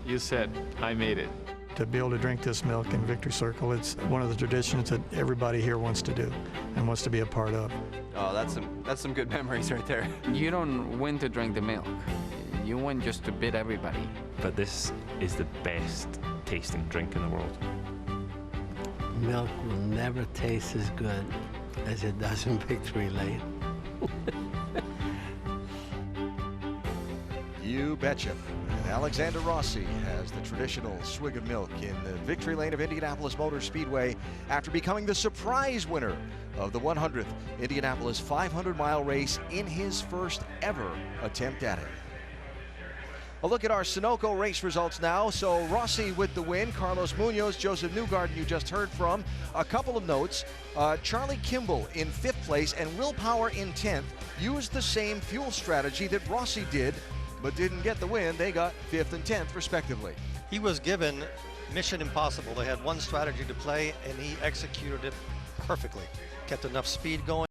S18: you said, I made it.
S6: To be able to drink this milk in Victory Circle, it's one of the traditions that everybody here wants to do and wants to be a part of.
S2: Oh, that's some good memories right there. You don't win to drink the milk. You win just to beat everybody.
S22: But this is the best tasting drink in the world.
S23: Milk will never taste as good as it does in Victory Lane.
S1: You betcha. And Alexander Rossi has the traditional swig of milk in the Victory Lane of Indianapolis Motor Speedway after becoming the surprise winner of the 100th Indianapolis 500-mile race in his first ever attempt at it. A look at our Sunoco race results now. So Rossi with the win, Carlos Munoz, Joseph Newgarden you just heard from. A couple of notes, Charlie Kimball in 5th place and Will Power in 10th used the same fuel strategy that Rossi did, but didn't get the win. They got 5th and 10th respectively.
S6: He was given mission impossible. They had one strategy to play and he executed it perfectly. Kept enough speed going.